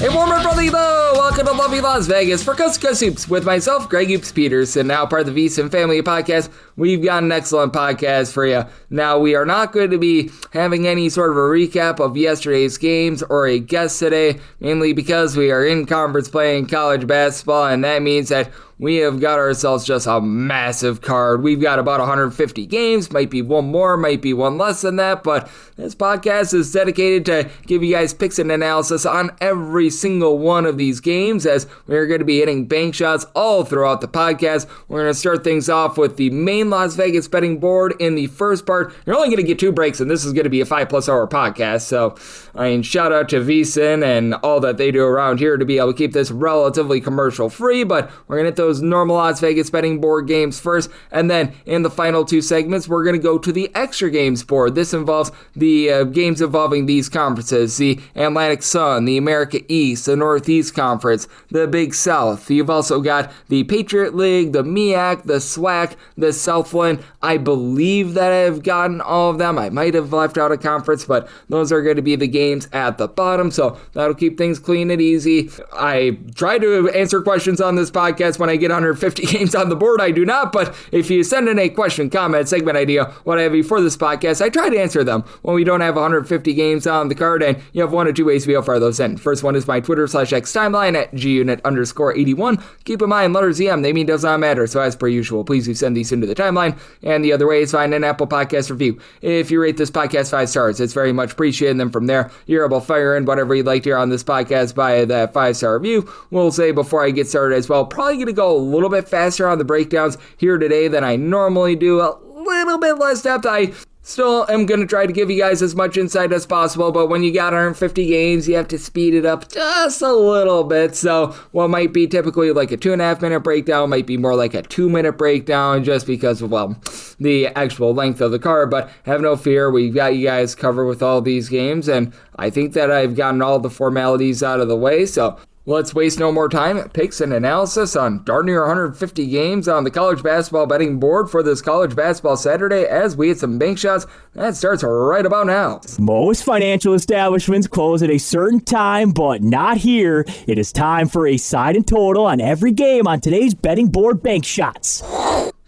Hey, warmer friendly hello! Welcome to lovely Las Vegas for Coast to Coast Hoops with myself, Greg Hoops Peterson, now part of the VSiN family podcast. We've got an excellent podcast for you. Now, we are not going to be having any sort of a recap of yesterday's games or a guest today, mainly because we are in conference playing college basketball, and that means that we have got ourselves just a massive card. We've got about 150 games, might be one more, might be one less than that, but this podcast is dedicated to give you guys picks and analysis on every single one of these games, as we're going to be hitting bank shots all throughout the podcast. We're going to start things off with the main Las Vegas betting board in the first part. You're only going to get 2 breaks, and this is going to be a 5+ hour podcast, so I mean, shout out to VSiN and all that they do around here to be able to keep this relatively commercial free, but we're going to hit those normal Las Vegas betting board games first, and then in the final 2 segments, we're going to go to the extra games board. This involves the games involving these conferences: the Atlantic Sun, the America East, the Northeast Conference, the Big South. You've also got the Patriot League, the MEAC, the SWAC, the Southland. I believe that I've gotten all of them. I might have left out a conference, but those are going to be the games at the bottom, so that'll keep things clean and easy. I try to answer questions on this podcast when I get 150 games on the board. I do not, but if you send in a question, comment, segment idea, what have you for this podcast, I try to answer them when we don't have 150 games on the card, and you have 1 or 2 ways to be able to fire those in. First one is my Twitter/X timeline at gunit_81. Keep in mind, letters EM, they mean does not matter, so as per usual, please do send these into the timeline. And the other way is find an Apple Podcast review. If you rate this podcast 5 stars, it's very much appreciated, and then from there, you're able to fire in whatever you'd like to hear on this podcast by that 5-star review. We'll say before I get started as well, probably going to go a little bit faster on the breakdowns here today than I normally do. A little bit less depth. I still am going to try to give you guys as much insight as possible, but when you got 150 games, you have to speed it up just a little bit. So what might be typically like a 2.5 minute breakdown might be more like a 2-minute breakdown, just because of, well, the actual length of the card. But have no fear, we've got you guys covered with all these games, and I think that I've gotten all the formalities out of the way. So let's waste no more time. Picks and analysis on darn near 150 games on the college basketball betting board for this college basketball Saturday as we hit some bank shots. That starts right about now. Most financial establishments close at a certain time, but not here. It is time for a side and total on every game on today's betting board bank shots.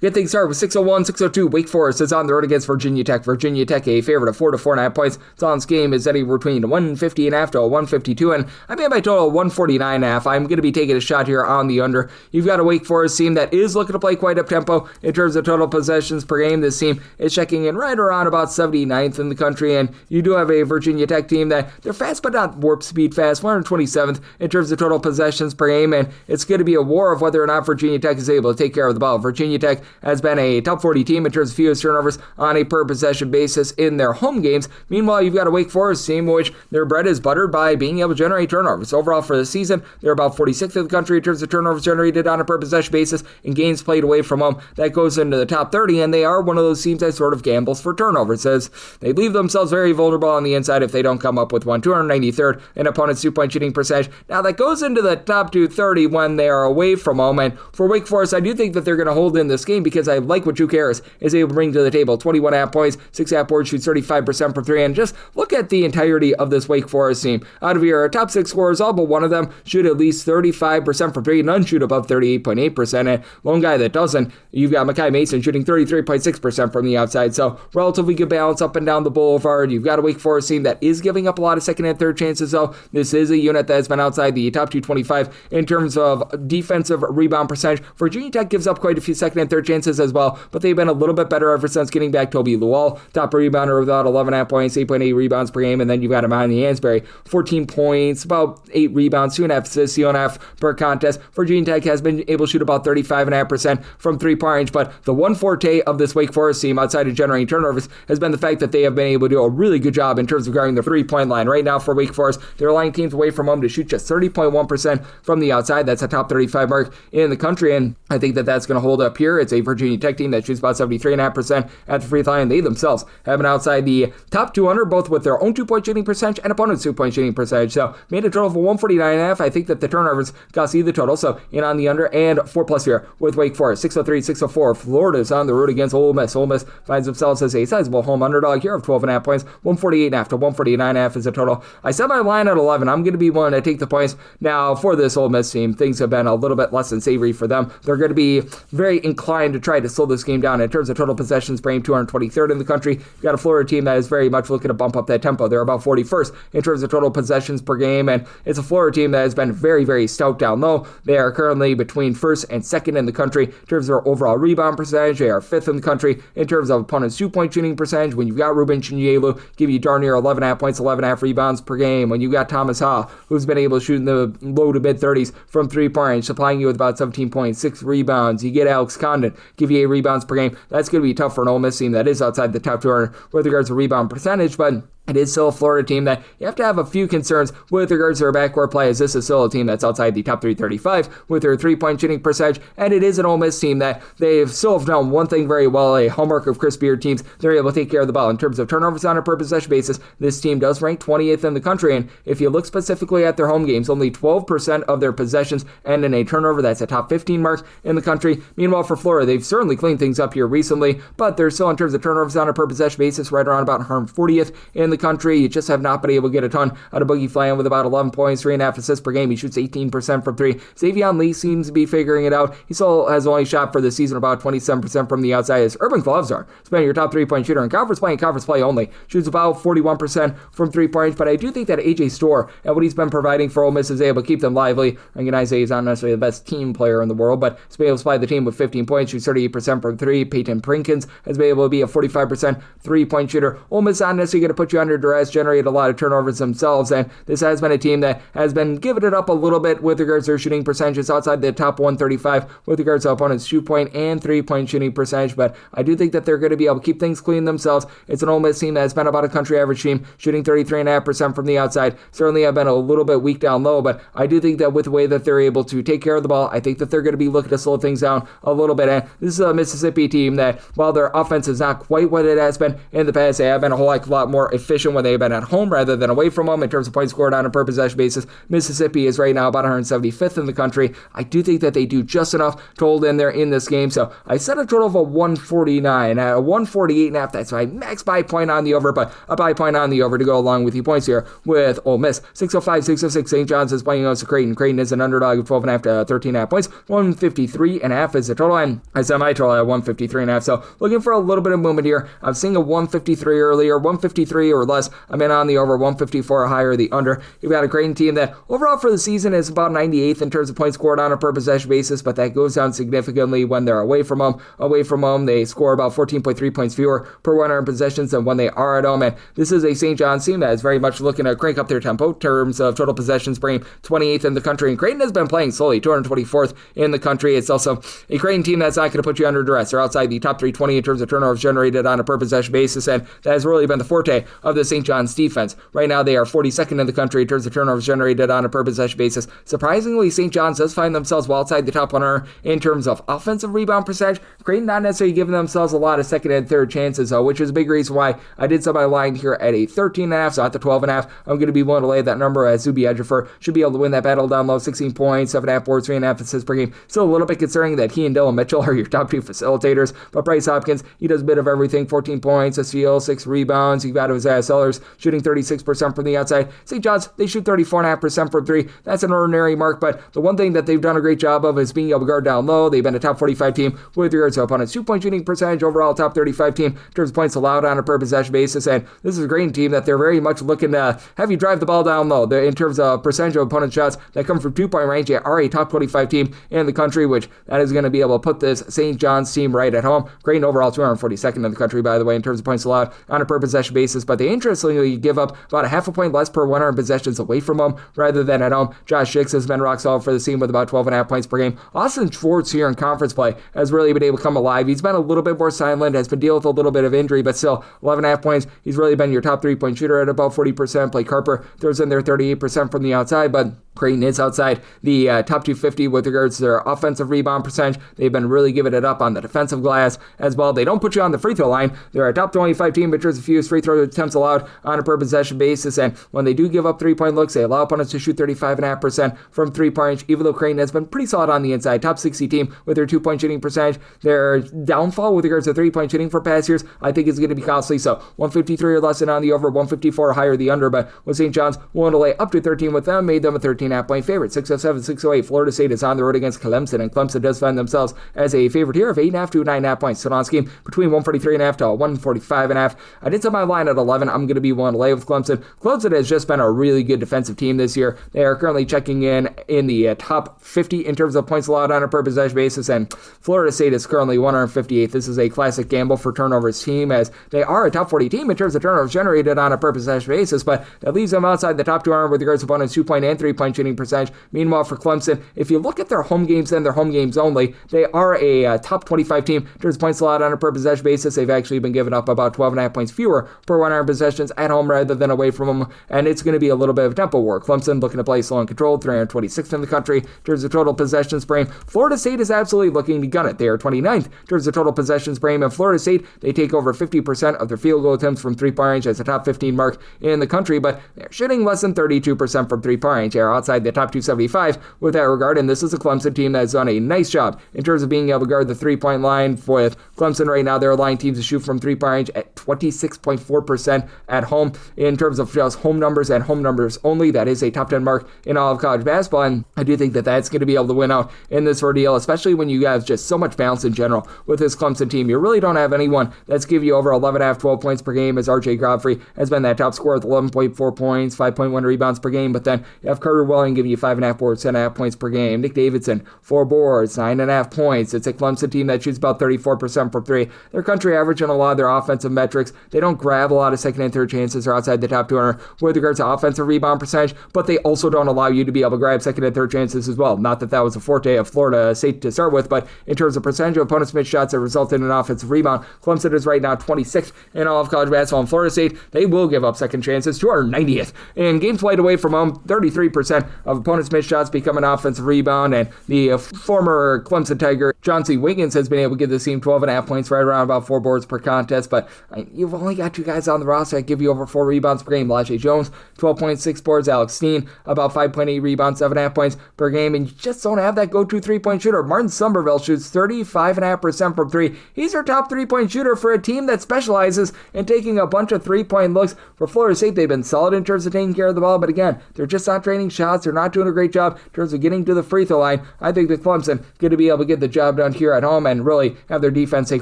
Get things started with 601-602. Wake Forest is on the road against Virginia Tech. Virginia Tech a favorite of 4 to 4.5 points. This game is anywhere between 150.5 to 152, and I made my total 149.5. I'm going to be taking a shot here on the under. You've got a Wake Forest team that is looking to play quite up tempo in terms of total possessions per game. This team is checking in right around about 79th in the country, and you do have a Virginia Tech team that they're fast but not warp speed fast, 127th in terms of total possessions per game, and it's going to be a war of whether or not Virginia Tech is able to take care of the ball. Virginia Tech has been a top 40 team in terms of fewest turnovers on a per possession basis in their home games. Meanwhile, you've got a Wake Forest team which their bread is buttered by being able to generate turnovers. Overall for the season, they're about 46th in the country in terms of turnovers generated on a per possession basis and games played away from home. That goes into the top 30, and they are one of those teams that sort of gambles for turnovers, as they leave themselves very vulnerable on the inside if they don't come up with one. 293rd in opponent's 2-point shooting percentage. Now that goes into the top 230 when they are away from home, and for Wake Forest, I do think that they're going to hold in this game because I like what Drew Harris is able to bring to the table. 21.5 points, 6.5 boards, shoots 35% from 3, and just look at the entirety of this Wake Forest team. Out of your top 6 scorers, all but one of them shoot at least 35% from 3, none shoot above 38.8%, and lone guy that doesn't, you've got Makai Mason shooting 33.6% from the outside, so relatively good balance up and down the boulevard. You've got a Wake Forest team that is giving up a lot of second and third chances, though. This is a unit that has been outside the top 225 in terms of defensive rebound percentage. Virginia Tech gives up quite a few second and third chances as well, but they've been a little bit better ever since getting back Toby Lual, top rebounder with about 11.5 points, 8.8 rebounds per game, and then you've got Imani Ansberry, 14 points, about 8 rebounds, 2.5 assists, 2.5 per contest. Virginia Tech has been able to shoot about 35.5% from 3-point range, but the one forte of this Wake Forest team outside of generating turnovers has been the fact that they have been able to do a really good job in terms of guarding the 3-point line. Right now for Wake Forest, they're allowing teams away from home to shoot just 30.1% from the outside. That's a top 35 mark in the country, and I think that that's going to hold up here. It's a Virginia Tech team that shoots about 73.5% at the free throw line. They themselves have been outside the top 200, both with their own 2-point shooting percentage and opponent's 2-point shooting percentage. So made a total of 149.5. I think that the turnovers got to see the total. So in on the under and 4+ here with Wake Forest. 603, 604. Florida's on the road against Ole Miss. Ole Miss finds themselves as a sizable home underdog here of 12.5 points. 148.5 to 149.5 is a total. I set my line at 11. I'm going to be willing to take the points. Now, for this Ole Miss team, things have been a little bit less than savory for them. They're going to be very inclined to try to slow this game down. In terms of total possessions, frame 223rd in the country. You've got a Florida team that is very much looking to bump up that tempo. They're about 41st in terms of total possessions per game, and it's a Florida team that has been very, very stout down low. They are currently between first and second in the country in terms of their overall rebound percentage. They are fifth in the country in terms of opponent's 2-point shooting percentage. When you've got Ruben Chinyelu, give you darn near 11.5 points, 11.5 rebounds per game. When you got Thomas Ha, who's been able to shoot in the low to mid 30s from 3-point range, supplying you with about 17 points, 6 rebounds. You get Alex Condon, give you 8 rebounds per game. That's going to be tough for an Ole Miss team that is outside the top 200 with regards to rebound percentage, but it is still a Florida team that you have to have a few concerns with regards to their backcourt play, as this is still a team that's outside the top 335 with their 3-point shooting percentage, and it is an Ole Miss team that they've still have done one thing very well, a hallmark of Chris Beard teams. They're able to take care of the ball. In terms of turnovers on a per possession basis, this team does rank 28th in the country, and if you look specifically at their home games, only 12% of their possessions end in a turnover. That's a top 15 mark in the country. Meanwhile, for Florida, they've certainly cleaned things up here recently, but they're still, in terms of turnovers on a per possession basis, right around about 140th in the country. You just have not been able to get a ton out of Boogie Flan with about 11 points, 3.5 assists per game. He shoots 18% from 3. Xavier Lee seems to be figuring it out. He still has only shot for the season about 27% from the outside. As Urban Glovesar has been your top 3-point shooter in conference play only. Shoots about 41% from 3-point, but I do think that AJ Storr and what he's been providing for Ole Miss is able to keep them lively. Recognize that he's not necessarily the best team player in the world, but he's been able to supply the team with 15 points, shoots 38% from 3. Peyton Prinkins has been able to be a 45% 3-point shooter. Ole Miss not necessarily going to put you under duress, generate a lot of turnovers themselves, and this has been a team that has been giving it up a little bit with regards to their shooting percentages outside the top 135 with regards to opponents' 2-point and 3-point shooting percentage, but I do think that they're going to be able to keep things clean themselves. It's an Ole Miss team that has been about a country average team, shooting 33.5% from the outside. Certainly have been a little bit weak down low, but I do think that with the way that they're able to take care of the ball, I think that they're going to be looking to slow things down a little bit, and this is a Mississippi team that, while their offense is not quite what it has been in the past, they have been a whole heck of a lot more efficient when they've been at home rather than away from home in terms of points scored on a per possession basis. Mississippi is right now about 175th in the country. I do think that they do just enough to hold in there in this game, so I set a total of a 149 at a 148.5. That's my max buy point on the over, but a buy point on the over to go along with the points here with Ole Miss. 605, 606. St. John's is playing against Creighton. Creighton is an underdog of 12.5 to 13.5 points. 153.5 is the total, and I set my total at 153.5. So looking for a little bit of movement here. I'm seeing a 153 earlier, 153 or less. I'm in on the over, 154 or higher, the under. You've got a Creighton team that overall for the season is about 98th in terms of points scored on a per possession basis, but that goes down significantly when they're away from home. Away from home, they score about 14.3 points fewer per 100 possessions than when they are at home, and this is a St. John's team that is very much looking to crank up their tempo in terms of total possessions, bringing 28th in the country, and Creighton has been playing slowly, 224th in the country. It's also a Creighton team that's not going to put you under duress. They're outside the top 320 in terms of turnovers generated on a per possession basis, and that has really been the forte of the St. John's defense. Right now, they are 42nd in the country in terms of turnovers generated on a per possession basis. Surprisingly, St. John's does find themselves well outside the top 100 in terms of offensive rebound percentage. Creighton not necessarily giving themselves a lot of second and third chances, though, which is a big reason why I did set my line here at a 13.5, so at the 12.5, I'm going to be willing to lay that number as Zuby Ejiofor should be able to win that battle down low. 16 points, 7.5 boards, 3.5 assists per game. Still a little bit concerning that he and Dylan Mitchell are your top two facilitators, but Bryce Hopkins, he does a bit of everything. 14 points, a steal, 6 rebounds. You've got Isaiah Sellers shooting 36% from the outside. St. John's, they shoot 34.5% from 3. That's an ordinary mark, but the one thing that they've done a great job of is being able to guard down low. They've been a top 45 team with regards to opponents' 2-point shooting percentage, overall top 35 team in terms of points allowed on a per possession basis, and this is a great team that they're very much looking to have you drive the ball down low. In terms of percentage of opponent shots that come from 2-point range, they are a top 25 team in the country, which that is going to be able to put this St. John's team right at home. Creighton overall 242nd in the country, by the way, in terms of points allowed on a per possession basis, but they interestingly give up about a half a point less per 100 possessions away from home rather than at home. Josh Hicks has been rock solid for the team with about 12.5 points per game. Austin Schwartz here in conference play has really been able to come alive. He's been a little bit more silent, has been dealing with a little bit of injury, but still 11.5 points. He's really been your top 3-point shooter at about 40%. Blake Harper throws in there 38% from the outside, but Creighton is outside the top 250 with regards to their offensive rebound percentage. They've been really giving it up on the defensive glass as well. They don't put you on the free throw line. They're a top 25 team in terms of fewest free throw attempts allowed on a per possession basis. And when they do give up three-point looks, they allow opponents to shoot 35.5% from three-point range, even though Creighton has been pretty solid on the inside. Top 60 team with their two-point shooting percentage. Their downfall with regards to three-point shooting for past years, I think is going to be costly. So 153 or less on the over, 154 or higher the under. But with St. John's willing to lay up to 13 with them, made them a 13.5-point favorite. 607, 608. Florida State is on the road against Clemson, and Clemson does find themselves as a favorite here of 8.5 to 9.5 points. So on scheme between 143.5 to 145.5. I did set my line at 11. I'm going to be willing to lay with Clemson. Clemson has just been a really good defensive team this year. They are currently checking in the top 50 in terms of points allowed on a per possession basis, and Florida State is currently 158th. This is a classic gamble for turnovers team, as they are a top 40 team in terms of turnovers generated on a per possession basis, but that leaves them outside the top 200 with regards to opponents' 2-point and 3-point shooting percentage. Meanwhile, for Clemson, if you look at their home games and their home games only, they are a top 25 team in terms of points allowed on a per possession basis. They've actually been giving up about 12.5 points fewer per 100 possessions at home rather than away from them, and it's going to be a little bit of a tempo war. Clemson looking to play slow and controlled, 326th in the country in terms of total possessions per game. Florida State is absolutely looking to gun it. They are 29th in terms of total possessions per game, and Florida State, they take over 50% of their field goal attempts from three-point range as a top 15 mark in the country, but they're shooting less than 32% from three-point range. They're outside the top 275 with that regard, and this is a Clemson team that has done a nice job in terms of being able to guard the three-point line. With Clemson right now, they're allowing teams to shoot from three-point range at 26.4% at home. In terms of just home numbers and home numbers only, that is a top 10 mark in all of college basketball, and I do think that that's going to be able to win out in this ordeal, especially when you have just so much balance in general with this Clemson team. You really don't have anyone that's giving you over 11.5, 12 points per game, as R.J. Godfrey has been that top scorer with 11.4 points, 5.1 rebounds per game, but then you have Carter Welling giving you 5.5 boards, 10.5 points per game. Nick Davidson, 4 boards, 9.5 points. It's a Clemson team that shoots about 34% from three. They're country average in a lot of their offensive metrics. They don't grab a lot of second and third chances. They're outside the top 200 with regards to offensive rebound percentage, but they also don't allow you to be able to grab second and third chances as well. Not that that was a forte of Florida State to start with, but in terms of percentage of opponents' missed shots that resulted in an offensive rebound, Clemson is right now 26th in all of college basketball. In Florida State, they will give up second chances, 290th. In games played away from home, 33% of opponents' missed shots become an offensive rebound, and the former Clemson Tiger, John C. Wiggins, has been able to give this team 12.5 points, right around about 4 boards per contest, but you've only got 2 guys on the roster that give you over 4 rebounds per game. Elijah Jones, 12.6 boards. Alex Steen, about 5.8 rebounds, 7.5 points per game, and you just don't have that go-to three-point shooter. Martin Somerville shoots 35.5% from three. He's our top three-point shooter for a team that specializes in taking a bunch of three-point looks. For Florida State, they've been solid in terms of taking care of the ball, but again, they're just not training shots. They're not doing a great job in terms of getting to the free throw line. I think that Clemson going to be able to get the job done here at home and really have their defense take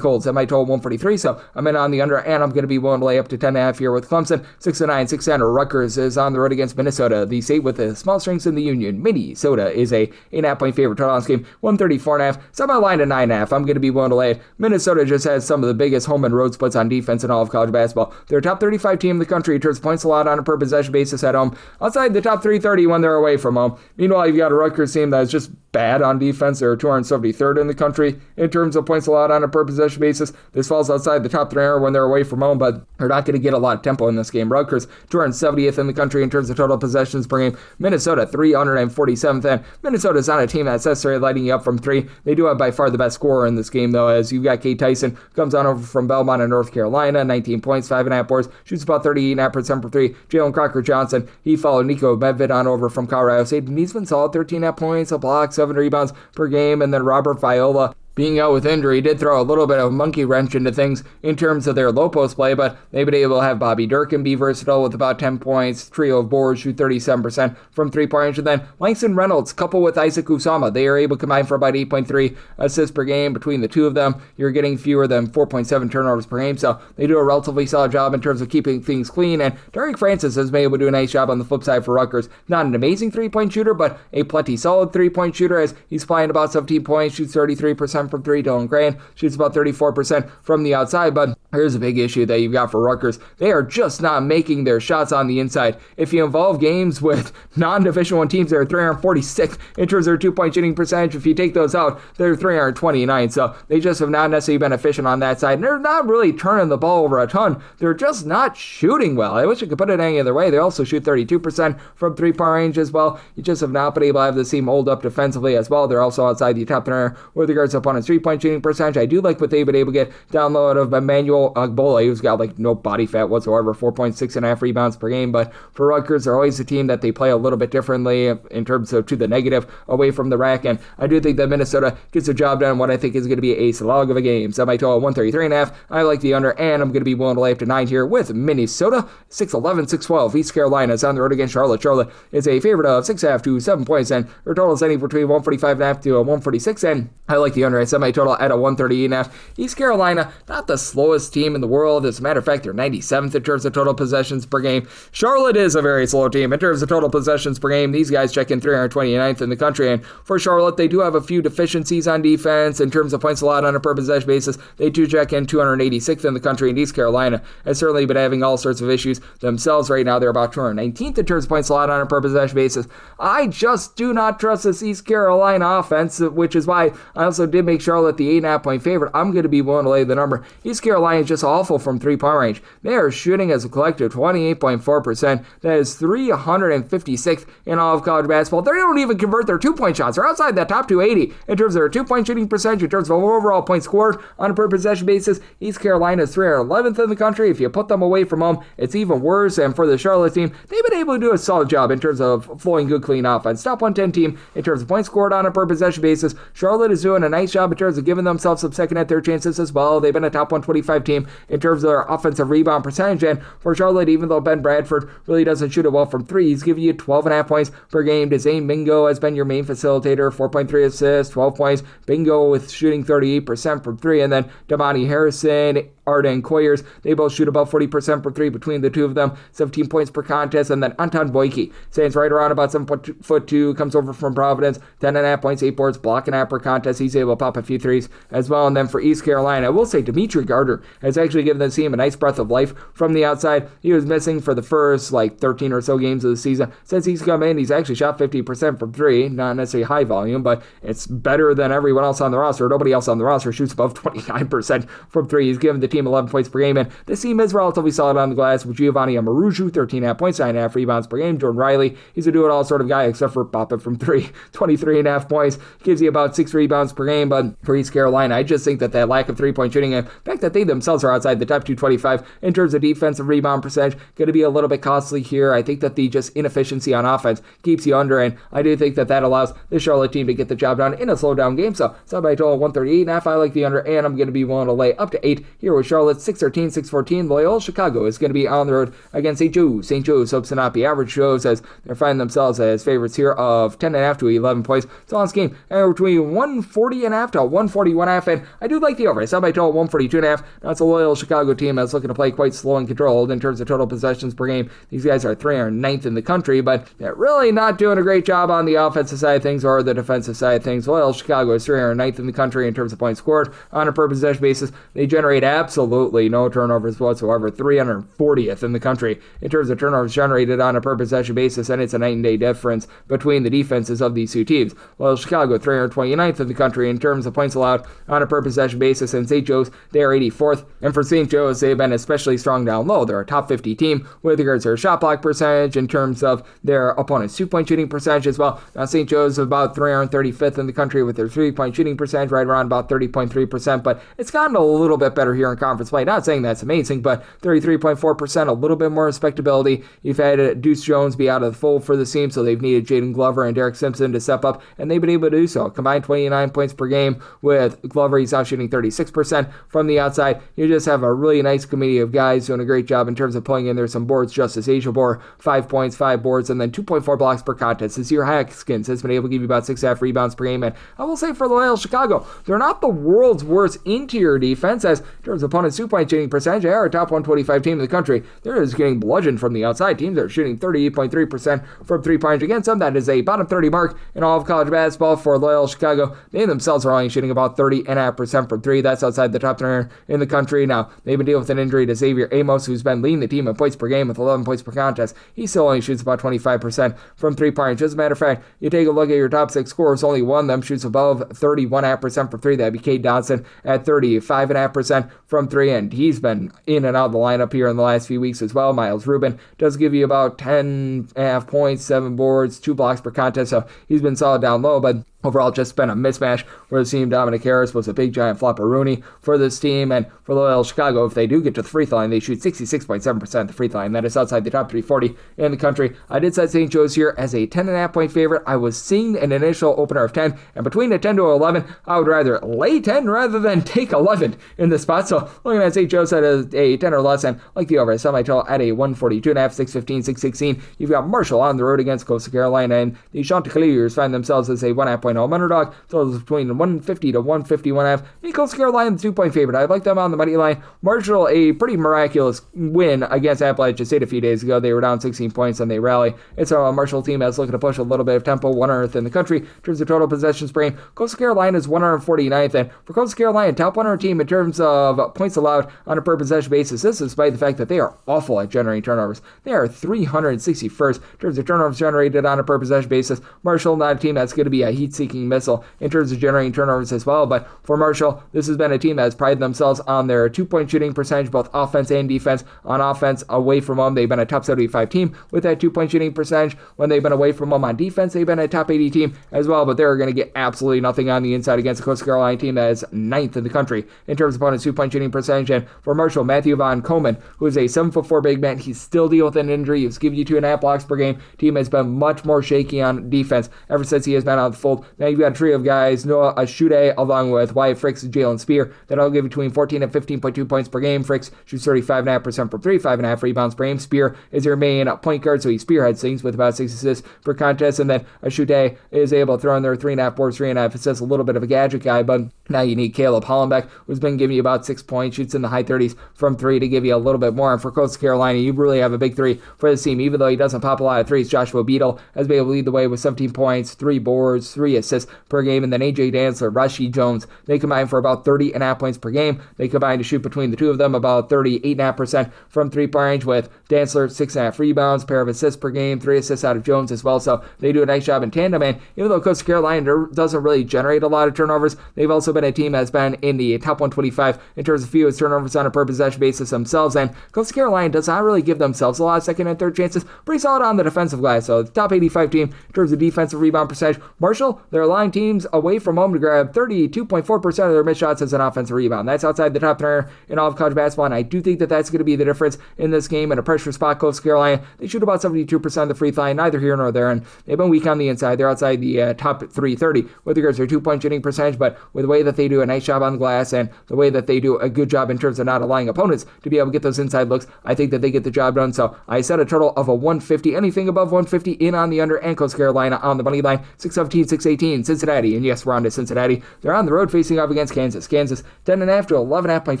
hold. Set my total 143, so I'm in on the under, and I'm going to be willing to lay up to 10.5 here with Clemson. 6-9, 6-10. Rutgers is on the road against Minnesota. The state with the small strengths in the Union. Minnesota is a 8.5-point favorite. Total on this game 134.5. Set my line to 9.5. I'm going to be willing to lay it. Minnesota just has some of the biggest home and road splits on defense in all of college basketball. They're a top 35 team in the country in terms of points allowed on a per possession basis at home, outside the top 330 when they're away from home. Meanwhile, you've got a Rutgers team that's just bad on defense. They're 273rd in the country in terms of points allowed on a per possession basis. This falls outside the top 300 when they're away from home, but they're not going to get a lot of tempo in this game. Rutgers 270th in the country in terms of total possessions per game. Minnesota 347th, and Minnesota's not a team that's necessarily lighting you up from three. They do have by far the best scorer in this game, though, as you've got Kate Tyson, comes on over from Belmont in North Carolina, 19 points, 5.5 boards, shoots about 38.5% from three. Jalen Crocker Johnson, he followed Nico Medved on over from Colorado State, and he's been solid, 13.5 points, a block, 7 rebounds per game. And then Robert Viola, being out with injury, did throw a little bit of a monkey wrench into things in terms of their low post play, but they've been able to have Bobby Durkin be versatile with about 10 points, trio of boards, shoot 37% from three-point range, and then Langston Reynolds, coupled with Isaac Usama, they are able to combine for about 8.3 assists per game. Between the two of them, you're getting fewer than 4.7 turnovers per game, so they do a relatively solid job in terms of keeping things clean, and Derek Francis has been able to do a nice job on the flip side for Rutgers. Not an amazing three-point shooter, but a plenty solid three-point shooter, as he's playing about 17 points, shoots 33% 38% from three. Dylan Crane shoots about 34% from the outside, but here's a big issue that you've got for Rutgers. They are just not making their shots on the inside. If you involve games with non-Division I teams, they're 346 in terms of their two-point shooting percentage. If you take those out, they're 329. So they just have not necessarily been efficient on that side. And they're not really turning the ball over a ton. They're just not shooting well. I wish I could put it any other way. They also shoot 32% from three-point range as well. You just have not been able to have the team hold up defensively as well. They're also outside the top 10 with regards to opponent's three-point shooting percentage. I do like what they've been able to get down low out of Emmanuel Agbola, who's got like no body fat whatsoever, 4.6.5 rebounds per game. But for Rutgers, they're always a team that they play a little bit differently in terms of to the negative away from the rack. And I do think that Minnesota gets the job done in what I think is going to be a slog of a game. Semi-total 133.5. I like the under, and I'm going to be willing to lay up to 9 here with Minnesota. 6-11, 6-12. East Carolina is on the road against Charlotte. Charlotte is a favorite of 6.5 to 7 points, and their total is anything between 145.5 to 146, and I like the under at semi-total at a 138.5. East Carolina, not the slowest team in the world. As a matter of fact, they're 97th in terms of total possessions per game. Charlotte is a very slow team in terms of total possessions per game. These guys check in 329th in the country, and for Charlotte, they do have a few deficiencies on defense in terms of points allowed on a per possession basis. They do check in 286th in the country, and East Carolina has certainly been having all sorts of issues themselves right now. They're about 219th in terms of points allowed on a per possession basis. I just do not trust this East Carolina offense, which is why I also did make Charlotte the 8.5 point favorite. I'm going to be willing to lay the number. East Carolina is just awful from three-point range. They are shooting as a collective 28.4%. That is 356th in all of college basketball. They don't even convert their two-point shots. They're outside that top 280 in terms of their two-point shooting percentage, in terms of overall points scored on a per possession basis. East Carolina is 311th in the country. If you put them away from home, it's even worse. And for the Charlotte team, they've been able to do a solid job in terms of flowing good, clean offense. Top 110 team in terms of points scored on a per possession basis. Charlotte is doing a nice job in terms of giving themselves some second and third chances as well. They've been a top 125 team in terms of their offensive rebound percentage. And for Charlotte, even though Ben Bradford really doesn't shoot it well from three, he's giving you 12.5 points per game. Zane Bingo has been your main facilitator, 4.3 assists, 12 points. Bingo with shooting 38% from three. And then Damani Harrison, Arden Coyers, they both shoot about 40% per three between the two of them, 17 points per contest. And then Anton Boyke stands right around about 7'2", comes over from Providence, 10.5 points, 8 boards, block and a half per contest. He's able to pop a few threes as well. And then for East Carolina, I will say Dimitri Gardner has actually given the team a nice breath of life from the outside. He was missing for the first 13 or so games of the season. Since he's come in, he's actually shot 50% from three, not necessarily high volume, but it's better than everyone else on the roster. Nobody else on the roster shoots above 29% from three. He's given the team 11 points per game, and this team is relatively solid on the glass with Giovanni Amaruju, 13.5 points, 9.5 rebounds per game. Jordan Riley, he's a do-it-all sort of guy except for popping from three, 23.5 points, gives you about 6 rebounds per game. But for East Carolina, I just think that lack of three-point shooting, and the fact that they themselves are outside the top 225 in terms of defensive rebound percentage, going to be a little bit costly here. I think that the just inefficiency on offense keeps you under, and I do think that allows the Charlotte team to get the job done in a slow-down game. So by total 138.5, I like the under, and I'm going to be willing to lay up to 8 here with Charlotte. 6-13, 6-14. Loyola Chicago is going to be on the road against St. Joe's. St. Joe's hopes to not be average shows as they're finding themselves as favorites here of 10.5 to 11 points. So on this game, between 140.5 to 141.5, and I do like the over. It's by total 142.5. Now it's a Loyola Chicago team that's looking to play quite slow and controlled in terms of total possessions per game. These guys are 309th in the country, but they're really not doing a great job on the offensive side of things or the defensive side of things. Loyola Chicago is 309th in the country in terms of points scored on a per possession basis. They generate absolutely no turnovers whatsoever, 340th in the country in terms of turnovers generated on a per possession basis, and it's a night and day difference between the defenses of these two teams. Well, Chicago 329th in the country in terms of points allowed on a per possession basis, and St. Joe's, they are 84th, and for St. Joe's, they've been especially strong down low. They're a top 50 team with regards to their shot block percentage in terms of their opponent's two-point shooting percentage as well. Now St. Joe's is about 335th in the country with their three-point shooting percentage right around about 30.3%, but it's gotten a little bit better here in conference play. Not saying that's amazing, but 33.4%, a little bit more respectability. You've had Deuce Jones be out of the fold for the team, so they've needed Jaden Glover and Derek Simpson to step up, and they've been able to do so. Combined 29 points per game with Glover. He's now shooting 36% from the outside. You just have a really nice committee of guys doing a great job in terms of pulling in there some boards. Justice Ajabor, 5 points, 5 boards, and then 2.4 blocks per contest. Azir Haskins has been able to give you about 6.5 rebounds per game, and I will say for Loyola Chicago, they're not the world's worst interior defense, as in terms of opponent's 2-point shooting percentage, they are a top 125 team in the country. They're just getting bludgeoned from the outside. Teams are shooting 38.3% from 3-point against them. That is a bottom 30 mark in all of college basketball for Loyola Chicago. They themselves are only shooting about 30.5% from 3. That's outside the top 10 in the country. Now, they've been dealing with an injury to Xavier Amos, who's been leading the team in points per game with 11 points per contest. He still only shoots about 25% from 3-point. As a matter of fact, you take a look at your top 6 scorers, only one of them shoots above 31.5% from 3. That'd be Cade Dodson at 35.5% from 3, and he's been in and out of the lineup here in the last few weeks as well. Miles Rubin does give you about 10.5 points, 7 boards, 2 blocks per contest, so he's been solid down low, but overall, just been a mismatch for the team. Dominic Harris was a big giant flopperoonie for this team, and for Loyola Chicago, if they do get to the free throw line, they shoot 66.7% at the free throw line. That is outside the top 340 in the country. I did set St. Joe's here as a 10.5 point favorite. I was seeing an initial opener of 10, and between a 10 to 11, I would rather lay 10 rather than take 11 in this spot. So looking at St. Joe's at a 10 or less, and like the over semi-total at a 142.5, 615, 616. You've got Marshall on the road against Coastal Carolina, and the Chanticleers find themselves as a 1.5 point home underdog. Totals between 150 to 151.5. Coastal Carolina, the 2-point favorite. I like them on the money line. Marshall, a pretty miraculous win against Appalachian State a few days ago. They were down 16 points and they rally. It's a Marshall team that's looking to push a little bit of tempo, 100th in the country in terms of total possessions per game. Coastal Carolina is 149th, and for Coastal Carolina, top 100 team in terms of points allowed on a per possession basis. This is despite the fact that they are awful at generating turnovers. They are 361st in terms of turnovers generated on a per possession basis. Marshall, not a team that's going to be a heat-seeking missile in terms of generating turnovers as well, but for Marshall, this has been a team that has prided themselves on their 2-point shooting percentage, both offense and defense. On offense, away from home, they've been a top 75 team with that 2-point shooting percentage. When they've been away from home on defense, they've been a top 80 team as well, but they're going to get absolutely nothing on the inside against the Coastal Carolina team that is 9th in the country in terms of opponent's 2-point shooting percentage. And for Marshall, Matthew Von Coleman, who is a 7'4" big man, he's still dealing with an injury. He's giving you 2.5 blocks per game. Team has been much more shaky on defense ever since he has been out of the fold. Now you've got a trio of guys, Noah Ashude, along with Wyatt Fricks and Jalen Spear, that'll give between 14 and 15.2 points per game. Fricks shoots 35.5% from 3, 5.5 rebounds per game. Spear is your main point guard, so he spearheads things with about 6 assists per contest, and then Ashude is able to throw in there 3.5 boards, 3.5 assists, a little bit of a gadget guy, but now you need Caleb Hollenbeck, who's been giving you about 6 points, shoots in the high 30s from 3 to give you a little bit more. And for Coastal Carolina, you really have a big 3 for this team. Even though he doesn't pop a lot of threes, Joshua Beadle has been able to lead the way with 17 points, 3 boards, 3 assists per game, and then AJ Dantzler, Rashid Jones, they combine for about 30.5 points per game. They combine to shoot between the two of them about 38.5% from 3-point range, with Dantzler 6.5 rebounds, pair of assists per game, 3 assists out of Jones as well. So they do a nice job in tandem. And even though Coastal Carolina doesn't really generate a lot of turnovers, they've also been a team that's been in the top 125 in terms of fewest turnovers on a per possession basis themselves. And Coastal Carolina does not really give themselves a lot of second and third chances. Pretty solid on the defensive glass. So the top 85 team in terms of defensive rebound percentage. Marshall, they're allowing teams away from home to grab 32.4% of their missed shots as an offensive rebound. That's outside the top 10 in all of college basketball, and I do think that that's going to be the difference in this game. In a pressure spot, Coastal Carolina, they shoot about 72% of the free throw line, neither here nor there, and they've been weak on the inside. They're outside the top 330 with regards to their 2-point shooting percentage, but with the way that they do a nice job on the glass and the way that they do a good job in terms of not allowing opponents to be able to get those inside looks, I think that they get the job done. So I set a total of a 150, anything above 150 in on the under, and Coastal Carolina on the money line, 617, 618, Cincinnati, and yes, we're on to Cincinnati. They're on the road facing off against Kansas. Kansas, 10.5 to 11.5 point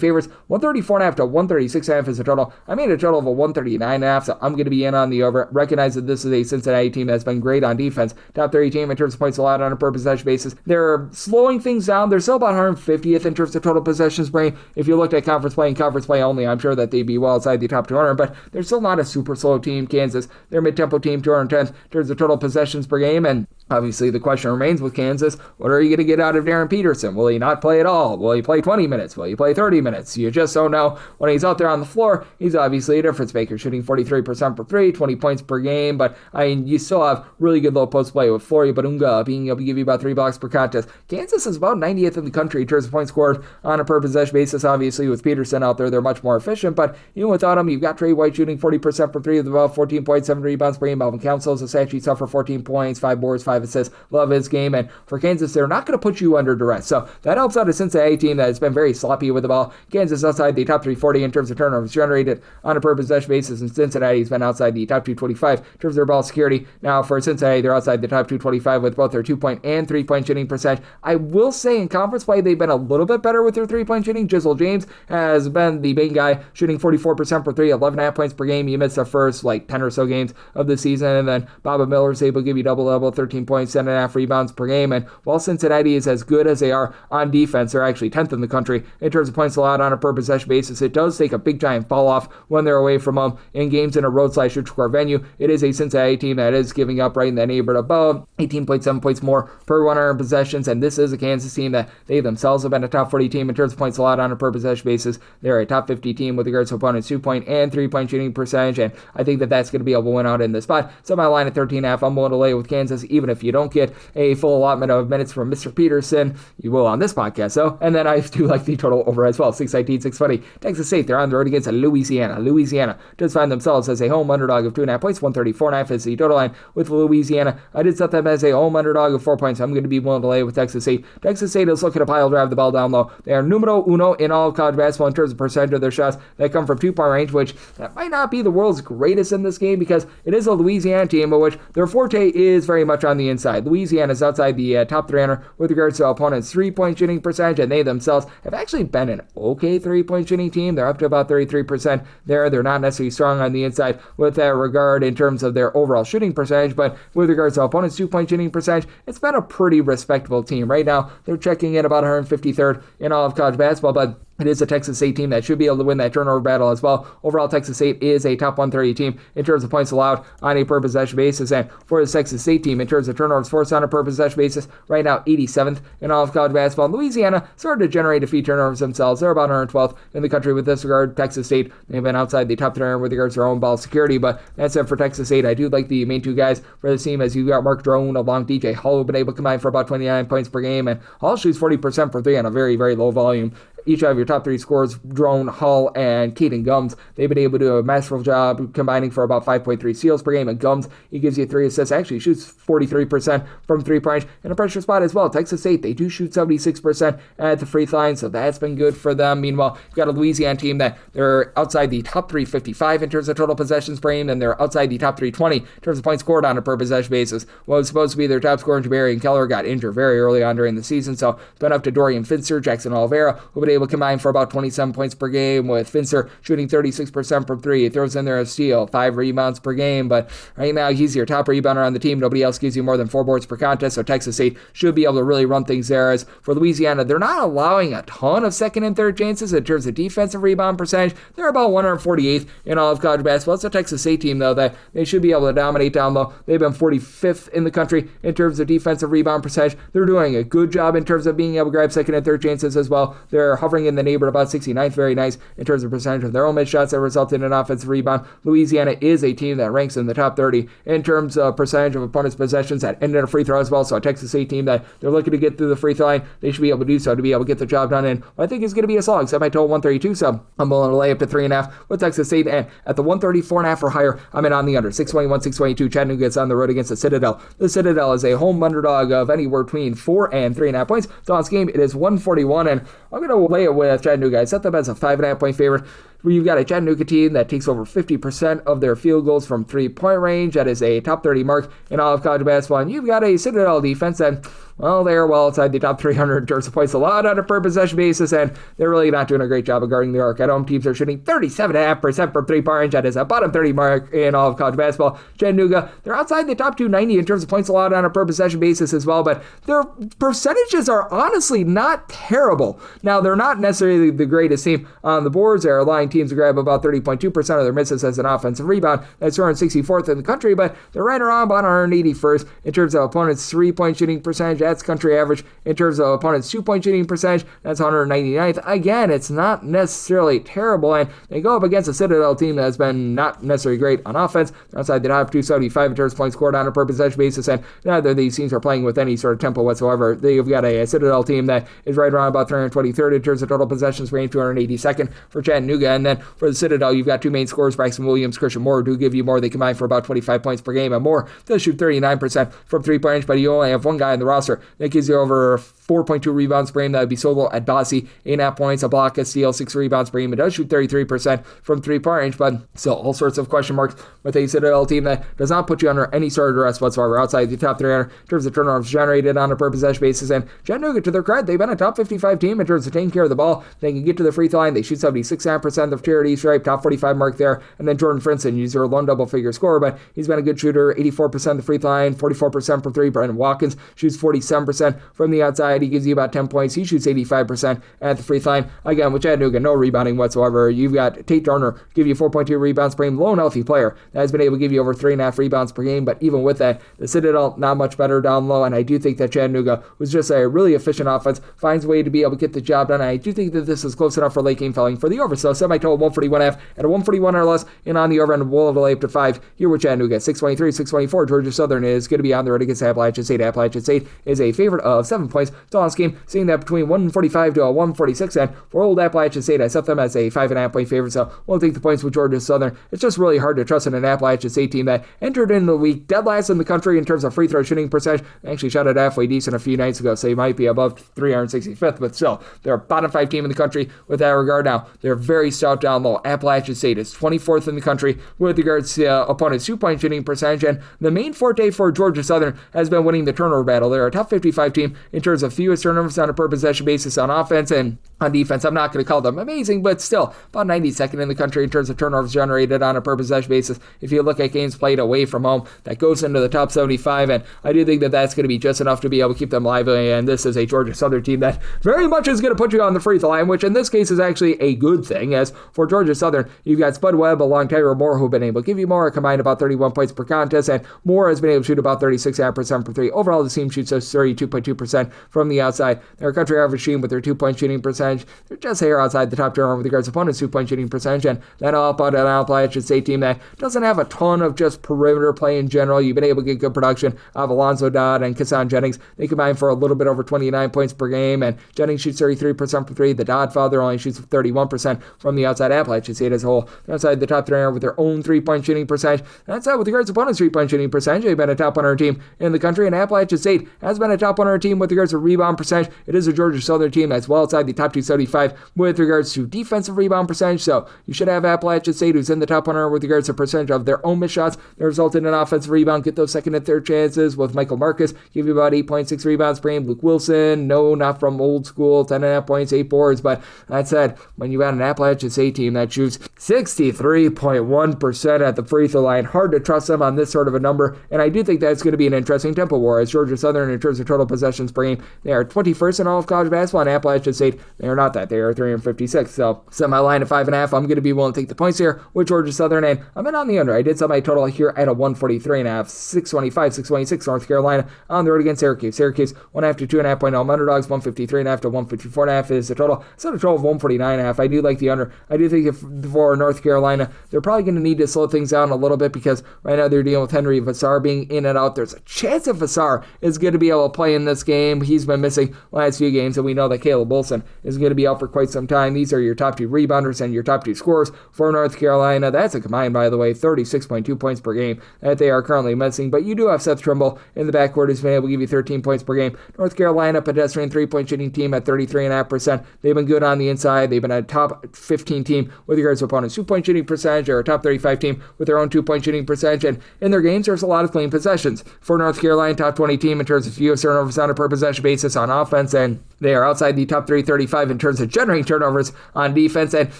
favorites, 134.5 to 136.5 is the total. I made a total of a 139.5, so I'm going to be in on the over. Recognize that this is a Cincinnati team that's been great on defense. Top 30 team in terms of points allowed on a per possession basis. They're slowing things down. They're still about 150th in terms of total possessions per game. If you looked at conference play and conference play only, I'm sure that they'd be well outside the top 200, but they're still not a super slow team. Kansas, they're mid-tempo team, 210th in terms of total possessions per game, and obviously the question remains with Kansas, what are you going to get out of Darren Peterson? Will he not play at all? Will he play 20 minutes? Will he play 30 minutes? You just don't know. When he's out there on the floor, he's obviously a difference maker, shooting 43% for 3, 20 points per game, but I mean, you still have really good low post play with Flory Badunga being able to give you about 3 blocks per contest. Kansas is about 90th in the country in terms of points scored on a per possession basis. Obviously, with Peterson out there, they're much more efficient, but even without him, you've got Trey White shooting 40% for 3 with about 14 points, 7 rebounds per game. Alvin Council is a stat sheet for 14 points, 5 boards, 5 assists. Love his game. And for Kansas, they're not going to put you under duress. So that helps out a Cincinnati team that has been very sloppy with the ball. Kansas outside the top 340 in terms of turnovers generated on a per possession basis, and Cincinnati's been outside the top 225 in terms of their ball security. Now for Cincinnati, they're outside the top 225 with both their 2-point and 3-point shooting percentage. I will say in conference play, they've been a little bit better with their 3-point shooting. Jizzle James has been the main guy, shooting 44% for 3, 11.5 points per game. He missed the first 10 or so games of the season, and then Bobby Miller's able to give you double-double, 13 points, 7.5 rebounds per game. And while Cincinnati is as good as they are on defense, they're actually 10th in the country in terms of points allowed on a per possession basis. It does take a big giant fall off when they're away from home in games in a road/neutral venue. It is a Cincinnati team that is giving up right in that neighborhood above 18.7 points more per 100 possessions, and this is a Kansas team that they themselves have been a top 40 team in terms of points allowed on a per possession basis. They're a top 50 team with regards to opponents' 2-point and 3-point shooting percentage, and I think that that's going to be able to win out in this spot. So my line at 13.5, I'm willing to lay with Kansas, even if you don't get a full allotment of minutes from Mr. Peterson. You will on this podcast, though. And then I do like the total over as well, 619, 620. Texas State, they're on the road against Louisiana. Louisiana does find themselves as a home underdog of 2.5 points, 134.5 is the total line with Louisiana. I did set them as a home underdog of 4 points. I'm going to be willing to lay with Texas State. Texas State is looking to pile drive the ball down low. They are numero uno in all of college basketball in terms of percentage of their shots that come from 2-point range, which that might not be the world's greatest in this game because it is a Louisiana team, but which their forte is very much on the inside. Louisiana is outside the top 300 with regards to opponents' 3-point shooting percentage, and they themselves have actually been an okay 3-point shooting team. They're up to about 33% there. They're not necessarily strong on the inside with that regard in terms of their overall shooting percentage, but with regards to opponents' 2-point shooting percentage, it's been a pretty respectable team. Right now, they're checking in about 153rd in all of college basketball, but it is a Texas State team that should be able to win that turnover battle as well. Overall, Texas State is a top 130 team in terms of points allowed on a per possession basis. And for the Texas State team, in terms of turnovers forced on a per possession basis, right now 87th in all of college basketball. And Louisiana started to generate a few turnovers themselves. They're about 112th in the country with this regard. Texas State, they've been outside the top 300 with regards to their own ball security. But that's it for Texas State. I do like the main two guys for this team, as you've got Mark Drone along DJ Hall, who've been able to combine for about 29 points per game. And Hall shoots 40% for 3 on a very, very low volume. Each of your top 3 scorers, Drone, Hull, and Caden Gums, they've been able to do a masterful job combining for about 5.3 steals per game. And Gums, he gives you 3 assists. Actually, shoots 43% from 3-point in a pressure spot as well. Texas State, they do shoot 76% at the free throw line, so that's been good for them. Meanwhile, you've got a Louisiana team that they're outside the top 355 in terms of total possessions per game, and they're outside the top 320 in terms of points scored on a per possession basis. What was supposed to be their top scorer, Jabari Keller, got injured very early on during the season, so it's been up to Dorian Finster, Jackson Oliveira, who've been able to combine for about 27 points per game, with Finster shooting 36% from 3. He throws in there a steal, 5 rebounds per game, but right now he's your top rebounder on the team. Nobody else gives you more than 4 boards per contest, so Texas State should be able to really run things there. As for Louisiana, they're not allowing a ton of second and third chances in terms of defensive rebound percentage. They're about 148th in all of college basketball. It's a Texas State team, though, that they should be able to dominate down low. They've been 45th in the country in terms of defensive rebound percentage. They're doing a good job in terms of being able to grab second and third chances as well. They're hovering in the neighborhood about 69th, very nice in terms of percentage of their own missed shots that result in an offensive rebound. Louisiana is a team that ranks in the top 30 in terms of percentage of opponents' possessions that end in a free throw as well. So a Texas State team that they're looking to get through the free throw line, they should be able to do so to be able to get the job done. And I think it's going to be a slog. Semi total 132, so I'm willing to lay up to 3.5 with Texas State. And at the 134.5 or higher, I'm in on the under. 621, 622. Chattanooga gets on the road against the Citadel. The Citadel is a home underdog of anywhere between 4 and 3.5 points. So on this game, it is 141, and I'm going to lay it with Chattanooga. I set them as a 5.5 point favorite. Where you've got a Chattanooga team that takes over 50% of their field goals from 3-point range. That is a top 30 mark in all of college basketball. And you've got a Citadel defense that, well, they're well outside the top 300 in terms of points allowed on a per possession basis, and they're really not doing a great job of guarding the arc. At home, teams are shooting 37.5% from 3-point range. That is a bottom 30 mark in all of college basketball. Chattanooga, they're outside the top 290 in terms of points allowed on a per possession basis as well, but their percentages are honestly not terrible. Now, they're not necessarily the greatest team on the boards. They're allowing teams to grab about 30.2% of their misses as an offensive rebound. That's 264th in the country, but they're right around about 181st in terms of opponents' 3-point shooting percentage. That's country average. In terms of opponents' 2-point shooting percentage, that's 199th. Again, it's not necessarily terrible, and they go up against a Citadel team that's been not necessarily great on offense. They're outside the top 275 in terms of points scored on a per possession basis, and neither of these teams are playing with any sort of tempo whatsoever. They've got a Citadel team that is right around about 323rd in terms of total possessions range, 282nd for Chattanooga, and And then for the Citadel, you've got two main scorers, Bryson Williams, Christian Moore, do give you more. They combine for about 25 points per game, and Moore does shoot 39% from three-point range, but you only have one guy on the roster that gives you over 4.2 rebounds per game. That would be Solo at Boise, 8.5 points, a block, a steal, 6 rebounds per game. It does shoot 33% from three-point range, but still all sorts of question marks with a Citadel team that does not put you under any sort of duress whatsoever outside the top 300 in terms of turnovers generated on a per possession basis. And Chattanooga, to their credit, they've been a top 55 team in terms of taking care of the ball. They can get to the free throw line. They shoot 76.5% of charity stripe, top 45 mark there. And then Jordan Princeton, he's your lone double-figure scorer, but he's been a good shooter, 84% of the free throw line, 44% from three. Brandon Watkins shoots 47% from the outside. He gives you about 10 points. He shoots 85% at the free throw line. Again, with Chattanooga, no rebounding whatsoever. You've got Tate Turner give you 4.2 rebounds per game, lone healthy player that has been able to give you over 3.5 rebounds per game. But even with that, the Citadel not much better down low, and I do think that Chattanooga was just a really efficient offense, finds a way to be able to get the job done. And I do think that this is close enough for late game falling for the over. So semi-total 141.5 at a 141 or less, and on the over end, we'll lay up to 5 here with Chattanooga. 623, 624. Georgia Southern is going to be on the road against Appalachian State. Appalachian State is a favorite of 7 points. Total game, seeing that between 145 to a 146, and for old Appalachian State, I set them as a 5.5 point favorite, so we'll take the points with Georgia Southern. It's just really hard to trust in an Appalachian State team that entered in the week dead last in the country in terms of free throw shooting percentage. They actually shot it halfway decent a few nights ago, so you might be above 365th, but still, they're a bottom 5 team in the country with that regard. Now, they're very stout down low. Appalachian State is 24th in the country with regards to opponents' 2-point shooting percentage, and the main forte for Georgia Southern has been winning the turnover battle. They're a top 55 team in terms of fewest turnovers on a per possession basis on offense, and on defense, I'm not going to call them amazing, but still about 92nd in the country in terms of turnovers generated on a per possession basis. If you look at games played away from home, that goes into the top 75, and I do think that that's going to be just enough to be able to keep them lively. And this is a Georgia Southern team that very much is going to put you on the free throw line, which in this case is actually a good thing. As for Georgia Southern, you've got Spud Webb along Tyler Moore, who've been able to give you more, combined about 31 points per contest, and Moore has been able to shoot about 36.5% per three. Overall, the team shoots 32.2% from the outside. They're a country average team with their 2-point shooting percentage. They're just here outside the top 10 with regards to opponents' 2-point shooting percentage, and that'll help out an Appalachian State team that doesn't have a ton of just perimeter play in general. You've been able to get good production of Alonzo Dodd and Kassan Jennings. They combine for a little bit over 29 points per game, and Jennings shoots 33% per three. The Dodd father only shoots 31% from the outside. Appalachian State as a whole, they're outside the top 300 with their own 3-point shooting percentage. That's with regards to opponents' 3-point shooting percentage. They've been a top 100 team in the country, and Appalachian State has been a top 100 team with regards to rebound percentage. It is a Georgia Southern team that's well outside the top 275 with regards to defensive rebound percentage, so you should have Appalachian State, who's in the top 100 with regards to percentage of their own missed shots that result in an offensive rebound, get those second and third chances with Michael Marcus, give you about 8.6 rebounds per game. Luke Wilson, no, not from old school, 10.5 points, 8 boards, but that said, when you got an Appalachian State team that shoots 63.1% at the free throw line, hard to trust them on this sort of a number, and I do think that's going to be an interesting tempo war, as Georgia Southern, in terms of total possessions per game, they are 21st in all of college basketball, and Appalachian State, they are not that. They are 356, so set my line at 5.5. I'm going to be willing to take the points here with Georgia Southern, and I'm in on the under. I did set my total here at a 143.5, 625, 626 North Carolina on the road against Syracuse. Syracuse 1.5 to 2.5 point home underdogs, 153.5 to 154.5 is the total. Set a total of 149.5. I do like the under. I do think if for North Carolina, they're probably going to need to slow things down a little bit because right now they're dealing with Henry Vassar being in and out. There's a chance that Vassar is going to be able to play in this game. He's been missing last few games, and we know that Caleb Wilson is going to be out for quite some time. These are your top 2 rebounders and your top 2 scorers for North Carolina. That's a combined, by the way, 36.2 points per game that they are currently missing. But you do have Seth Trimble in the backcourt who's been able to give you 13 points per game. North Carolina, pedestrian 3-point shooting team at 33.5%. They've been good on the inside. They've been a top 15 team with regards to opponents' 2-point shooting percentage, or a top 35 team with their own 2-point shooting percentage. And in their games, there's a lot of clean possessions. For North Carolina, top 20 team in terms of fewest turnovers on a per possession basis on offense, and they are outside the top 335 in terms of generating turnovers on defense, and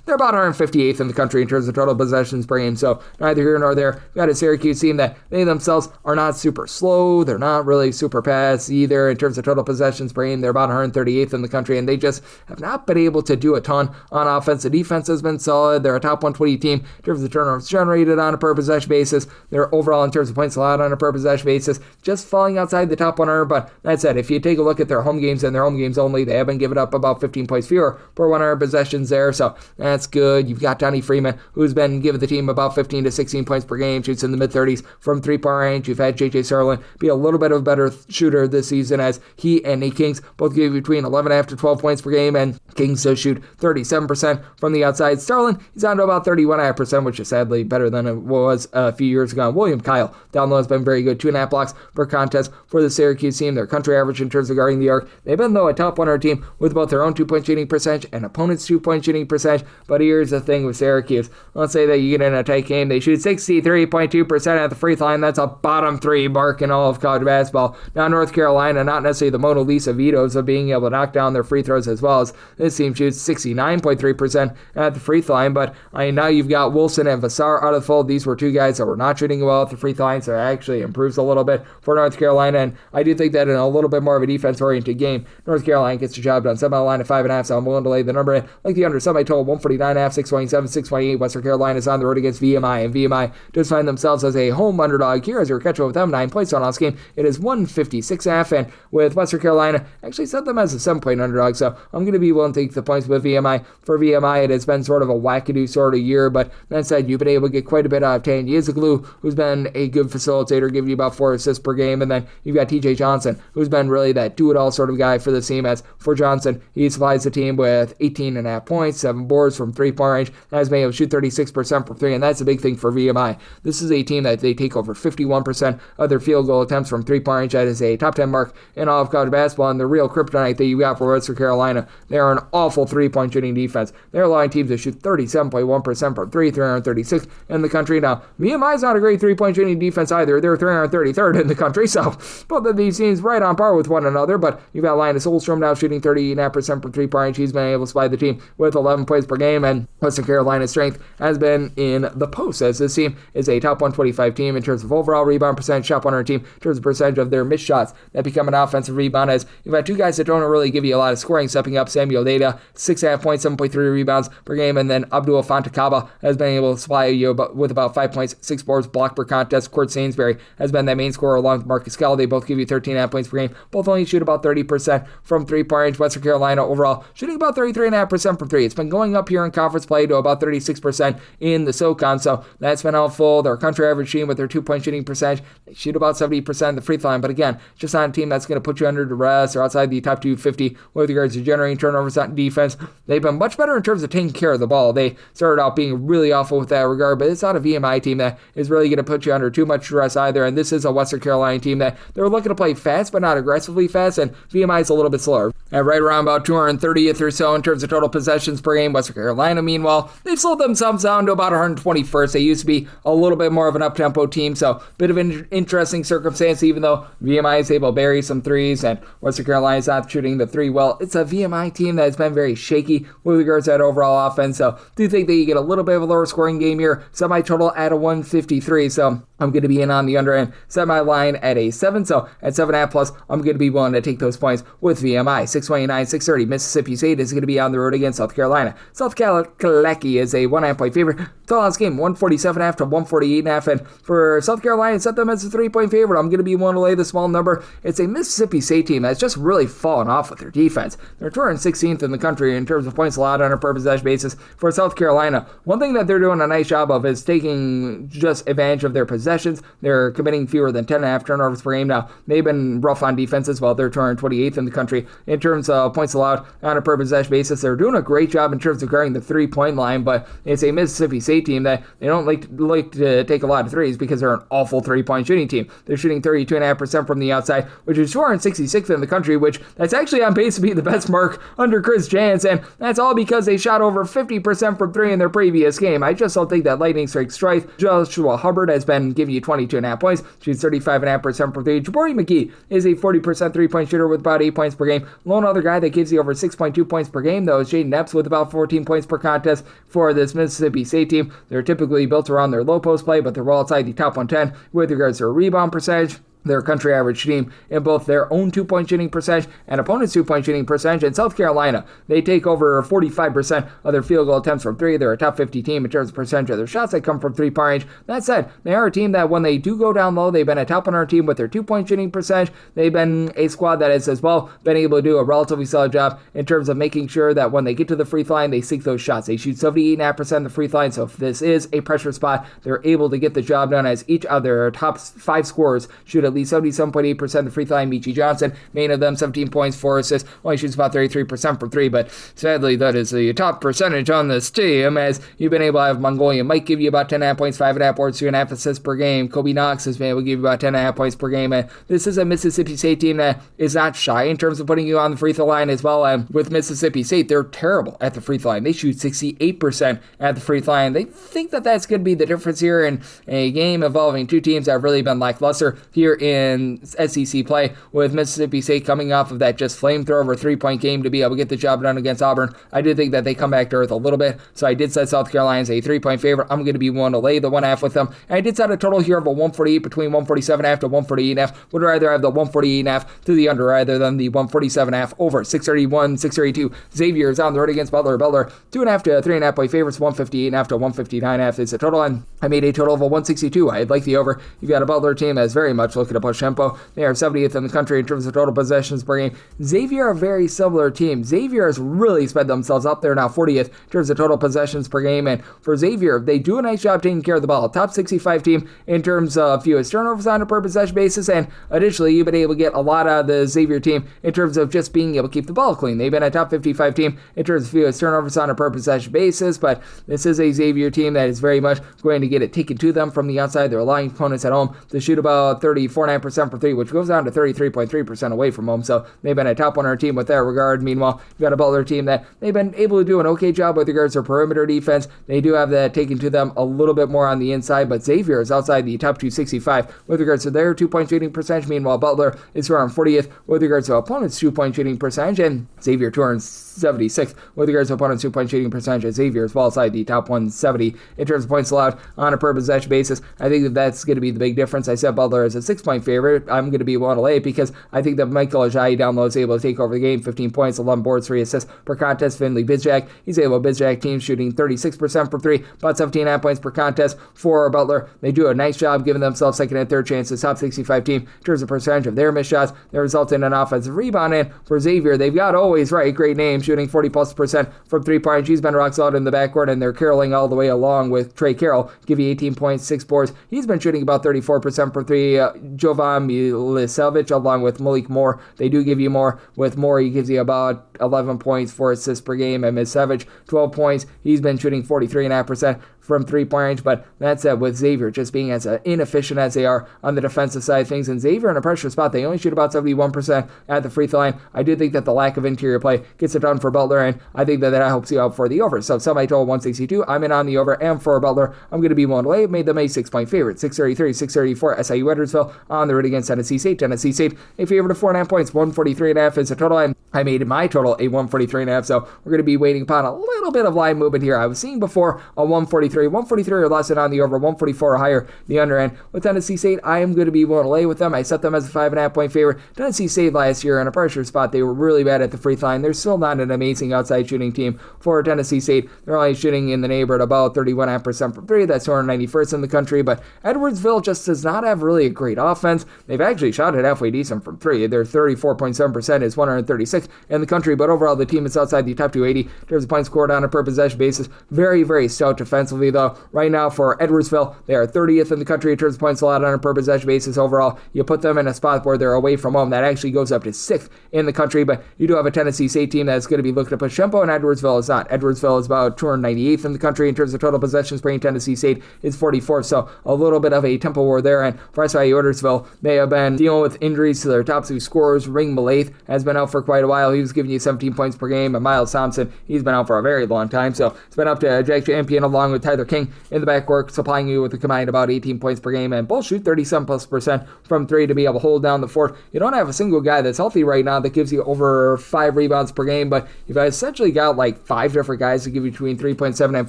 they're about 158th in the country in terms of total possessions per game. So neither here nor there. We've got a Syracuse team that they themselves are not super slow. They're not really super fast either in terms of total possessions per game. They're about 138th in the country, and they just have not been able to do a ton on offense. The defense has been solid. They're a top 120 team in terms of turnovers generated on a per possession basis. They're overall in terms of points allowed on a per possession basis, just falling outside the top 100. But that said, if you take a look at their home games and their home games only, only. They have been giving up about 15 points fewer per 100 possessions there, so that's good. You've got Donnie Freeman, who's been giving the team about 15 to 16 points per game, shoots in the mid-30s from three-point range. You've had J.J. Serlin be a little bit of a better shooter this season, as he and Nate Kings both give between 11.5 to 12 points per game, and Kings does shoot 37% from the outside. Sterling, he's down to about 31.5%, which is sadly better than it was a few years ago. William Kyle down low has been very good, 2.5 blocks per contest for the Syracuse team. Their country average in terms of guarding the arc. They've been, though, a top 100 team with both their own 2-point shooting percentage and opponents' 2-point shooting percentage. But here's the thing with Syracuse. Let's say that you get in a tight game. They shoot 63.2% at the free throw line. That's a bottom 3 mark in all of college basketball. Now, North Carolina, not necessarily the Mona Lisa Vitos of being able to knock down their free throws as well, as this team shoots 69.3% at the free throw line. But now you've got Wilson and Vassar out of the fold. These were two guys that were not shooting well at the free throw line, so it actually improves a little bit for North Carolina. And I do think that in a little bit more of a defense-oriented game, North Carolina gets the job done. Set my line at 5.5, so I'm willing to lay the number in. Like the under, semi total 149.5, 627, 628. Western Carolina is on the road against VMI, and VMI does find themselves as a home underdog here as you're catching up with them. 9 points on this game. It is 156.5, and with Western Carolina, actually set them as a 7-point underdog, so I'm going to be willing to take the points with VMI. For VMI, it has been sort of a wackadoo sort of year, but that said, you've been able to get quite a bit out of Tanya Izaglu, who's been a good facilitator, giving you about 4 assists per game, and then you've got TJ Johnson, who's been really that do-it-all sort of guy for the team. As for Johnson, he supplies the team with 18.5 points, 7 boards from 3-point range, has been able to shoot 36% from 3, and that's a big thing for VMI. This is a team that they take over 51% of their field goal attempts from 3-point range. That is a top 10 mark in all of college basketball, and the real kryptonite that you got for Western Carolina, they are an awful 3-point shooting defense. They're allowing teams to shoot 37.1% from 3, 336 in the country. Now, VMI is not a great 3-point shooting defense either. They're 333rd in the country, so both of these teams right on par with one another, but you've got Linus Olstrom now shooting 38.5% from 3-point range. He's been able to supply the team with 11 points per game, and Western Carolina's strength has been in the post, as this team is a top 125 team in terms of overall rebound percentage, top 100 team in terms of percentage of their missed shots that become an offensive rebound, as you've got two guys that don't really give you a lot of scoring stepping up. Samuel Data, 6.5 points, 7.3 rebounds per game, and then Abdul Fantakaba has been able to supply you with about 5 points, 6 boards, block per contest. Court Sainsbury has been that main scorer along with Marcus Kell. They both give you 13.5 points per game. Both only shoot about 30% from 3-point range. Western Carolina overall shooting about 33.5% from 3. It's been going up here in conference play to about 36% in the SoCon, so that's been helpful. Their country average team with their 2-point shooting percentage, they shoot about 70% of the free throw line, but again, just not a team that's going to put you under duress or outside the top 250 with regards to generating turnovers on defense. They've been much better in terms of taking care of the ball. They started out being really awful with that regard, but it's not a VMI team that is really going to put you under too much stress either, and this is a Western Carolina team that they're looking to play fast, but not aggressively fast, and VMI is a little bit slower. At right around about 230th or so in terms of total possessions per game. Western Carolina, meanwhile, they've slowed themselves down to about 121st. They used to be a little bit more of an up-tempo team, so bit of an interesting circumstance, even though VMI is able to bury some threes, and Western Carolina is not shooting the three well. It's a VMI team that has been very shaky with regards to that overall offense, so do think that you get a little bit of a lower scoring game here. Semi-total at a 153, so I'm going to be in on the under end. Set my line at a 7, so at 7.5 plus, I'm going to be willing to take those points with VMI. 629, 630. Mississippi State is going to be on the road against South Carolina. South Kalecki is a 1.5 point favorite. Total on this game, 147.5 to 148.5, and for South Carolina, set them as a 3-point favorite. I'm going to be willing to lay the small number. It's a Mississippi State team that's just really fallen off with their defense. They're 216th in the country in terms of points allowed on a per possession basis. For South Carolina, one thing that they're doing a nice job of is taking just advantage of their possessions. They're committing fewer than 10.5 turnovers per game. Now, they've been rough on defense as well. They're 228th in the country in terms of points allowed on a per possession basis. They're doing a great job in terms of guarding the 3-point line, but it's a Mississippi State team that they don't like to take a lot of threes because they're an awful 3-point shooting team. They're shooting 32.5% from the outside, which is 266th in the country, which that's actually on pace to be the best mark under Chris Jans, and that's all because they shot over 50% from 3 in their previous game. I just don't think that lightning strike strength. Joshua Hubbard has been giving you 22.5 points, shoots 35.5% from 3. Jabari McGee is a 40% 3-point shooter with about 8 points per game. Lone other guy that gives you over 6.2 points per game, though, is Jaden Epps with about 14 points per contest for this Mississippi State team. They're typically built around their low post play, but they're well outside the top 110 with regards to their rebound percentage. their country average team in both their own 2-point shooting percentage and opponents' 2-point shooting percentage. In South Carolina, they take over 45% of their field goal attempts from three. They're a top 50 team in terms of percentage of their shots that come from three-point range. That said, they are a team that when they do go down low, they've been a top 100 team with their 2-point shooting percentage. They've been a squad that has as well been able to do a relatively solid job in terms of making sure that when they get to the free throw line, they seek those shots. They shoot 78.5% of the free throw line, so if this is a pressure spot, they're able to get the job done as each of their top 5 scorers shoot at least 77.8% of the free throw line. Michi Johnson, main of them, 17 points, 4 assists, only shoots about 33% from 3, but sadly that is the top percentage on this team, as you've been able to have Mongolian Mike give you about 10.5 points, 5.5 boards, 2.5 assists per game. Kobe Knox has been able to give you about 10.5 points per game, and this is a Mississippi State team that is not shy in terms of putting you on the free throw line as well. With Mississippi State, they're terrible at the free throw line. They shoot 68% at the free throw line. They think that that's going to be the difference here in a game involving two teams that have really been lackluster here in SEC play, with Mississippi State coming off of that just flamethrower over 3-point game to be able to get the job done against Auburn. I do think that they come back to earth a little bit, so I did set South Carolina as a 3-point favorite. I'm going to be willing to lay the 1.5 with them, and I did set a total here of a 148 between 147.5 to 148.5. Would rather have the 148.5 to the under rather than the 147.5 over. 631, 632. Xavier is on the road against Butler. Butler 2.5 to 3.5 point favorites. 158.5 to 159.5 is the total, and I made a total of a 162. I'd like the over. You've got a Butler team that's very much looking to push tempo. They are 70th in the country in terms of total possessions per game. Xavier, a very similar team. Xavier has really sped themselves up. They're now 40th in terms of total possessions per game, and for Xavier, they do a nice job taking care of the ball. Top 65 team in terms of fewest turnovers on a per possession basis, and additionally, you've been able to get a lot out of the Xavier team in terms of just being able to keep the ball clean. They've been a top 55 team in terms of fewest turnovers on a per possession basis, but this is a Xavier team that is very much going to get it taken to them from the outside. They're allowing opponents at home to shoot about 34.9% for 3, which goes down to 33.3% away from home, so they've been a top 100 team with that regard. Meanwhile, you've got a Butler team that they've been able to do an okay job with regards to perimeter defense. They do have that taken to them a little bit more on the inside, but Xavier is outside the top 265 with regards to their 2-point shooting percentage. Meanwhile, Butler is around 40th with regards to opponents' 2-point shooting percentage, and Xavier 276th with regards to opponents' 2-point shooting percentage. Xavier is well outside the top 170 in terms of points allowed on a per possession basis. I think that that's going to be the big difference. I said Butler is a 6-point favorite. I'm going to be willing to lay because I think that Michael Ajayi down low is able to take over the game. 15 points, 11 boards, 3 assists per contest. Finley Bizjack, he's able to Bizjack team shooting 36% from 3, about 17.5 points per contest for Butler. They do a nice job giving themselves second and third chances. Top 65 team in terms of percentage of their missed shots. They result in an offensive rebound. And for Xavier, they've got always great name, shooting 40+% from 3-point. She's been rock solid in the backcourt, and they're caroling all the way along with Trey Carroll, give you 18 points, 6 boards. He's been shooting about 34% from 3. Jovan Milicevic along with Malik Moore, they do give you more. With Moore, he gives you about 11 points, 4 assists per game, and Milicevic 12 points. He's been shooting 43.5% from 3-point range, but that's it with Xavier just being as inefficient as they are on the defensive side of things. And Xavier in a pressure spot, they only shoot about 71% at the free throw line. I do think that the lack of interior play gets it done for Butler, and I think that helps you out for the over. So semi-total 162, I'm in on the over, and for Butler, I'm going to be willing to lay. Made them a 6-point favorite. 633, 634, SIU Edwardsville on the road against Tennessee State. Tennessee State, a favorite of 4.5 points, 143.5 is the total, and I made my total a 143.5, so we're going to be waiting upon a little bit of line movement here. I was seeing before a 143 or less, and on the over, 144 or higher, the under. And with Tennessee State, I am going to be willing to lay with them. I set them as a 5.5 point favorite. Tennessee State last year in a pressure spot, they were really bad at the free throw line. They're still not an amazing outside shooting team for Tennessee State. They're only shooting in the neighborhood about 31.5% from 3. That's 291st in the country, but Edwardsville just does not have really a great offense. They've actually shot it halfway decent from 3. Their 34.7% is 136th in the country, but overall the team is outside the top 280 in terms of points scored on a per possession basis. Very, very stout defensively, though. Right now for Edwardsville, they are 30th in the country in terms of points allowed on a per possession basis. Overall, you put them in a spot where they're away from home. That actually goes up to 6th in the country, but you do have a Tennessee State team that's going to be looking to push tempo, and Edwardsville is not. Edwardsville is about 298th in the country in terms of total possessions. Tennessee State is 44th, so a little bit of a tempo war there. And for SIU Edwardsville, they have been dealing with injuries to their top 2 scorers. Ring Malaith has been out for quite a while. He was giving you 17 points per game, and Miles Thompson, he's been out for a very long time, so it's been up to Jack Champion along with Tyler King in the backcourt, supplying you with a combined about 18 points per game, and both shoot 37+% from 3 to be able to hold down the fort. You don't have a single guy that's healthy right now that gives you over 5 rebounds per game, but you've essentially got like 5 different guys that give you between 3.7 and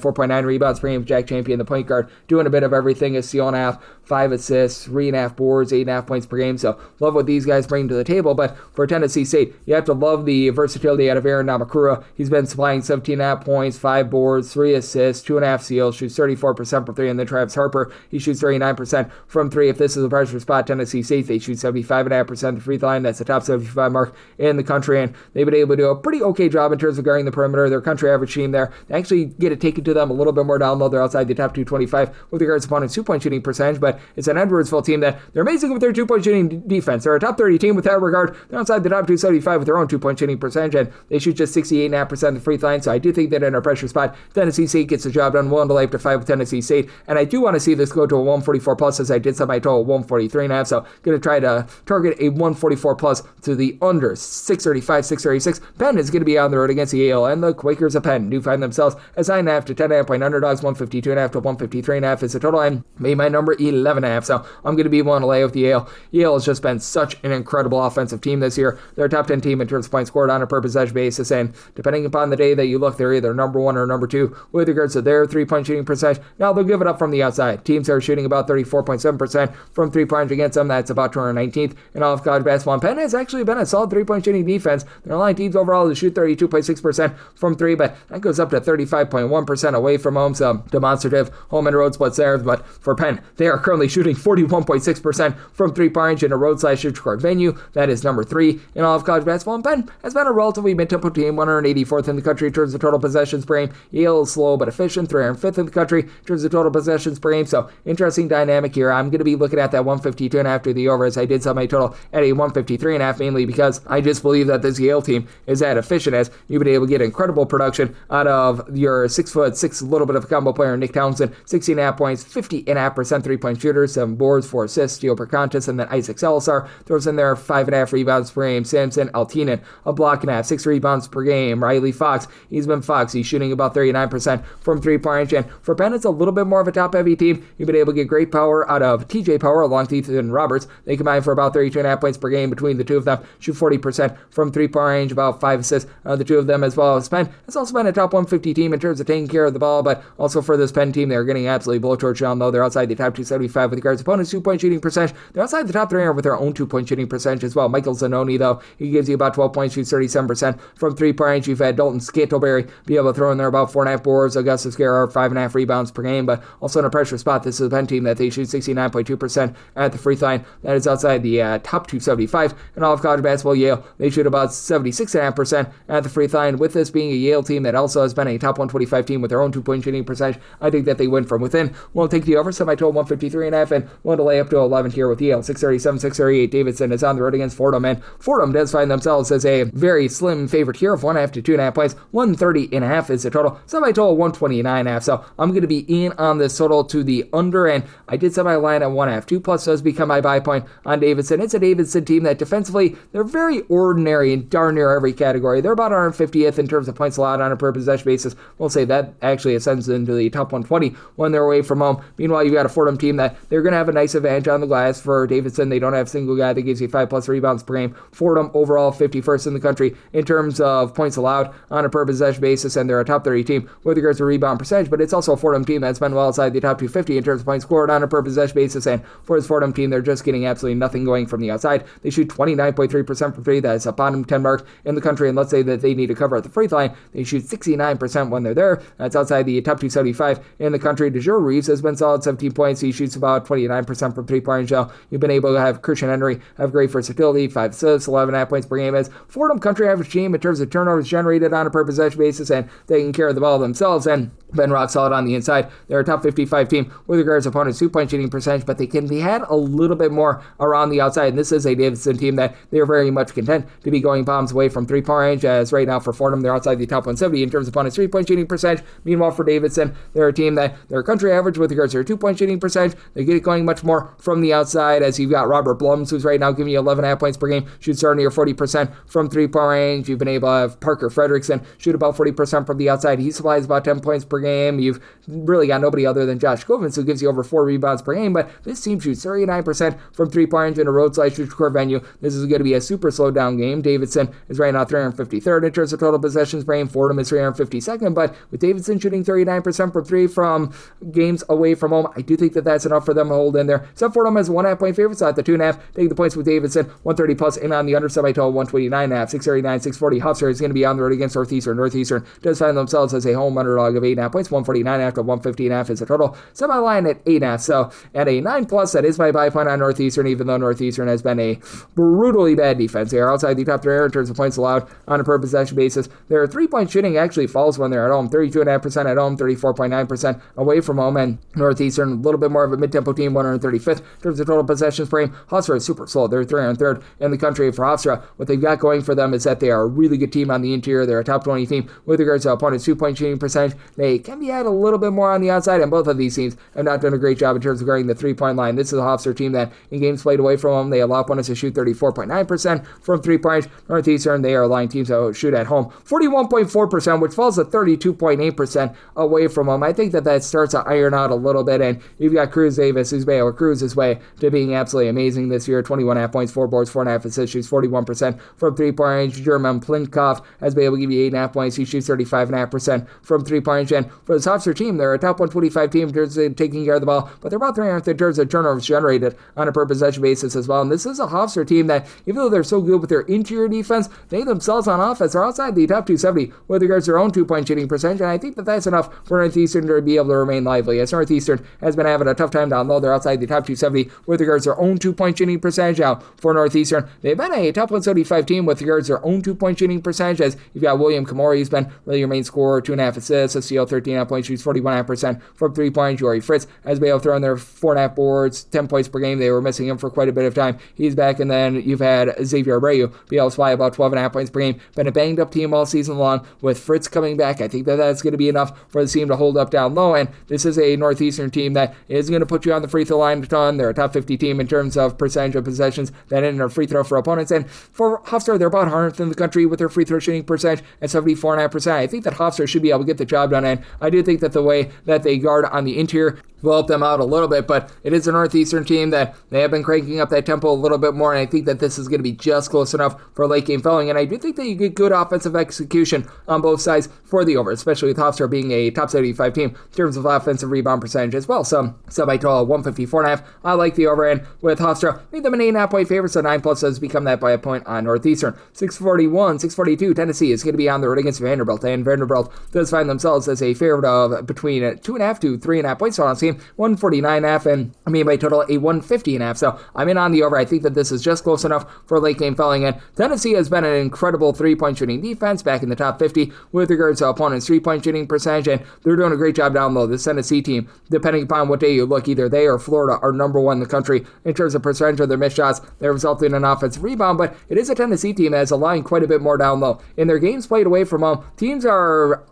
4.9 rebounds per game. Jack Champion, the point guard, doing a bit of everything. Is stealing half 5 assists, 3.5 boards, 8.5 points per game. So love what these guys bring to the table. But for Tennessee State, you have to love the versatility out of Aaron Namakura. He's been supplying 17.5 points, 5 boards, 3 assists, 2.5 steals, shoots 34% from 3. And then Travis Harper, he shoots 39% from 3. If this is a pressure spot, Tennessee State, they shoot 75.5% at the free throw line. That's the top 75 mark in the country. And they've been able to do a pretty okay job in terms of guarding the perimeter. Their country average team there. They actually get it taken to them a little bit more down low. They're outside the top 225 with regards to opponent's 2-point shooting percentage, but it's an Edwardsville team that they're amazing with their 2-point shooting defense. They're a top 30 team with that regard. They're outside the top 275 with their own 2-point shooting percentage, and they shoot just 68.5% of the free throw line. So I do think that in a pressure spot, Tennessee State gets the job done. Willing to lay up to 5 with Tennessee State, and I do want to see this go to a 144 plus, as I did set my total 143.5. So going to try to target a 144 plus to the under 635, 636. Penn is going to be on the road against Yale, and the Quakers of Penn do find themselves as 9.5 to 10.5 point underdogs. 152.5 to 153.5 is the total. I made my number 11.5. So I'm going to be willing to lay with the Yale. Yale has just been such an incredible offensive team this year. They're a top 10 team in terms of points scored on a per possession basis, and depending upon the day that you look, they're either number 1 or number 2 with regards to their 3-point shooting percentage. Now they'll give it up from the outside. Teams are shooting about 34.7% from 3-point against them. That's about 219th in all of college basketball. And Penn has actually been a solid 3-point shooting defense. They're allowing teams overall to shoot 32.6% from 3, but that goes up to 35.1% away from home. So demonstrative home and road splits there. But for Penn, they are currently shooting 41.6% from 3-point in a road/neutral court venue. That is number 3 in all of college basketball. And Penn has been a relatively mid-tempo team, 184th in the country in terms of total possessions per game. Yale is slow but efficient, 305th in the country in terms of total possessions per game. So interesting dynamic here. I'm going to be looking at that 152.5 after the over, as I did set my total at a 153.5, mainly because I just believe that this Yale team is that efficient, as you've been able to get incredible production out of your 6'6", little bit of a combo player, Nick Townsend, 16.5 points, 50.5% 3-point shooter, 7 boards, 4 assists, steal per contest, and then Isaac Salazar throws in there 5.5 rebounds per game. Samson Altinen, a block and a half, 6 rebounds per game. Riley Fox, he's been Fox. He's shooting about 39% from 3-point. And for Penn, it's a little bit more of a top-heavy team. You've been able to get great power out of TJ Power along with Ethan Roberts. They combine for about 32.5 points per game between the two of them. Shoot 40% from 3-point range, about 5 assists the two of them, as well as Penn. It's also been a top 150 team in terms of taking care of the ball, but also for this Penn team, they're getting absolutely blowtorched down low. They're outside the top 275 with regards to opponents' 2-point shooting percentage. They're outside the top 300 with their own 2-point shooting percentage as well. Michael Zanoni, though, he gives you about 12 points, shoots 37% from 3-point range. You've had Dalton Scantleberry be able to throw in there about 4.5 boards. Augustus Guerra, 5.5 rebounds per game, but also in a pressure spot, this is a Penn team that they shoot 69.2% at the free throw line. That is outside the top 275 in all of college basketball. Yale, they shoot about 76.5% at the free throw line. With this being a Yale team that also has been a top 125 team with their own 2-point shooting percentage, I think that they win from within. We'll take the over, set my total 153.5, and want to lay up to 11 here with Yale. 637, 638. Davidson is on the road against Fordham, and Fordham does find themselves as a very slim favorite here of 1.5 to 2.5 points. 130.5 is the total. Set my total 129.5. So I'm going to be in on this total to the under, and I did set my line at 1.5. 2 plus does become my buy point on Davidson. It's a Davidson team that defensively, they're very ordinary in darn near every category. They're about 150th in terms of points allowed on a per possession basis. We'll say that actually ascends into the top 120 when they're away from home. Meanwhile, you've got a Fordham team that they're going to have a nice advantage on the glass. For Davidson, they don't have a single guy that gives you 5+ rebounds per game. Fordham overall 51st in the country in terms of points allowed on a per possession basis, and they're a top 30 team with regards to rebound percentage, but it's also a Fordham team that's been well outside the top 250 in terms of points scored on a per possession basis, and for this Fordham team, they're just getting absolutely nothing going from the outside. They shoot 29.3% from 3. That's a bottom 10 mark in the country, and let's say that they need to cover at the free throw line. They shoot 69% when they're there. That's outside the top 275 in the country. DeJure Reeves has been solid, 17 points. He shoots about 29% from 3-point range. You've been able to have Christian Henry have great versatility, 5 assists, 11.5 points per game. As Fordham country average team in terms of turnovers generated on a per possession basis and taking care of the ball themselves, and been rock solid on the inside. They're a top 55 team with regards to opponents' 2-point shooting percentage, but they can be had a little bit more around the outside. And this is a Davidson team that they're very much content to be going bombs away from 3-point range, as right now for Fordham, they're outside the top 170 in terms of opponents' 3-point shooting percentage. Meanwhile, for Davidson, they're a team that they're country average with regards to their 2-point shooting percentage. They get it going much more from the outside, as you've got Robert Blums, who's right now giving you 11.5 points per game, shoots starting near 40% from 3-point range. You've been able to have Parker Fredrickson shoot about 40% from the outside. He supplies about 10 points per game. You've really got nobody other than Josh Kovins, who gives you over 4 rebounds per game, but this team shoots 39% from 3-point range in a road/neutral court venue. This is going to be a super slowed down game. Davidson is right now 353rd in terms of total possessions per game. Fordham is 352nd, but with Davidson shooting 39% from 3 from games away from home, I do think that that's an enough for them to hold in there. So Fordham has 1.5 point favorite, so at the 2.5, take the points with Davidson, 130 plus, and on the under side by total 129.5, 639, 640. Hofstra is going to be on the road against Northeastern. Northeastern does find themselves as a home underdog of 8.5 points, 149.5 to 115.5 is the total. Semi-line at 8.5, so at a 9 plus, that is my buy point on Northeastern, even though Northeastern has been a brutally bad defense. They are outside the top 3 in terms of points allowed on a per possession basis. Their 3-point shooting actually falls when they're at home, 32.5% at home, 34.9% away from home, and Northeastern, a little bit more of a mid-tempo team, 135th in terms of total possessions per game. Hofstra is super slow. They're 303rd in the country. For Hofstra, what they've got going for them is that they are a really good team on the interior. They're a top 20 team with regards to opponents' 2-point shooting percentage. They can be at a little bit more on the outside, and both of these teams have not done a great job in terms of guarding the 3-point line. This is a Hofstra team that, in games played away from them, they allow opponents to shoot 34.9% from 3-point. Northeastern, they are allowing teams to shoot at home 41.4%, which falls to 32.8% away from them. I think that starts to iron out a little bit, and you've got Cruz Davis, who's been able to cruise his way to being absolutely amazing this year. 21.5 points, 4 boards, 4.5 assists, shoots 41% from 3-point range. German Plinkoff has been able to give you 8.5 points. He shoots 35.5% from 3-point range. And for the Hofstra team, they're a top 125 team in terms of taking care of the ball, but they're about 300th in terms of turnovers generated on a per possession basis as well. And this is a Hofstra team that, even though they're so good with their interior defense, they themselves on offense are outside the top 270 with regards to their own 2-point shooting percentage. And I think that's enough for Northeastern to be able to remain lively, as Northeastern has been having a tough time down low. They're outside the top 270 with regards to their own 2-point shooting percentage. Now, for Northeastern, they've been a top 175 team with regards to their own 2-point shooting percentage, as you've got William Kamori, who's been really your main scorer, 2.5 assists, a steal, 13.5 points, shoots 41.5% from 3-point. Jory Fritz has been able to throw in their 4.5 boards, 10 points per game. They were missing him for quite a bit of time. He's back, and then you've had Xavier Abreu be able to fly about 12.5 points per game. Been a banged up team all season long. With Fritz coming back, I think that's going to be enough for the team to hold up down low, and this is a Northeastern team that is going to put you on the free throw line a ton. They're a top 50 team in terms of percentage of possessions that end in a free throw for opponents, and for Hofstra, they're about 100th in the country with their free throw shooting percentage at 74.5%. I think that Hofstra should be able to get the job done, and I do think that the way that they guard on the interior will help them out a little bit, but it is a Northeastern team that they have been cranking up that tempo a little bit more, and I think that this is going to be just close enough for late game filling, and I do think that you get good offensive execution on both sides for the over, especially with Hofstra being a top 75 team in terms of offensive rebound percentage as well. So by total 154.5, I like the over, and with Hofstra, made them an 8.5 point favorite, so 9 plus does become that by a point on Northeastern. 641, 642, Tennessee is going to be on the road against Vanderbilt, and Vanderbilt does find themselves as a favorite of between 2.5 to 3.5 points on this game. 149.5, and I mean by total a 150.5. So I'm in on the over. I think that this is just close enough for late game filling. And Tennessee has been an incredible 3-point shooting defense, back in the top 50 with regards to opponents' 3-point shooting percentage, and they're doing a great job down low. This Tennessee team, depending upon what day you look, either they or Florida are number 1 in the country in terms of percentage of their missed shots that result in an offensive rebound. But it is a Tennessee team that is allowing quite a bit more down low. In their games played away from home, teams are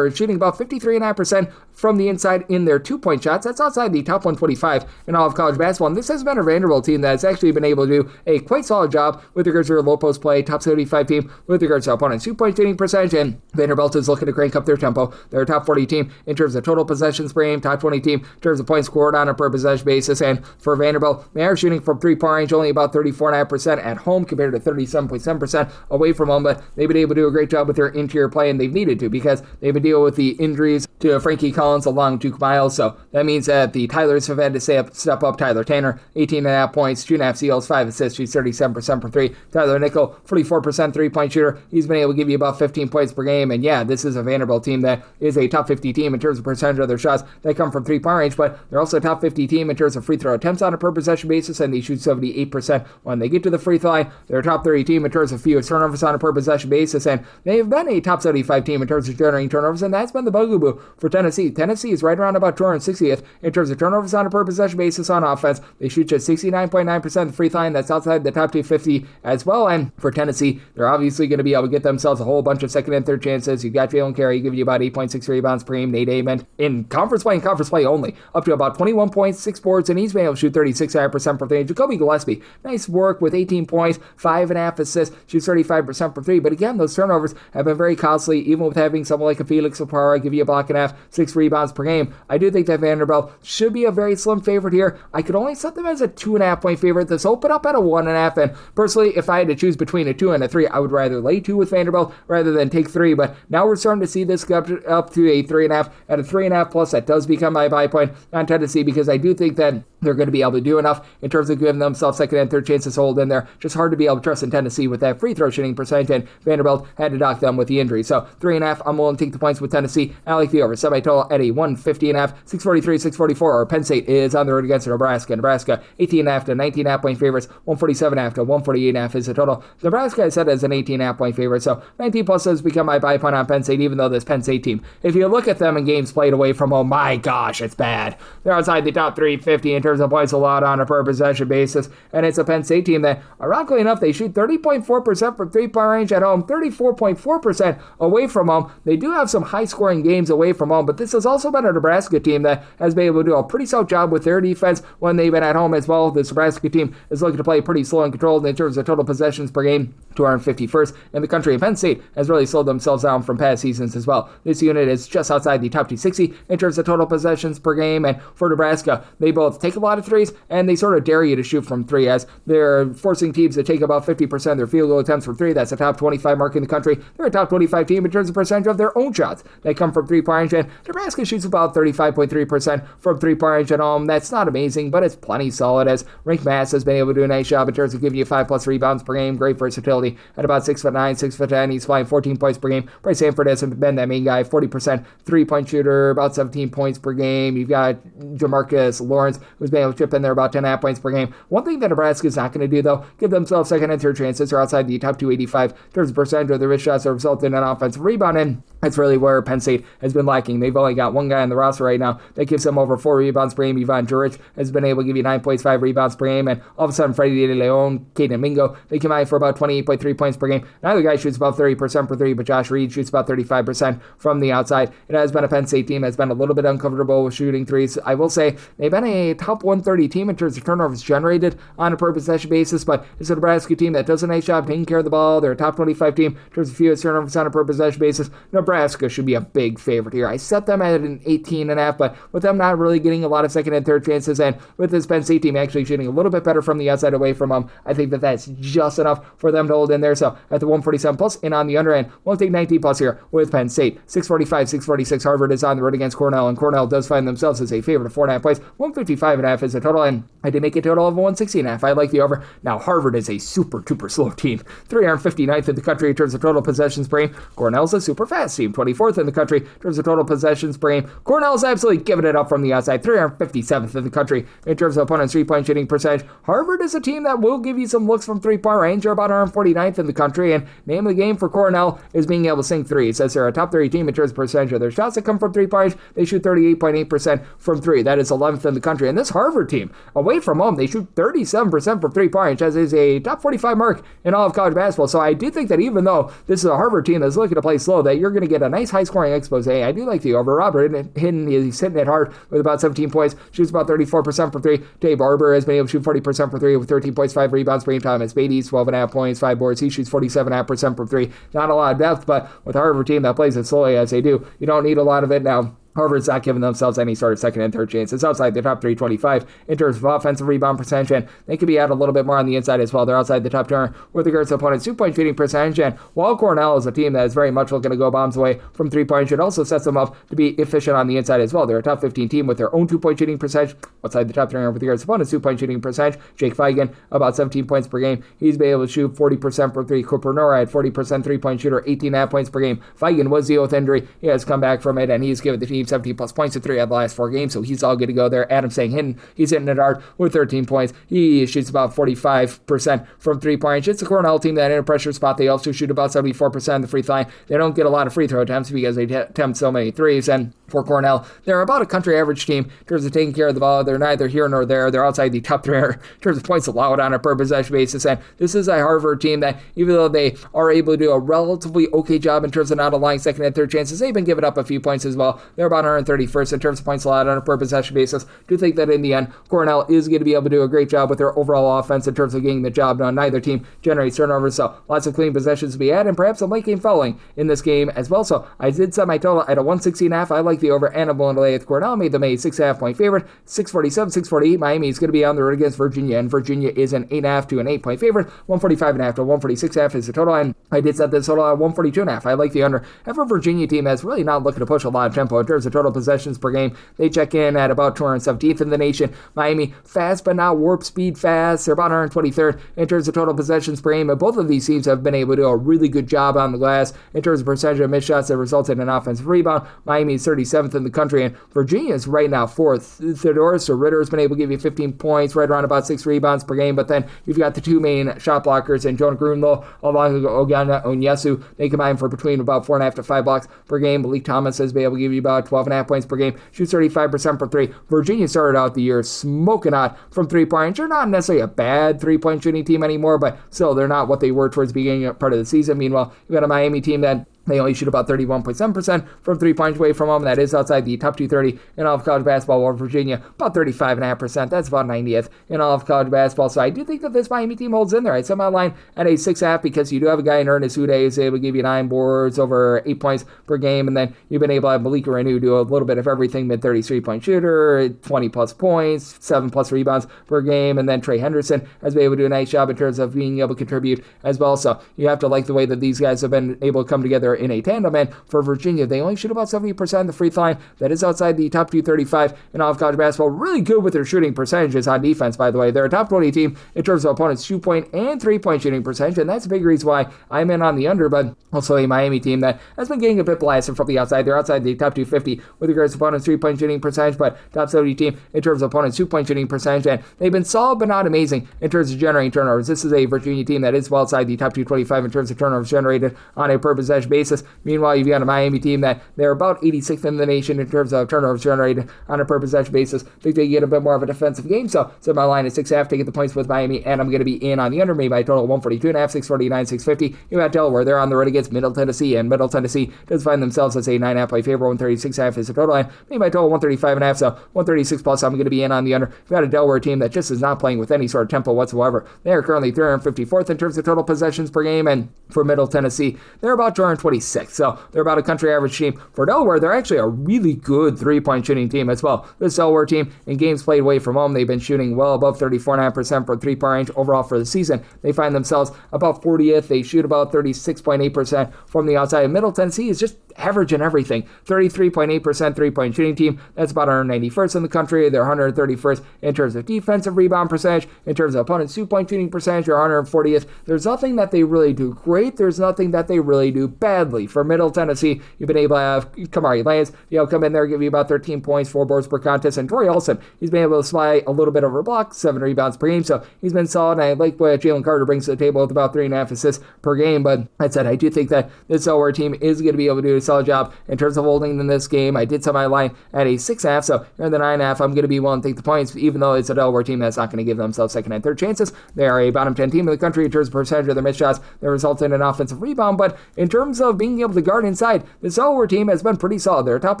shooting about 53.5% from the inside in their 2-point shots. That's outside the top 125 in all of college basketball. And this has been a Vanderbilt team that's actually been able to do a quite solid job with regards to their low post play, top 75 team with regards to opponents' 2-point shooting percentage. And Vanderbilt is looking to crank up their tempo. They're a top 40 team in terms of total possessions per game, top 20 team in terms of points scored on a per possession basis. And for Vanderbilt, they are shooting from 3-point range only about 34.5% at home compared to 37.7% away from home. But they've been able to do a great job with their interior play, and they've needed to, because they've been dealing with the injuries to Frankie Collins along Duke Miles. So that means that the Tylers have had to step up. Tyler Tanner, 18.5 points, 2.5 steals, 5 assists, shoots 37% per 3. Tyler Nickel, 44% 3-point shooter. He's been able to give you about 15 points per game. And yeah, this is a Vanderbilt team that is a top 50 team in terms of percentage of their shots that come from 3-point range, but they're also a top 50 team in terms of free throw attempts on a per possession basis, and they shoot 78% when they get to the free throw line. They're a top 30 team in terms of fewest turnovers on a per possession basis, and they've been a top 75 team in terms of generating turnovers, and that's been the bugaboo for Tennessee. Tennessee is right around about 260th in terms of turnovers on a per possession basis on offense. They shoot just 69.9% the free throw line. That's outside the top 250 as well. And for Tennessee, they're obviously going to be able to get themselves a whole bunch of second and third chances. You've got Jalen Carey giving you about 8.6 rebounds per game. Nate Amon in conference play only, up to about 21 points, 6 boards, and he's been able to shoot 36.5% per 3. Jacoby Gillespie, nice work with 18 points, 5.5 assists, shoots 35% per 3. But again, those turnovers have been very costly, even with having someone like a Felix Opara give you a block and a half, 6 rebounds per game. I do think that Vanderbilt. Should be a very slim favorite here. I could only set them as a 2.5 point favorite. This open up at a 1.5, and personally, if I had to choose between a 2 and a 3, I would rather lay 2 with Vanderbilt rather than take 3, but now we're starting to see this go up to a 3.5. At a 3.5 plus, that does become my buy point on Tennessee, because I do think that they're going to be able to do enough in terms of giving themselves second and third chances to hold in there. Just hard to be able to trust in Tennessee with that free throw shooting percentage, and Vanderbilt had to dock them with the injury. So 3.5, I'm willing to take the points with Tennessee. I like the over. Semi-total at a 150.5, 643, 644. Or Penn State is on the road against Nebraska. Nebraska 18.5 to 19.5 point favorites. 147.5 to 148.5 is the total. Nebraska I said as an 18.5 point favorite. So 19 plus has become my buy point on Penn State, even though this Penn State team, if you look at them in games played away from home, my gosh, it's bad. They're outside the top 350 in terms of points allowed on a per possession basis, and it's a Penn State team that, ironically enough, they shoot 30.4% from three-point range at home, 34.4% away from home. They do have some high-scoring games away from home, but this has also been a Nebraska team that has been able to do a pretty stout job with their defense when they've been at home as well. This Nebraska team is looking to play pretty slow and controlled in terms of total possessions per game, 251st in the country, and Penn State has really slowed themselves down from past seasons as well. This unit is just outside the top 260 in terms of total possessions per game, and for Nebraska, they both take a lot of threes, and they sort of dare you to shoot from three, as they're forcing teams to take about 50% of their field goal attempts from three. That's a top 25 mark in the country. They're a top 25 team in terms of percentage of their own shots that come from three-point range, and Nebraska shoots about 35.3% from three-point range at home. That's not amazing, but it's plenty solid, as Rick Mass has been able to do a nice job in terms of giving you 5+ rebounds per game. Great versatility at about 6'9", 6'10". He's flying 14 points per game. Bryce Hanford hasn't been that main guy. 40% three-point shooter, about 17 points per game. You've got Jamarcus Lawrence, who's been able to chip in there about 10.5 points per game. One thing that Nebraska is not going to do, though, give themselves second and third chances. They're outside the top 285 in terms of percentage of their wrist shots that result in an offensive rebound, and that's really where Penn State has been lacking. They've only got one guy on the roster right now that gives them over 4 rebounds per game. Ivan Juric has been able to give you 9 points, 5 rebounds per game, and all of a sudden Freddie De Leon, Caden Mingo, they come out for about 28.3 points per game. Neither guy shoots about 30% for three, but Josh Reed shoots about 35% from the outside. It has been a Penn State team that's been a little bit uncomfortable with shooting threes. I will say they've been a top 130 team in terms of turnovers generated on a per possession basis, but it's a Nebraska team that does a nice job taking care of the ball. They're a top 25 team in terms of fewest turnovers on a per possession basis. Nebraska should be a big favorite here. I set them at an 18.5, but with them not really getting a lot of second and third chances, and with this Penn State team actually shooting a little bit better from the outside away from them, I think that that's just enough for them to hold in there. So at the 147 plus and on the under end, we'll take 19 plus here with Penn State. 645, 646. Harvard is on the road against Cornell, and Cornell does find themselves as a favorite of 4.5 points. 155.5 is the total, and I did make a total of 160.5. I like the over. Now, Harvard is a super duper slow team. 359th in the country in terms of total possessions per game. Cornell's a super fast team. 24th in the country in terms of total possessions per game. Cornell's absolutely giving it up from the outside. 357th in the country in terms of opponent's three-point shooting percentage. Harvard is a team that will give you some looks from three-point range. They're about 149th in the country, and name of the game for Cornell is being able to sink threes. It says they're a top 30 team in terms of percentage of their shots that come from three-point range. They shoot 38.8% from three. That is 11th in the country. And this Harvard team, away from home, they shoot 37% from three-point range, as is a top 45 mark in all of college basketball. So I do think that even though this is a Harvard team that's looking to play slow, that you're going to get a nice high-scoring expose. I do like the over. Robert Hidden, he's hitting it hard with about 17 points, shoots about 34% from three. Dave Barber has been able to shoot 40% from three with 13 points, 5 rebounds per game. Thomas Beatty's 12.5 points, 5 boards. He shoots 47.5% from three. Not a lot of depth, but with a Harvard team that plays it slowly as they do, you don't need a lot of it now. Harvard's not giving themselves any sort of second and third chance. It's outside the top 325 in terms of offensive rebound percentage, and they could be out a little bit more on the inside as well. They're outside the top 10 with regards to opponents' two-point shooting percentage, and while Cornell is a team that is very much looking to go bombs away from three-point, it also sets them up to be efficient on the inside as well. They're a top 15 team with their own two-point shooting percentage outside the top 10 with regards to opponents' two-point shooting percentage. Jake Feigen, about 17 points per game. He's been able to shoot 40% from three. Cooper Nora at 40% three-point shooter, 18.5 points per game. Feigen was dealing with injury. He has come back from it, and he's given the team 70-plus points to three out of the last 4 games, so he's all good to go there. Adam Sang-Hinton, he's hitting it hard with 13 points. He shoots about 45% from three-point range. It's a Cornell team that in a pressure spot, they also shoot about 74% of the free throw line. They don't get a lot of free throw attempts because they attempt so many threes, and for Cornell, they're about a country average team in terms of taking care of the ball. They're neither here nor there. They're outside the top 3 in terms of points allowed on a per possession basis, and this is a Harvard team that, even though they are able to do a relatively okay job in terms of not allowing second and third chances, they've been giving up a few points as well. They're about 131st in terms of points allowed on a per possession basis. Do think that in the end, Cornell is going to be able to do a great job with their overall offense in terms of getting the job done. Neither team generates turnovers, so lots of clean possessions to be had, and perhaps a late game fouling in this game as well. So I did set my total at a 116.5. I like the over, and I'm willing to lay with Cornell. Made them a 6.5 point favorite. 647, 648. Miami is going to be on the road against Virginia, and Virginia is an 8.5 to an 8 point favorite. 145.5 to 146.5 is the total, and I did set this total at 142.5. I like the under. And for a Virginia team that's really not looking to push a lot of tempo in terms of total possessions per game, they check in at about 217th in the nation. Miami, fast but not warp speed fast. They're about 123rd in terms of total possessions per game, and both of these teams have been able to do a really good job on the glass in terms of percentage of missed shots that resulted in an offensive rebound. Miami is 37th in the country, and Virginia is right now 4th. Theodorus or Ritter has been able to give you 15 points, right around about 6 rebounds per game, but then you've got the two main shot blockers in Jonah Grunlow along with Ogana Onyesu. They combine for between about 4.5 to 5 blocks per game. Malik Thomas has been able to give you about 12.5 points per game, shoots 35% for 3. Virginia started out the year smoking hot from 3-point. They're not necessarily a bad 3-point shooting team anymore, but still they're not what they were towards the beginning part of the season. Meanwhile, you've got a Miami team that they only shoot about 31.7% from 3 points away from home. That is outside the top 230 in all of college basketball, while Virginia, about 35.5%. That's about 90th in all of college basketball. So I do think that this Miami team holds in there. I set my line at a 6.5 because you do have a guy in Ernest Uday who's able to give you 9 boards, over 8 points per game, and then you've been able to have Malika Renew do a little bit of everything, mid-33 point shooter, 20 plus points, 7 plus rebounds per game, and then Trey Henderson has been able to do a nice job in terms of being able to contribute as well. So you have to like the way that these guys have been able to come together in a tandem. And for Virginia, they only shoot about 70% of the free throw line. That is outside the top 235 in all of college basketball. Really good with their shooting percentages on defense, by the way. They're a top 20 team in terms of opponents' 2-point and 3-point shooting percentage, and that's a big reason why I'm in on the under, but also a Miami team that has been getting a bit blasted from the outside. They're outside the top 250 with regards to opponents' 3-point shooting percentage, but top 70 team in terms of opponents' 2-point shooting percentage, and they've been solid but not amazing in terms of generating turnovers. This is a Virginia team that is well outside the top 225 in terms of turnovers generated on a per possession basis. Meanwhile, you've got a Miami team that they're about 86th in the nation in terms of turnovers generated on a per possession basis. I think they get a bit more of a defensive game, so my line is 6.5 to get the points with Miami, and I'm going to be in on the under, made by a total of 142.5, 649, 650. You got Delaware, they're on the road against Middle Tennessee, and Middle Tennessee does find themselves as a 9.5 point favorite. 136.5 is the total line, made by a total of 135.5, so 136 plus. I'm going to be in on the under. You've got a Delaware team that just is not playing with any sort of tempo whatsoever. They are currently 354th in terms of total possessions per game, and for Middle Tennessee, they're about 226th, so they're about a country average team. For Delaware, they're actually a really good 3-point shooting team as well. This Delaware team, in games played away from home, they've been shooting well above 34.5% for 3-point range overall for the season. They find themselves about 40th. They shoot about 36.8% from the outside. Middle Tennessee is just average in everything. 33.8% 3-point shooting team. That's about 191st in the country. They're 131st in terms of defensive rebound percentage. In terms of opponent's 2-point shooting percentage, they're 140th. There's nothing that they really do great. There's nothing that they really do badly. For Middle Tennessee, you've been able to have Kamari Lance, come in there, give you about 13 points, 4 boards per contest, and Torrey Olsen, he's been able to supply a little bit over a block, 7 rebounds per game, so he's been solid, and I like what Jalen Carter brings to the table with about 3.5 assists per game, but that said, I do think that this Delaware team is going to be able to do a solid job in terms of holding in this game. I did set my line at a 6.5, so here in the 9.5, I'm going to be willing to take the points, even though it's a Delaware team that's not going to give themselves second and third chances. They are a bottom 10 team in the country in terms of percentage of their missed shots that result in an offensive rebound, but in terms of being able to guard inside, this Delaware team has been pretty solid. They're a top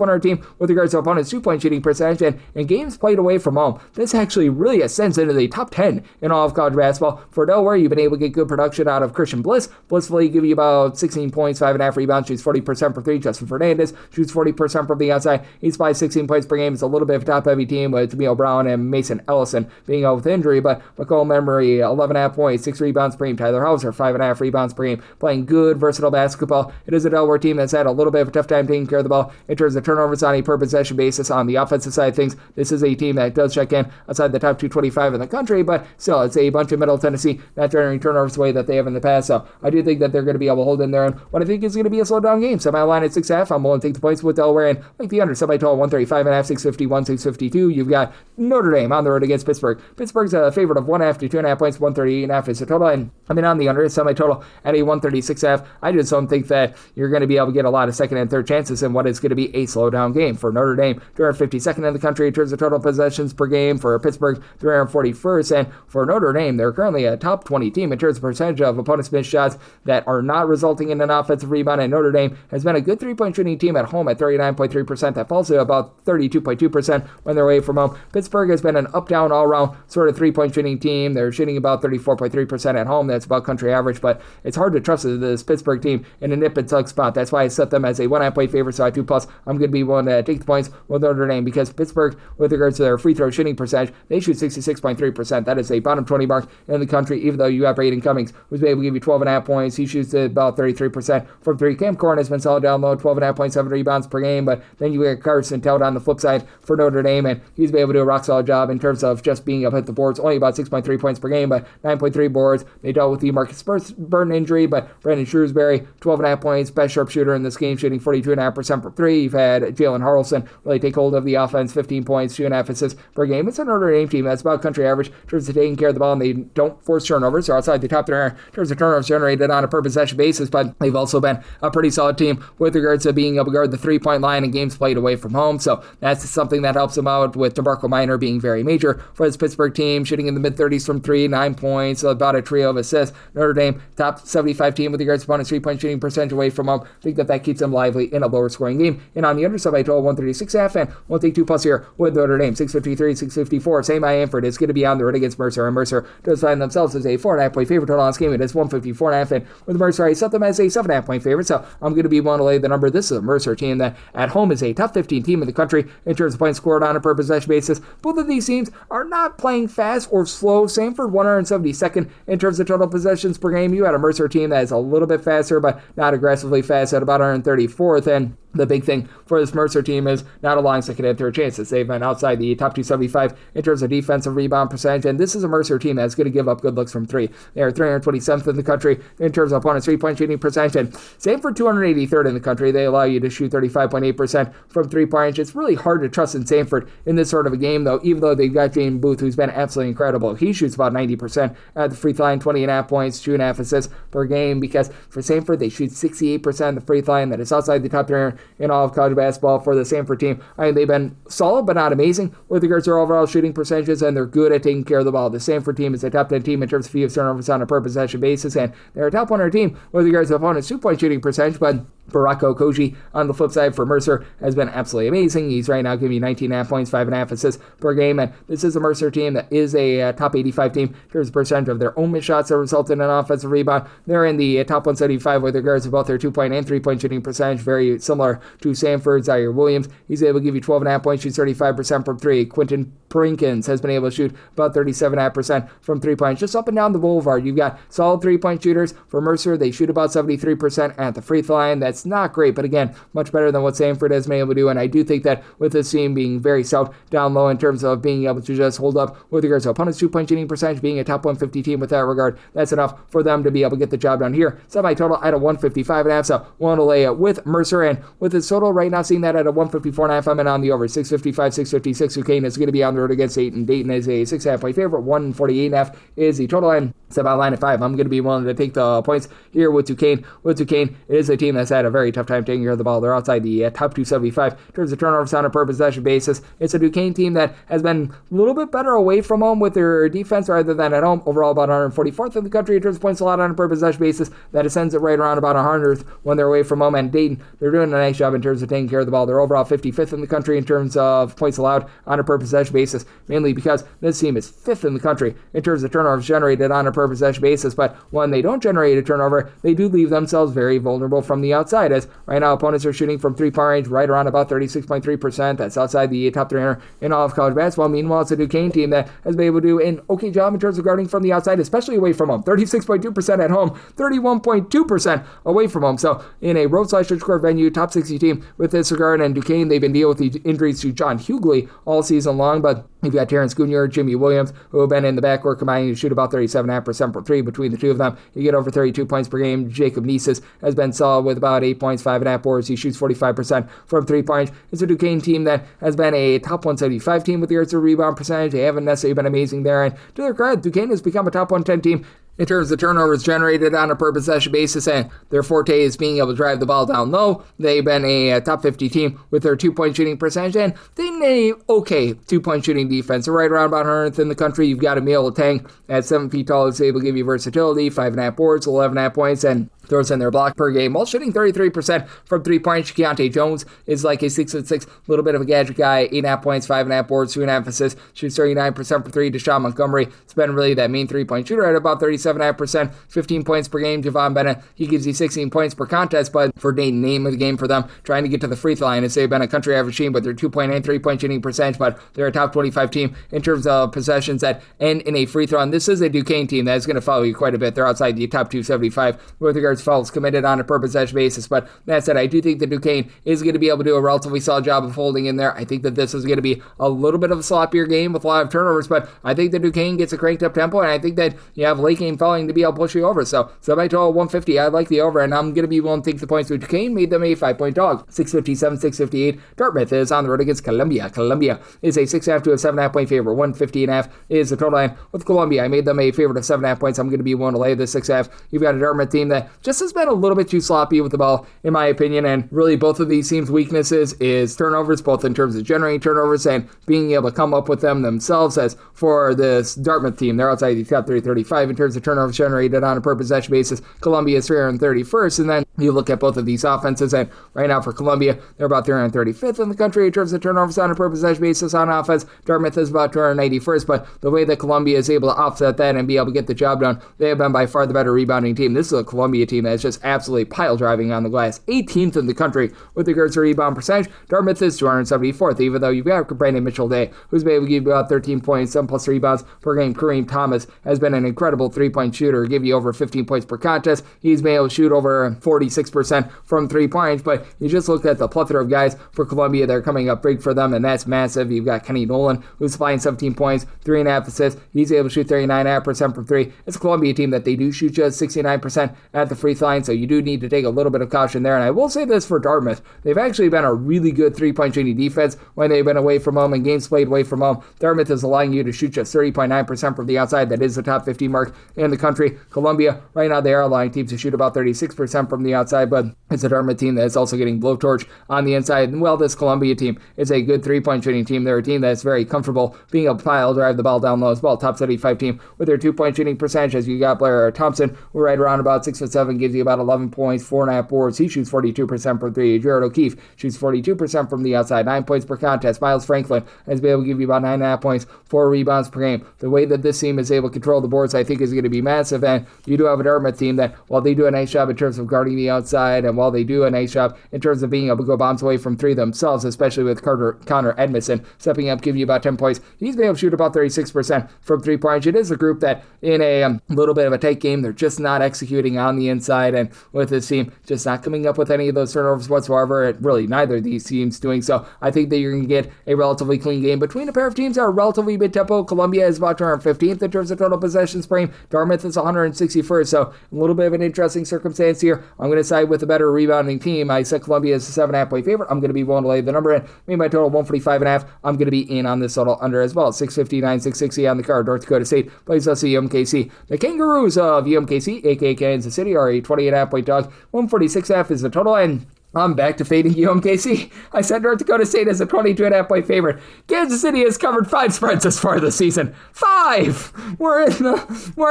100 team with regards to opponents' 2-point shooting percentage, and in games played away from home, this actually really ascends into the top 10 in all of college basketball. For Delaware, you've been able to get good production out of Christian Bliss. Blissfully give you about 16 points, 5.5 rebounds, shoots 40% for 3. Justin Fernandez shoots 40% from the outside. He's by 16 points per game. It's a little bit of a top-heavy team with Jameel Brown and Mason Ellison being out with injury, but McCall Memory, 11.5 points, 6 rebounds per game. Tyler Hauser, 5.5 rebounds per game. Playing good, versatile basketball. It is a Delaware team that's had a little bit of a tough time taking care of the ball in terms of turnovers on a per possession basis. On the offensive side of things, this is a team that does check in outside the top 225 in the country, but still, it's a bunch of Middle Tennessee not generating turnovers the way that they have in the past, so I do think that they're going to be able to hold in there, and what I think is going to be a slow down game. So my line at 6.5, I'm willing to take the points with Delaware, and like the under, somebody total 135.5, 651, 652. You've got Notre Dame on the road against Pittsburgh. Pittsburgh's a favorite of 1.5 to 2.5 points, 138.5 is the total, and I mean on the under, semi total at a 136.5. I just don't think that you're going to be able to get a lot of second and third chances in what is going to be a slow down game. For Notre Dame, 252nd in the country in terms of total possessions per game. For Pittsburgh, 341st, and for Notre Dame, they're currently a top 20 team in terms of percentage of opponents' missed shots that are not resulting in an offensive rebound, and Notre Dame has been a good three-point shooting team at home at 39.3%. That falls to about 32.2% when they're away from home. Pittsburgh has been an up-down all-around sort of three-point shooting team. They're shooting about 34.3% at home. That's about country average, but it's hard to trust this Pittsburgh team in a nip-and-tuck spot. That's why I set them as a 1.5-point favorite, so I 2+. I'm going to be willing to take the points with Notre Dame because Pittsburgh, with regards to their free throw shooting percentage, they shoot 66.3%. That is a bottom 20 mark in the country, even though you have Braden Cummings, who's able to give you 12.5 points. He shoots about 33% from three. Cam Corn has been solid down low, 12.5 points, 7 rebounds per game, but then you get Carson Tout on the flip side for Notre Dame, and he's been able to do a rock-solid job in terms of just being able to hit the boards, only about 6.3 points per game, but 9.3 boards. They dealt with the Marcus Burton injury, but Brandon Shrewsbury, 12.5 points, best sharpshooter in this game, shooting 42.5% from three. You've had Jalen Harrelson really take hold of the offense, 15 points, 2.5 assists per game. It's a Notre Dame team that's about country average in terms of taking care of the ball, and they don't force turnovers. They're outside the top there in terms of turnovers generated on a per possession basis, but they've also been a pretty solid team with regards to being able to guard the three-point line in games played away from home. So that's something that helps them out, with DeMarco Minor being very major for this Pittsburgh team, shooting in the mid-30s from three, 9 points, about a trio of assists. Notre Dame, top 75 team with regards to opponent's three-point shooting percentage away from home. I think that keeps them lively in a lower-scoring game. And on the underside, I told 136.5, and we'll take 2+ here with Notre Dame, 653, 654. St. Anford is going to be on the road against Mercer, and Mercer does find themselves as a 4.5-point favorite total on this game. It is 154.5, and with Mercer, I set them as a 7.5-point favorite, so I'm going to be willing to lay the number. This is a Mercer team that at home is a top 15 team in the country in terms of points scored on a per possession basis. Both of these teams are not playing fast or slow. Sanford 172nd in terms of total possessions per game. You had a Mercer team that is a little bit faster, but not aggressively fast, at about 134th, and the big thing for this Mercer team is not allowing second and third chances. They've been outside the top 275 in terms of defensive rebound percentage, and this is a Mercer team that's going to give up good looks from three. They are 327th in the country in terms of opponent's three-point shooting percentage, and Sanford 283rd in the country. They allow you to shoot 35.8% from three-point. It's really hard to trust in Sanford in this sort of a game, though, even though they've got James Booth, who's been absolutely incredible. He shoots about 90% at the free throw line, 20.5 points, 2.5 assists per game, because for Sanford, they shoot 68% at the free throw line. That is outside the top 3 in all of college basketball for the Sanford team. I mean, they've been solid, but not amazing with regards to their overall shooting percentages, and they're good at taking care of the ball. The Sanford team is a top 10 team in terms of fewest turnovers on a per possession basis, and they're a top 100 team with regards to opponent's two-point shooting percentage, but Barako Koji on the flip side for Mercer has been absolutely amazing. He's right now giving you 19.5 points, 5.5 assists per game, and this is a Mercer team that is a top 85 team in terms of percentage of their own missed shots that result in an offensive rebound. They're in the top 175 with regards to both their two-point and three-point shooting percentage, very similar to Sanford. Zaire Williams, he's able to give you 12.5 points, shoots 35% from three. Quentin Prinkins has been able to shoot about 37.5% from three-points. Just up and down the boulevard, you've got solid three-point shooters for Mercer. They shoot about 73% at the free throw line. That's not great, but again, much better than what Sanford has been able to do, and I do think that with this team being very stout down low in terms of being able to just hold up with regards to opponent's two-point shooting percentage, being a top 150 team with that regard, that's enough for them to be able to get the job done here. Semi-total at a 155.5, so want to lay it with Mercer, and with this total right now, seeing that at a 154.5, I'm in on the over. 655, 656, Duquesne is going to be on the road against Dayton. Dayton is a 6.5-point favorite, 148.5 is the total, and it's about line at 5. I'm going to be willing to take the points here with Duquesne. With Duquesne, it is a team that's had a very tough time taking care of the ball. They're outside the top 275 in terms of turnovers on a per possession basis. It's a Duquesne team that has been a little bit better away from home with their defense rather than at home. Overall, about 144th in the country in terms of points allowed on a per possession basis. That ascends it right around about 100th when they're away from home. And Dayton, they're doing a nice job in terms of taking care of the ball. They're overall 55th in the country in terms of points allowed on a per possession basis, mainly because this team is 5th in the country in terms of turnovers generated on a per possession basis. But when they don't generate a turnover, they do leave themselves very vulnerable from the outside, as right now opponents are shooting from three-point range right around about 36.3%. That's outside the top 300 in all of college basketball. Meanwhile, it's a Duquesne team that has been able to do an okay job in terms of guarding from the outside, especially away from home. 36.2% at home, 31.2% away from home. So in a road/church court venue, top 60 team with this regard, and Duquesne, they've been dealing with the injuries to John Hughley all season long, but you've got Terrence Gounier, Jimmy Williams, who have been in the backcourt combining to shoot about 37.5% from three between the two of them. You get over 32 points per game. Jacob Nieses has been solid with about 8 points, 5.5 boards. He shoots 45% from 3 points. It's a Duquesne team that has been a top 175 team with regards to rebound percentage. They haven't necessarily been amazing there, and to their credit, Duquesne has become a top 110 team in terms of turnovers generated on a per possession basis, and their forte is being able to drive the ball down low. They've been a top 50 team with their two-point shooting percentage, and they've been a okay two-point shooting defense. So right around about 100th in the country. You've got Emil Latang at 7 feet tall, is able to give you versatility, 5.5 boards, 11.5 points, and throws in their block per game while shooting 33% from 3-point. Keontae Jones is like a 6'6", little bit of a gadget guy, 8.5 points, 5.5 boards, 2.5 assists, shoots 39% for 3. Deshaun Montgomery has been really that main 3-point shooter at about 37.5%, 15 points per game. Javon Bennett, he gives you 16 points per contest, but for name of the game for them, trying to get to the free throw line, they've been a country average team, but they're 2.8 3-point shooting percentage, but they're a top 25 team in terms of possessions that end in a free throw. And this is a Duquesne team that is going to follow you quite a bit. They're outside the top 275 with regards to fouls committed on a per possession basis. But that said, I do think that Duquesne is going to be able to do a relatively solid job of holding in there. I think that this is going to be a little bit of a sloppier game with a lot of turnovers, but I think that Duquesne gets a cranked up tempo, and I think that you have late game fouling to be able to push you over. So by total 150, I like the over, and I'm going to be willing to take the points with Duquesne. Made them a 5-point dog. 657, 658. Dartmouth is on the road against Columbia. Columbia is a 6.5 to a 7.5 point favorite. 150.5 is the total line with Columbia. I made them a favorite of 7.5 points. I'm going to be willing to lay this 6.5. You've got a Dartmouth team that just has been a little bit too sloppy with the ball, in my opinion, and really both of these teams' weaknesses is turnovers, both in terms of generating turnovers and being able to come up with them themselves. As for this Dartmouth team, they're outside the top 335 in terms of turnovers generated on a per possession basis. Columbia is 331st, and then you look at both of these offenses, and right now for Columbia, they're about 335th in the country in terms of turnovers on a per possession basis on offense. Dartmouth is about 281st, but the way that Columbia is able to offset that and be able to get the job done, they have been by far the better rebounding team. This is a Columbia team that's just absolutely pile driving on the glass. 18th in the country with regards to rebound percentage. Dartmouth is 274th, even though you've got Brandon Mitchell-Day, who's been able to give you about 13 points, 7 plus rebounds per game. Kareem Thomas has been an incredible 3-point shooter, give you over 15 points per contest. He's been able to shoot over 46% from 3 points, but you just look at the plethora of guys for Columbia that are coming up big for them, and that's massive. You've got Kenny Nolan, who's supplying 17 points, 3.5 assists. He's able to shoot 39.5% from 3. It's a Columbia team that they do shoot just 69% at the free throw line, so you do need to take a little bit of caution there. And I will say this for Dartmouth, they've actually been a really good 3-point shooting defense when they've been away from home and games played away from home. Dartmouth is allowing you to shoot just 30.9% from the outside. That is the top 50 mark in the country. Columbia, right now, they are allowing teams to shoot about 36% from the outside, but it's a Dartmouth team that is also getting blowtorch on the inside. And well, this Columbia team is a good 3-point shooting team. They're a team that's very comfortable being able to pile drive the ball down low as well. Top 75 team with their 2-point shooting percentage. As you got Blair Thompson, who right around about 6'7", gives you about 11 points, 4.5 boards. He shoots 42% from 3. Jared O'Keefe shoots 42% from the outside, 9 points per contest. Miles Franklin has been able to give you about 9.5 points, 4 rebounds per game. The way that this team is able to control the boards, I think, is going to be massive. And you do have a Dartmouth team that, while they do a nice job in terms of guarding the outside, and while they do a nice job in terms of being able to go bombs away from 3 themselves, especially with Connor Edmondson stepping up, giving you about 10 points, he's been able to shoot about 36% from 3-point. It is a group that, in a little bit of a tight game, they're just not executing on the inside, and with this team just not coming up with any of those turnovers whatsoever. Really, neither of these teams doing so. I think that you're going to get a relatively clean game between a pair of teams that are relatively mid-tempo. Columbia is about 215th in terms of total possessions per game. Dartmouth is 161st, so a little bit of an interesting circumstance here. I'm going to side with the better rebounding team. I said Columbia is a 7.5 point favorite. I'm going to be willing to lay the number in. Made my total 145.5. I'm going to be in on this total under as well. 659, 660 on the card. North Dakota State plays us at UMKC. The Kangaroos of UMKC, aka Kansas City, are a 28.5 point dog. 146.5 is the total, and I'm back to fading UMKC. I said North Dakota State is a 22.5 point favorite. Kansas City has covered 5 spreads this far this season. 5! We're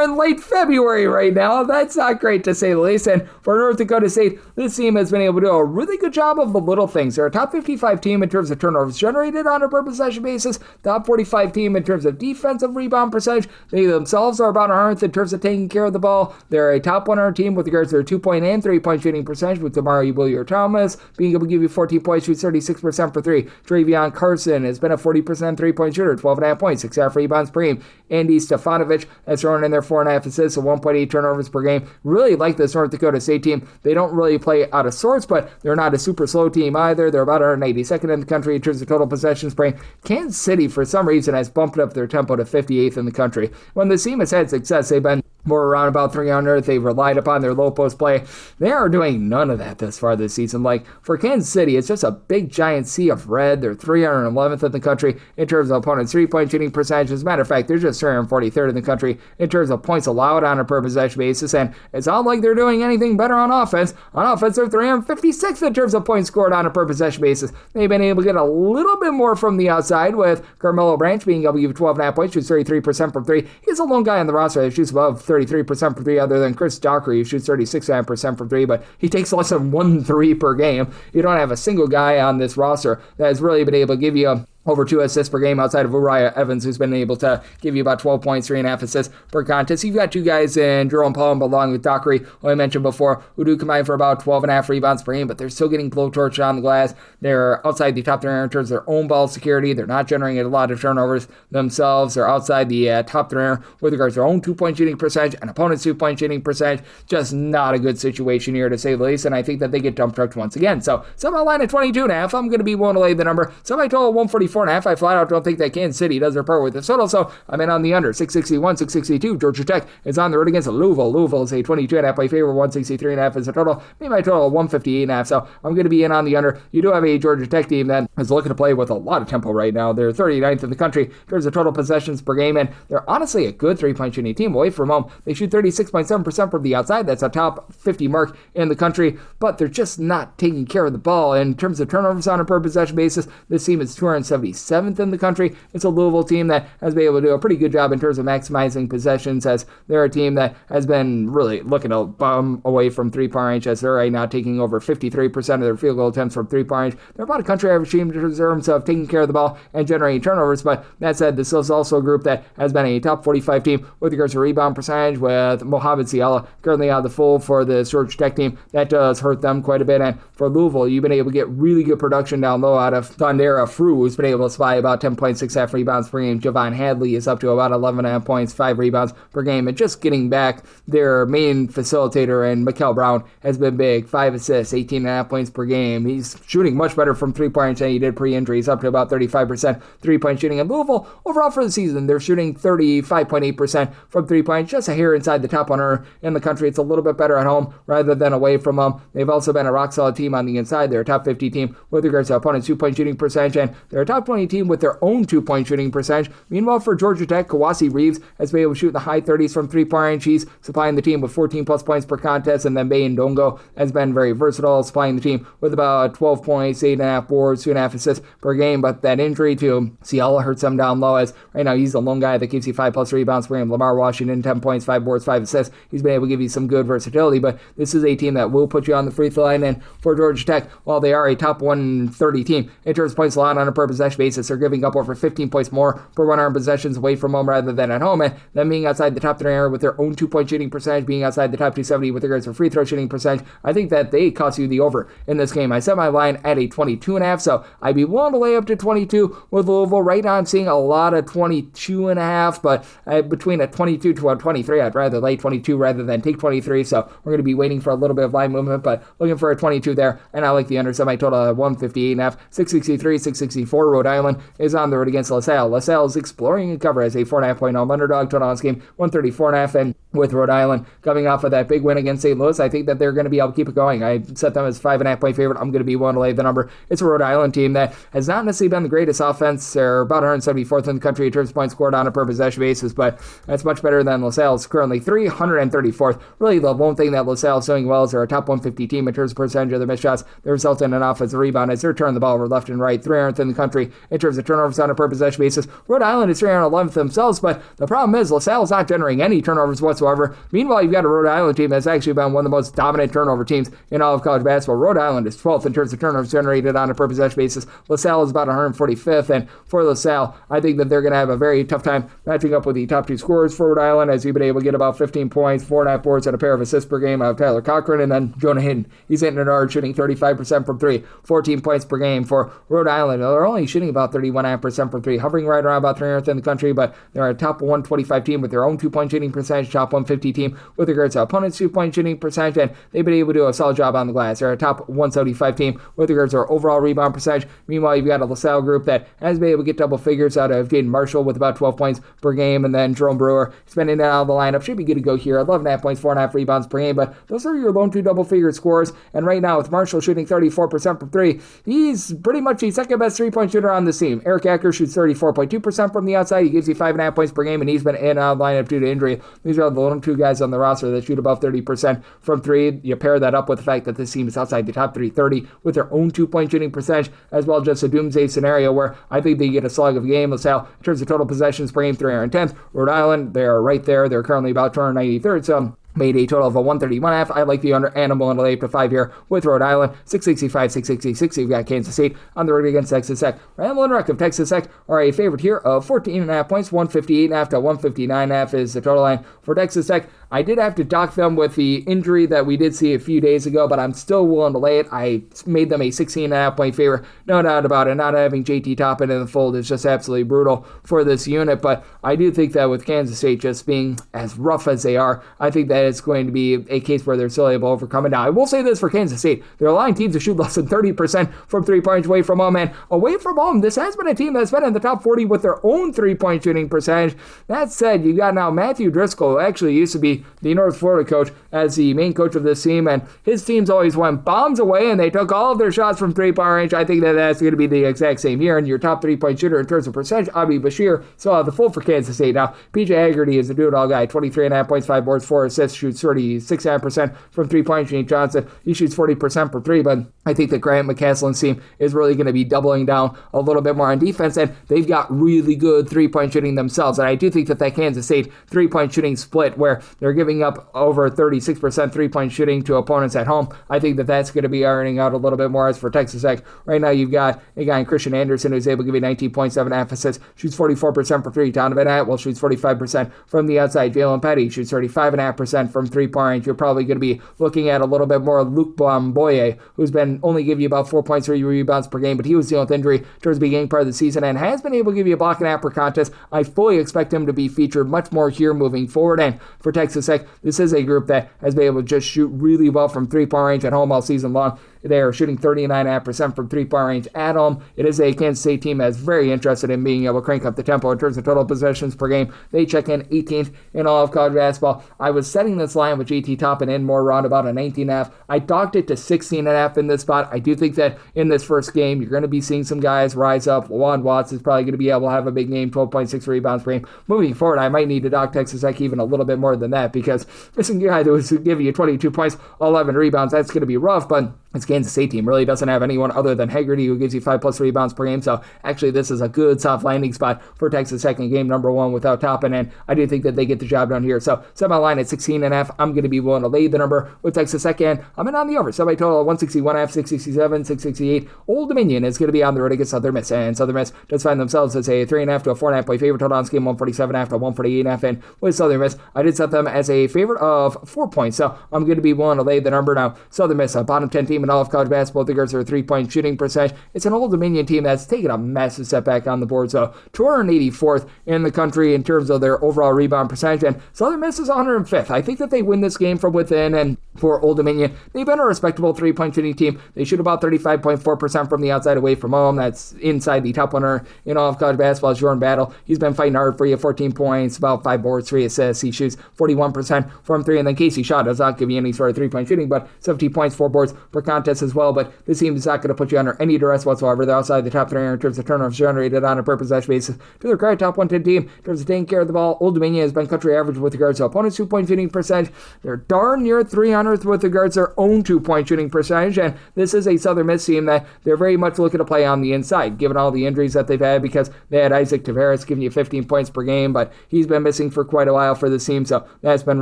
in late February right now. That's not great, to say the least. And for North Dakota State, this team has been able to do a really good job of the little things. They're a top 55 team in terms of turnovers generated on a per possession basis. Top 45 team in terms of defensive rebound percentage. They themselves are about 100th in terms of taking care of the ball. They're a top 100 team with regards to their 2-point and 3-point shooting percentage, with Damari Bullier-Thomas being able to give you 14 points, shoots 36% for 3. Travion Carson has been a 40% 3-point shooter, 12.5 points, 6.5 rebounds per game. Andy Stefanovic has thrown in their 4.5 assists, so 1.8 turnovers per game. Really like this North Dakota State team. They don't really play out of sorts, but they're not a super slow team either. They're about 182nd in the country in terms of total possessions per game. Kansas City, for some reason, has bumped up their tempo to 58th in the country. When the team has had success, they've been more around about 300. They've relied upon their low post play. They are doing none of that this far this season. And like for Kansas City, it's just a big giant sea of red. They're 311th in the country in terms of opponents' 3-point shooting percentage. As a matter of fact, they're just 343rd in the country in terms of points allowed on a per possession basis. And it's not like they're doing anything better on offense. On offense, they're 356th in terms of points scored on a per possession basis. They've been able to get a little bit more from the outside, with Carmelo Branch being able to give 12.5 points, shoots 33% from three. He's the lone guy on the roster that shoots above 33% from three, other than Chris Dockery, who shoots 36.5% from three, but he takes less than 1 3 per game. You don't have a single guy on this roster that has really been able to give you over 2 assists per game outside of Uriah Evans, who's been able to give you about 12 points, 3.5 assists per contest. You've got 2 guys in Jerome Powell, along with Dockery, who I mentioned before, who do combine for about 12.5 rebounds per game, but they're still getting blowtorched on the glass. They're outside the top 3 in terms of their own ball security. They're not generating a lot of turnovers themselves. They're outside the top 3 with regards to their own 2-point shooting percentage and opponent's 2-point shooting percentage. Just not a good situation here, to say the least, and I think that they get dump trucked once again. So, somehow line at 22.5. I'm going to be willing to lay the number. Somebody total 144.5. I flat out don't think that Kansas City does their part with the total, so I'm in on the under. 661, 662. Georgia Tech is on the road against Louisville. Louisville is a 22.5 play favorite. 163.5 is the total. Maybe my total 158.5, so I'm going to be in on the under. You do have a Georgia Tech team that is looking to play with a lot of tempo right now. They're 39th in the country in terms of total possessions per game, and they're honestly a good 3-point shooting team. Away from home, they shoot 36.7% from the outside. That's a top 50 mark in the country, but they're just not taking care of the ball. In terms of turnovers on a per possession basis, this team is 277th in the country. It's a Louisville team that has been able to do a pretty good job in terms of maximizing possessions, as they're a team that has been really looking to bum away from 3-point range, as they're right now taking over 53% of their field goal attempts from 3-point range. They're about a country average team in terms of taking care of the ball and generating turnovers, but that said, this is also a group that has been a top 45 team with regards to rebound percentage, with Mohamed Siala currently out of the fold for the Georgia Tech team. That does hurt them quite a bit, and for Louisville, you've been able to get really good production down low out of Thondera Frew, who's been able to supply about 10.6 rebounds per game. Javon Hadley is up to about 11.5 points, 5 rebounds per game, and just getting back their main facilitator, and Mikel Brown has been big. 5 assists, 18.5 points per game. He's shooting much better from 3-point range than he did pre-injury. He's up to about 35% 3-point shooting. And Louisville, overall for the season, they're shooting 35.8% from 3-point, just a hair inside the top 100 in the country. It's a little bit better at home rather than away from home. They've also been a rock-solid team on the inside. They're a top 50 team with regards to opponents' 2-point shooting percentage, and they're a top 20 team with their own 2-point shooting percentage. Meanwhile, for Georgia Tech, Kawasi Reeves has been able to shoot in the high 30s from 3-point range. He's supplying the team with 14-plus points per contest, and then Baye Ndongo has been very versatile, supplying the team with about 12 points, 8.5 boards, 2.5 assists per game. But that injury to Ciala hurts them down low, as right now he's the lone guy that gives you 5-plus rebounds per game. Lamar Washington, 10 points, 5 boards, 5 assists. He's been able to give you some good versatility, but this is a team that will put you on the free throw line. And for Georgia Tech, while they are a top 130 team in terms of points allowed on a per possession basis, they're giving up over 15 points more per 100 possessions away from home rather than at home, and them being outside the top 3 with their own 2-point shooting percentage, being outside the top 270 with regards to free throw shooting percentage. I think that they cost you the over in this game. I set my line at a 22.5, so I'd be willing to lay up to 22 with Louisville. Right now I'm seeing a lot of 22.5, but between a 22 to a 23, I'd rather lay 22 rather than take 23, so we're going to be waiting for a little bit of line movement, but looking for a 22 there, and I like the under. Semi total at 158.5. 663, 664. Rhode Island is on the road against LaSalle. LaSalle is exploring and cover as a 4.5-point home underdog. Total on this game 134.5, and with Rhode Island coming off of that big win against St. Louis, I think that they're going to be able to keep it going. I set them as 5.5-point favorite. I'm going to be willing to lay the number. It's a Rhode Island team that has not necessarily been the greatest offense. They're about 174th in the country in terms of points scored on a per possession basis, but that's much better than LaSalle's currently 334th. Really, the one thing that LaSalle is doing well is they're a top 150 team in terms of percentage of their missed shots. They result in an offensive rebound as they're turning the ball over left and right. 300th in the country in terms of turnovers on a per possession basis. Rhode Island is 311th themselves, but the problem is LaSalle's not generating any turnovers whatsoever. Meanwhile, you've got a Rhode Island team that's actually been one of the most dominant turnover teams in all of college basketball. Rhode Island is 12th in terms of turnovers generated on a per possession basis. LaSalle is about 145th, and for LaSalle, I think that they're going to have a very tough time matching up with the top 2 scorers for Rhode Island, as you've been able to get about 15 points, 4.5 boards, and a pair of assists per game out of Tyler Cochran, and then Jonah Hinton. He's hitting it hard, shooting 35% from 3, 14 points per game for Rhode Island. They're only shooting about 31.5% from three, hovering right around about 300th in the country, but they're a top 125 team with their own 2-point shooting percentage, top 150 team with regards to opponents' 2-point shooting percentage, and they've been able to do a solid job on the glass. They're a top 175 team with regards to their overall rebound percentage. Meanwhile, you've got a LaSalle group that has been able to get double figures out of Jaden Marshall with about 12 points per game, and then Jerome Brewer, he's been in and out of the lineup, should be good to go here. 11.5 points, 4.5 rebounds per game, but those are your lone two double-figure scores, and right now with Marshall shooting 34% from three, he's pretty much the second best three-point shooter on the team. Eric Acker shoots 34.2% from the outside. He gives you 5.5 points per game, and he's been in and out of the lineup due to injury. These are the lone two guys on the roster that shoot above 30% from three. You pair that up with the fact that this team is outside the top 330 with their own 2-point shooting percentage, as well as just a doomsday scenario where I think they get a slug of a game. LaSalle, in terms of total possessions per game, 310th. Rhode Island, they're right there. They're currently about 293rd, so made a total of a 131.5. I like the under, and I'm willing to lay up to 5 here with Rhode Island. 665, 666. You've got Kansas State on the road against Texas Tech. Ramble and Wreck of Texas Tech are a favorite here of 14.5 points. 158.5 to 159.5 is the total line for Texas Tech. I did have to dock them with the injury that we did see a few days ago, but I'm still willing to lay it. I made them a 16.5 point favorite. No doubt about it. Not having JT Toppin in the fold is just absolutely brutal for this unit, but I do think that with Kansas State just being as rough as they are, I think that it's going to be a case where they're still able to overcome it. Now, I will say this for Kansas State. They're allowing teams to shoot less than 30% from 3 points away from home, and away from home, this has been a team that's been in the top 40 with their own 3-point shooting percentage. That said, you got now Matthew Driscoll, who actually used to be the North Florida coach, as the main coach of this team, and his teams always went bombs away, and they took all of their shots from 3-point range. I think that that's going to be the exact same here, and your top 3-point shooter in terms of percentage, Abdi Bashir, still have the full for Kansas State. Now, PJ Haggerty is a do-it-all guy, 23.5 points, 5 boards, 4 assists, shoots 36.5% from 3-point. Nate Johnson, he shoots 40% from 3, but I think that Grant McCaslin's team is really going to be doubling down a little bit more on defense, and they've got really good 3-point shooting themselves, and I do think that Kansas State 3-point shooting split, where they're giving up over 36% 3-point shooting to opponents at home, I think that that's going to be ironing out a little bit more. As for Texas Tech, right now you've got a guy in Christian Anderson who's able to give you 19.7 assists, shoots 44% from 3. Donovan Atwell shoots 45% from the outside. Jalen Petty shoots 35.5% from 3-point range. You're probably going to be looking at a little bit more Luke Bamboye, who's been only give you about 4 points, 3 rebounds per game, but he was dealing with injury towards the beginning part of the season and has been able to give you a block and half per contest. I fully expect him to be featured much more here moving forward. And for Texas Tech, this is a group that has been able to just shoot really well from 3-point range at home all season long. They are shooting 39.5% from 3-point range at home. It is a Kansas State team that's very interested in being able to crank up the tempo in terms of total possessions per game. They check in 18th in all of college basketball. I was setting this line with JT Toppin in more around about a 19.5. I docked it to 16.5 in this spot. I do think that in this first game, you're going to be seeing some guys rise up. Lawan Watts is probably going to be able to have a big game, 12.6 rebounds per game. Moving forward, I might need to dock Texas Tech even a little bit more than that, because this guy that was giving you 22 points, 11 rebounds, that's going to be rough, but this Kansas State team really doesn't have anyone other than Haggerty, who gives you 5+ rebounds per game. So actually, this is a good soft landing spot for Texas Tech in game number 1 without Toppin, and I do think that they get the job done here. So set my line at 16.5. I'm going to be willing to lay the number with Texas Tech, and I'm in on the over. So my total 161.5, 667, 668. Old Dominion is going to be on the road against Southern Miss, and Southern Miss does find themselves as a 3.5 to a 4.5 point favorite. Total on this game 147.5 to 148.5, and with Southern Miss, I did set them as a favorite of 4 points. So I'm going to be willing to lay the number. Now, Southern Miss, a bottom 10 team in all of college basketball. The girls are a 3-point shooting percentage. It's an Old Dominion team that's taken a massive step back on the board. So 284th in the country in terms of their overall rebound percentage, and Southern Miss is 105th. I think that they win this game from within, and for Old Dominion, they've been a respectable 3-point shooting team. They shoot about 35.4% from the outside away from home. That's inside the top winner in all of college basketball, Jordan Battle. He's been fighting hard for you, 14 points, about 5 boards, 3 assists. He shoots 41% from 3, and then Casey Shaw does not give you any sort of 3-point shooting, but 17 points, 4 boards per contest as well. But this team is not going to put you under any duress whatsoever. They're outside the top 300 in terms of turnovers generated on a per possession basis. To their credit, top 110 team in terms of taking care of the ball. Old Dominion has been country average with regards to opponents' 2-point shooting percentage. They're darn near 300th with regards to their own 2-point shooting percentage, and this is a Southern Miss team that they're very much looking to play on the inside, given all the injuries that they've had, because they had Isaac Tavares giving you 15 points per game, but he's been missing for quite a while for this team, so that's been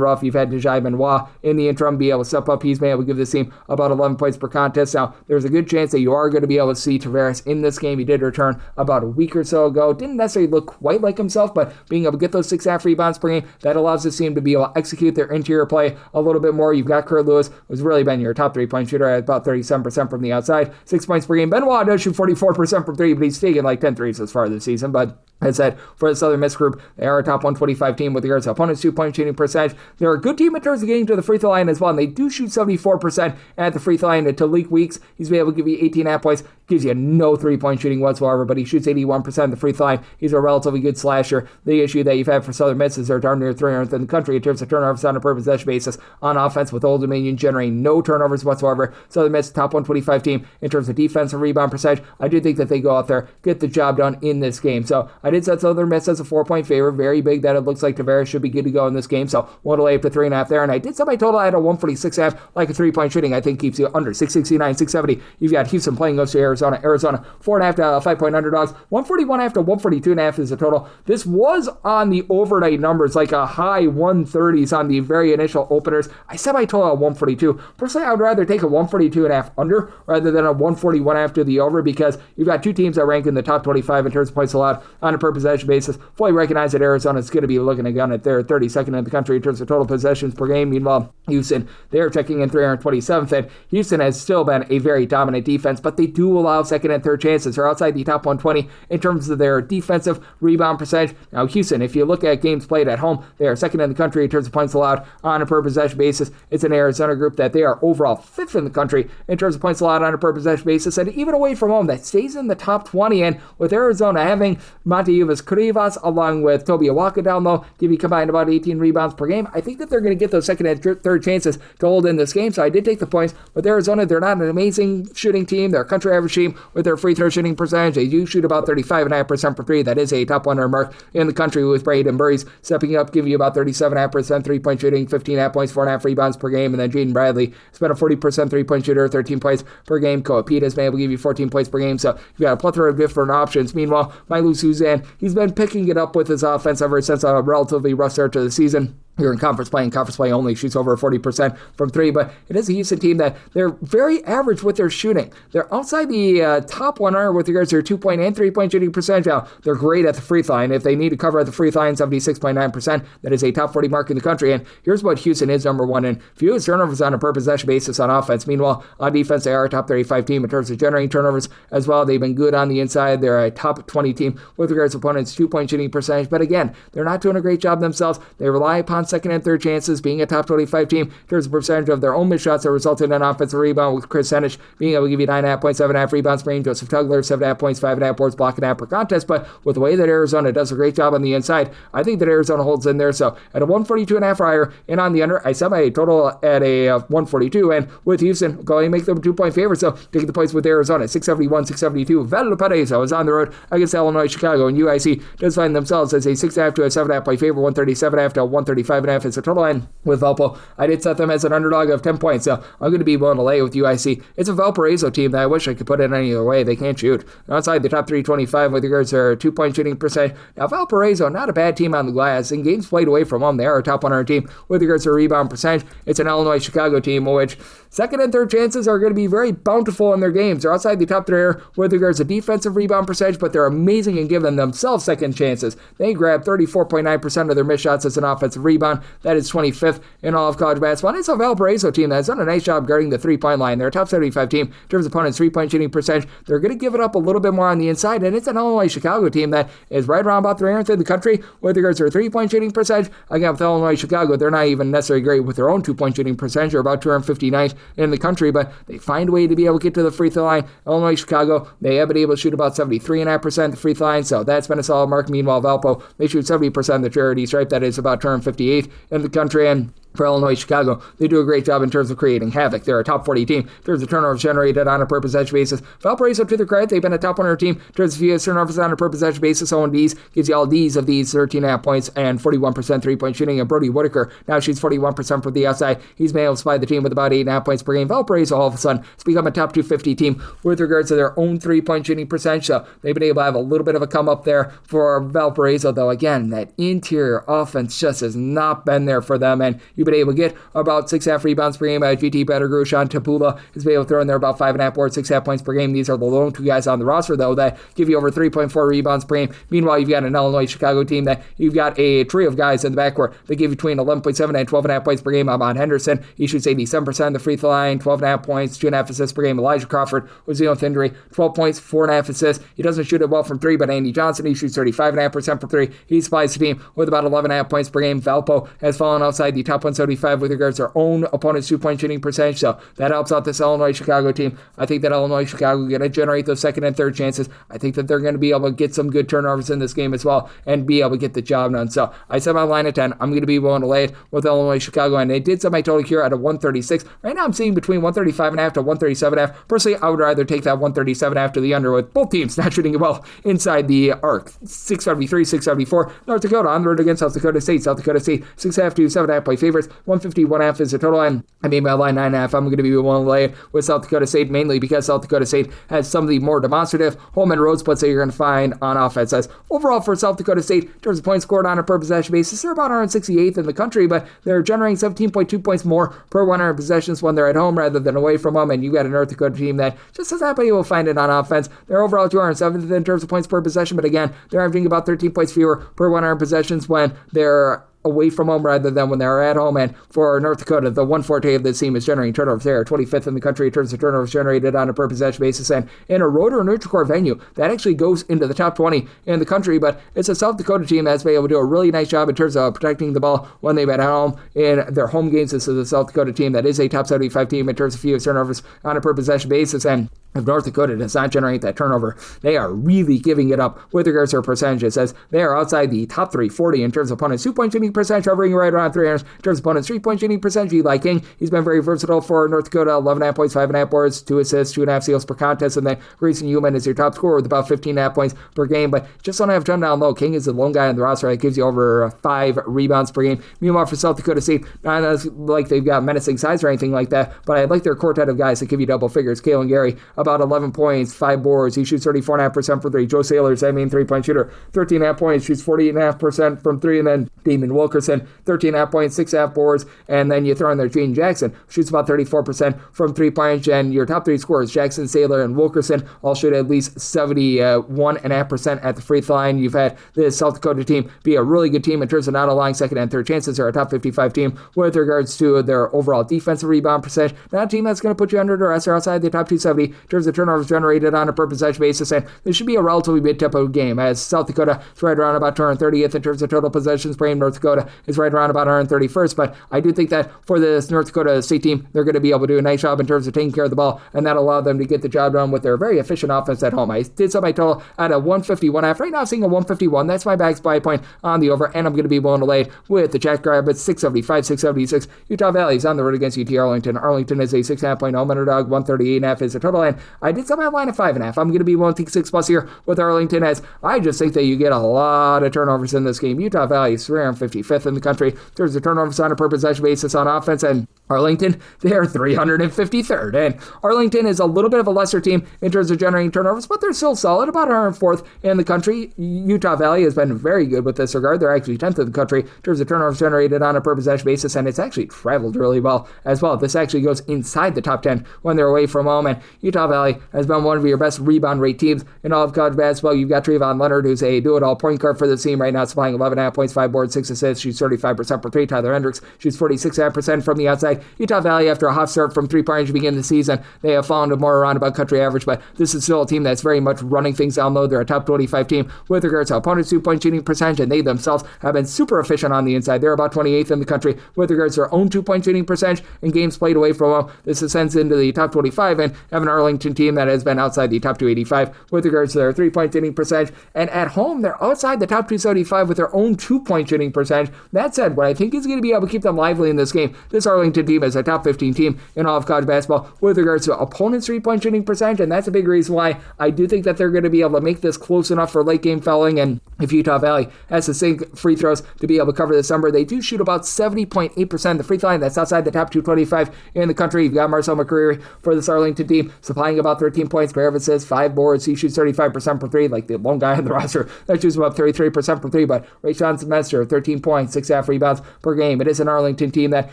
rough. You've had Dejai Benoit in the interim be able to step up. He's been able to give this team about 11 points points per contest. Now, there's a good chance that you are going to be able to see Tavares in this game. He did return about a week or so ago. Didn't necessarily look quite like himself, but being able to get those 6.5 rebounds per game, that allows this team to be able to execute their interior play a little bit more. You've got Kurt Lewis, who's really been your top 3-point shooter at about 37% from the outside, 6 points per game. Benoit does shoot 44% from 3, but he's taken like 10 threes as far this season. But as I said, for the Southern Miss group, they are a top 125 team with regards to opponents' 2-point shooting percentage. They're a good team in terms of getting to the free throw line as well, and they do shoot 74% at the free throw line. To Talik Weeks, he's been able to give you 18.5 points, gives you no 3-point shooting whatsoever, but he shoots 81% of the free throw line. He's a relatively good slasher. The issue that you've had for Southern Miss is they're darn near 300th in the country in terms of turnovers on a per possession basis on offense, with Old Dominion generating no turnovers whatsoever. Southern Miss, top 125 team in terms of defensive rebound percentage. I do think that they go out there, get the job done in this game. So I did set Southern Miss as a 4-point favorite. Very big that it looks like Tavares should be good to go in this game. So one to lay up to 3.5 there. And I did set my total at a 146.5, like a 3-point shooting. I think keeps you under 669, 670. You've got Houston playing goes to Arizona. Arizona 4.5 to 5-point underdogs. 141.5 to 142.5 is the total. This was on the overnight numbers, like a high 130s on the very initial openers. I set my total at 142. Personally, I would rather take a 142.5 under rather than a 141 after the over, because you've got two teams that rank in the top 25 in terms of points allowed on a per possession basis. Fully recognize that Arizona is going to be looking a gun at their 32nd in the country in terms of total possessions per game. Meanwhile, Houston, they're checking in 327th, and Houston has still been a very dominant defense, but they do allow second and third chances. They're outside the top 120 in terms of their defensive rebound percentage. Now, Houston, if you look at games played at home, they are second in the country in terms of points allowed on a per possession basis. It's an Arizona group that they are overall 5th in the country in terms of points allowed on a per possession basis, and even away from home, that stays in the top 20. And with Arizona having Monte Uvas along with Toby Awaka down low, give you combined about 18 rebounds per game, I think that they're going to get those second and third chances to hold in this game. So I did take the points. With Arizona, they're not an amazing shooting team. They're a country average team with their free throw shooting percentage. They do shoot about 35.5% per 3. That is a top 100 mark in the country, with Braden Burries stepping up, giving you about 37.5% 3-point shooting, 15.5 points, 4.5 rebounds per game. And then Jaden Bradley has been a 40% 3-point shooter, 13 points per game. Koa Pete has been able to give you 14 points per game. So you've got a plethora of different options. Meanwhile, Milo Suzanne, he's been picking it up with his offense ever since a relatively rough start to the season. You're in conference play only shoots over 40% from 3, but it is a Houston team that they're very average with their shooting. They're outside the top 100 with regards to their 2-point and 3-point shooting percentage. Now, they're great at the free throw line. If they need to cover at the free throw line, 76.9%, that is a top 40 mark in the country. And here's what Houston is number one in: fewest turnovers on a per possession basis on offense. Meanwhile, on defense, they are a top 35 team in terms of generating turnovers as well. They've been good on the inside. They're a top 20 team with regards to opponents' 2-point shooting percentage. But again, they're not doing a great job themselves. They rely upon second and third chances, being a top 25 team in terms of percentage of their own missed shots that resulted in an offensive rebound, with Chris Henich being able to give you 9.5 points, 7.5 rebounds per game. Joseph Tugler, 7.5 points, 5.5 boards, block and half per contest. But with the way that Arizona does a great job on the inside, I think that Arizona holds in there. So at a 142.5 higher and on the under, I set my total at a 142. And with Houston, going to make them a 2-point favorite. So taking the points with Arizona, 671, 672. Valparaiso is on the road against Illinois, Chicago, and UIC does find themselves as a 6.5 to a 7.5 point favorite. 137.5 to 135.5 is the total. And with Valpo, I did set them as an underdog of 10 points, so I'm going to be willing to lay with UIC. It's a Valparaiso team that I wish I could put it any other way. They can't shoot. They're outside the top 325 with regards to their 2-point shooting percent. Now, Valparaiso, not a bad team on the glass. In games played away from home, they are a top 100 team with regards to rebound percentage. It's an Illinois-Chicago team, which second and third chances are going to be very bountiful in their games. They're outside the top 3 with regards to defensive rebound percentage, but they're amazing in giving themselves second chances. They grab 34.9% of their missed shots as an offensive rebound. That is 25th in all of college basketball. And it's a Valparaiso team that's done a nice job guarding the 3-point line. They're a top 75 team in terms of opponents' 3-point shooting percentage. They're going to give it up a little bit more on the inside, and it's an Illinois-Chicago team that is right around about 300th in the country with regards to their 3-point shooting percentage. Again, with Illinois-Chicago, they're not even necessarily great with their own 2-point shooting percentage. They're about 259th in the country, but they find a way to be able to get to the free throw line. Illinois-Chicago, they have been able to shoot about 73.5% the free throw line, so that's been a solid mark. Meanwhile, Valpo, they shoot 70% of the charity stripe. That is about 258th in the country. And for Illinois, Chicago, they do a great job in terms of creating havoc. They're a top 40 team in terms of turnovers generated on a per possession basis. Valparaiso, to their credit, they've been a top 100 team in terms of fewest turnovers on a per possession basis. O&Ds gives you all Ds of these, 13.5 points and 41% 3-point shooting. And Brody Whitaker now shoots 41% from the outside. He's been able to supply the team with about 8.5 points per game. Valparaiso, all of a sudden, has become a top 250 team with regards to their own 3-point shooting percentage. So they've been able to have a little bit of a come up there for Valparaiso, though again, that interior offense just has not been there for them. And you've been able to get about 6.5 rebounds per game. GT Bettergrew, Sean Tapula has been able to throw in there about 5.5 boards, 6.5 points per game. These are the lone two guys on the roster, though, that give you over 3.4 rebounds per game. Meanwhile, you've got an Illinois Chicago team that you've got a trio of guys in the backcourt that give you between 11.7 and 12.5 points per game. Ahmad Henderson, he shoots 87% of the free throw line, 12.5 points, 2.5 assists per game. Elijah Crawford was dealing with injury, 12 points, 4.5 assists. He doesn't shoot it well from three, but Andy Johnson, he shoots 35.5% from three. He supplies the team with about 11.5 points per game. Valpo has fallen outside the top 175 with regards to their own opponent's 2-point shooting percentage, so that helps out this Illinois Chicago team. I think that Illinois Chicago are going to generate those second and third chances. I think that they're going to be able to get some good turnovers in this game as well and be able to get the job done. So I set my line at 10. I'm going to be willing to lay it with Illinois Chicago, and they did set my total here at a 136. Right now I'm seeing between 135.5 to 137.5. Personally, I would rather take that 137.5 to the under, with both teams not shooting it well inside the arc. 673, 674. North Dakota on the road against South Dakota State. South Dakota State 6.5 to 7.5 point favorites. 151.5 is the total, and I made my line 9.5. I'm going to be willing to lay it with South Dakota State, mainly because South Dakota State has some of the more demonstrative home and road splits that you're going to find on offense. As overall for South Dakota State, in terms of points scored on a per possession basis, they're about 168th in the country, but they're generating 17.2 points more per 100 possessions when they're at home rather than away from home. And you got a North Dakota team that just as happy will find it on offense. They're overall 207th in terms of points per possession, but again, they're averaging about 13 points fewer per 100 possessions when they're away from home rather than when they're at home. And for North Dakota, the one forte of this team is generating turnovers. They are 25th in the country in terms of turnovers generated on a per possession basis, and in a road or neutral court venue, that actually goes into the top 20 in the country. But it's a South Dakota team that's been able to do a really nice job in terms of protecting the ball when they've been at home in their home games. This is a South Dakota team that is a top 75 team in terms of fewest turnovers on a per possession basis, and if North Dakota does not generate that turnover, they are really giving it up with regards to their percentages, as they are outside the top 340 in terms of opponents' 2-point shooting percentage, hovering right around 300 in terms of opponents' 3-point shooting percentage. Eli King, he's been very versatile for North Dakota, 11.5 points, 5.5 boards, 2 assists, 2.5 steals per contest, and then Grayson Human is your top scorer with about 15.5 points per game, but just don't have him down low. King is the lone guy on the roster that gives you over 5 rebounds per game. Meanwhile, for South Dakota State, not as like they've got menacing size or anything like that, but I like their quartet of guys that give you double figures. Kalen Gary, about 11 points, 5 boards. He shoots 34.5% from 3. Joe Saylor's that main 3-point shooter, 13.5 points, shoots 48.5% from 3. And then Damon Wilkerson, 13.5 points, 6.5 boards. And then you throw in there Gene Jackson, shoots about 34% from 3-point. And your top 3 scorers, Jackson, Saylor, and Wilkerson, all shoot at least 71.5% at the free throw line. You've had this South Dakota team be a really good team in terms of not allowing second and third chances. They're a top 55 team with regards to their overall defensive rebound percentage. Not a team that's going to put you under duress. They're outside the top 270 in terms of turnovers generated on a per possession basis, and this should be a relatively mid-tempo game, as South Dakota is right around about 230th in terms of total possessions per game. North Dakota is right around about 131st, but I do think that for this North Dakota State team, they're going to be able to do a nice job in terms of taking care of the ball, and that allowed them to get the job done with their very efficient offense at home. I did set my total at a 151.5. Right now I'm seeing a 151. That's my back spy point on the over, and I'm going to be willing to lay it with the Jackrabbits, 675, 676. Utah Valley is on the road against UT Arlington. Arlington is a 6.5 point home underdog. 138.5 is the total, and I did set my line at 5.5. I'm going to be willing to take 6+ here with Arlington, as I just think that you get a lot of turnovers in this game. Utah Valley is 355th in the country. There's a turnovers on a per possession basis on offense, and Arlington, they are 353rd. And Arlington is a little bit of a lesser team in terms of generating turnovers, but they're still solid, about 104th in the country. Utah Valley has been very good with this regard. They're actually 10th in the country in terms of turnovers generated on a per possession basis, and it's actually traveled really well as well. This actually goes inside the top 10 when they're away from home, and Utah Valley has been one of your best rebound rate teams in all of college basketball. You've got Trayvon Leonard, who's a do-it-all point guard for the team right now, supplying 11.5 points, 5 boards, 6 assists, shoots 35% from 3. Tyler Hendricks shoots 46.5% from the outside. Utah Valley, after a hot start from 3-point to begin the season, they have fallen to more around about country average, but this is still a team that's very much running things down low. They're a top 25 team with regards to opponents' 2-point shooting percentage, and they themselves have been super efficient on the inside. They're about 28th in the country with regards to their own 2-point shooting percentage in games played away from home. This ascends into the top 25, and have an Arlington team that has been outside the top 285 with regards to their 3-point shooting percentage, and at home they're outside the top 275 with their own 2-point shooting percentage. That said, what I think is going to be able to keep them lively in this game, this Arlington team is a top 15 team in all of college basketball with regards to opponents' 3-point shooting percentage, and that's a big reason why I do think that they're going to be able to make this close enough for late game fouling. And if Utah Valley has to sink free throws to be able to cover this number, they do shoot about 70.8% of the free throw line. That's outside the top 225 in the country. You've got Marcel McCreary for this Arlington team, supplying allowing about 13 points per emphasis, 5 boards. He shoots 35% for 3, like the lone guy on the roster that shoots about 33% for 3. But Rayshon Semester, 13 points, 6.5 rebounds per game. It is an Arlington team that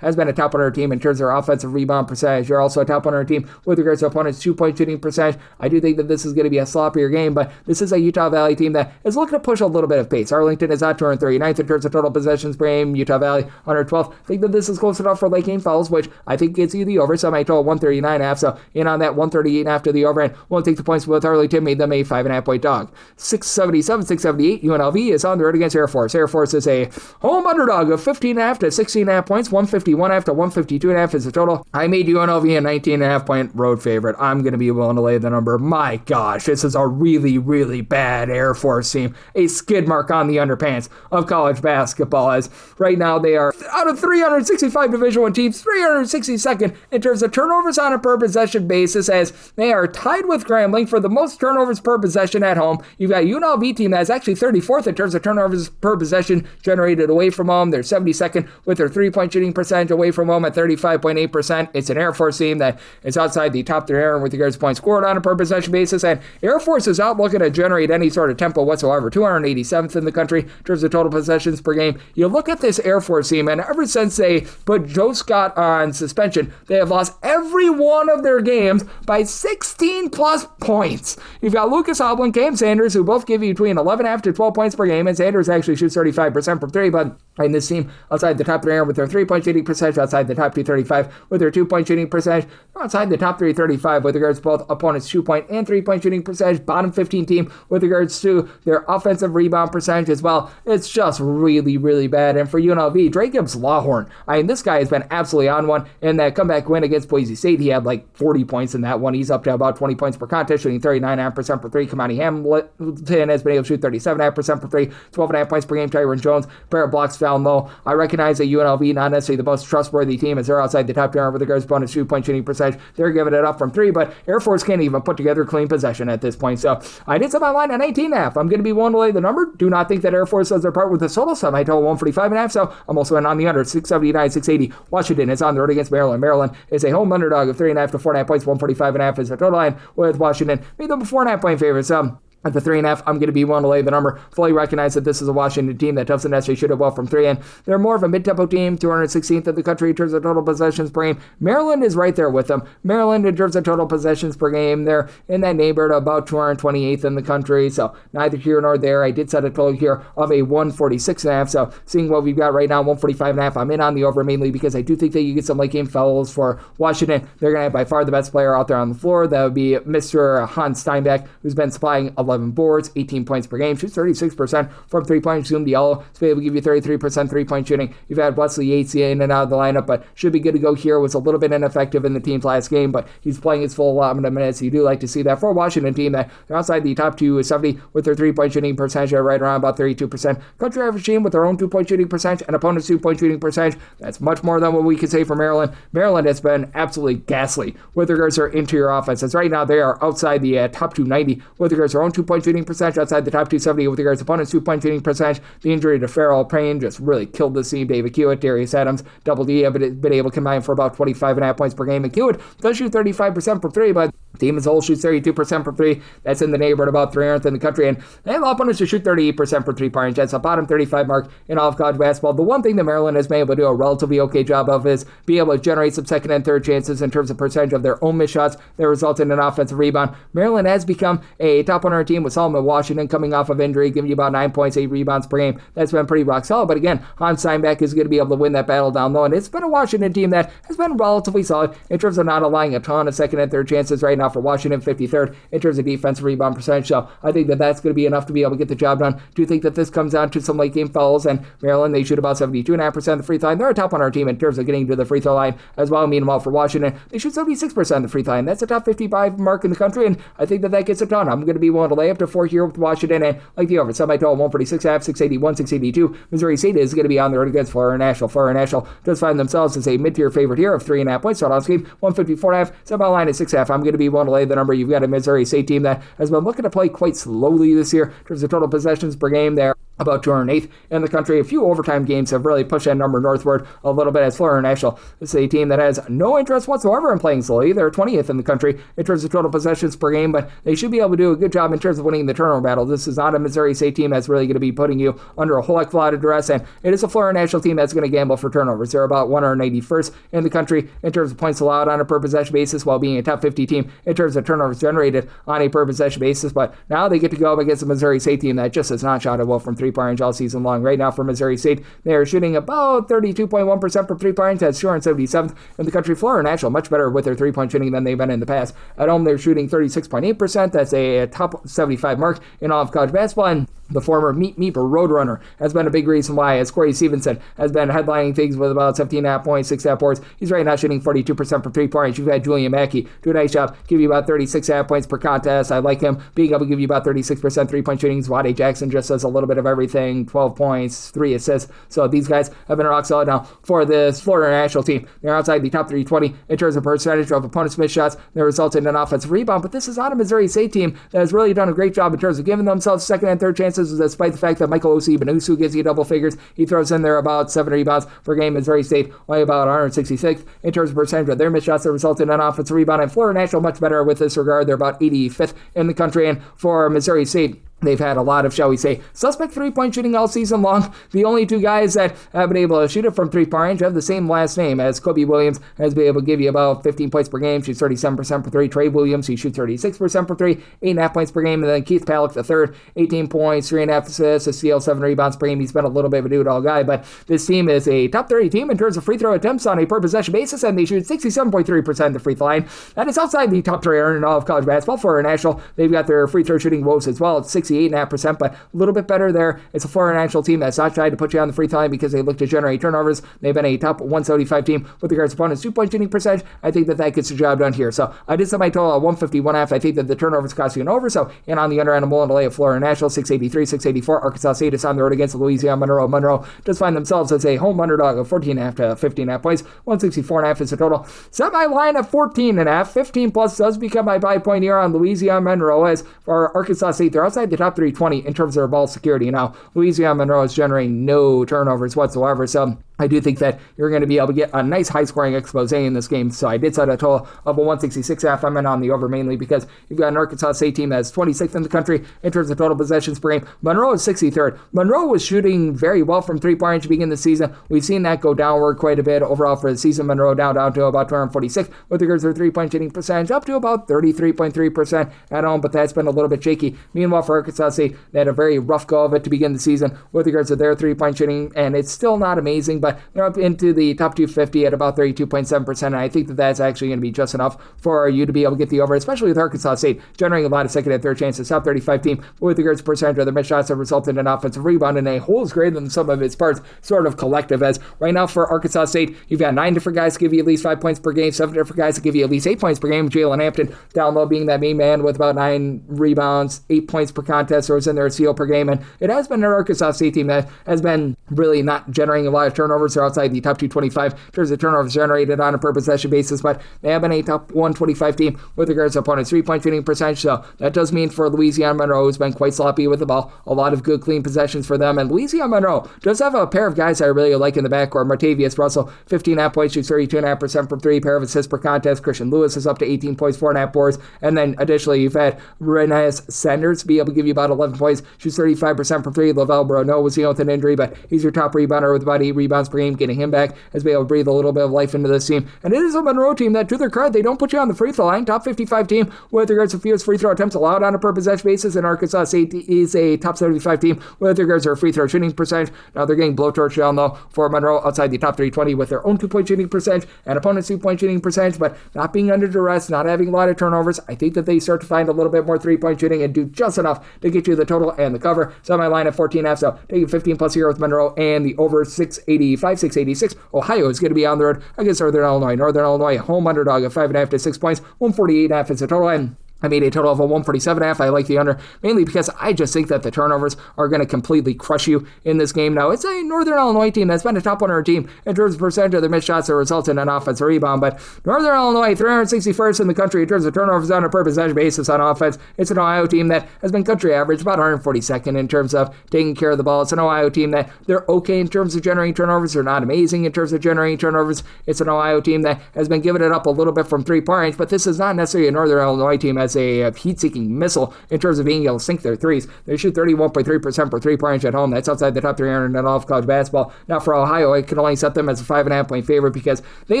has been a top 100 team in terms of their offensive rebound percentage. You're also a top 100 team with regards to opponents' 2-point shooting percentage. I do think that this is going to be a sloppier game, but this is a Utah Valley team that is looking to push a little bit of pace. Arlington is at 239th in terms of total possessions per game. Utah Valley 112th. I think that this is close enough for late game fouls, which I think gets you the over. So I total 139.5. So in on that 138 after the over, and won't take the points with Arlington. Made them a 5.5 point dog. 677, 678. UNLV is on the road against Air Force. Air Force is a home underdog of 15.5 to 16.5 points. 151.5 to 152.5 is the total. I made UNLV a 19.5 point road favorite. I'm going to be willing to lay the number. My gosh, this is a really, really bad Air Force team. A skid mark on the underpants of college basketball, as right now they are out of 365 Division I teams, 362nd in terms of turnovers on a per possession basis, as they are tied with Grambling for the most turnovers per possession at home. You've got UNLV team that's actually 34th in terms of turnovers per possession generated away from home. They're 72nd with their 3-point shooting percentage away from home at 35.8%. It's an Air Force team that is outside the top 3 with regards to points scored on a per possession basis, and Air Force is out looking to generate any sort of tempo whatsoever. 287th in the country in terms of total possessions per game. You look at this Air Force team, and ever since they put Joe Scott on suspension, they have lost every one of their games by 16 plus points. You've got Lucas Hobble and Cam Sanders, who both give you between 11.5 to 12 points per game, and Sanders actually shoots 35% from 3, but in this team, outside the top 3 with their 3-point shooting percentage, outside the top 235 with their 2-point shooting percentage, outside the top 335 with regards to both opponents' 2-point and 3-point shooting percentage, bottom 15 team with regards to their offensive rebound percentage as well. It's just really, really bad. And for UNLV, Drake Gibbs Lawhorn, I mean, this guy has been absolutely on one. In that comeback win against Boise State, he had like 40 points in that one. He's up to about 20 points per contest, shooting 39.5% for 3. Kamani Hamilton has been able to shoot 37.5% for 3, 12.5 points per game. Tyron Jones, pair of blocks found low. I recognize that UNLV not necessarily the most trustworthy team, as they're outside the top 10 with regards to bonus 2-point shooting percentage. They're giving it up from 3, but Air Force can't even put together clean possession at this point. So I did set my line at 19.5. I'm going to be willing to lay the number. Do not think that Air Force does their part with the total, so I total 145.5. So I'm also in on the under 679, 680. Washington is on the road against Maryland. Maryland is a home underdog of 3.5 to 4.5 points. 145.5 is the total line with Washington. Made them a 4.5 point favorite. So at the 3.5, I'm going to be willing to lay the number. Fully recognize that this is a Washington team that doesn't necessarily shoot it well from 3, and they're more of a mid-tempo team, 216th in the country in terms of total possessions per game. Maryland is right there with them. Maryland, in terms of total possessions per game, they're in that neighborhood about 228th in the country, so neither here nor there. I did set a total here of a 146.5, so seeing what we've got right now, 145.5, I'm in on the over mainly because I do think that you get some late game fouls for Washington. They're going to have by far the best player out there on the floor. That would be Mr. Hans Steinbeck, who's been supplying 11 boards, 18 points per game, shoots 36% from 3-point. Zoom Diallo is able to give you 33% 3-point shooting. You've had Wesley Yates in and out of the lineup, but should be good to go here. Was a little bit ineffective in the team's last game, but he's playing his full allotment of minutes. You do like to see that for a Washington team that they're outside the top 270 with their 3-point shooting percentage at right around about 32%. Country average team with their own 2-point shooting percentage and opponent's 2-point shooting percentage. That's much more than what we can say for Maryland. Maryland has been absolutely ghastly with regards to their interior offenses. Right now, they are outside the top 290 with regards to their own 2-point shooting percentage, outside the top 270 with regards to opponents' 2-point shooting percentage. The injury to Farrell Payne just really killed the team. David Hewitt, Darius Adams, Double D have been able to combine for about 25.5 points per game. And Hewitt does shoot 35% from 3, but the team as a whole shoots 32% from 3. That's in the neighborhood about 300th in the country, and they have opponents to shoot 38% from 3-point. That's a bottom 35 mark in all of college basketball. The one thing that Maryland has been able to do a relatively okay job of is be able to generate some second and third chances in terms of percentage of their own missed shots that result in an offensive rebound. Maryland has become a top 100 team with Solomon Washington coming off of injury, giving you about 9 points, 8 rebounds per game. That's been pretty rock solid, but again, Hans Steinbeck is going to be able to win that battle down low, and it's been a Washington team that has been relatively solid in terms of not allowing a ton of second and third chances right now for Washington, 53rd in terms of defensive rebound percentage. So I think that that's going to be enough to be able to get the job done. Do you think that this comes down to some late game fouls? And Maryland, they shoot about 72.5% of the free throw line. They're a top 100 team in terms of getting to the free throw line as well. Meanwhile, for Washington, they shoot 76% of the free throw line. That's a top 55 mark in the country, and I think that that gets it done. I'm going to be willing to lay up to 4 here with Washington, and like the over, semi total 146.5, 681, 682. Missouri State is going to be on the road against Florida National. Florida National does find themselves as a mid-tier favorite here of 3.5 points. Start off game 154.5. Semi line at 6.5. I'm going to be willing to lay the number. You've got a Missouri State team that has been looking to play quite slowly this year in terms of total possessions per game. They're about 208th in the country. A few overtime games have really pushed that number northward a little bit as Florida National is a team that has no interest whatsoever in playing slowly. They're 20th in the country in terms of total possessions per game, but they should be able to do a good job in terms of winning the turnover battle. This is not a Missouri State team that's really going to be putting you under a whole heck of a lot of duress, and it is a Florida National team that's going to gamble for turnovers. They're about 181st in the country in terms of points allowed on a per possession basis, while being a top 50 team in terms of turnovers generated on a per possession basis. But now they get to go up against a Missouri State team that just has not shot it well from three-point range all season long. Right now for Missouri State, they are shooting about 32.1% from three-point range. That's 277th in the country. Florida National much better with their three-point shooting than they've been in the past. At home, they're shooting 36.8%. That's a top 75 mark in all of college basketball. And the former Meep Roadrunner has been a big reason why, as Corey Stevenson has been headlining things with about 17.5 points, 6.5 boards. He's right now shooting 42% from three-point range. You've had Julian Mackey do a nice job, give you about 36.5 points per contest. I like him being able to give you about 36% three-point shooting. Wade Jackson just does a little bit of everything, 12 points, 3 assists. So these guys have been rock solid. Now, for this Florida National team, they're outside the top 320 in terms of percentage of opponents' missed shots. They resulted in an offensive rebound, but this is not a Missouri State team that has really done a great job in terms of giving themselves second and third chances, despite the fact that Michael Osi-Benusu gives you double figures. He throws in there about 7 rebounds per game. Missouri State only about 166th in terms of percentage of their missed shots that resulted in an offensive rebound. And Florida National much better with this regard. They're about 85th in the country. And for Missouri State, they've had a lot of, shall we say, suspect three-point shooting all season long. The only two guys that have been able to shoot it from three-point range have the same last name as Kobe Williams, has been able to give you about 15 points per game, shoots 37% for three. Trey Williams, he shoots 36% for three, 8.5 points per game. And then Keith Palak the third, 18 points, 3.5 assists, a steal, 7 rebounds per game. He's been a little bit of a do-it-all guy, but this team is a top 30 team in terms of free throw attempts on a per-possession basis, and they shoot 67.3% at the free throw line. That is outside the top 3 in all of college basketball. For National, they've got their free throw shooting woes as well at 68.5%, but a little bit better there. It's a Florida National team that's not tried to put you on the free throw line because they look to generate turnovers. They've been a top 175 team with regards to opponents' two-point shooting percentage. I think that gets the job done here. So I did set my total at 151.5. I think that the turnovers cost you an over. So, and on the under end, I'm willing to lay a Florida National 683, 684. Arkansas State is on the road against Louisiana Monroe. Monroe does find themselves as a home underdog of 14.5 to 15.5 points. 164.5 is the total. Set my line at 14.5. 15 plus does become my buy point here on Louisiana Monroe. As for Arkansas State, they're outside the top 320 in terms of their ball security. Now, Louisiana Monroe is generating no turnovers whatsoever, so I do think that you're going to be able to get a nice high-scoring expose in this game. So I did set a total of a 166.5. I'm in on the over mainly because you've got an Arkansas State team that's 26th in the country in terms of total possessions per game. Monroe is 63rd. Monroe was shooting very well from three-point range to begin the season. We've seen that go downward quite a bit overall for the season. Monroe down to about 246 with regards to their three-point shooting percentage, up to about 33.3% at home, but that's been a little bit shaky. Meanwhile, for Arkansas State, they had a very rough go of it to begin the season with regards to their three-point shooting, and it's still not amazing, but they're up into the top 250 at about 32.7%, and I think that that's actually going to be just enough for you to be able to get the over, especially with Arkansas State generating a lot of second and third chances. Top 35 team with regards to percentage of their missed shots have resulted in an offensive rebound and a wholes greater than the sum of its parts sort of collective, as right now for Arkansas State, you've got 9 different guys to give you at least 5 points per game, 7 different guys to give you at least 8 points per game. Jalen Hampton down low being that main man with about 9 rebounds, 8 points per contest, or was in there a steal per game, and it has been an Arkansas State team that has been really not generating a lot of turnovers. They're outside the top 225 in terms of turnovers generated on a per possession basis, but they have been a top 125 team with regards to opponents' three-point shooting percentage, so that does mean for Louisiana Monroe, who's been quite sloppy with the ball, a lot of good clean possessions for them, and Louisiana Monroe does have a pair of guys I really like in the backcourt. Martavius Russell, 15.5 points, shoots 32.5% from 3, pair of assists per contest. Christian Lewis is up to 18 points, 4.5 boards, and then additionally you've had Renes Sanders be able to give you about 11 points, shoots 35% from 3. Lavelle Bruneau was dealing with an injury, but he's your top rebounder with about 8 rebounds per game. Getting him back has been able to breathe a little bit of life into this team, and it is a Monroe team that, to their credit, they don't put you on the free throw line. Top 55 team with regards to fewest free throw attempts allowed on a per possession basis, and Arkansas State is a top 75 team with regards to their free throw shooting percentage. Now they're getting blowtorch down though for Monroe outside the top 320 with their own 2-point shooting percentage and opponent's 2-point shooting percentage, but not being under duress, not having a lot of turnovers. I think that they start to find a little bit more 3-point shooting and do just enough to get you the total and the cover. So my line at 14.5, so taking 15 plus here with Monroe and the over 685, 686. Ohio is going to be on the road against Northern Illinois. Northern Illinois, home underdog of 5.5 to 6 points, 148.5 is the total, and I made a total of a 147.5. I like the under, mainly because I just think that the turnovers are going to completely crush you in this game. Now, it's a Northern Illinois team that's been a top 100 team in terms of percentage of their missed shots that result in an offensive rebound, but Northern Illinois, 361st in the country in terms of turnovers on a per possession basis on offense. It's an Ohio team that has been country average, about 142nd in terms of taking care of the ball. It's an Ohio team that they're okay in terms of generating turnovers. They're not amazing in terms of generating turnovers. It's an Ohio team that has been giving it up a little bit from three-point range, but this is not necessarily a Northern Illinois team as a heat-seeking missile in terms of being able to sink their threes. They shoot 31.3% for three-point range at home. That's outside the top 300 in all of college basketball. Now, for Ohio, I can only set them as a 5.5 point favorite because they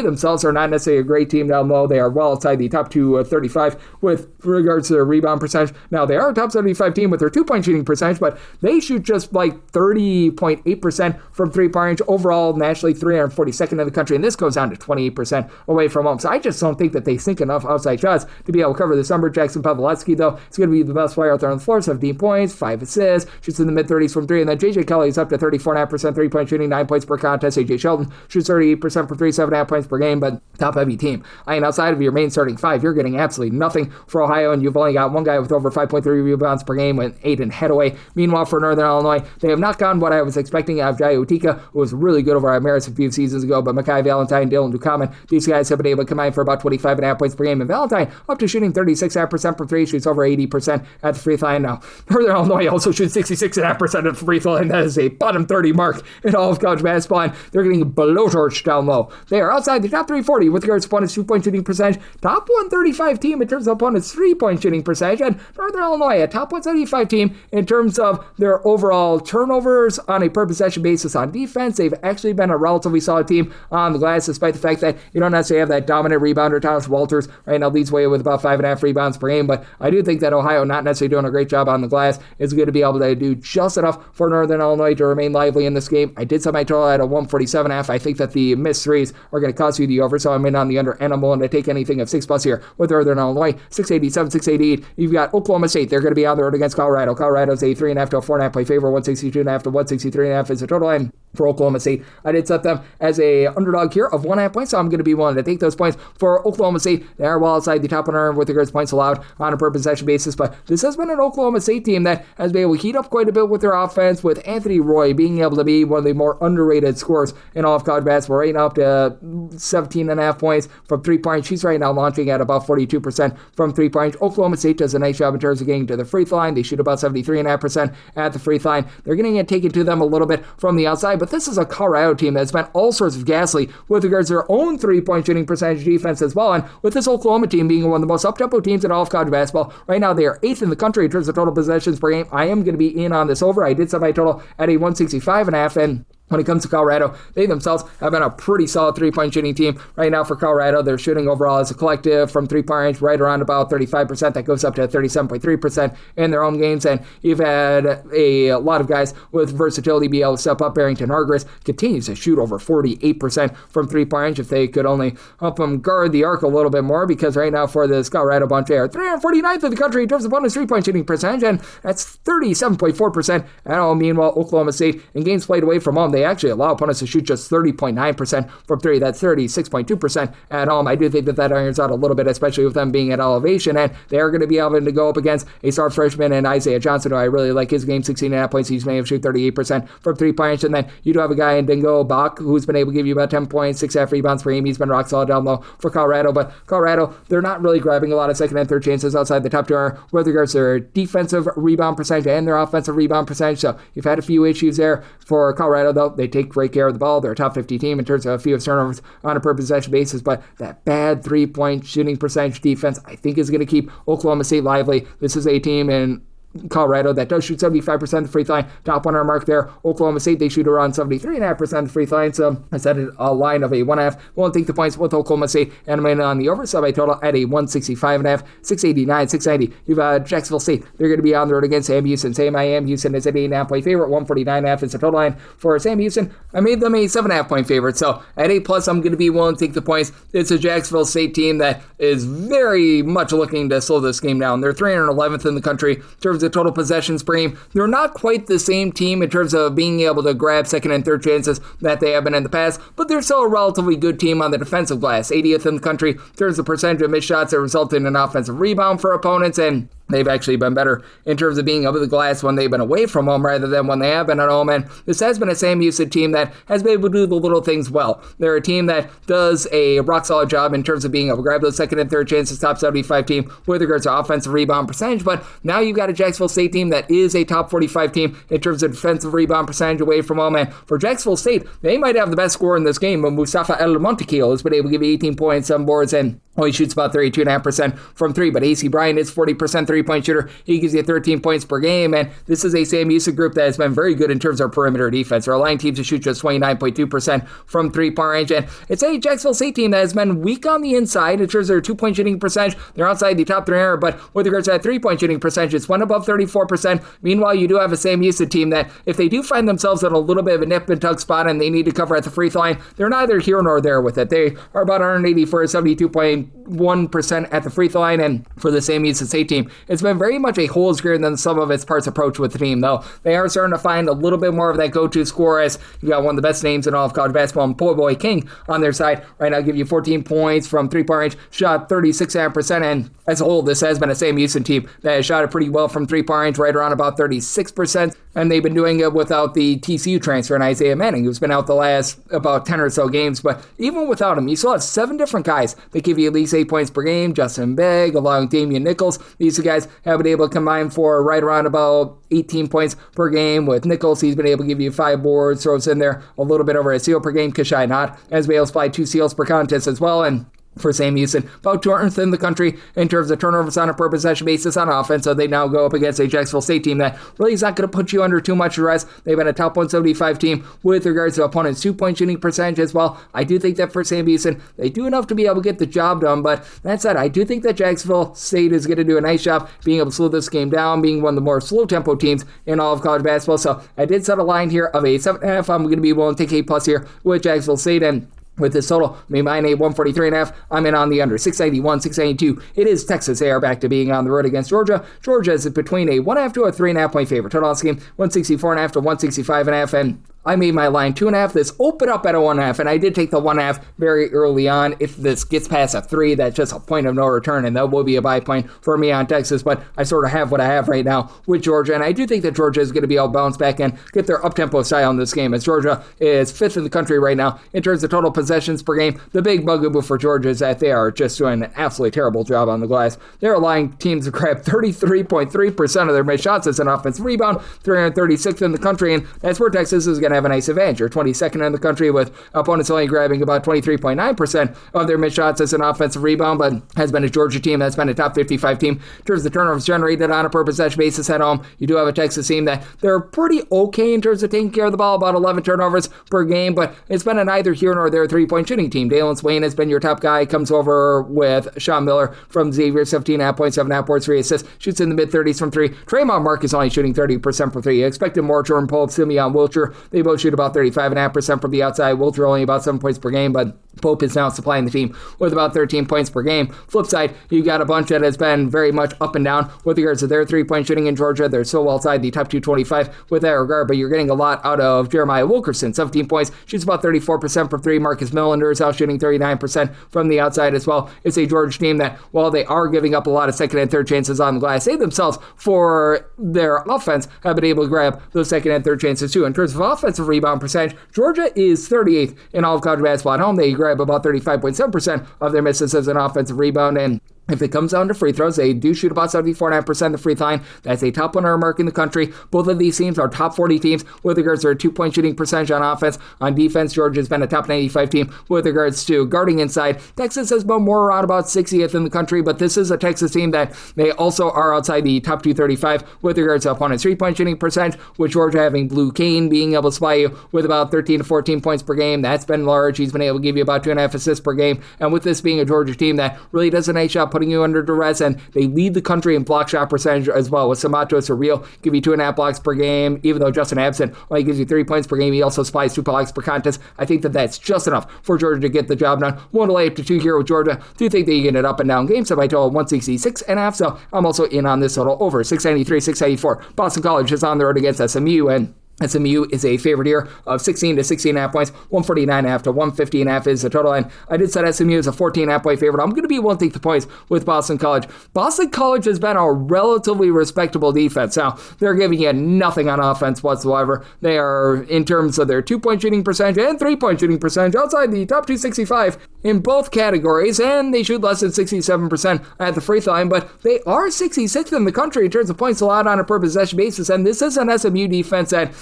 themselves are not necessarily a great team down low. They are well outside the top 235 with regards to their rebound percentage. Now, they are a top 75 team with their two-point shooting percentage, but they shoot just like 30.8% from three-point range. Overall, nationally, 342nd in the country, and this goes down to 28% away from home. So I just don't think that they sink enough outside shots to be able to cover this number. Jackson Pavlovsky, though, is going to be the best player out there on the floor. 17 points, 5 assists, shoots in the mid-30s from three, and then J.J. Kelly is up to 34.5% three-point shooting, 9 points per contest. A.J. Shelton shoots 38% from three, 7.5 points per game, but top-heavy team. And outside of your main starting five, you're getting absolutely nothing for Ohio, and you've only got one guy with over 5.3 rebounds per game with Aiden Headaway. Meanwhile, for Northern Illinois, they have not gotten what I was expecting out of Jai Utica, who was really good over at Marist a few seasons ago, but Mekhi Valentine, Dylan Dukaman, these guys have been able to combine for about 25.5 points per game, and Valentine up to shooting 36.5% from three, shoots over 80% at the free throw line. Now, Northern Illinois also shoots 66.5% at the free throw line. That is a bottom 30 mark in all of college basketball, and they're getting blowtorched down low. They are outside the top 340 with regards to opponents' two-point shooting percentage, top 135 team in terms of opponents' three-point shooting percentage, and Northern Illinois, a top 175 team in terms of their overall turnovers on a per-possession basis on defense. They've actually been a relatively solid team on the glass, despite the fact that you don't necessarily have that dominant rebounder. Thomas Walters right now leads way with about 5.5 rebounds per game, but I do think that Ohio, not necessarily doing a great job on the glass, is going to be able to do just enough for Northern Illinois to remain lively in this game. I did set my total at a 147.5. I think that the missed threes are going to cost you the over, so I'm in on the under, and I'm willing to take anything of 6+ here with Northern Illinois. 687, 688. You've got Oklahoma State. They're going to be on the road against Colorado. Colorado's a 3.5 to a 4.5 point favor. 162.5 to 163.5 is the total line for Oklahoma State. I did set them as a underdog here of 1.5 points, so I'm going to be willing to take those points for Oklahoma State. They are well outside the top 100 with regards to points allowed on a per possession basis, but this has been an Oklahoma State team that has been able to heat up quite a bit with their offense, with Anthony Roy being able to be one of the more underrated scorers in all of college basketball, right now up to 17.5 points from three-point. She's right now launching at about 42% from three-point. Oklahoma State does a nice job in terms of getting to the free throw line. They shoot about 73.5% at the free throw line. They're getting it taken to them a little bit from the outside, but this is a Colorado team that's been all sorts of ghastly with regards to their own three-point shooting percentage defense as well, and with this Oklahoma team being one of the most up-tempo teams in all of college basketball, right now they are 8th in the country in terms of total possessions per game. I am going to be in on this over. I did set my total at a 165.5, and when it comes to Colorado, they themselves have been a pretty solid three-point shooting team. Right now for Colorado, they're shooting overall as a collective from three-point range right around about 35%. That goes up to 37.3% in their home games. And you've had a lot of guys with versatility be able to step up. Barrington Hargris continues to shoot over 48% from three-point range. If they could only help him guard the arc a little bit more, because right now for this Colorado bunch, they are 349th in the country in terms of bonus three-point shooting percentage, and that's 37.4% at home. Meanwhile, Oklahoma State, in games played away from home, they actually allow opponents to shoot just 30.9% from three. That's 36.2% at home. I do think that irons out a little bit, especially with them being at elevation, and they are going to be able to go up against a star freshman and Isaiah Johnson, who I really like his game, 16.5 points. He's made him shoot 38% from three-point, and then you do have a guy in Dingo Bach who's been able to give you about 10 points, 6.5 rebounds per game. He's been rock solid down low for Colorado, but Colorado, they're not really grabbing a lot of second and third chances outside the top 2 with regards to their defensive rebound percentage and their offensive rebound percentage, so you've had a few issues there for Colorado, though. They take great care of the ball. They're a top 50 team in terms of a few turnovers on a per possession basis, but that bad three-point shooting percentage defense, I think, is going to keep Oklahoma State lively. This is a team in Colorado that does shoot 75% of the free throw line, top 100 mark there. Oklahoma State, they shoot around 73.5% of the free throw line, so I set a line of a 1.5. Won't take the points with Oklahoma State, and I'm in on the over, so my total at a 165.5, 689, 690. You've Jacksonville State. They're going to be on the road against Sam Houston. Sam Houston is an 8.5 point favorite, 149.5 is the total line for Sam Houston. I made them a 7.5 point favorite, so at 8+, I'm going to be willing to take the points. It's a Jacksonville State team that is very much looking to slow this game down. They're 311th in the country in terms of of total possessions per game. They're not quite the same team in terms of being able to grab second and third chances that they have been in the past, but they're still a relatively good team on the defensive glass. 80th in the country in terms of percentage of missed shots that result in an offensive rebound for opponents, and they've actually been better in terms of being over the glass when they've been away from home rather than when they have been at home. And this has been a Sam Houston team that has been able to do the little things well. They're a team that does a rock-solid job in terms of being able to grab those second and third chances, top 75 team with regards to offensive rebound percentage. But now you've got a Jacksonville State team that is a top 45 team in terms of defensive rebound percentage away from home. And for Jacksonville State, they might have the best scorer in this game, but Mustafa El Montequil has been able to give you 18 points, 7 boards, and he shoots about 32.5% from three. But AC Bryant is 40% three-point shooter. He gives you 13 points per game. And this is a Sam Houston group that has been very good in terms of perimeter defense. They're allowing teams to shoot just 29.2% from three-point range. And it's a Jacksonville State team that has been weak on the inside in terms of their two-point shooting percentage. They're outside the top 300, but with regards to that three-point shooting percentage, it's one above 34%. Meanwhile, you do have a Sam Houston team that if they do find themselves in a little bit of a nip and tuck spot and they need to cover at the free throw line, they're neither here nor there with it. They are about 180 for a 72.1% at the free throw line, and for the Sam Houston State team, it's been very much a holes greater than some of its parts approach with the team, though. They are starting to find a little bit more of that go-to score as you've got one of the best names in all of college basketball, and Boy King on their side right now, give you 14 points from three-point range, shot 36.5%, and as a whole, this has been a Sam Houston team that has shot it pretty well from three-point range, right around about 36%, and they've been doing it without the TCU transfer and Isaiah Manning, who's been out the last about 10 or so games, but even without him, you still have 7 different guys that give you at least 8 points per game. Justin Begg, along with Damian Nichols, these guys have been able to combine for right around about 18 points per game. With Nichols, he's been able to give you 5 boards, throws in there a little bit over a steal per game. Kashai Knott has been able to supply 2 steals per contest as well, and for Sam Houston, about 200th in the country in terms of turnovers on a per possession basis on offense, so they now go up against a Jacksonville State team that really is not going to put you under too much stress. They've been a top 175 team with regards to opponents' 2-point shooting percentage as well. I do think that for Sam Houston, they do enough to be able to get the job done, but that said, I do think that Jacksonville State is going to do a nice job being able to slow this game down, being one of the more slow-tempo teams in all of college basketball, so I did set a line here of a 7.5. I'm going to be willing to take 8+ here with Jacksonville State, and with this total, mine a 143.5. I'm in on the under 691, 692. It is Texas. They are back to being on the road against Georgia. Georgia is between a 1.5 to a 3.5 point favorite. Total on this game 164.5 to 165.5, and I made my line 2.5. This opened up at a 1.5, and I did take the 1.5 very early on. If this gets past a 3, that's just a point of no return, and that will be a buy point for me on Texas. But I sort of have what I have right now with Georgia, and I do think that Georgia is going to be able to bounce back and get their up-tempo style in this game, as Georgia is 5th in the country right now in terms of total possessions per game. The big bugaboo for Georgia is that they are just doing an absolutely terrible job on the glass. They're allowing teams to grab 33.3% of their missed shots as an offensive rebound, 336th in the country, and that's where Texas is going to have a nice advantage. You're 22nd in the country, with opponents only grabbing about 23.9% of their missed shots as an offensive rebound, but has been a Georgia team that's been a top 55 team in terms of turnovers generated on a per possession basis at home. You do have a Texas team that they're pretty okay in terms of taking care of the ball, about 11 turnovers per game, but it's been an either here nor there 3-point shooting team. Dalen Swain has been your top guy, comes over with Sean Miller from Xavier, 17.5 points, 7.5 boards, 3 assists, shoots in the mid-30s from 3. Tremont Mark is only shooting 30% from 3. You expected more. Jordan Pope, Simeon Wilcher, they both shoot about 35.5% from the outside. Wilcher only about 7 points per game, but Pope is now supplying the team with about 13 points per game. Flip side, you got a bunch that has been very much up and down with regards to their 3-point shooting in Georgia. They're so outside the top 225 with that regard, but you're getting a lot out of Jeremiah Wilkerson, 17 points, shoots about 34% from 3. Marcus Millender is out shooting 39% from the outside as well. It's a Georgia team that, while they are giving up a lot of second and third chances on the glass, they themselves, for their offense, have been able to grab those second and third chances too. In terms of offensive rebound percentage, Georgia is 38th in all of college basketball at home. They grab about 35.7% of their misses as an offensive rebound, and if it comes down to free throws, they do shoot about 74.5% the free throw line. That's a top 100 mark in the country. Both of these teams are top 40 teams with regards to their 2-point shooting percentage on offense. On defense, Georgia's been a top 95 team with regards to guarding inside. Texas has been more around about 60th in the country, but this is a Texas team that they also are outside the top 235 with regards to opponents' 3-point shooting percentage, with Georgia having Blue Kane being able to supply you with about 13 to 14 points per game. That's been large. He's been able to give you about 2.5 assists per game. And with this being a Georgia team that really does a nice job putting you under duress, and they lead the country in block shot percentage as well, with Samato Surreal give you 2.5 blocks per game, even though Justin Absent only gives you 3 points per game. He also supplies 2 blocks per contest. I think that that's just enough for Georgia to get the job done. 1 to lay up to 2 here with Georgia. Do think that you get an up and down game, so by total 166.5, so I'm also in on this total over 693, 694. Boston College is on the road against SMU, and SMU is a favorite here of 16 to 16.5 points. 149.5 to 150.5 is the total. And I did set SMU as a 14.5 point favorite. I'm going to be willing to take the points with Boston College. Boston College has been a relatively respectable defense. Now, they're giving you nothing on offense whatsoever. They are, in terms of their 2-point shooting percentage and 3-point shooting percentage, outside the top 265 in both categories. And they shoot less than 67% at the free throw line. But they are 66th in the country in terms of points allowed on a per possession basis. And this is an SMU defense that,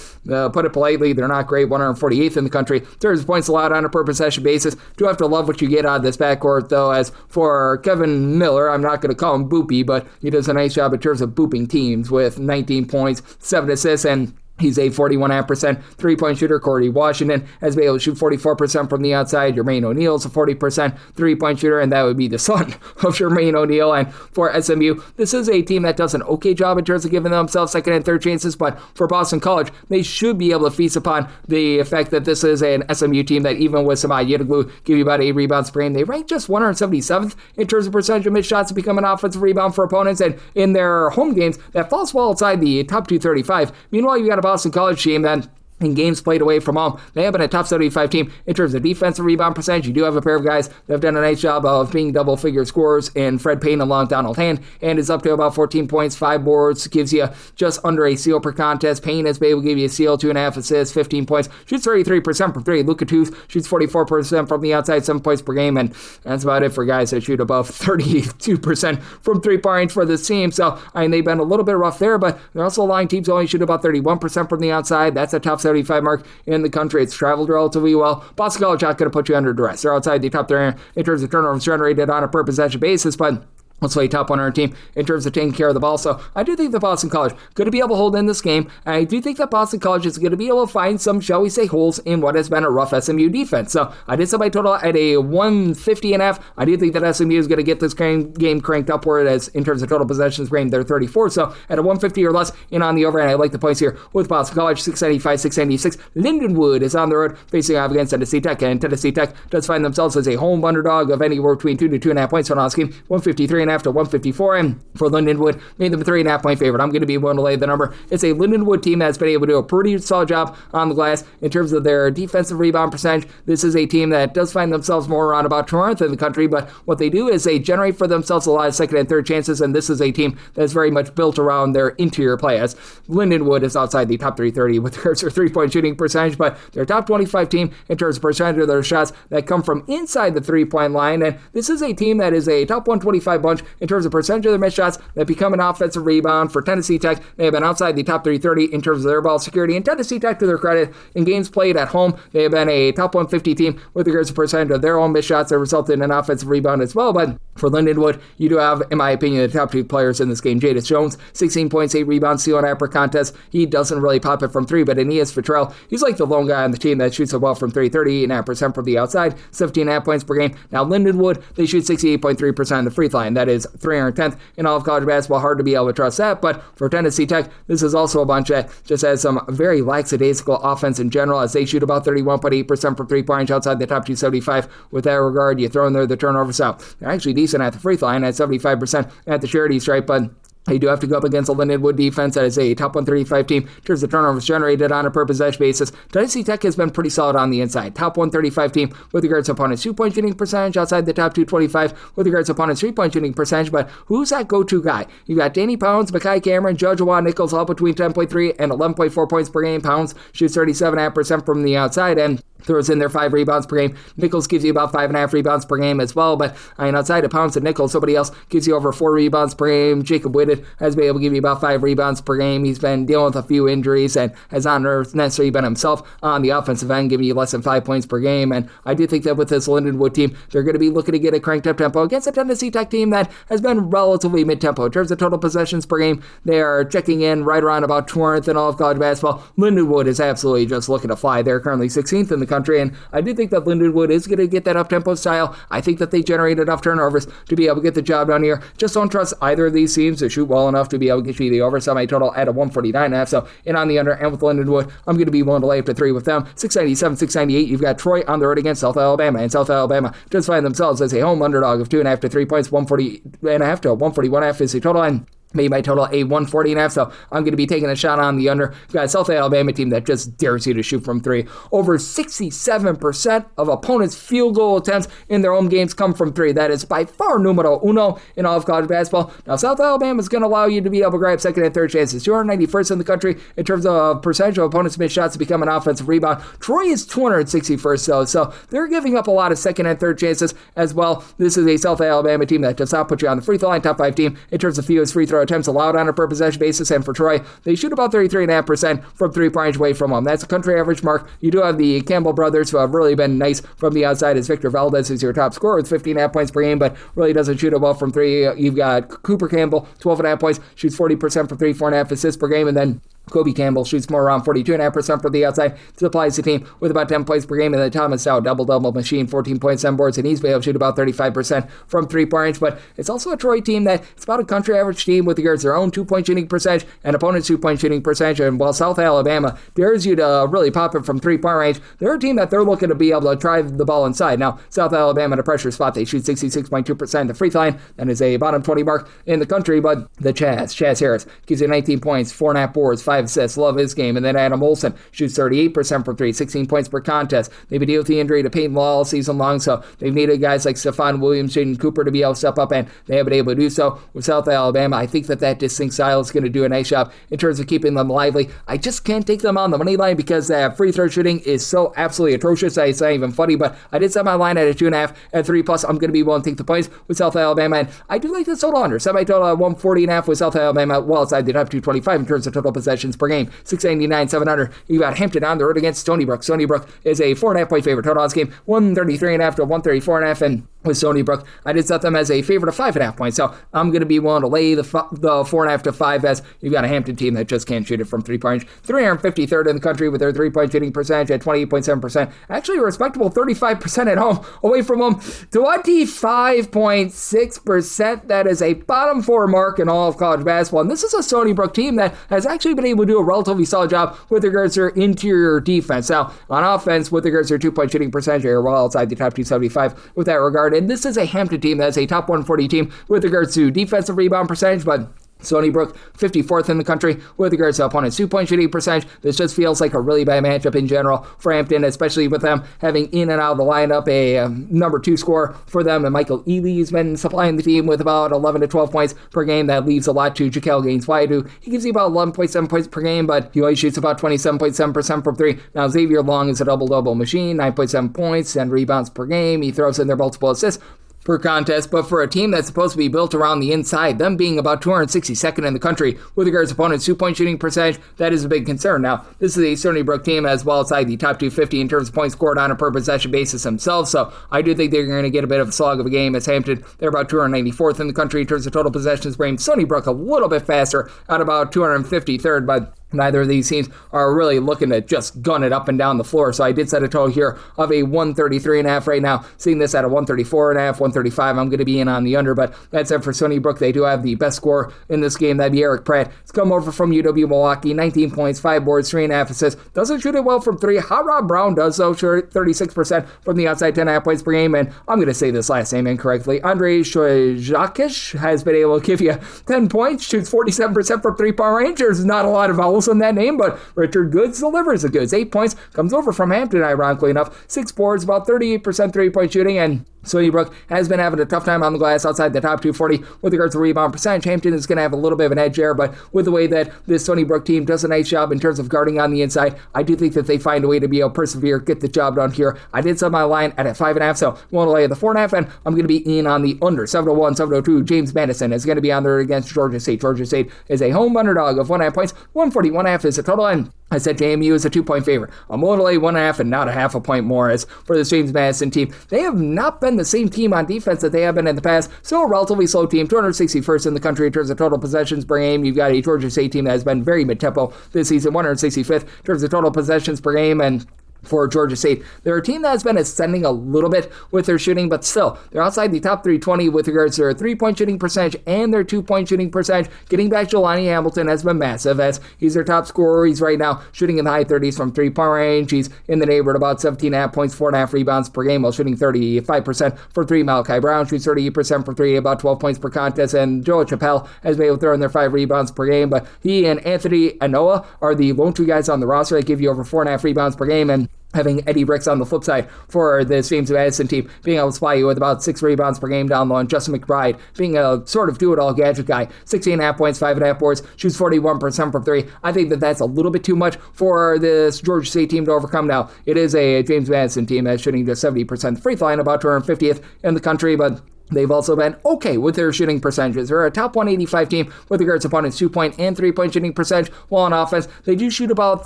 put it politely, they're not great, 148th in the country. In terms of points allowed on a per possession basis. Do have to love what you get out of this backcourt, though, as for Kevin Miller, I'm not going to call him Boopy, but he does a nice job in terms of booping teams with 19 points, 7 assists, and he's a 41.5% three-point shooter. Corey Washington has been able to shoot 44% from the outside. Jermaine O'Neal is a 40% three-point shooter, and that would be the son of Jermaine O'Neal. And for SMU, this is a team that does an okay job in terms of giving themselves second and third chances, but for Boston College, they should be able to feast upon the fact that this is an SMU team that, even with some Yedoglu, give you about 8 rebounds per game. They rank just 177th in terms of percentage of missed shots to become an offensive rebound for opponents, and in their home games, that falls well outside the top 235. Meanwhile, you got a Boston College team that, in games played away from home, they have been a top 75 team in terms of defensive rebound percentage. You do have a pair of guys that have done a nice job of being double-figure scorers in Fred Payne along Donald Hand, and is up to about 14 points, 5 boards, gives you just under a steal per contest. Payne has been able to give you a steal, 2.5 assists, 15 points, shoots 33% from 3. Luka Tooth shoots 44% from the outside, 7 points per game, and that's about it for guys that shoot above 32% from 3-point range for this team. So, I mean, they've been a little bit rough there, but they're also allowing teams to only shoot about 31% from the outside. That's a top 75 mark in the country. It's traveled relatively well. Boston College not going to put you under duress. They're outside the top 3 in terms of turnovers generated on a per possession basis, but also a top 100 team in terms of taking care of the ball. So I do think that Boston College going to be able to hold in this game. And I do think that Boston College is going to be able to find some, shall we say, holes in what has been a rough SMU defense. So I did set my total at a 150.5. I do think that SMU is going to get this game cranked upward, as in terms of total possessions per game, they're 34. So at a 150 or less in on the over, and I like the points here with Boston College. 695, 696. Lindenwood is on the road facing off against Tennessee Tech, and Tennessee Tech does find themselves as a home underdog of anywhere between 2 to 2.5 points on this game. 153.5 to 154, and for Lindenwood, made them a 3.5 point favorite. I'm going to be willing to lay the number. It's a Lindenwood team that's been able to do a pretty solid job on the glass in terms of their defensive rebound percentage. This is a team that does find themselves more around about 20th in the country, but what they do is they generate for themselves a lot of second and third chances, and this is a team that's very much built around their interior play, as Lindenwood is outside the top 330 with their 3-point shooting percentage, but they're a top 25 team in terms of percentage of their shots that come from inside the 3-point line, and this is a team that is a top 125 bunch in terms of percentage of their missed shots that become an offensive rebound. For Tennessee Tech, they have been outside the top 330 in terms of their ball security, and Tennessee Tech, to their credit, in games played at home, they have been a top 150 team with regards to percentage of their own missed shots that resulted in an offensive rebound as well. But for Lindenwood, you do have, in my opinion, the top 2 players in this game. Jadis Jones, 16 points, 8 rebounds, steal and half per contest. He doesn't really pop it from 3, but Aeneas Fitrell, he's like the lone guy on the team that shoots so well from 3, 38.5% from the outside, 17.5 points per game. Now, Lindenwood, they shoot 68.3% of the free throw line. That is 310th in all of college basketball. Hard to be able to trust that, but for Tennessee Tech, this is also a bunch that just has some very lackadaisical offense in general, as they shoot about 31.8% from 3-point range outside the top 275. With that regard, you throw in there the turnovers out. They're actually decent at the free throw line at 75% at the charity stripe, but you do have to go up against a Lindenwood defense that is a top 135 team in terms of turnovers generated on a per possession basis. Tennessee Tech has been pretty solid on the inside. Top 135 team with regards to opponents' 2-point shooting percentage, outside the top 225 with regards to opponents' 3-point shooting percentage. But who's that go-to guy? You got Danny Pounds, Makai Cameron, Joshua Nichols, all between 10.3 and 11.4 points per game. Pounds shoots 37.5% from the outside and throws in their 5 rebounds per game. Nichols gives you about 5.5 rebounds per game as well, but I mean, outside of Pounds and Nichols, somebody else gives you over 4 rebounds per game. Jacob Whitted has been able to give you about 5 rebounds per game. He's been dealing with a few injuries and has not necessarily been himself on the offensive end, giving you less than 5 points per game. And I do think that with this Lindenwood team, they're going to be looking to get a cranked up tempo against a Tennessee Tech team that has been relatively mid-tempo. In terms of total possessions per game, they are checking in right around about 20th in all of college basketball. Lindenwood is absolutely just looking to fly. They're currently 16th in the country, and I do think that Lindenwood is going to get that up-tempo style. I think that they generate enough turnovers to be able to get the job done here. Just don't trust either of these teams to shoot well enough to be able to get you the over. Semi-total at a 149.5, so in on the under, and with Lindenwood, I'm going to be willing to lay up to 3 with them. 697, 698, you've got Troy on the road against South Alabama, and South Alabama just find themselves as a home underdog of 2.5 to 3 points. 140.5 to 141.5 is the total, and made my total a 140.5, so I'm going to be taking a shot on the under. You've got a South Alabama team that just dares you to shoot from 3. Over 67% of opponents' field goal attempts in their home games come from 3. That is by far numero uno in all of college basketball. Now, South Alabama is going to allow you to be able to grab second and third chances. 291st in the country in terms of percentage of opponents' missed shots to become an offensive rebound. Troy is 261st, though, so they're giving up a lot of second and third chances as well. This is a South Alabama team that does not put you on the free throw line, top 5 team in terms of fewest free throw attempts allowed on a per possession basis, and for Troy, they shoot about 33.5% from 3-point range away from home. That's a country average mark. You do have the Campbell brothers who have really been nice from the outside, as Victor Valdez is your top scorer with 15.5 points per game, but really doesn't shoot it well from 3. You've got Cooper Campbell, 12.5 points, shoots 40% from 3, 4.5 assists per game, and then Kobe Campbell shoots more around 42.5% from the outside, supplies the team with about 10 points per game, and then Thomas Dow, double-double machine, 14 points, 7 boards, and he's been able to shoot about 35% from 3-point range, but it's also a Troy team that it's about a country average team with regards to their own 2-point shooting percentage and opponent's 2-point shooting percentage, and while South Alabama dares you to really pop it from 3-point range, they're a team that they're looking to be able to drive the ball inside. Now, South Alabama in a pressure spot, they shoot 66.2% the free throw line. That is a bottom 20 mark in the country, but the Chaz Harris gives you 19 points, 4.5 boards, 5 assists, love his game, and then Adam Olson shoots 38% from 3, 16 points per contest. They've been dealing with the injury to Peyton Law all season long, so they've needed guys like Stephon Williams, Jaden Cooper to be able to step up, and they have been able to do so with South Alabama. I think that distinct style is going to do a nice job in terms of keeping them lively. I just can't take them on the money line because that free throw shooting is so absolutely atrocious that it's not even funny, but I did set my line at a 2.5 at 3+. I'm going to be willing to take the points with South Alabama, and I do like this total under. Semi-total at 140.5 with South Alabama well outside the top 225 in terms of total possessions per game. 699, 700. You got Hampton on the road against Stony Brook. Stony Brook is a 4.5 point favorite. Total on this game 133.5 to 134.5, and with Stony Brook, I did set them as a favorite of 5.5 points. So I'm going to be willing to lay the 4.5 to 5 as you've got a Hampton team that just can't shoot it from 3-point range. 353rd in the country with their 3-point shooting percentage at 28.7%. Actually, a respectable 35% at home. Away from home, 25.6%. That is a bottom 4 mark in all of college basketball. And this is a Stony Brook team that has actually been able to do a relatively solid job with regards to their interior defense. Now, on offense, with regards to their 2-point shooting percentage, they're well outside the top 275 with that regard. And this is a Hampton team that's a top 140 team with regards to defensive rebound percentage, but Stony Brook, 54th in the country with regards to opponents' 2-point shooting percentage. This just feels like a really bad matchup in general for Hampton, especially with them having in and out of the lineup a number 2 scorer for them. And Michael Ealy's been supplying the team with about 11 to 12 points per game. That leaves a lot to Jaquel Gaines-White, who he gives you about 11.7 points per game, but he only shoots about 27.7% from 3. Now, Xavier Long is a double-double machine, 9.7 points and rebounds per game. He throws in their multiple assists per contest, but for a team that's supposed to be built around the inside, them being about 262nd in the country with regards to opponents' 2-point shooting percentage, that is a big concern. Now, this is a Stony Brook team as well outside the top 250 in terms of points scored on a per possession basis themselves, so I do think they're going to get a bit of a slog of a game as Hampton. They're about 294th in the country in terms of total possessions per game. Stony Brook a little bit faster at about 253rd, but neither of these teams are really looking to just gun it up and down the floor. So I did set a total here of a 133.5 right now. Seeing this at a 134.5, 135, I'm going to be in on the under, but that's it for Stony Brook. They do have the best scorer in this game. That'd be Eric Pratt. It's come over from UW Milwaukee, 19 points, 5 boards, 3.5 assists. Doesn't shoot it well from 3. Rob Brown does, though, sure, 36% from the outside, 10.5 points per game, and I'm going to say this last name incorrectly. Andrei Shojakish has been able to give you 10 points, shoots 47% from 3-point range. There's not a lot of vowels in that name, but Richard Goods delivers the goods. 8 points, comes over from Hampton, ironically enough. 6 boards, about 38% 3-point shooting, and Stony Brook has been having a tough time on the glass outside the top 240 with regards to rebound percentage. Hampton is going to have a little bit of an edge there, but with the way that this Stony Brook team does a nice job in terms of guarding on the inside, I do think that they find a way to be able to persevere, get the job done here. I did set my line at a 5.5, so want to lay at the 4.5, and I'm going to be in on the under. 701, 702, James Madison is going to be on there against Georgia State. Georgia State is a home underdog of 1.5 points. 141.5 is the total, and I said JMU is a 2-point favorite. I'm willing to lay 1.5 and not a 0.5 point more as for this James Madison team. They have not been the same team on defense that they have been in the past. Still a relatively slow team, 261st in the country in terms of total possessions per game. You've got a Georgia State team that has been very mid-tempo this season, 165th in terms of total possessions per game, and for Georgia State. They're a team that has been ascending a little bit with their shooting, but still, they're outside the top 320 with regards to their three-point shooting percentage and their two-point shooting percentage. Getting back to Jelani Hamilton has been massive, as he's their top scorer. He's right now shooting in the high 30s from three-point range. He's in the neighborhood about 17.5 points, 4.5 rebounds per game, while shooting 35% for three. Malachi Brown shoots 38% for three, about 12 points per contest, and Joe Chappelle has been able to throw in their 5 rebounds per game, but he and Anthony Anoa are the lone two guys on the roster that give you over 4.5 rebounds per game, and having Eddie Ricks on the flip side for this James Madison team, being able to supply you with about 6 rebounds per game down low, and Justin McBride being a sort of do-it-all gadget guy, 16.5 points, 5.5 boards, shoots 41% from three. I think that that's a little bit too much for this Georgia State team to overcome. Now, it is a James Madison team that's shooting just 70% free throw line, about 250th in the country, but they've also been okay with their shooting percentages. They're a top 185 team with regards to opponents' 2-point and 3-point shooting percentage, while on offense, they do shoot about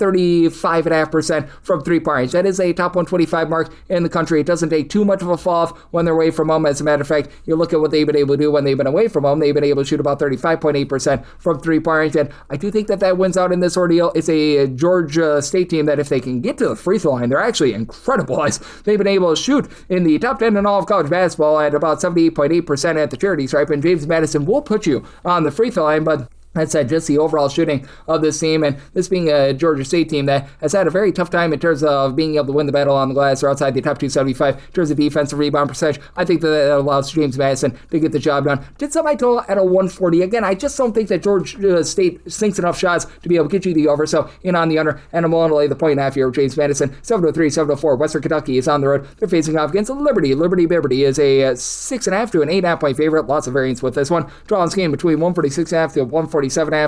35.5% from 3-point range. That is a top 125 mark in the country. It doesn't take too much of a fall off when they're away from home. As a matter of fact, you look at what they've been able to do when they've been away from home. They've been able to shoot about 35.8% from 3-point range, and I do think that that wins out in this ordeal. It's a Georgia State team that if they can get to the free throw line, they're actually incredible, as they've been able to shoot in the top 10 in all of college basketball at about 78.8% at the charity stripe, and James Madison will put you on the free throw line, but that said, just the overall shooting of this team, and this being a Georgia State team that has had a very tough time in terms of being able to win the battle on the glass. They're outside the top 275 in terms of defensive rebound percentage. I think that allows James Madison to get the job done. Did semi total at a 140. Again, I just don't think that Georgia State sinks enough shots to be able to get you the over, so in on the under, and I'm willing to lay the 1.5 here with James Madison. 703, 704. Western Kentucky is on the road. They're facing off against Liberty. Liberty is a 6.5 to an 8.5 point favorite. Lots of variance with this one. Drawing scheme between 146.5 to 147.5,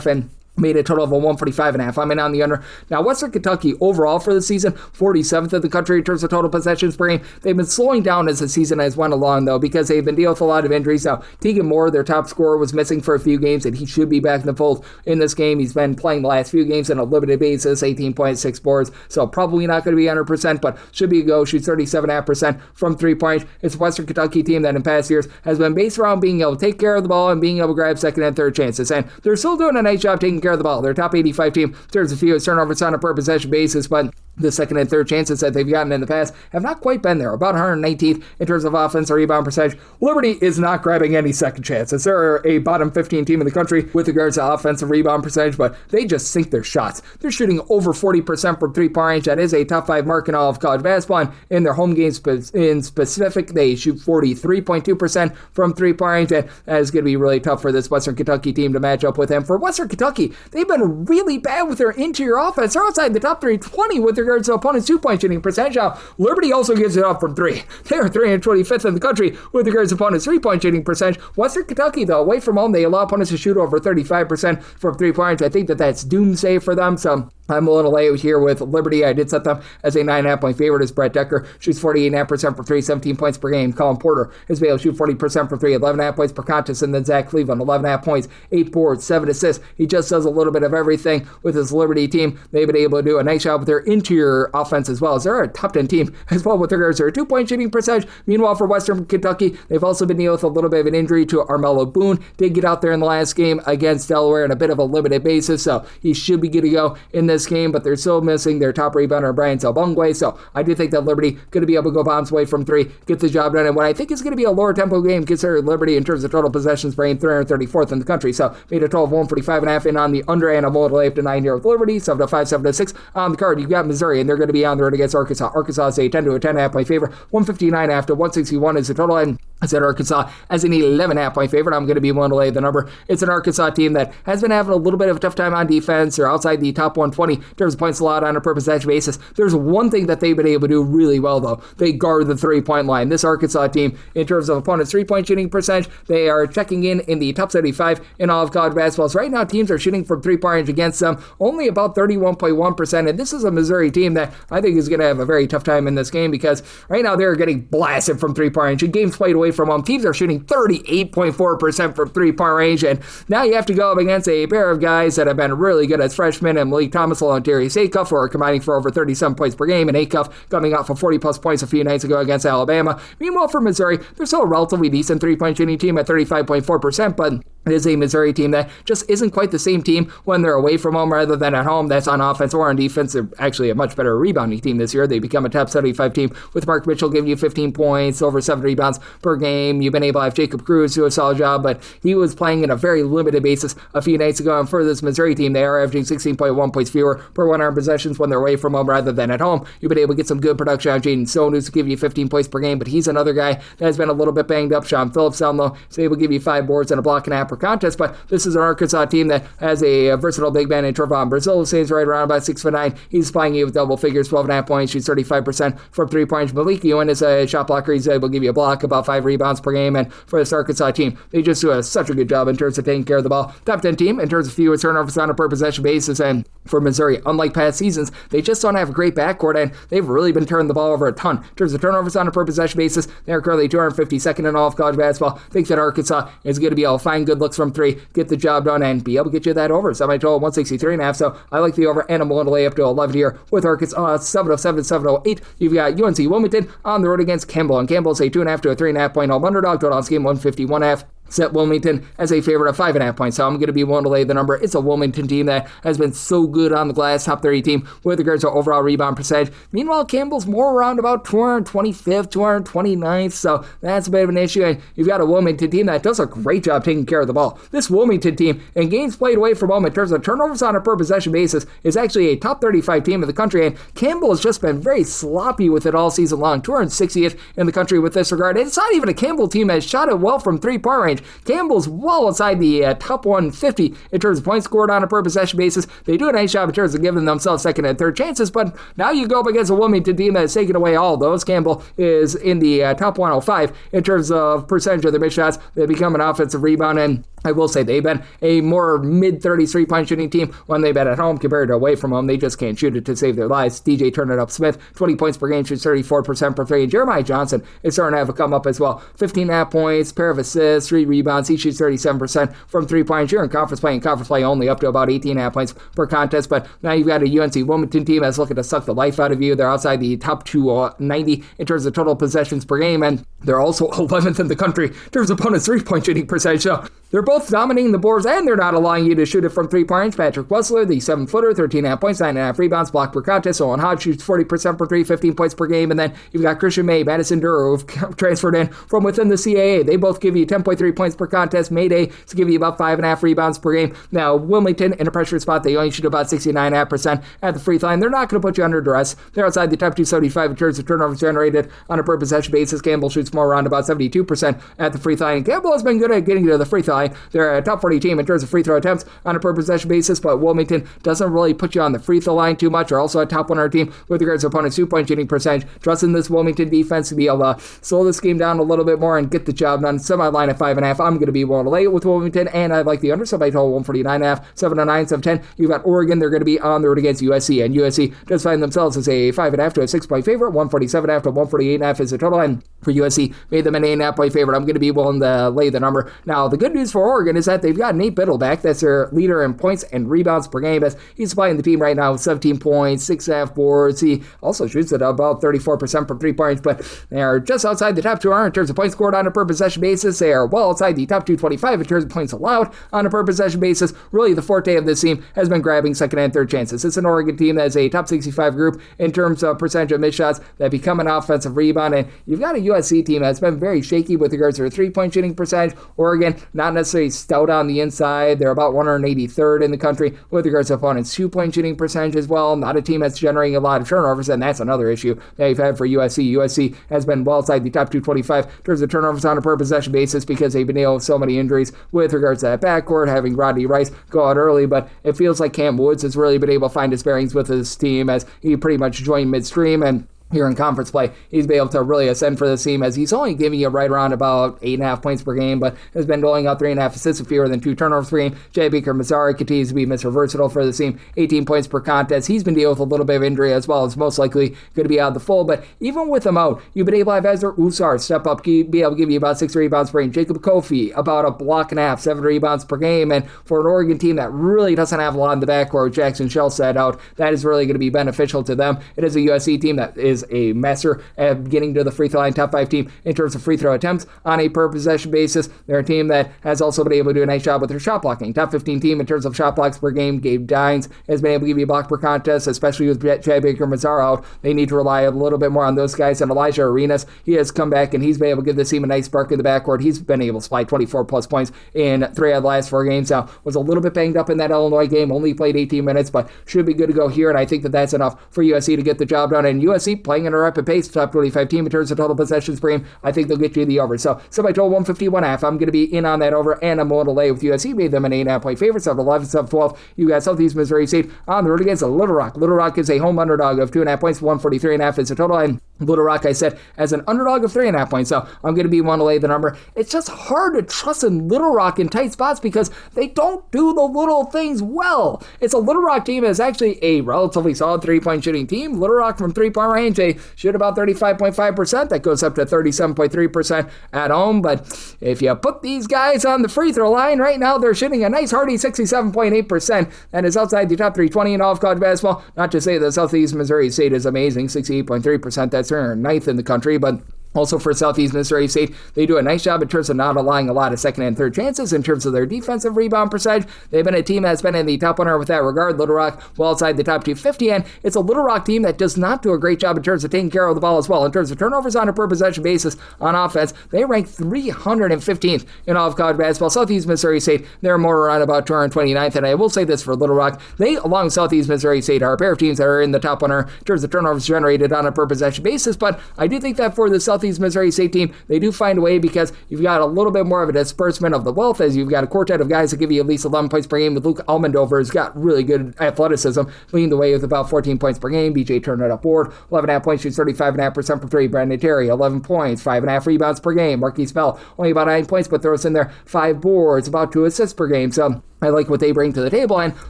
and made a total of a 145.5. I'm in on the under. Now, Western Kentucky overall for the season, 47th in the country in terms of total possessions per game. They've been slowing down as the season has went along, though, because they've been dealing with a lot of injuries. Now, Tegan Moore, their top scorer, was missing for a few games, and he should be back in the fold in this game. He's been playing the last few games on a limited basis, 18.6 boards, so probably not going to be 100%, but should be a go. Shoots 37.5% from 3-point. It's a Western Kentucky team that in past years has been based around being able to take care of the ball and being able to grab second and third chances, and they're still doing a nice job taking care of the ball. They're a top 85 team in terms of fewest turnovers on a per possession basis, but the second and third chances that they've gotten in the past have not quite been there. About 119th in terms of offensive rebound percentage. Liberty is not grabbing any second chances. They're a bottom 15 team in the country with regards to offensive rebound percentage, but they just sink their shots. They're shooting over 40% from 3-point range. That is a top 5 mark in all of college basketball, and in their home games in specific, they shoot 43.2% from 3-point range, and that is going to be really tough for this Western Kentucky team to match up with them. For Western Kentucky, they've been really bad with their interior offense. They're outside the top 320 with regards to opponents' 2-point shooting percentage. Now, Liberty also gives it up from 3. They are 325th in the country with regards to opponents' 3-point shooting percentage. Western Kentucky, though, away from home, they allow opponents to shoot over 35% from 3-point. I think that that's doomsday for them, so I'm willing to lay it here with Liberty. I did set them as a 9.5 point favorite, as Brett Decker shoots 48.5% for 3, 17 points per game. Colin Porter has been able to shoot 40% for 3, 11.5 points per contest, and then Zach Cleveland, 11.5 points, 8 boards, 7 assists. He just does a little bit of everything with his Liberty team. They've been able to do a nice job with their interior offense as well, as they're a top 10 team as well with regards to their 2-point shooting percentage. Meanwhile, for Western Kentucky, they've also been dealing with a little bit of an injury to Armello Boone. Did get out there in the last game against Delaware on a bit of a limited basis, so he should be good to go in this game, but they're still missing their top rebounder, Brian Selbungwe, so I do think that Liberty going to be able to go bombs away from 3, get the job done, and what I think is going to be a lower tempo game considered Liberty in terms of total possessions per game, 334th in the country, so made a total of 145.5 in on the under, and I'm willing to lay up to 9 here with Liberty, 7-5, 7-6 on the card. You've got Missouri, and they're going to be on the road against Arkansas. Arkansas is a 10 to a 10.5 point favorite, 159 after 161 is the total, and I said Arkansas as an 11.5 point favorite. I'm going to be willing to lay the number. It's an Arkansas team that has been having a little bit of a tough time on defense. They're outside the top 120 in terms of points allowed on a per possession basis. There's one thing that they've been able to do really well, though. They guard the 3-point line. This Arkansas team, in terms of opponents' 3-point shooting percentage, they are checking in the top 75 in all of college basketball. So right now, teams are shooting from 3-point range against them only about 31.1%. And this is a Missouri team that I think is going to have a very tough time in this game, because right now they're getting blasted from 3-point range. In games played away from home, teams are shooting 38.4% from 3-point range, and now you have to go up against a pair of guys that have been really good as freshmen, and Malik Thomas and Darius Acuff, who are combining for over 37 points per game, and Acuff coming off of 40-plus points a few nights ago against Alabama. Meanwhile, for Missouri, they're still a relatively decent 3-point shooting team at 35.4%, but It is a Missouri team that just isn't quite the same team when they're away from home rather than at home. That's on offense or on defense. They're actually a much better rebounding team this year. They become a top 75 team with Mark Mitchell giving you 15 points, over 7 rebounds per game. You've been able to have Jacob Cruz do a solid job, but he was playing in a very limited basis a few nights ago. And for this Missouri team, they are averaging 16.1 points fewer per 100 possessions when they're away from home rather than at home. You've been able to get some good production out of Jaden Stone, who's give you 15 points per game, but he's another guy that has been a little bit banged up. Sean Phillips, though, is able to give you 5 boards and a block and a half per contest, but this is an Arkansas team that has a versatile big man in Trevon Brazil, who's right around about 6'9". He's playing you with double figures, 12.5 points, shoots 35% from 3-point. Malik Ewan is a shot blocker. He's able to give you a block, about 5 rebounds per game. And for this Arkansas team, they just do such a good job in terms of taking care of the ball. Top 10 team in terms of fewest turnovers on a per possession basis. And for Missouri, unlike past seasons, they just don't have a great backcourt, and they've really been turning the ball over a ton. In terms of turnovers on a per possession basis, they're currently 252nd in all of college basketball. I think that Arkansas is going to be able to find good looks from 3, get the job done, and be able to get you that over. Semi-total 163.5, so I like the over, and I'm willing to lay up to 11 here with Arkansas. 707, 708. You've got UNC Wilmington on the road against Campbell, and Campbell's a 2.5 to a 3.5 point home underdog. Total on this game 151.5. Set Wilmington as a favorite of 5.5 points, so I'm going to be willing to lay the number. It's a Wilmington team that has been so good on the glass, top 30 team with regards to overall rebound percentage. Meanwhile, Campbell's more around about 225th, 229th, so that's a bit of an issue. And you've got a Wilmington team that does a great job taking care of the ball. This Wilmington team, in games played away from home in terms of turnovers on a per possession basis, is actually a top 35 team in the country, and Campbell has just been very sloppy with it all season long. 260th in the country with this regard. And it's not even a Campbell team that has shot it well from 3-point range. Campbell's well outside the top 150 in terms of points scored on a per possession basis. They do a nice job in terms of giving themselves second and third chances, but now you go up against a Wilmington team that has taken away all those. Campbell is in the top 105 in terms of percentage of their missed shots. They become an offensive rebound, and I will say they've been a more mid-30s three-point shooting team when they've been at home compared to away from home. They just can't shoot it to save their lives. DJ Turner-Up-Smith, 20 points per game, shoots 34% per 3. And Jeremiah Johnson is starting to have a come up as well. 15.5 points, pair of assists, 3 rebounds. He shoots 37% from 3-point. You're in conference play only up to about 18.5 points per contest. But now you've got a UNC Wilmington team that's looking to suck the life out of you. They're outside the top 290 in terms of total possessions per game, and they're also 11th in the country in terms of opponents' 3-point shooting percentage. So they're both dominating the boards, and they're not allowing you to shoot it from 3-point. Patrick Wessler, the 7-footer, 13.5 points, 9.5 rebounds, block per contest. Owen Hodge shoots 40% per 3, 15 points per game. And then you've got Christian May, Madison Durr, who've transferred in from within the CAA. They both give you 10.3 points per contest. Mayday to give you about 5.5 rebounds per game. Now, Wilmington, in a pressure spot, they only shoot about 69.5% at the free throw line. They're not going to put you under duress. They're outside the top 275 in terms of turnovers generated on a per possession basis. Campbell shoots more around about 72% at the free throw line. And Campbell has been good at getting to the free throw line. They're a top 40 team in terms of free throw attempts on a per possession basis, but Wilmington doesn't really put you on the free throw line too much. They're also a top 100 team with regards to opponents' 2-point shooting percentage. Trusting this Wilmington defense to be able to slow this game down a little bit more and get the job done. Semi-line at 5.5. I'm going to be willing to lay it with Wilmington, and I like the under semi-total 149.5, 709, 710. You've got Oregon. They're going to be on the road against USC, and USC does find themselves as a 5.5 to a 6-point favorite. 147.5 to 148.5 is the total, and for USC, made them an 8.5-point favorite. I'm going to be willing to lay the number. Now, the good news for Oregon is that they've got Nate Biddle back. That's their leader in points and rebounds per game, as he's supplying the team right now with 17 points, 6.5 boards. He also shoots at about 34% from 3 points, but they are just outside the top 200 in terms of points scored on a per possession basis. They are well outside the top 225 in terms of points allowed on a per possession basis. Really, the forte of this team has been grabbing second and third chances. It's an Oregon team that is a top 65 group in terms of percentage of missed shots that become an offensive rebound, and you've got a USC team that's been very shaky with regards to their 3-point shooting percentage. Oregon, not necessarily stout on the inside. They're about 183rd in the country with regards to opponents' 2-point shooting percentage as well. Not a team that's generating a lot of turnovers, and that's another issue that you've had for USC. USC has been well outside the top 225 in terms of turnovers on a per possession basis because they've been dealing with so many injuries with regards to that backcourt, having Rodney Rice go out early, but it feels like Cam Woods has really been able to find his bearings with his team as he pretty much joined midstream, and here in conference play, he's been able to really ascend for this team as he's only giving you right around about 8.5 points per game, but has been doling out 3.5 assists of fewer than 2 turnovers per game. Jay Baker-Mazara continues to be Mr. Versatile for the team, 18 points per contest. He's been dealing with a little bit of injury as well, as most likely going to be out of the full, but even with him out, you've been able to have Ezra Usar step up, be able to give you about 6 rebounds per game. Jacob Kofi, about a block and a half, 7 rebounds per game, and for an Oregon team that really doesn't have a lot in the backcourt, Jackson Shell set out, that is really going to be beneficial to them. It is a USC team that is is a messer at getting to the free throw line, top 5 team in terms of free throw attempts on a per possession basis. They're a team that has also been able to do a nice job with their shot blocking. Top 15 team in terms of shot blocks per game. Gabe Dines has been able to give you a block per contest, especially with Chad Baker-Mazara out. They need to rely a little bit more on those guys. And Elijah Arenas, he has come back and he's been able to give this team a nice spark in the backcourt. He's been able to supply 24 plus points in 3 out of the last 4 games. Now, was a little bit banged up in that Illinois game, only played 18 minutes, but should be good to go here. And I think that that's enough for USC to get the job done. And USC playing at a rapid pace, top 25 team in terms of total possessions per game. I think they'll get you the over. So semi-total 151.5. I'm going to be in on that over, and I'm going to lay with USC. Made them an 8.5 point favorite, 7-11, 7-12. You got Southeast Missouri State on the road against Little Rock. Little Rock is a home underdog of 2.5 points, 143.5 is the total. And Little Rock, I said, as an underdog of 3.5 points. So I'm going to be one to lay the number. It's just hard to trust in Little Rock in tight spots because they don't do the little things well. It's a Little Rock team that's actually a relatively solid 3-point shooting team. Little Rock from 3-point range, they shoot about 35.5%. That goes up to 37.3% at home. But if you put these guys on the free throw line right now, they're shooting a nice hearty 67.8%. That is outside the top 320 in all of college basketball. Not to say that Southeast Missouri State is amazing, 68.3%. That's their 9th in the country, but also for Southeast Missouri State, they do a nice job in terms of not allowing a lot of second and third chances in terms of their defensive rebound percentage. They've been a team that's been in the top 100 with that regard. Little Rock well outside the top 250, and it's a Little Rock team that does not do a great job in terms of taking care of the ball as well. In terms of turnovers on a per possession basis on offense, they rank 315th in all of college basketball. Southeast Missouri State, they're more around about 229th, and I will say this for Little Rock, they, along with Southeast Missouri State, are a pair of teams that are in the top 100 in terms of turnovers generated on a per possession basis, but I do think that for the Southeast Missouri State team, they do find a way because you've got a little bit more of a disbursement of the wealth as you've got a quartet of guys that give you at least 11 points per game with Luke Almendover has got really good athleticism, leading the way with about 14 points per game. BJ Turner up board, 11.5 points, shoots 35.5% from 3. Brandon Terry, 11 points, 5.5 rebounds per game. Marquise Bell, only about 9 points, but throws in there 5 boards, about 2 assists per game. So I like what they bring to the table, and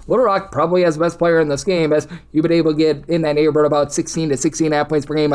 Little Rock probably has the best player in this game as you've been able to get in that neighborhood about 16 to 16.5 points per game.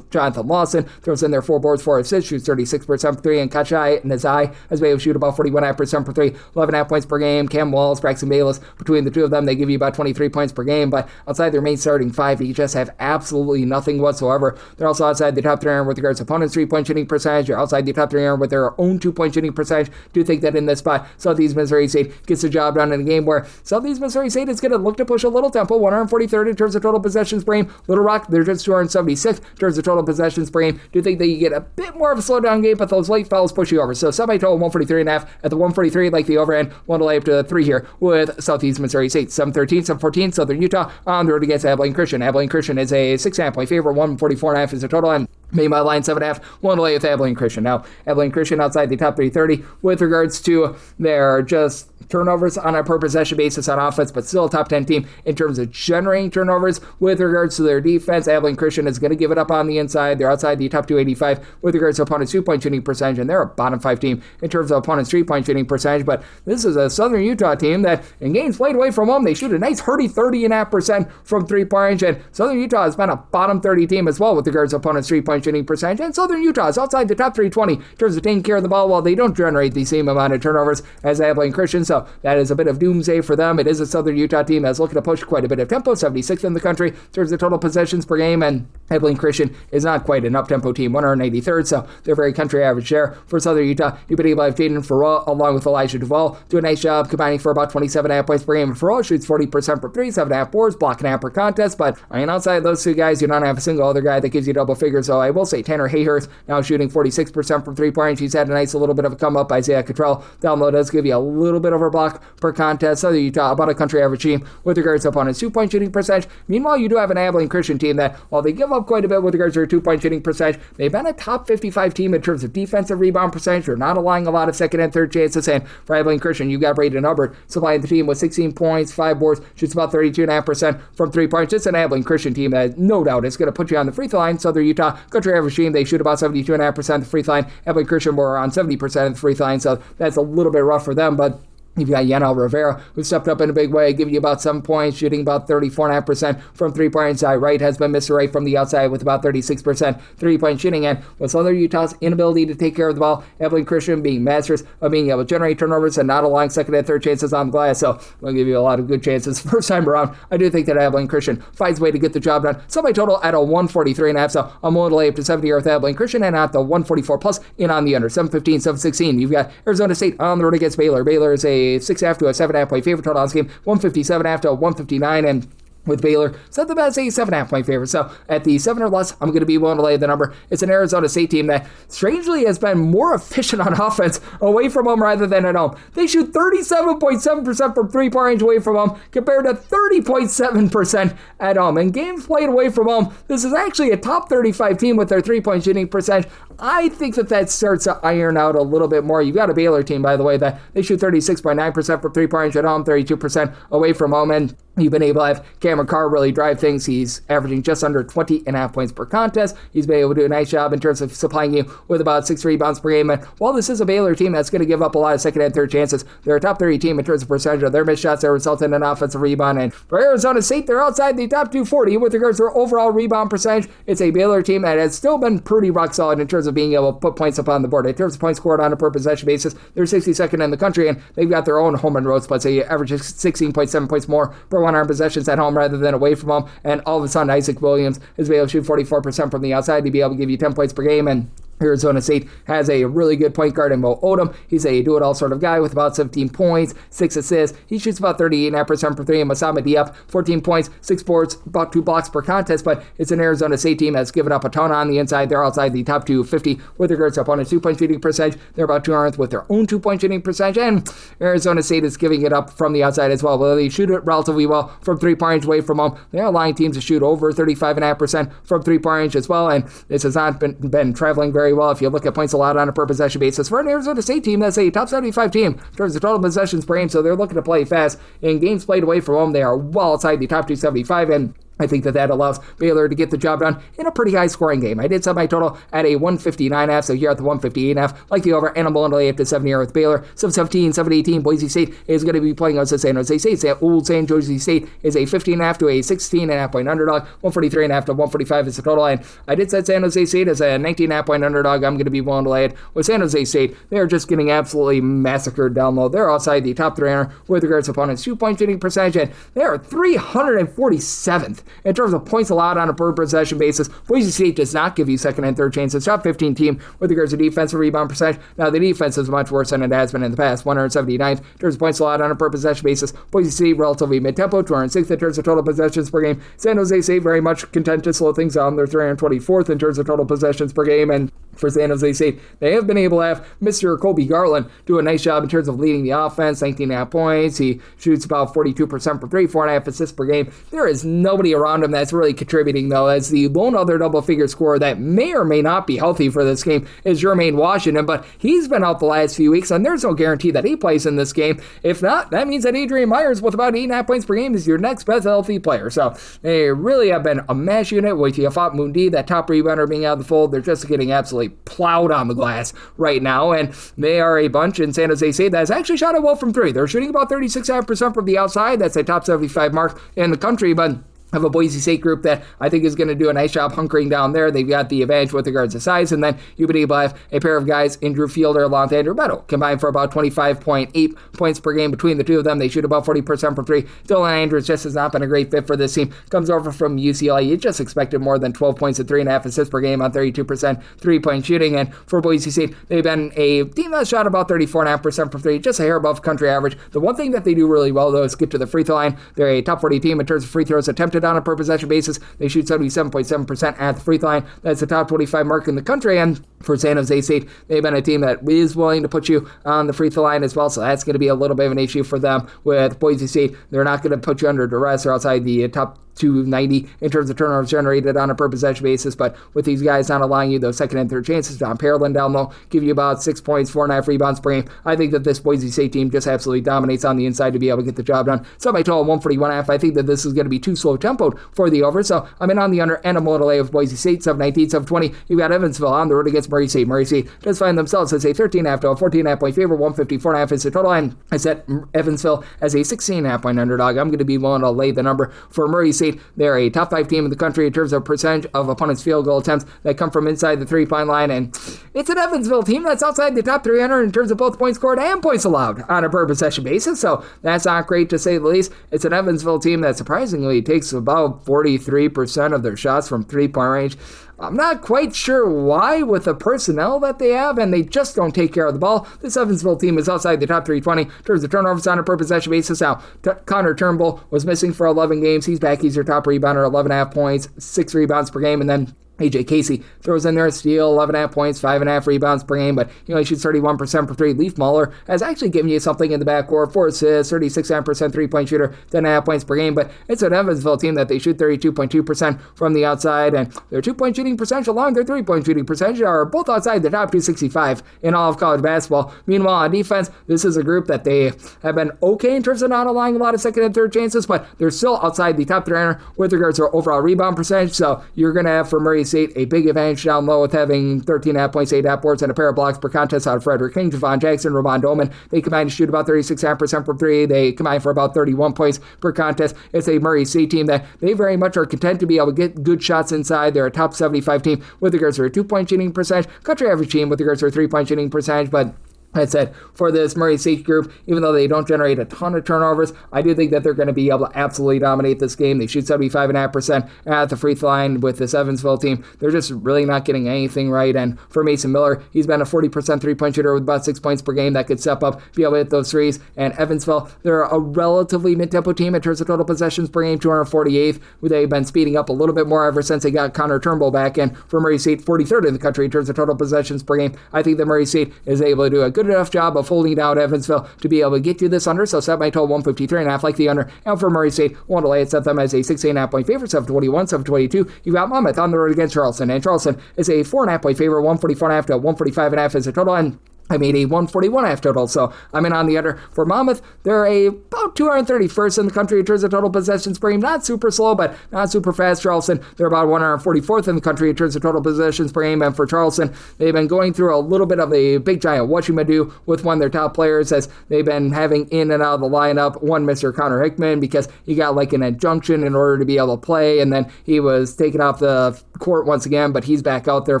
Jonathan Lawson throws in there 4 boards, 4 assists, shoots 36% for 3, and Kachai Nazai has been able to shoot about 41.5% for 3, 11.5 points per game. Cam Walls, Braxton Bayless, between the two of them, they give you about 23 points per game, but outside their main starting 5, they just have absolutely nothing whatsoever. They're also outside the top 300 with regards to opponents' 3-point shooting percentage. They're outside the top 300 with their own 2-point shooting percentage. Do think that in this spot, Southeast Missouri State gets the job done in a game where Southeast Missouri State is going to look to push a little tempo, 143rd in terms of total possessions per game. Little Rock, they're just 276th in terms of total possessions per game. Do think that you get a bit more of a slowdown game, but those late fouls push you over. So semi-total 143.5 at the 143, like the overhand, one to lay up to 3 here with Southeast Missouri State. 7-13, 7-14, Southern Utah on the road against Abilene Christian. Abilene Christian is a 6.5 point favorite, 144.5 is the total, and made my line 7.5, one to lay with Abilene Christian. Now, Abilene Christian outside the top 330 with regards to their just turnovers on a per possession basis on offense, but still a top 10 team in terms of generating turnovers. With regards to their defense, Abilene Christian is going to give it up on the inside. They're outside the top 285 with regards to opponents' 2-point shooting percentage, and they're a bottom 5 team in terms of opponents' 3-point shooting percentage. But this is a Southern Utah team that in games played away from home, they shoot a nice hearty 30.5% from 3-point range, and Southern Utah has been a bottom 30 team as well with regards to opponents' 3-point shooting percentage, and Southern Utah is outside the top 320 in terms of taking care of the ball while they don't generate the same amount of turnovers as Abilene Christian. So that is a bit of doomsday for them. It is a Southern Utah team that's looking to push quite a bit of tempo, 76th in the country in terms of total possessions per game, and Abilene Christian is not quite an up-tempo team, 183rd, so they're very country average there. For Southern Utah, you've been able to have Jaden Farrell along with Elijah Duvall do a nice job combining for about 27.5 points per game. And Farrell shoots 40% for 3, 7.5 boards, block and half per contest, but outside of those two guys, you don't have a single other guy that gives you double figures. So I will say Tanner Hayhurst now shooting 46% from 3-point range. He's had a nice little bit of a come up. Isaiah Cottrell down low does give you a little bit of a block per contest. Southern Utah, about a country average team with regards to opponents' 2-point shooting percentage. Meanwhile, you do have an Abilene Christian team that, while they give up quite a bit with regards to their 2-point shooting percentage, they've been a top 55 team in terms of defensive rebound percentage. They're not allowing a lot of second and third chances. And for Abilene Christian, you got Braden Hubbard supplying the team with 16 points, 5 boards, shoots about 32.5% from 3 points. It's an Abilene Christian team that no doubt is going to put you on the free throw line. Southern Utah, country average team, they shoot about 72.5% of the free throw line. Abilene Christian more on 70% of the free throw line, so that's a little bit rough for them, but You've got Yanel Rivera, who stepped up in a big way, giving you about 7 points, shooting about 34.5% from three-point inside. Wright has been Mr. Right from the outside with about 36% three-point shooting. And with Southern Utah's inability to take care of the ball, Abilene Christian being masters of being able to generate turnovers and not allowing second and third chances on the glass. So I'll give you a lot of good chances first time around. I do think that Abilene Christian finds a way to get the job done. Semi total at a 143.5. So I'm willing to lay up to 70 with Abilene Christian and at the 144 plus in on the under. 715, 716. You've got Arizona State on the road against Baylor. Baylor is a 6.5 to a 7.5 point favorite total on this game. 157 after 159, and with Baylor, set the best a 7.5 point favorite. So at the 7 or less, I'm going to be willing to lay the number. It's an Arizona State team that strangely has been more efficient on offense away from home rather than at home. They shoot 37.7% from three-point range away from home compared to 30.7% at home. In games played away from home, this is actually a top 35 team with their three-point shooting percentage. I think that starts to iron out a little bit more. You've got a Baylor team, by the way, that they shoot 36.9% from three-point range at home, 32% away from home, and you've been able to have Cameron Carr really drive things. He's averaging just under 20.5 points per contest. He's been able to do a nice job in terms of supplying you with about 6 rebounds per game. And while this is a Baylor team that's going to give up a lot of second and third chances, they're a top 30 team in terms of percentage of their missed shots that result in an offensive rebound. And for Arizona State, they're outside the top 240 with regards to their overall rebound percentage. It's a Baylor team that has still been pretty rock solid in terms of being able to put points up on the board. In terms of points scored on a per possession basis, they're 62nd in the country, and they've got their own home and road splits. They average 16.7 points more per 100 possessions at home rather than away from home. And all of a sudden, Isaac Williams is able to shoot 44% from the outside to be able to give you 10 points per game. And Arizona State has a really good point guard in Mo Odom. He's a do-it-all sort of guy with about 17 points, 6 assists. He shoots about 38.5% from 3. And Masama Diop, 14 points, 6 boards, about 2 blocks per contest. But it's an Arizona State team that's given up a ton on the inside. They're outside the top 250 with regards to opponent's 2-point shooting percentage. They're about 200th with their own 2-point shooting percentage. And Arizona State is giving it up from the outside as well. Well, they shoot it relatively well from 3-point range away from home. They're allowing teams to shoot over 35.5% from 3-point range as well. And this has not been traveling very well if you look at points allowed on a per possession basis. For an Arizona State team, that's a top 75 team in terms of total possessions per game, so they're looking to play fast. In games played away from home, they are well outside the top 275, and I think that allows Baylor to get the job done in a pretty high-scoring game. I did set my total at a 159.5, so here at the 158.5, like the over, and I'm willing to lay up to 70 here with Baylor. 717, 718, Boise State is going to be playing against San Jose State. Old San Jose State is a 15.5 to a 16.5 point underdog. 143.5 to 145 is the total, and I did set San Jose State as a 19.5 point underdog. I'm going to be willing to lay it with San Jose State. They're just getting absolutely massacred down low. They're outside the top 300 with regards to opponents' 2-point shooting percentage, and they are 347th in terms of points allowed on a per possession basis. Boise State does not give you second and third chances. Top 15 team with regards to defensive rebound percentage. Now, the defense is much worse than it has been in the past. 179th in terms of points allowed on a per possession basis. Boise State relatively mid-tempo. 206th in terms of total possessions per game. San Jose State very much content to slow things down. They're 324th in terms of total possessions per game. And for San Jose State, they have been able to have Mr. Kobe Garland do a nice job in terms of leading the offense. 19.5 points. He shoots about 42% for 3, 4.5 assists per game. There is nobody around him that's really contributing, though, as the lone other double-figure scorer that may or may not be healthy for this game is Jermaine Washington, but he's been out the last few weeks, and there's no guarantee that he plays in this game. If not, that means that Adrian Myers, with about 8.5 points per game, is your next best healthy player. So they really have been a mash unit with Yafat Mundi, that top rebounder, being out of the fold. They're just getting absolutely plowed on the glass right now, and they are a bunch in San Jose State that's actually shot it well from 3. They're shooting about 36.5% from the outside. That's a top 75 mark in the country, but of a Boise State group that I think is going to do a nice job hunkering down there. They've got the advantage with regards to size, and then you've been able to have a pair of guys in Drew Fielder along with Andrew Beto, combined for about 25.8 points per game between the two of them. They shoot about 40% from 3. Dylan Andrews just has not been a great fit for this team. Comes over from UCLA. You just expected more than 12 points and 3.5 assists per game on 32% 3-point shooting, and for Boise State, they've been a team that's shot about 34.5% from 3, just a hair above country average. The one thing that they do really well, though, is get to the free throw line. They're a top 40 team in terms of free throws attempted on a per possession basis. They shoot 77.7% at the free throw line. That's the top 25 mark in the country. And for San Jose State, they've been a team that is willing to put you on the free throw line as well. So that's going to be a little bit of an issue for them with Boise State. They're not going to put you under duress or outside the top 290 in terms of turnovers generated on a per possession basis, but with these guys not allowing you those second and third chances, John Parolin down low, give you about 6 points, 4.5 rebounds per game. I think that this Boise State team just absolutely dominates on the inside to be able to get the job done. So my total 141.5. I think that this is going to be too slow tempoed for the over, so I'm in on the under, and I'm going to lay with Boise State, 719, 720. You've got Evansville on the road against Murray State. Murray State does find themselves as a 13.5 to a 14.5 point favor, 154.5 is the total, and I set Evansville as a 16.5 point underdog. I'm going to be willing to lay the number for Murray State. They're a top 5 team in the country in terms of percentage of opponents' field goal attempts that come from inside the 3-point line, and it's an Evansville team that's outside the top 300 in terms of both points scored and points allowed on a per possession basis, so that's not great to say the least. It's an Evansville team that surprisingly takes about 43% of their shots from 3-point range. I'm not quite sure why with the personnel that they have, and they just don't take care of the ball. This Evansville team is outside the top 320 in terms of turnovers on a per possession basis. Now, Connor Turnbull was missing for 11 games. He's back. He's your top rebounder, 11.5 points, 6 rebounds per game, and then AJ Casey throws in there a steal, 11.5 points, 5.5 rebounds per game, but he shoots 31% for 3. Leaf Muller has actually given you something in the backcourt, 4 assists, 36% 3-point shooter, 10.5 points per game, but it's an Evansville team that they shoot 32.2% from the outside, and their 2-point shooting percentage along their 3-point shooting percentage are both outside the top 265 in all of college basketball. Meanwhile, on defense, this is a group that they have been okay in terms of not allowing a lot of second and third chances, but they're still outside the top 300 with regards to overall rebound percentage, so you're going to have for Murray State a big advantage down low with having 13.5 points, 8.5 boards, and a pair of blocks per contest out of Frederick King, Javon Jackson, Ramon Doman. They combine to shoot about 36.5% from 3. They combine for about 31 points per contest. It's a Murray State team that they very much are content to be able to get good shots inside. They're a top 75 team with regards to their 2-point shooting percentage, country average team with regards to their 3-point shooting percentage, but that said, for this Murray State group, even though they don't generate a ton of turnovers, I do think that they're going to be able to absolutely dominate this game. They shoot 75.5% at the free throw line with this Evansville team. They're just really not getting anything right. And for Mason Miller, he's been a 40% 3-point shooter with about 6 points per game that could step up, be able to hit those threes. And Evansville, they're a relatively mid-tempo team in terms of total possessions per game, 248th. They've been speeding up a little bit more ever since they got Connor Turnbull back in. For Murray State, 43rd in the country in terms of total possessions per game. I think that Murray State is able to do a good enough job of holding down Evansville to be able to get you this under, so set my total 153.5 like the under. And for Murray State, want to lay it, set them as a 16.5 point favorite, 721, 722. You've got Monmouth on the road against Charleston, and Charleston is a 4.5 point favorite, 144.5 to 145.5 is the total, and I made a 141.5 total, so I'm in on the under. For Monmouth, they're about 231st in the country in terms of total possessions per game. Not super slow, but not super fast. Charleston, they're about 144th in the country in terms of total possessions per game. And for Charleston, they've been going through a little bit of a big giant whatchamado with one of their top players, as they've been having in and out of the lineup one Mr. Connor Hickman, because he got like an injunction in order to be able to play, and then he was taken off the court once again, but he's back out there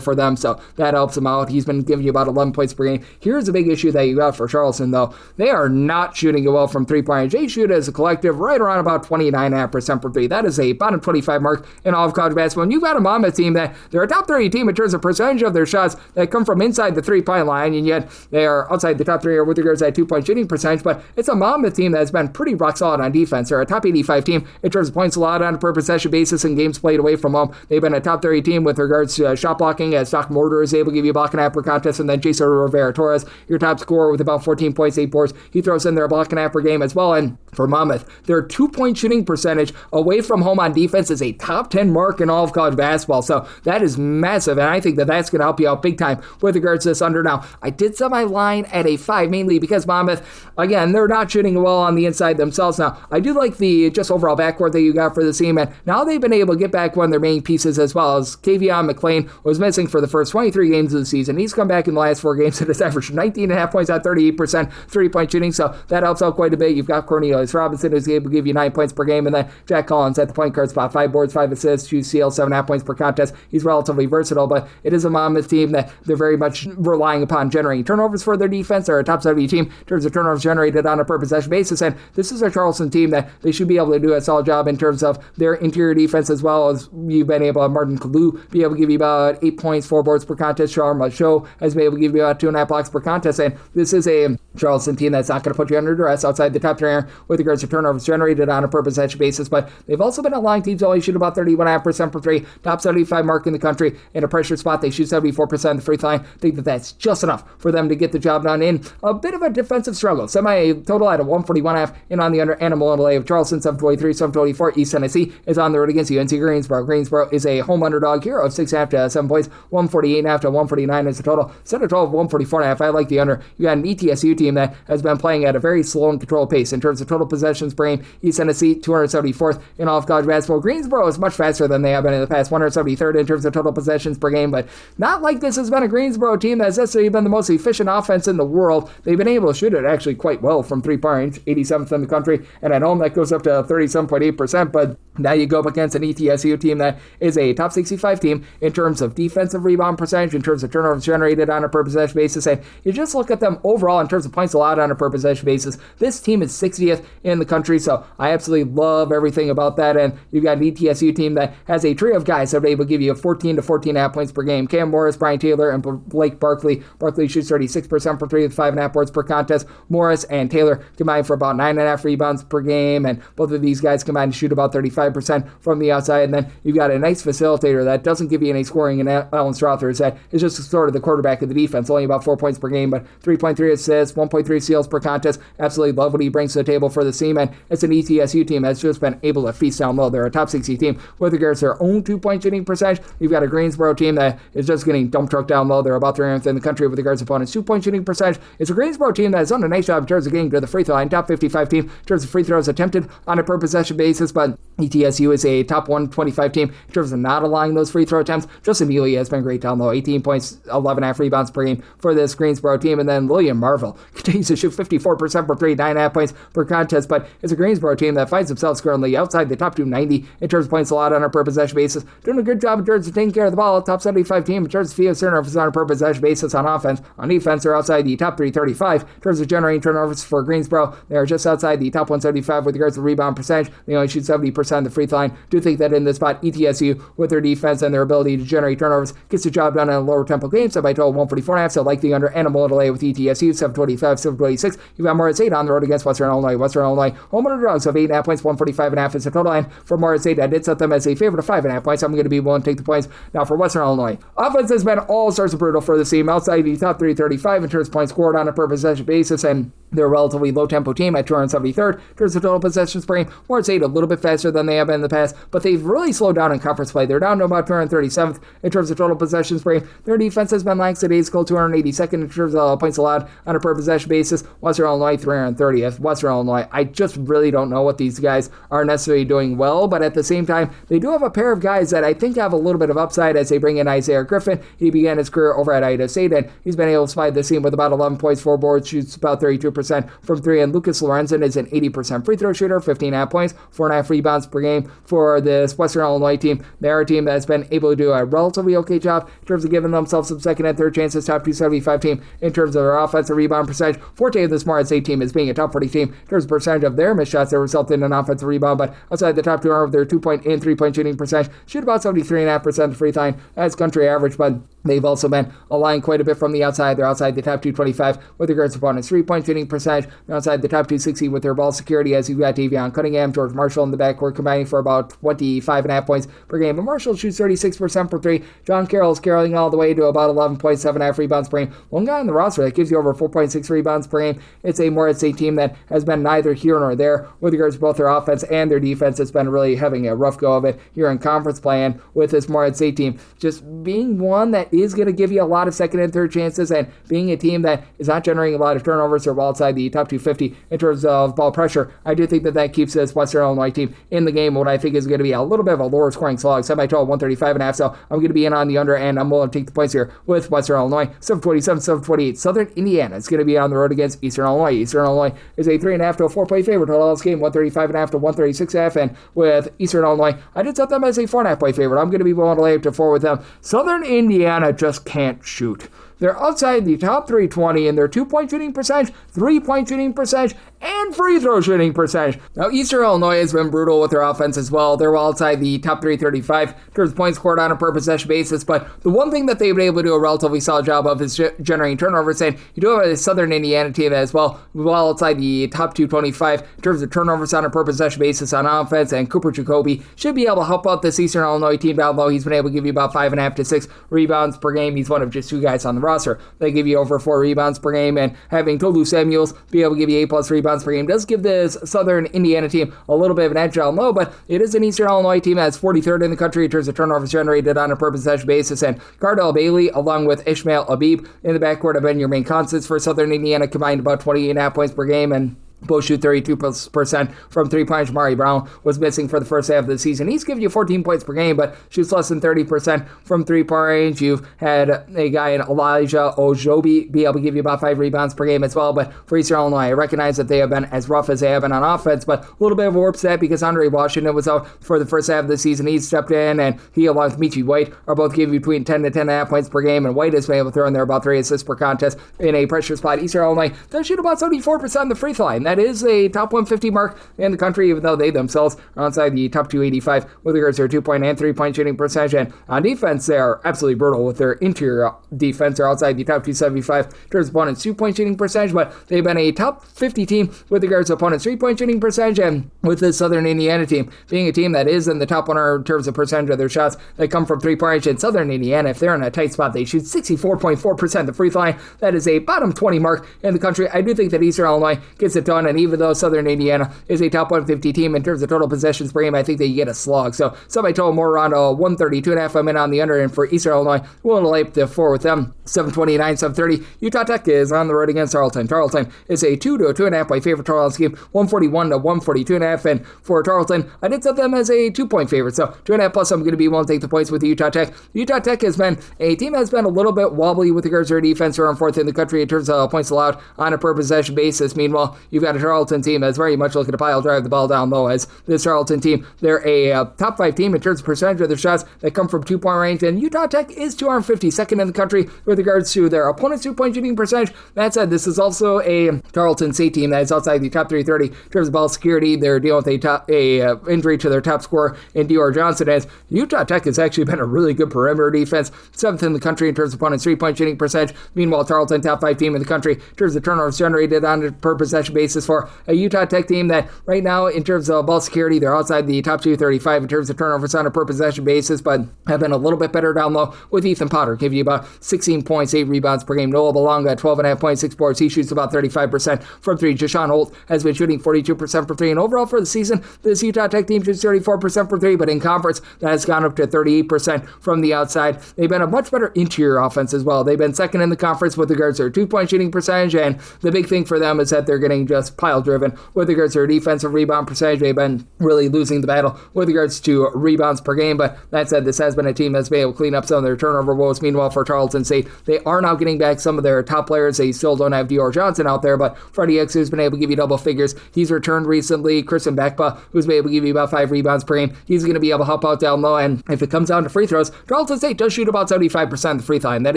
for them, so that helps him out. He's been giving you about 11 points per game. Here's a big issue that you got for Charleston, though. They are not shooting it well from 3-point range. They shoot as a collective right around about 29.5% from 3. That is a bottom 25 mark in all of college basketball. And you've got a Monmouth team that they're a top 30 team in terms of percentage of their shots that come from inside the 3-point line, and yet they are outside the top 3 with regards to that 2-point shooting percentage. But it's a Monmouth team that's been pretty rock solid on defense. They're a top 85 team in terms of points allowed on a per possession basis and games played away from home. They've been a top 30 team with regards to shot blocking, as Doc Mortar is able to give you a block and a half per contest, and then Jason Rivera-Torres, your top scorer with about 14 points, 8 boards. He throws in their block and a half per game as well. And for Monmouth, their 2-point shooting percentage away from home on defense is a top 10 mark in all of college basketball. So that is massive, and I think that that's going to help you out big time with regards to this under. Now, I did set my line at a 5, mainly because Monmouth, again, they're not shooting well on the inside themselves. Now, I do like the just overall backcourt that you got for the team, and now they've been able to get back one of their main pieces as well, as Kavion McLean was missing for the first 23 games of the season. He's come back in the last 4 games and has averaged 19.5 points at 38% 3-point shooting, so that helps out quite a bit. You've got Cornelius Robinson, who's able to give you 9 points per game, and then Jack Collins at the point guard spot, 5 boards, 5 assists, 2 steals, 7.5 points per contest. He's relatively versatile, but it is a Monmouth team that they're very much relying upon generating turnovers for their defense. They're a top 70 team in terms of turnovers generated on a per possession basis, and this is a Charleston team that they should be able to do a solid job in terms of their interior defense, as well as you've been able to Martin Kalu be able to give you about 8 points, 4 boards per contest. Sharma Show has been able to give you about 2.5 blocks per contest, and this is a Charleston team that's not going to put you under duress outside the top 3 with regards to turnovers generated on a per possession basis, but they've also been allowing teams to only shoot about 31.5% for 3, top 75 mark in the country. In a pressure spot, they shoot 74% of the free throw line. I think that that's just enough for them to get the job done in a bit of a defensive struggle. Semi-total at a 141.5 in on the under animal LA of Charleston, 723, 724. East Tennessee is on the road against UNC Greensboro. Greensboro is a home underdog here of 6.5 to 7 points, 148.5 to 149 is the total. Set a total of 144.5. I like the under. You got an ETSU team that has been playing at a very slow and controlled pace in terms of total possessions per game. East Tennessee, 274th in all of college basketball. Greensboro is much faster than they have been in the past, 173rd in terms of total possessions per game, but not like this has been a Greensboro team that's necessarily been the most efficient offense in the world. They've been able to shoot it actually quite well from 3-point range, 87th in the country, and at home that goes up to 37.8%, but now you go up against an ETSU team that is a top 65 team in terms of defensive rebound percentage, in terms of turnovers generated on a per possession basis, and you just look at them overall in terms of points allowed on a per possession basis. This team is 60th in the country, so I absolutely love everything about that, and you've got an ETSU team that has a trio of guys that are able to give you 14 to 14.5 points per game. Cam Morris, Brian Taylor, and Blake Barkley. Barkley shoots 36% for 3 with 5.5 boards per contest. Morris and Taylor combined for about 9.5 rebounds per game, and both of these guys combined to shoot about 35% from the outside, and then you've got a nice facilitator that doesn't give you any scoring in Alan Strothers, that is just sort of the quarterback of the defense, only about 4 points per game, but 3.3 assists, 1.3 steals per contest. Absolutely love what he brings to the table for the team, and it's an ETSU team that's just been able to feast down low. They're a top 60 team with regards to their own 2-point shooting percentage. You've got a Greensboro team that is just getting dump trucked down low. They're about 300th in the country with regards to opponents' 2-point shooting percentage. It's a Greensboro team that has done a nice job in terms of getting to the free throw line, top 55 team in terms of free throws attempted on a per possession basis, but ETSU is a top 125 team in terms of not allowing those free throw attempts. Justin Neely has been great down low, 18 points, 11.5 rebounds per game for this Greensboro team, and then William Marvel continues to shoot 54% for 3, 9.5 points per contest, but it's a Greensboro team that finds themselves currently outside the top 290 in terms of points allowed on a per possession basis, doing a good job in terms of taking care of the ball, top 75 team in terms of field turnovers on a per possession basis on offense. On defense, they're outside the top 335 in terms of generating turnovers for Greensboro. They're just outside the top 175 with regards to rebound percentage. They only shoot 70% of the free throw line. Do think that in this spot, ETSU, with their defense and their ability to generate turnovers, gets the job done in a lower tempo game, so by total 144.5, so like the under animal delay with ETSU, 725, 726. You've got Morris State on the road against Western Illinois. Western Illinois, home underdogs of 8.5 points, 145.5 is the total line for Morris State. I did set them as a favorite of 5.5 points. I'm going to be willing to take the points. Now for Western Illinois, offense has been all sorts of brutal for the team, outside the top 335 in terms of points scored on a per possession basis, and they're a relatively low-tempo team at 273rd in terms of total possessions per game. Morris State a little bit faster than they have been in the past, but they've really slowed down in conference play. They're down to about 237th in terms of total possessions per game. Their defense has been lackadaisical, 282nd in terms of points allowed on a per possession basis. Western Illinois, 330th. Western Illinois, I just really don't know what these guys are necessarily doing well, but at the same time, they do have a pair of guys that I think have a little bit of upside as they bring in Isaiah Griffin. He began his career over at Idaho St, and he's been able to slide the team with about 11 points, 4 boards, shoots about 32% from 3, and Lucas Lorenzen is an 80% free throw shooter, 15.5 points, 4.5 rebounds per game for this Western Illinois team. They're a team that's been able to do a relatively okay job in terms of giving themselves some second and third chances, top 275 team in terms of their offensive rebound percentage. Forte of this Morris State team is being a top 40 team in terms of percentage of their missed shots that result in an offensive rebound, but outside the top 200 of their 2-point and 3-point shooting percentage, shoot about 73.5% of free throw line. That's country average, but they've also been aligned quite a bit from the outside. They're outside the top 225 with regards to opponents' 3-point shooting percentage. They're outside the top 260 with their ball security, as you've got Davion Cunningham, George Marshall in the backcourt combining for about 25.5 points per game. But Marshall shoots 36% for 3. John Carroll's carrying all the way to about 11.7 rebounds per game. One guy on the roster that gives you over 4.6 rebounds per game. It's a Morris State team that has been neither here nor there with regards to both their offense and their defense. It's been really having a rough go of it here in conference play, and with this Morris State team just being one that is going to give you a lot of second and third chances, and being a team that is not generating a lot of turnovers or well outside the top 250 in terms of ball pressure. I do think that keeps this Western Illinois team in the game, what I think is going to be a little bit of a lower scoring slog, semi-total 135.5, so I'm going to be in on the under, and I'm willing to take the points here with Western Illinois. 727, 728. Southern Indiana is going to be on the road against Eastern Illinois. Eastern Illinois is a 3.5 to a 4-point favorite. Total of this game, 135.5 to 136.5, and with Eastern Illinois, I did set them as a 4.5-point favorite. I'm going to be willing to lay up to 4 with them. Southern Indiana just can't shoot. They're outside the top 320 in their 2-point shooting percentage, 3-point shooting percentage, and free throw shooting percentage. Now, Eastern Illinois has been brutal with their offense as well. They're well outside the top 335 in terms of points scored on a per possession basis, but the one thing that they've been able to do a relatively solid job of is generating turnovers, and you do have a Southern Indiana team as well outside the top 225 in terms of turnovers on a per possession basis on offense, and Cooper Jacoby should be able to help out this Eastern Illinois team down low. He's been able to give you about 5.5 to 6 rebounds per game. He's one of just 2 guys on the roster. They give you over 4 rebounds per game, and having Tolu Samuels be able to give you 8+ rebounds per game does give this Southern Indiana team a little bit of an edge down low, but it is an Eastern Illinois team that's 43rd in the country in terms of turnovers generated on a per possession basis, and Cardell Bailey along with Ishmael Abib in the backcourt have been your main constants for Southern Indiana, combined about 28.5 points per game, and both shoot 32% from three-point. Jamari Brown was missing for the first half of the season. He's giving you 14 points per game, but shoots less than 30% from three-point range. You've had a guy in Elijah Ojobi be able to give you about 5 rebounds per game as well. But for Eastern Illinois, I recognize that they have been as rough as they have been on offense, but a little bit of a warp set because Andre Washington was out for the first half of the season. He stepped in, and he along with Michi White are both giving you between 10 to 10.5 points per game, and White has been able to throw in there about 3 assists per contest in a pressure spot. Eastern Illinois does shoot about 74% on the free throw line. That is a top 150 mark in the country, even though they themselves are outside the top 285 with regards to their 2-point and 3-point shooting percentage. And on defense, they are absolutely brutal with their interior defense. They're outside the top 275 in terms of opponents' 2-point shooting percentage, but they've been a top 50 team with regards to opponents' 3-point shooting percentage. And with this Southern Indiana team being a team that is in the top 100 in terms of percentage of their shots that come from 3-point range, in Southern Indiana, if they're in a tight spot, they shoot 64.4% the free throw line. That is a bottom 20 mark in the country. I do think that Eastern Illinois gets it done, and even though Southern Indiana is a top 150 team in terms of total possessions per game, I think they get a slog. So somebody told more around 132.5. I'm in on the under, and for Eastern Illinois, willing to lay up the 4 with them. 729, 730. Utah Tech is on the road against Tarleton. Tarleton is a 2 to a 2.5 by favorite total scheme, 141 to 142.5. And for Tarleton, I did set them as a 2-point favorite. So 2.5 plus, I'm going to be willing to take the points with Utah Tech. Utah Tech has been a team that's been a little bit wobbly with regards to their defense. They're on 4th in the country in terms of points allowed on a per possession basis. Meanwhile, you've got a Tarleton team that's very much looking to pile drive the ball down low. As this Tarleton team, they're a top 5 team in terms of percentage of their shots that come from 2-point range, and Utah Tech is 252nd in the country with regards to their opponent's 2-point shooting percentage. That said, this is also a Tarleton State team that is outside the top 330 in terms of ball security. They're dealing with a injury to their top scorer in Dior Johnson, as Utah Tech has actually been a really good perimeter defense, 7th in the country in terms of opponent's 3-point shooting percentage. Meanwhile, Tarleton, top 5 team in the country in terms of turnovers generated on a per possession basis for a Utah Tech team that right now in terms of ball security, they're outside the top 235 in terms of turnovers on a per possession basis, but have been a little bit better down low with Ethan Potter, give you about 16 points, 8 rebounds per game. Noah Belonga, 12.5 points, 6 boards. He shoots about 35% from 3. Jashawn Holt has been shooting 42% from 3, and overall for the season, this Utah Tech team shoots 34% from 3, but in conference, that has gone up to 38% from the outside. They've been a much better interior offense as well. They've been 2nd in the conference with regards to their 2-point shooting percentage, and the big thing for them is that they're getting just pile-driven with regards to their defensive rebound percentage. They've been really losing the battle with regards to rebounds per game, but that said, this has been a team that's been able to clean up some of their turnover woes. Meanwhile, for Tarleton State, they are now getting back some of their top players. They still don't have Dior Johnson out there, but Freddie X, who's been able to give you double figures, he's returned recently. Christian Beckba, who's been able to give you about 5 rebounds per game, he's going to be able to help out down low, and if it comes down to free throws, Tarleton State does shoot about 75% of the free throw line. That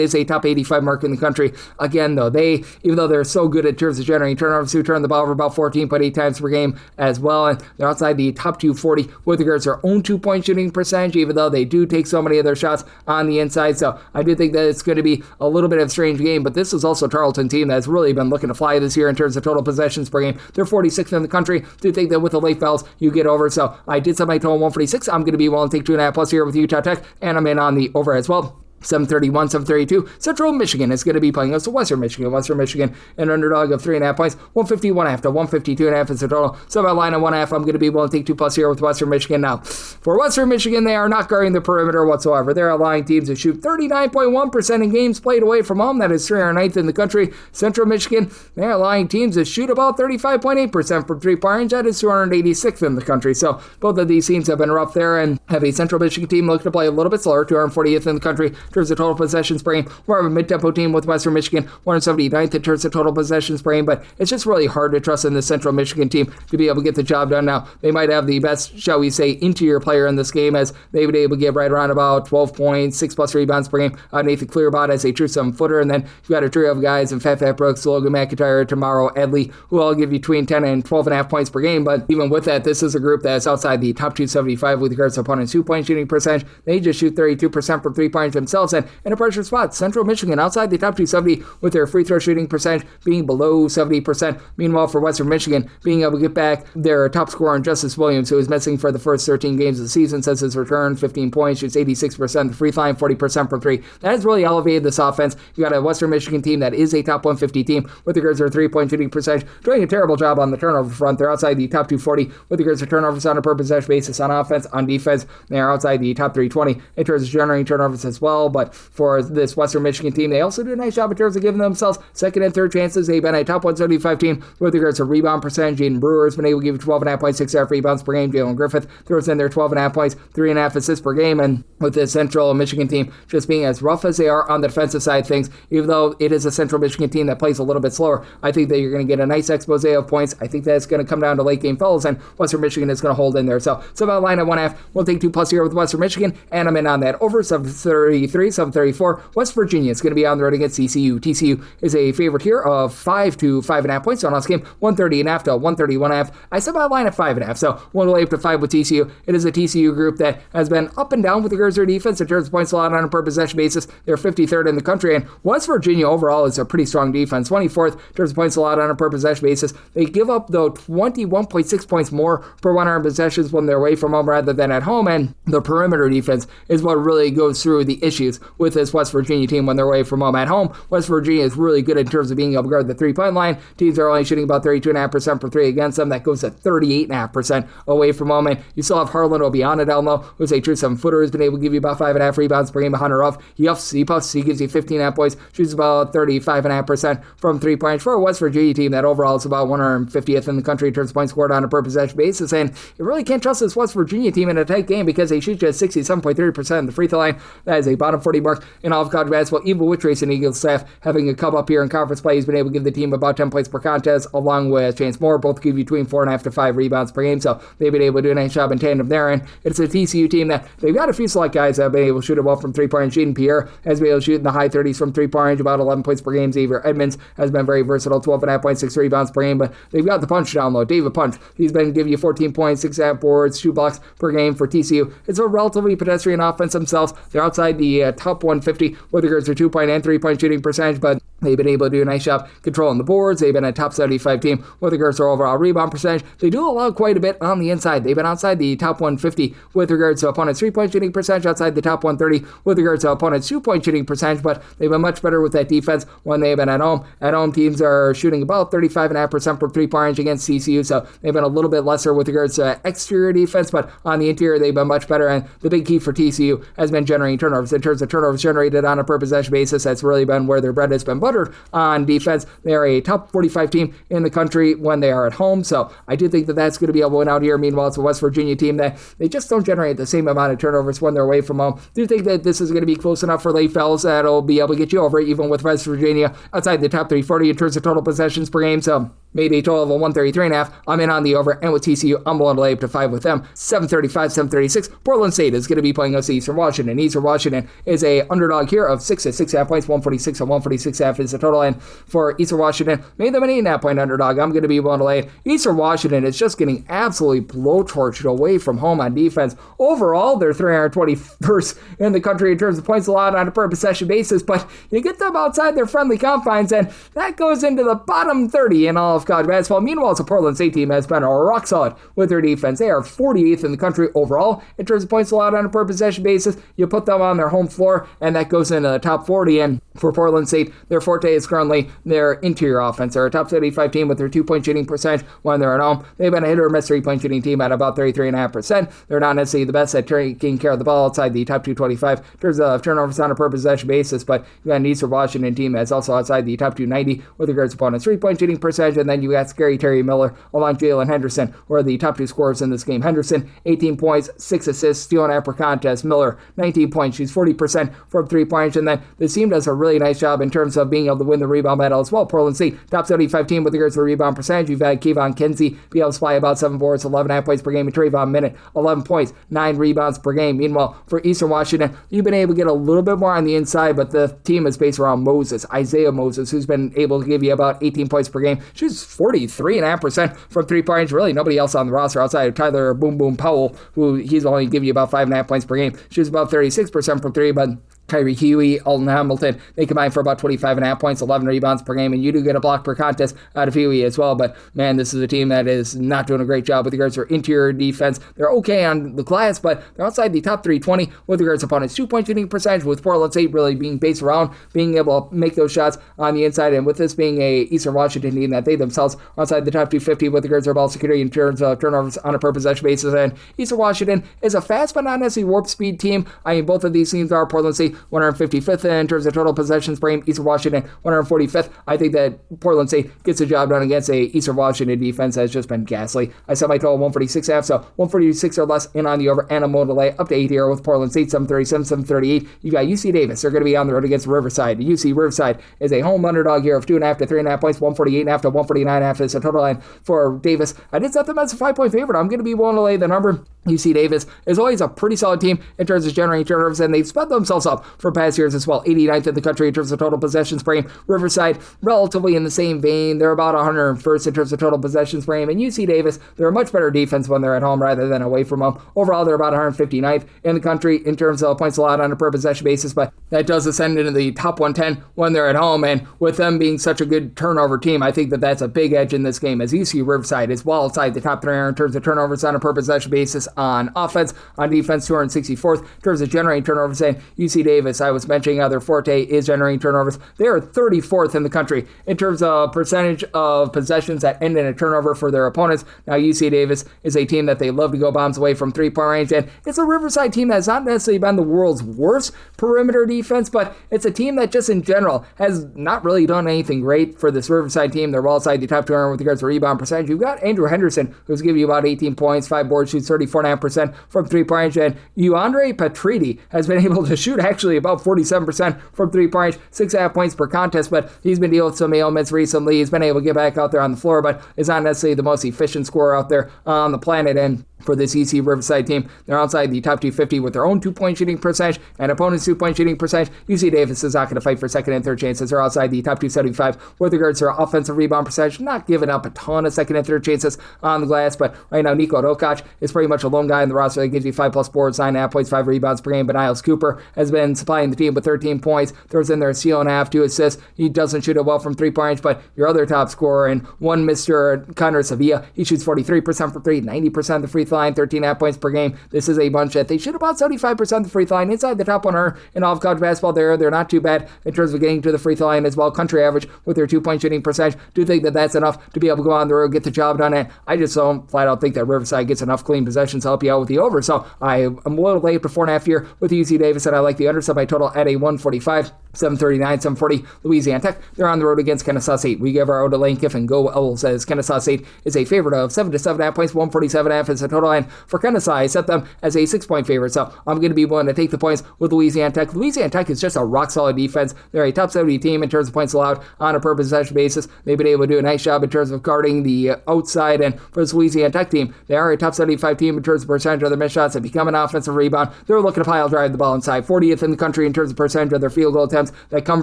is a top 85 mark in the country. Again, though, even though they're so good in terms of generating turnovers, who turn the ball over about 14.8 times per game as well, and they're outside the top 240 with regards to their own 2-point shooting percentage, even though they do take so many of their shots on the inside. So I do think that it's going to be a little bit of a strange game, but this is also a Tarleton team that's really been looking to fly this year in terms of total possessions per game. They're 46th in the country. Do think that with the late fouls, you get over. So I did set my total 146. I'm going to be willing to take 2.5 plus here with Utah Tech, and I'm in on the over as well. 731, 732. Central Michigan is going to be playing us to Western Michigan. Western Michigan, an underdog of 3.5 points. 151.5 to 152.5 is the total. So by line of 1.5, I'm going to be willing to take 2 plus here with Western Michigan. Now, for Western Michigan, they are not guarding the perimeter whatsoever. They're allowing teams to shoot 39.1% in games played away from home. That is 309th in the country. Central Michigan, they're allowing teams to shoot about 35.8% from 3-point range. That is 286th in the country. So both of these teams have been rough there, and have a Central Michigan team looking to play a little bit slower, 240th in the country in terms of total possessions per game. More of a mid-tempo team with Western Michigan, 179th in terms of total possessions per game, but it's just really hard to trust in the Central Michigan team to be able to get the job done. Now, they might have the best, shall we say, interior player in this game, as they've been able to get right around about 12 points, 6+ rebounds per game. Nathan Clearbot as a true 7-footer, and then you've got a trio of guys in Fat Brooks, Logan McIntyre, Tamaro Edley, who all give you between 10 and 12.5 points per game. But even with that, this is a group that's outside the top 275 with regards to opponents' 2-point shooting percentage. They just shoot 32% from 3-pointers themselves, and in a pressure spot, Central Michigan outside the top 270 with their free throw shooting percentage being below 70%. Meanwhile, for Western Michigan, being able to get back their top scorer, Justice Williams, who is missing for the first 13 games of the season since his return, 15 points, shoots 86% the free throw line, 40% from 3. That has really elevated this offense. You got a Western Michigan team that is a top 150 team with regards to their 3-point shooting percentage, doing a terrible job on the turnover front. They're outside the top 240 with regards to turnovers on a per possession basis on offense. On defense, they are outside the top 320 in terms of generating turnovers as well. But for this Western Michigan team, they also do a nice job in terms of giving themselves second and third chances. They've been a top 175 team with regards to rebound percentage. Jaden Brewer has been able to give you 12.5 points, 6.5 rebounds per game. Jalen Griffith throws in their 12.5 points, 3.5 assists per game. And with this Central Michigan team just being as rough as they are on the defensive side of things, even though it is a Central Michigan team that plays a little bit slower, I think that you're going to get a nice expose of points. I think that's going to come down to late game fouls, and Western Michigan is going to hold in there. So about line at 1.5. We'll take 2+ here with Western Michigan, and I'm in on that over 733, 734. West Virginia is going to be on the road against TCU. TCU is a favorite here of 5 to 5.5 points on last game, 130.5 to 131.5. I set my line at 5.5, so we'll lay up to 5 with TCU. It is a TCU group that has been up and down with regards to their defense in terms of points allowed on a per possession basis. They're 53rd in the country, and West Virginia overall is a pretty strong defense, 24th in terms of points allowed on a per possession basis. They give up, though, 21.6 points more per 100 possessions when they're away from home rather than at home, and the perimeter defense is what really goes through the issues with this West Virginia team when they're away from home. At home, West Virginia is really good in terms of being able to guard the 3-point line. Teams are only shooting about 32.5% for 3 against them. That goes to 38.5% away from home, and you still have Harlan Obianadel, who's a true 7-footer, who's been able to give you about 5.5 rebounds per game. Hunter Ruff, he puffs, he gives you 15.5 points, shoots about 35.5% from 3-point for a West Virginia team that overall is about 150th in the country in terms of points scored on a per possession basis. And you really can't trust this West Virginia team in a tight game because they shoot just 67.3% in the free throw line. That is a bottom 40 mark in all of college basketball. Even with Trace and Eagles staff having a come up here in conference play, he's been able to give the team about 10 points per contest, along with Chance Moore, both give you between 4.5 to 5 rebounds per game. So they've been able to do a nice job in tandem there. And it's a TCU team that they've got a few select guys that have been able to shoot it well from 3-point. Jaden Pierre has been able to shoot in the high 30s from 3-point, about 11 points per game. Xavier Edmonds has been very versatile, 12.5 points, 6 rebounds per game. But they've got the punch down low. David Punch, he's been giving you 14 points, 6.5 boards, 2 blocks per game for TCU. It's a relatively pedestrian offense themselves. They're outside the top 150 with regards to 2-point and 3-point shooting percentage, but they've been able to do a nice job controlling the boards. They've been a top 75 team with regards to their overall rebound percentage. They do allow quite a bit on the inside. They've been outside the top 150 with regards to opponents' 3-point shooting percentage, outside the top 130 with regards to opponents' 2-point shooting percentage, but they've been much better with that defense when they've been at home. At home, teams are shooting about 35.5% from 3-point range against TCU, so they've been a little bit lesser with regards to exterior defense, but on the interior, they've been much better, and the big key for TCU has been generating turnovers. In terms of turnovers generated on a per possession basis, that's really been where their bread has been buttered on defense. They are a top 45 team in the country when they are at home, so I do think that that's going to be a win out here. Meanwhile, it's a West Virginia team that they just don't generate the same amount of turnovers when they're away from home. Do you think that this is going to be close enough for late fells that'll be able to get you over, even with West Virginia outside the top 340 in terms of total possessions per game? So maybe a total of a 133.5. I'm in on the over, and with TCU, I'm willing to lay up to 5 with them. 735, 736. Portland State is going to be playing against Eastern Washington. Eastern Washington is a underdog here of 6 at 6.5 points. 146 and 146.5 is the total. And for Eastern Washington, made them an 8.5 point underdog. I'm going to be willing to lay it. Eastern Washington is just getting absolutely blowtorched away from home on defense. Overall, they're 321st in the country in terms of points allowed on a per possession basis, but you get them outside their friendly confines, and that goes into the bottom 30 in all of college basketball. Meanwhile, the Portland State team has been rock solid with their defense. They are 48th in the country overall in terms of points allowed on a per possession basis. You put them on their home floor, and that goes into the top 40. And for Portland State, their forte is currently their interior offense. They're a top 75 team with their 2-point shooting percentage when they're at home. They've been a hit or miss 3-point shooting team at about 33.5%. They're not necessarily the best at taking care of the ball outside the top 225 in terms of turnovers on a per possession basis, but you got an Eastern Washington team that's also outside the top 290 with regards to opponents' 3-point shooting percentage, and then then you got scary Terry Miller along Jalen Henderson, who are the top two scorers in this game. Henderson, 18 points, 6 assists, stealing half per contest. Miller, 19 points, shoots 40% from 3-point. And then the team does a really nice job in terms of being able to win the rebound battle as well. Portland State, top 75 team with regards to the rebound percentage. You've had Kevon Kinsey be able to supply about 7 boards, 11.5 points per game, and Trayvon Minute, 11 points, 9 rebounds per game. Meanwhile, for Eastern Washington, you've been able to get a little bit more on the inside, but the team is based around Isaiah Moses, who's been able to give you about 18 points per game. Shoots 43.5% from 3-point. Really, nobody else on the roster outside of Tyler Boom Boom Powell, who he's only give you about 5.5 points per game. Shoots about 36% from 3, but Kyrie Huey, Alton Hamilton, they combine for about 25.5 points, 11 rebounds per game, and you do get a block per contest out of Huey as well. But man, this is a team that is not doing a great job with regards to their interior defense. They're okay on the glass, but they're outside the top 320 with regards to opponents' 2-point shooting percentage, with Portland State really being based around being able to make those shots on the inside. And with this being a Eastern Washington team that they themselves are outside the top 250 with regards to their ball security in terms of turnovers on a per possession basis. And Eastern Washington is a fast but not necessarily warp speed team. I mean, both of these teams are. Portland State 155th in terms of total possessions per game. Eastern Washington 145th. I think that Portland State gets the job done against a Eastern Washington defense that has just been ghastly. I set my total 146.5, so 146 or less in on the over, and I'm going to lay up to 8 here with Portland State 737, 738. You got UC Davis. They're going to be on the road against Riverside. UC Riverside is a home underdog here of 2.5 to 3.5 points, 148.5 to 149.5 is the total line for Davis. I did set them as a 5-point favorite. I'm going to be willing to lay the number. UC Davis is always a pretty solid team in terms of generating turnovers, and they've sped themselves up for past years as well. 89th in the country in terms of total possessions per game. Riverside, relatively in the same vein. They're about 101st in terms of total possessions per game. And UC Davis, they're a much better defense when they're at home rather than away from home. Overall, they're about 159th in the country in terms of points allowed on a per possession basis, but that does ascend into the top 110 when they're at home. And with them being such a good turnover team, I think that that's a big edge in this game, as UC Riverside is well outside the top 300 in terms of turnovers on a per possession basis on offense. On defense, 264th in terms of generating turnovers. And UC Davis, I was mentioning how their forte is generating turnovers. They are 34th in the country in terms of percentage of possessions that end in a turnover for their opponents. Now, UC Davis is a team that they love to go bombs away from 3-point range, and it's a Riverside team that's not necessarily been the world's worst perimeter defense, but it's a team that just in general has not really done anything great for this Riverside team. They're well outside the top 200 with regards to rebound percentage. You've got Andrew Henderson, who's giving you about 18 points, 5 boards, shoots 34.5% from 3-point range, and Andre Patriti has been able to shoot actually about 47% from 3-point range, 6.5 points per contest, but he's been dealing with some ailments recently. He's been able to get back out there on the floor, but is not necessarily the most efficient scorer out there on the planet. And for this UC Riverside team, they're outside the top 250 with their own 2-point shooting percentage and opponents' 2-point shooting percentage. UC Davis is not going to fight for second and third chances. They're outside the top 275 with regards to their offensive rebound percentage, not giving up a ton of second and third chances on the glass, but right now Niko Dokac is pretty much a lone guy in the roster that gives you 5+ boards, 9.5 points, 5 rebounds per game, but Niles Cooper has been supplying the team with 13 points, throws in there a steal and a half, 2 assists. He doesn't shoot it well from 3-point range, but your other top scorer and one Mr. Connor Sevilla, he shoots 43% from 3, 90% of the free throw line, 13.5 points per game. This is a bunch that they shoot about 75% of the free throw line, inside the top 100 in all of college basketball. They're not too bad in terms of getting to the free throw line as well. Country average with their 2-point shooting percentage. Do think that that's enough to be able to go on the road, get the job done, and I just don't flat out think that Riverside gets enough clean possessions to help you out with the over. So I'm a little late to 4.5 here with UC Davis, and I like the under, set my total at a 145. 739, 740, Louisiana Tech. They're on the road against Kennesaw St. We give our O to Lane Kiffin. Go Owls, as Kennesaw St is a favorite of 7 to 7.5 points, 147.5 is the total line. For Kennesaw, I set them as a 6-point favorite, so I'm going to be willing to take the points with Louisiana Tech. Louisiana Tech is just a rock-solid defense. They're a top 70 team in terms of points allowed on a per possession basis. They've been able to do a nice job in terms of guarding the outside, and for this Louisiana Tech team, they are a top 75 team in terms of percentage of their missed shots and become an offensive rebound. They're looking to pile drive the ball inside. 40th in the country in terms of percentage of their field goal attempts that come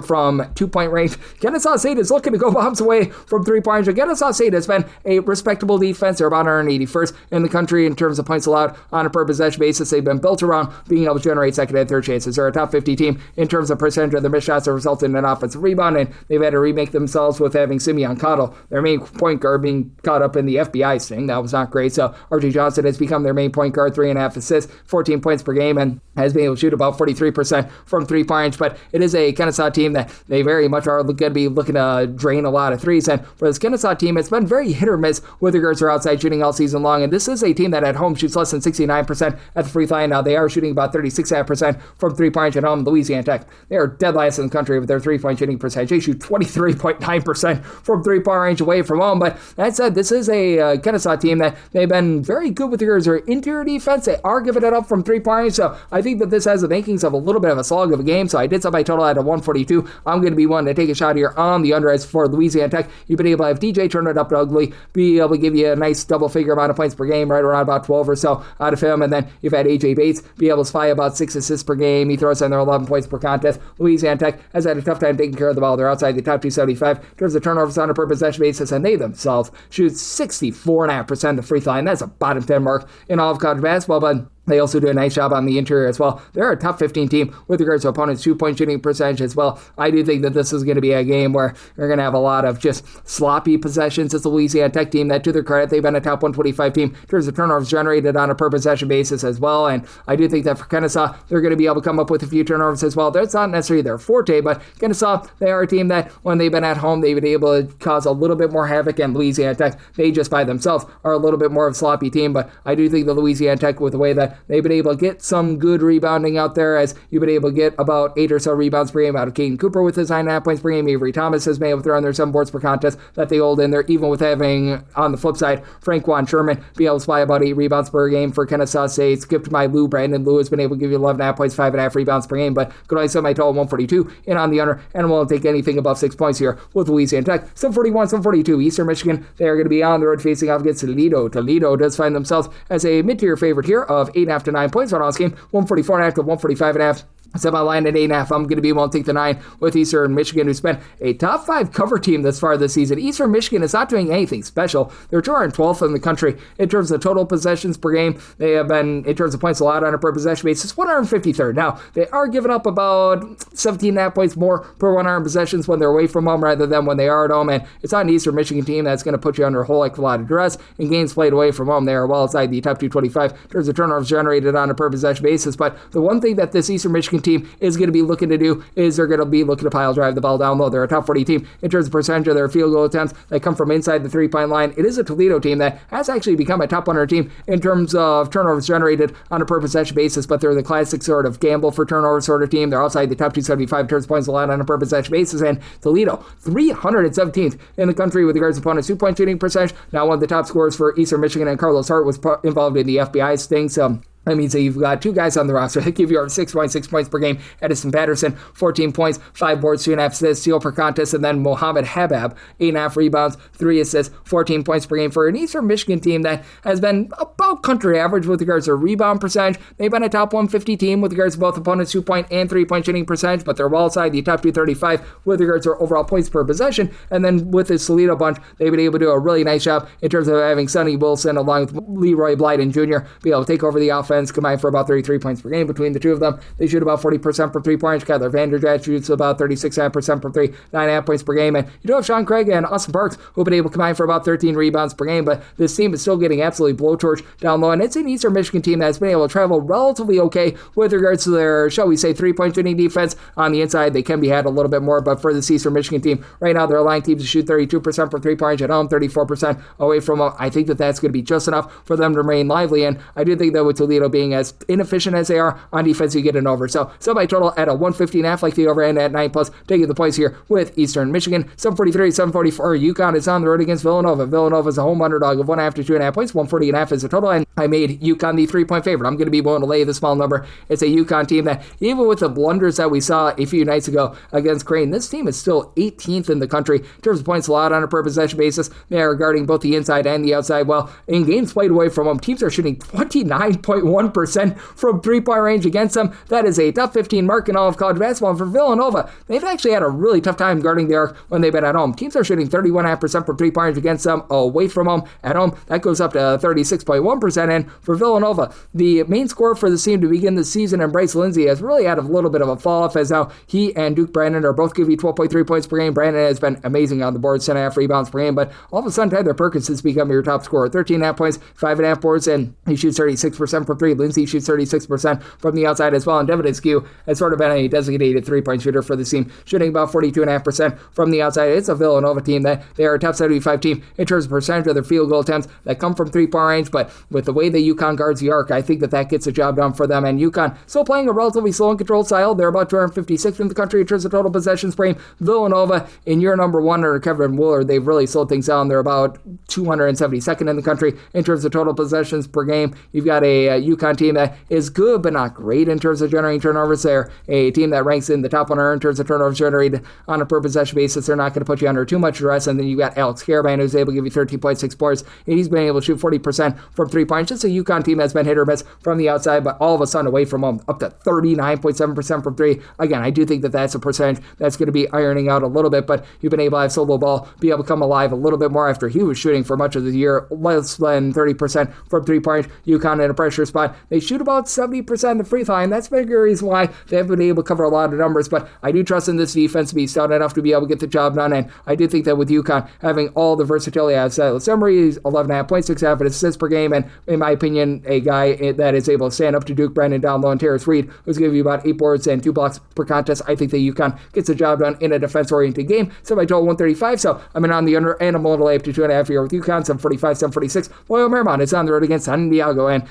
from 2-point range. Kennesaw State is looking to go bombs away from 3-point range. Kennesaw State has been a respectable defense. They're about 181st in the country in terms of points allowed on a per possession basis. They've been built around being able to generate second and third chances. They're a top 50 team in terms of percentage of their missed shots that result in an offensive rebound, and they've had to remake themselves with having Simeon Cottle, their main point guard, being caught up in the FBI sting. That was not great. So RJ Johnson has become their main point guard, 3.5 assists, 14 points per game, and has been able to shoot about 43% from 3-point range. But it is a Kennesaw team that they very much are going to be looking to drain a lot of threes. And for this Kennesaw team, it's been very hit or miss with regards to their outside shooting all season long. And this is a team that at home shoots less than 69% at the free throw line. Now, they are shooting about 36% from three-point at home. Louisiana Tech, they are dead last in the country with their three-point shooting percentage. They shoot 23.9% from three-point range away from home. But that said, this is a Kennesaw team that they've been very good with regards to their interior defense. They are giving it up from three-point range. So I think that this has the makings of a little bit of a slog of a game. So I did set my total at a 142. I'm going to be one to take a shot here on the under as for Louisiana Tech. You've been able to have DJ turn it up to ugly, be able to give you a nice double-figure amount of points per game, right around about 12 or so out of him. And then you've had AJ Bates be able to spy about 6 assists per game. He throws in there 11 points per contest. Louisiana Tech has had a tough time taking care of the ball. They're outside the top 275 in terms of turnovers on a per possession basis, and they themselves shoot 64.5% of free throw line. That's a bottom 10 mark in all of college basketball, but they also do a nice job on the interior as well. They're a top 15 team with regards to opponents' two-point shooting percentage as well. I do think that this is going to be a game where you're going to have a lot of just sloppy possessions. It's the Louisiana Tech team that, to their credit, they've been a top 125 team in terms of turnovers generated on a per-possession basis as well. And I do think that for Kennesaw, they're going to be able to come up with a few turnovers as well. That's not necessarily their forte, but Kennesaw, they are a team that, when they've been at home, they've been able to cause a little bit more havoc. And Louisiana Tech, they just by themselves are a little bit more of a sloppy team. But I do think the Louisiana Tech, with the way that they've been able to get some good rebounding out there, as you've been able to get about 8 or so rebounds per game out of Caden Cooper with his 9.5 points per game. Avery Thomas has been able to throw in there 7 boards per contest that they hold in there, even with having, on the flip side, Frank Juan Sherman be able to supply about 8 rebounds per game for Kennesaw State. Skipped my Lou. Brandon Lou has been able to give you 11.5 points, 5.5 rebounds per game, but could only set my total 142 in on the under, and won't take anything above 6 points here with Louisiana Tech. 741, 742. Eastern Michigan, they are going to be on the road facing off against Toledo. Toledo does find themselves as a mid-tier favorite here of 8.5 to 9 points on this game. 144.5 to 145.5. Set my line at 8.5. I'm going to be willing to take the 9 with Eastern Michigan, who's been a top 5 cover team thus far this season. Eastern Michigan is not doing anything special. They're 212th in the country in terms of total possessions per game. They have been, in terms of points allowed on a per possession basis, 153rd. Now, they are giving up about 17.5 points more per 100 possessions when they're away from home rather than when they are at home. And it's not an Eastern Michigan team that's going to put you under a whole heck of a lot of duress. In games played away from home, they are well outside the top 225 in terms of turnovers generated on a per possession basis. But the one thing that this Eastern Michigan team is going to be looking to do is they're going to be looking to pile drive the ball down low. They're a top 40 team in terms of percentage of their field goal attempts that come from inside the three-point line. It is a Toledo team that has actually become a top 100 team in terms of turnovers generated on a per possession basis, but they're the classic sort of gamble for turnover sort of team. They're outside the top 275 in terms of points allowed on a per possession basis, and Toledo 317th in the country with regards to opponents' two-point shooting percentage. Now, one of the top scorers for Eastern Michigan, and Carlos Hart was involved in the FBI sting. So that means that you've got 2 guys on the roster that give you 6.6 points per game. Edison Patterson, 14 points, 5 boards, 2.5 assists, steal per contest. And then Mohamed Habab, 8.5 rebounds, 3 assists, 14 points per game for an Eastern Michigan team that has been about country average with regards to rebound percentage. They've been a top 150 team with regards to both opponents' 2-point and 3-point shooting percentage, but they're well outside the top 235 with regards to their overall points per possession. And then with this Toledo bunch, they've been able to do a really nice job in terms of having Sonny Wilson along with Leroy Blyden Jr. be able to take over the offense, combined for about 33 points per game between the two of them. They shoot about 40% from 3-point. Kyler Vanderjagt shoots about 36.5% from 3, 9.5 points per game. And you do have Sean Craig and Austin Parks, who have been able to combine for about 13 rebounds per game, but this team is still getting absolutely blowtorched down low, and it's an Eastern Michigan team that's been able to travel relatively okay with regards to their, shall we say, 3-point shooting defense. On the inside, they can be had a little bit more, but for this Eastern Michigan team, right now, they're allowing teams to shoot 32% from 3-point at home, 34% away from home. I think that that's going to be just enough for them to remain lively, and I do think that with Toledo being as inefficient as they are on defense, you get an over. So my total at a 150.5, like the over end at 9+, taking the points here with Eastern Michigan. 743, 744. UConn is on the road against Villanova. Villanova is a home underdog of 1.5 to 2.5 points. 140.5 is the total, and I made UConn the 3-point favorite. I'm going to be willing to lay the small number. It's a UConn team that, even with the blunders that we saw a few nights ago against Creighton, this team is still 18th in the country in terms of points allowed on a per possession basis. They are guarding both the inside and the outside well. In games played away from them, teams are shooting 29.1% from 3-point range against them. That is a top 15 mark in all of college basketball. And for Villanova, they've actually had a really tough time guarding the arc when they've been at home. Teams are shooting 31.5% from 3-point range against them away from home. At home, that goes up to 36.1%. And for Villanova, the main scorer for the team to begin the season, and Bryce Lindsey, has really had a little bit of a fall off, as now he and Duke Brandon are both giving you 12.3 points per game. Brandon has been amazing on the board, 10.5 rebounds per game, but all of a sudden, Tyler Perkins has become your top scorer. 13.5 points, 5.5 boards, and he shoots 36% from 3. Lindsay shoots 36% from the outside as well. And Devin Askew has sort of been a designated three-point shooter for the team, shooting about 42.5% from the outside. It's a Villanova team that they are a top 75 team in terms of percentage of their field goal attempts that come from three-point range, but with the way that UConn guards the arc, I think that gets the job done for them. And UConn still playing a relatively slow and controlled style. They're about 256th in the country in terms of total possessions per game. Villanova, in year number 1 under Kevin Willard, they've really slowed things down. They're about 272nd in the country in terms of total possessions per game. You've got a UConn team that is good but not great in terms of generating turnovers. They're a team that ranks in the top 100 in terms of turnovers generated on a per possession basis. They're not going to put you under too much stress. And then you've got Alex Caravan, who's able to give you 13.6 points, and he's been able to shoot 40% from 3 points. Just a UConn team that's been hit or miss from the outside, but all of a sudden away from home, up to 39.7% from 3. Again, I do think that's a percentage that's going to be ironing out a little bit, but you've been able to have Solo Ball be able to come alive a little bit more after he was shooting for much of the year less than 30% from 3 points. UConn in a pressure spot, they shoot about 70% of the free throw line. That's been a reason why they haven't been able to cover a lot of numbers, but I do trust in this defense to be stout enough to be able to get the job done, and I do think that with UConn having all the versatility as Emery, 11.5 points, 6.5 assists per game, and in my opinion, a guy that is able to stand up to Duke Brennan down low, and Terrence Reed, who's giving you about 8 boards and 2 blocks per contest. I think that UConn gets the job done in a defense-oriented game. So I told 135, so I'm in on the under, and I'm willing to lay up to 2.5 here with UConn, 745, 746. Loyola Marymount is on the road against San Diego, and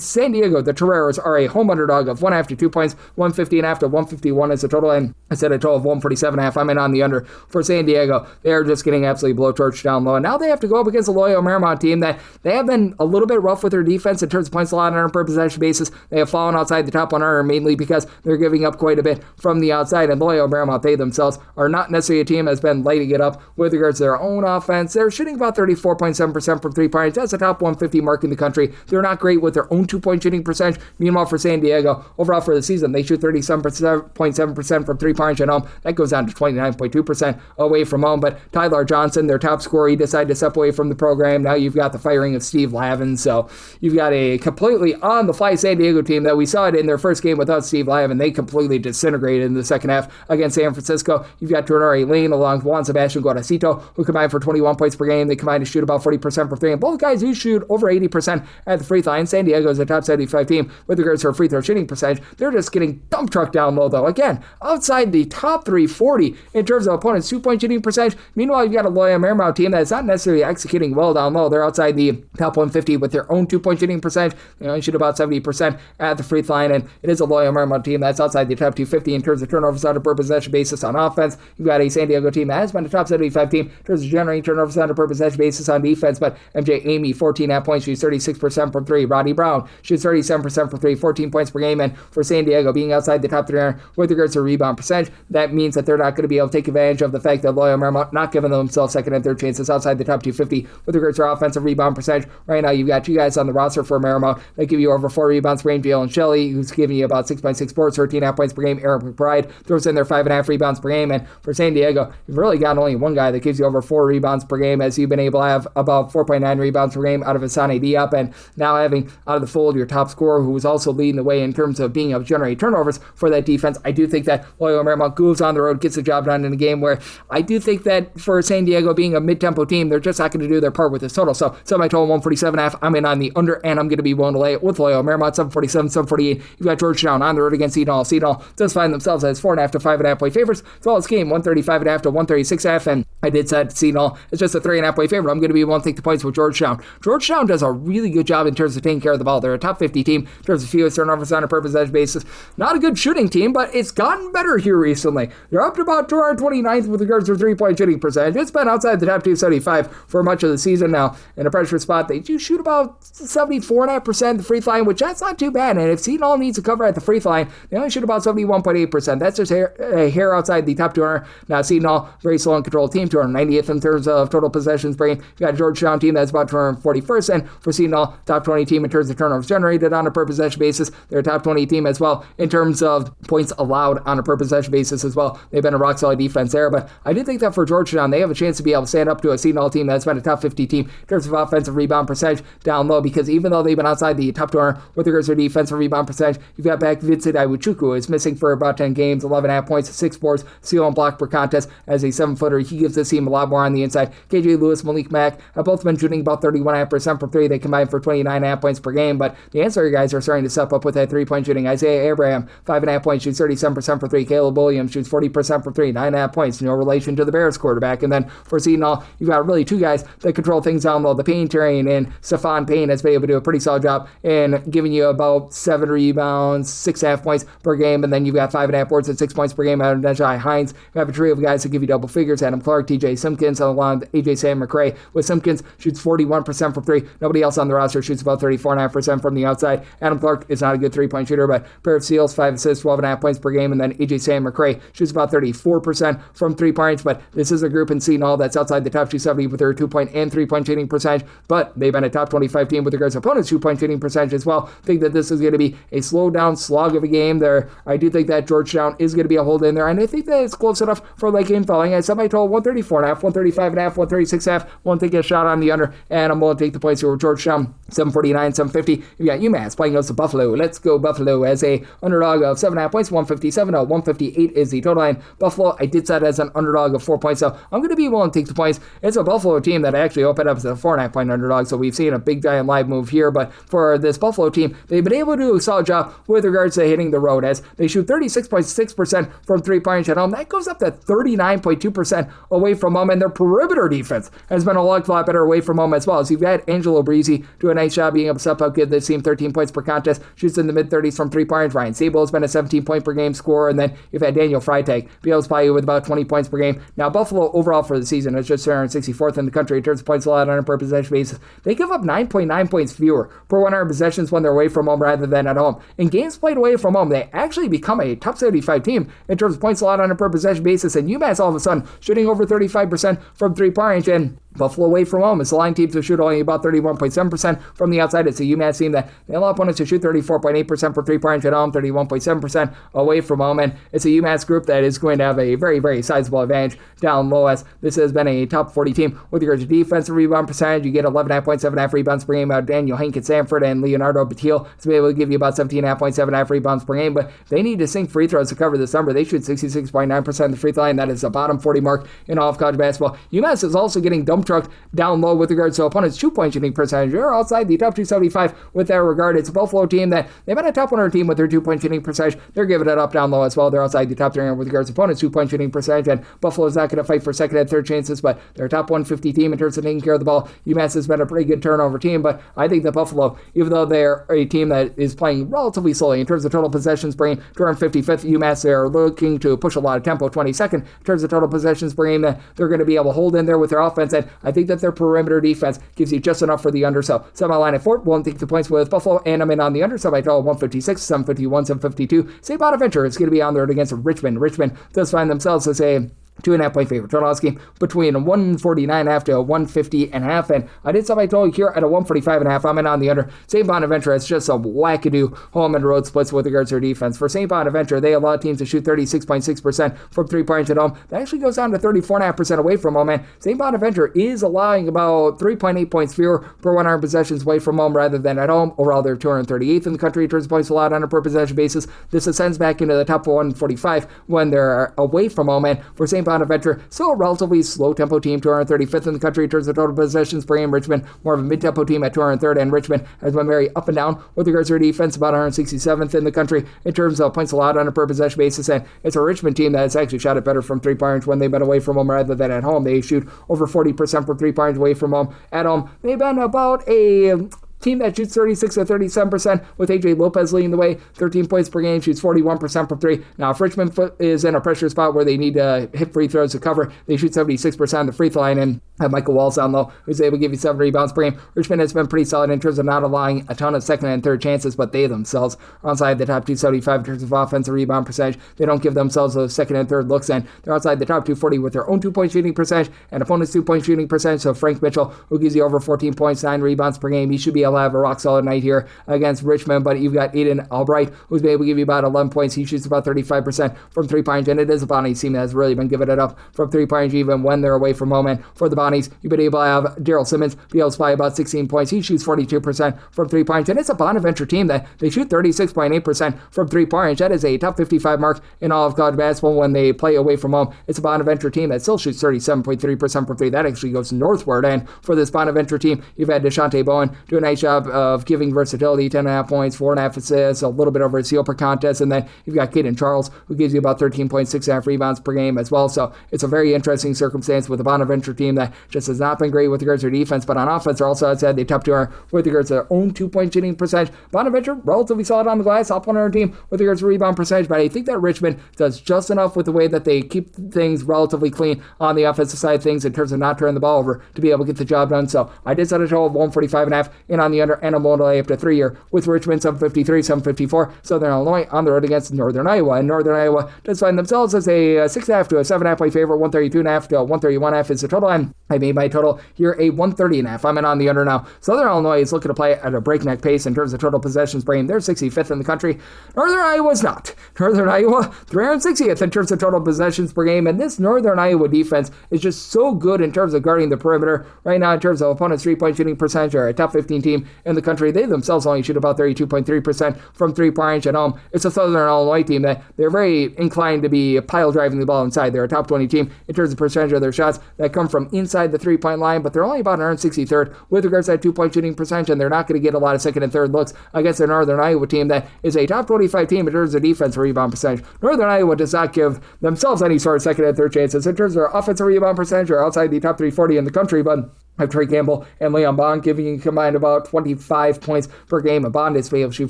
San Diego, the Toreros, are a home underdog of 1.5 to 2 points, 150.5 to 151 is the total, and I said a total of 147.5. I'm in on the under for San Diego. They're just getting absolutely blowtorched down low, and now they have to go up against a Loyola Marymount team that they have been a little bit rough with their defense in terms of points allowed on a per possession basis. They have fallen outside the top 100 mainly because they're giving up quite a bit from the outside, and Loyola Marymount, they themselves are not necessarily a team that's been lighting it up with regards to their own offense. They're shooting about 34.7% from 3 points. That's a top 150 mark in the country. They're not great with their own 2-point shooting percentage. Meanwhile, for San Diego, overall for the season, they shoot 37.7% from 3 points at home. That goes down to 29.2% away from home. But Tyler Johnson, their top scorer, he decided to step away from the program. Now you've got the firing of Steve Lavin. So you've got a completely on-the-fly San Diego team that we saw it in their first game without Steve Lavin. They completely disintegrated in the second half against San Francisco. You've got Ternari Lane along with Juan Sebastian Guaracito, who combined for 21 points per game. They combined to shoot about 40% from 3. And both guys do shoot over 80% at the free throw line. San Diego is a top 75 team with regards to their free throw shooting percentage. They're just getting dump trucked down low, though. Again, outside the top 340 in terms of opponents' 2-point shooting percentage. Meanwhile, you've got a Loyola Marymount team that's not necessarily executing well down low. They're outside the top 150 with their own 2-point shooting percentage. They only shoot about 70% at the free throw line, and it is a Loyola Marymount team that's outside the top 250 in terms of turnovers on a per possession basis on offense. You've got a San Diego team that has been a top 75 team in terms of generating turnovers on a per possession basis on defense, but MJ Amy, 14.5 points, shoots 36% from 3. Roddy Brown shoots 37% from 3, 14 points per game, and for San Diego being outside the top 300 with regards to rebound percentage, that means that they're not going to be able to take advantage of the fact that Loyola Marymount not giving themselves second and third chances outside the top 250 with regards to offensive rebound percentage. Right now, you've got 2 guys on the roster for Marymount that give you over 4 rebounds per game. Jalen Shelley, who's giving you about 6.6 boards, 13.5 points per game. Aaron McBride throws in their 5.5 rebounds per game. And for San Diego, you've really got only one guy that gives you over 4 rebounds per game, as you've been able to have about 4.9 rebounds per game out of Asani Diop. And now having out of the fold your top scorer, who was also leading the way in terms of being able to generate turnovers for that defense, I do think that Loyola Marymount goes on the road, gets the job done in a game where I do think that for San Diego being a mid-tempo team, they're just not going to do their part with this total. So my total 147.5. I'm in on the under, and I'm going to be willing to lay it with Loyola Marymount, 747, 748. You've got Georgetown on the road against Seton Hall. Seton Hall does find themselves as 4.5 to 5.5 point favorites. So all this game, 135.5 to 136.5, and I did set Seton Hall is just a 3.5 point favorite. I'm going to be willing to take the points with Georgetown. Georgetown does a really good job in terms of taking care of the ball. They're a top 50 team in terms of fewest turnovers on a per possession basis. Not a good shooting team, but it's gotten better here recently. They're up to about 229th with regards to 3-point shooting percentage. It's been outside the top 275 for much of the season now. In a pressure spot, they do shoot about 74.5% the free throw line, which that's not too bad. And if Seton Hall needs to cover at the free throw line, they only shoot about 71.8%. That's just a hair outside the top 200. Now, Seton Hall, very slow and controlled team, 290th in terms of total possessions per game. You got a Georgetown team that's about 241st, and for Seton Hall, top 20 team in terms of turnovers generated on a per possession basis. They're a top 20 team as well in terms of points allowed on a per possession basis as well. They've been a rock solid defense there, but I do think that for Georgetown, they have a chance to be able to stand up to a Seton Hall team that's been a top 50 team in terms of offensive rebound percentage down low, because even though they've been outside the top 200 with regards to defensive rebound percentage, you've got back Vincent Iwuchukwu, who is missing for about 10 games, 11.5 points, 6 boards, steal and block per contest as a 7-footer. He gives this team a lot more on the inside. KJ Lewis, Malik Mack have both been shooting about 31.5% from three. They combine for 29.5 points per game, but the ancillary guys are starting to step up with that three-point shooting. Isaiah Abraham, 5.5 points, shoots 37% for three. Caleb Williams shoots 40% for three, 9.5 points, no relation to the Bears quarterback. And then for Seton, you've got really two guys that control things down low. The Payne and Stephon Payne has been able to do a pretty solid job in giving you about 7 rebounds, 6.5 points per game, and then you've got 5.5 boards at 6 points per game out of Najee Hines. You have a trio of guys that give you double figures. Adam Clark, TJ Simpkins, along with AJ Sam McRae, with Simpkins shoots 41% from three. Nobody else on the roster shoots about 34.5% from the outside. Adam Clark is not a good three-point shooter, but pair of steals, 5 assists, 12.5 points per game, and then AJ Sam McRae shoots about 34% from 3 points, but this is a group in Seton that's outside the top 270 with their 2-point and 3-point shooting percentage, but they've been a top 25 team with regards to opponents' 2-point shooting percentage as well. I think that this is going to be a slow-down slog of a game there. I do think that Georgetown is going to be a hold in there, and I think that it's close enough for late game falling. I semi total 134.5, 135.5, 136.5. Won't take a shot on the under, and I'm willing to take the points here with Georgetown. 749, 750. You got UMass playing against Buffalo. Let's go Buffalo as a underdog of 7.5 points, 157 to 158 is the total line. Buffalo, I did set as an underdog of 4 points, so I'm going to be willing to take the points. It's a Buffalo team that actually opened up as a 4.5 point underdog, so we've seen a big giant live move here, but for this Buffalo team, they've been able to do a solid job with regards to hitting the road as they shoot 36.6% from 3 points at home. That goes up to 39.2% away from home, and their perimeter defense has been a lot better away from home as well. So you've had Angelo Breezy do a nice job being able to step up, give this team 13 points per contest, shoots in the mid-30s from 3 points. Ryan Sable has been a 17-point per game scorer, and then you've had Daniel Freitag be able to supply you with about 20 points per game. Now, Buffalo overall for the season is just 264th in the country in terms of points allowed on a per possession basis. They give up 9.9 points fewer per 100 possessions when they're away from home rather than at home. In games played away from home, they actually become a top 75 team in terms of points allowed on a per possession basis, and UMass all of a sudden shooting over 35% from 3 points, and Buffalo away from home is allowing teams to shoot only about 31.7% from the outside. It's a UMass team that they allow opponents to shoot 34.8% for 3 points at home, 31.7% away from home, and it's a UMass group that is going to have a very, very sizable advantage down low, as this has been a top 40 team with regards to defensive rebound percentage. You get 11.5 points, 7.5 rebounds per game out of Daniel Hankins Sanford, and Leonardo Batil to be able to give you about 17.5 points, 7.5 rebounds per game, but they need to sink free throws to cover this number. They shoot 66.9% of the free throw line. That is the bottom 40 mark in all of college basketball. UMass is also getting dump trucked down low with regards to opponents' 2-point shooting percentage. They're outside the top 275 with that regard. It's a Buffalo team that they've been a top 100 team with their 2-point shooting percentage. They're giving it up down low as well. They're outside the top 300 with regards to opponents' 2-point shooting percentage, and Buffalo's not going to fight for second and third chances, but they're a top 150 team in terms of taking care of the ball. UMass has been a pretty good turnover team, but I think that Buffalo, even though they're a team that is playing relatively slowly in terms of total possessions per game, 255th. UMass, they're looking to push a lot of tempo, 22nd in terms of total possessions per game. They're going to be able to hold in there with their offense, and I think that their perimeter defense gives you just enough for the under. So semi-line at 4, won't take the points with Buffalo, and I'm in on the under. So I total 156, 751, 752. St. Bonaventure is going to be on there against Richmond. Richmond does find themselves as a 2.5 point favorite. Total game between 149.5 to 150.5, and I did something I told you here at a 145.5. I'm in on the under. St. Bonaventure has just some wackadoo home and road splits with regards to their defense. For St. Bonaventure, they allow teams to shoot 36.6% from 3 points at home. That actually goes down to 34.5% away from home, and St. Bonaventure is allowing about 3.8 points fewer per 100 possessions away from home rather than at home. Overall, they're 238th in the country in terms of points allowed on a per possession basis. This ascends back into the top 145 when they're away from home, and for St. Bonaventure, still a relatively slow tempo team, 235th in the country in terms of total possessions per game. Richmond, more of a mid-tempo team at 203rd, and Richmond has been very up and down with regards to their defense, about 167th in the country in terms of points allowed on a per possession basis, and it's a Richmond team that has actually shot it better from 3 points when they've been away from home rather than at home. They shoot over 40% from 3 points away from home. At home, they've been about a team that shoots 36 to 37% with AJ Lopez leading the way, 13 points per game, shoots 41% from 3. Now, if Richmond is in a pressure spot where they need to hit free throws to cover, they shoot 76% of the free throw line, and have Michael Walls down low, who's able to give you 7 rebounds per game. Richmond has been pretty solid in terms of not allowing a ton of second and third chances, but they themselves are outside the top 275 in terms of offensive rebound percentage. They don't give themselves those second and third looks, and they're outside the top 240 with their own 2-point shooting percentage and opponent's 2-point shooting percentage. So Frank Mitchell, who gives you over 14 points, 9 rebounds per game, he should be able able to have a rock-solid night here against Richmond, but you've got Aiden Albright, who's been able to give you about 11 points. He shoots about 35% from three-point, and it is a Bonnie team that has really been giving it up from three-point even when they're away from home. And for the Bonnies, you've been able to have Daryl Simmons be able to supply about 16 points. He shoots 42% from three-point, and it's a Bonaventure team that they shoot 36.8% from three-point. That is a top 55 mark in all of college basketball when they play away from home. It's a Bonaventure team that still shoots 37.3% from three. That actually goes northward. And for this Bonaventure team, you've had Deshaunte Bowen do a nice job of giving versatility, 10.5 points, 4.5 assists, a little bit over a steal per contest. And then you've got Caden Charles, who gives you about 13.6.5 rebounds per game as well. So it's a very interesting circumstance with a Bonaventure team that just has not been great with regards to their defense, but on offense, they're also outside the top 2 with regards to their own 2-point shooting percentage. Bonaventure, relatively solid on the glass, top 100 team with regards to rebound percentage, but I think that Richmond does just enough with the way that they keep things relatively clean on the offensive side of things in terms of not turning the ball over to be able to get the job done. So I did set a total of 145.5 in on the under, and I'm going to lay up to 3 here with Richmond 753, 754. Southern Illinois on the road against Northern Iowa, and Northern Iowa does find themselves as a 6.5 to a 7.5 point favorite. 132.5 to 131.5 is the total, and I made my total here a 130.5. I'm in on the under now. Southern Illinois is looking to play at a breakneck pace in terms of total possessions per game. They're 65th in the country. Northern Iowa is not. Northern Iowa, 360th in terms of total possessions per game, and this Northern Iowa defense is just so good in terms of guarding the perimeter. Right now, in terms of opponents' three-point shooting percentage, are a top 15 team in the country. They themselves only shoot about 32.3% from three-point at home. It's a Southern Illinois team that they're very inclined to be pile driving the ball inside. They're a top 20 team in terms of percentage of their shots that come from inside the three-point line, but they're only about 163rd with regards to that two-point shooting percentage, and they're not going to get a lot of second and third looks against the Northern Iowa team that is a top 25 team in terms of defense rebound percentage. Northern Iowa does not give themselves any sort of second and third chances in terms of their offensive rebound percentage or outside the top 340 in the country, but have Trey Campbell and Leon Bond giving you combined about 25 points per game. And Bond has been able to shoot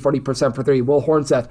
40% for three. Will Hornseth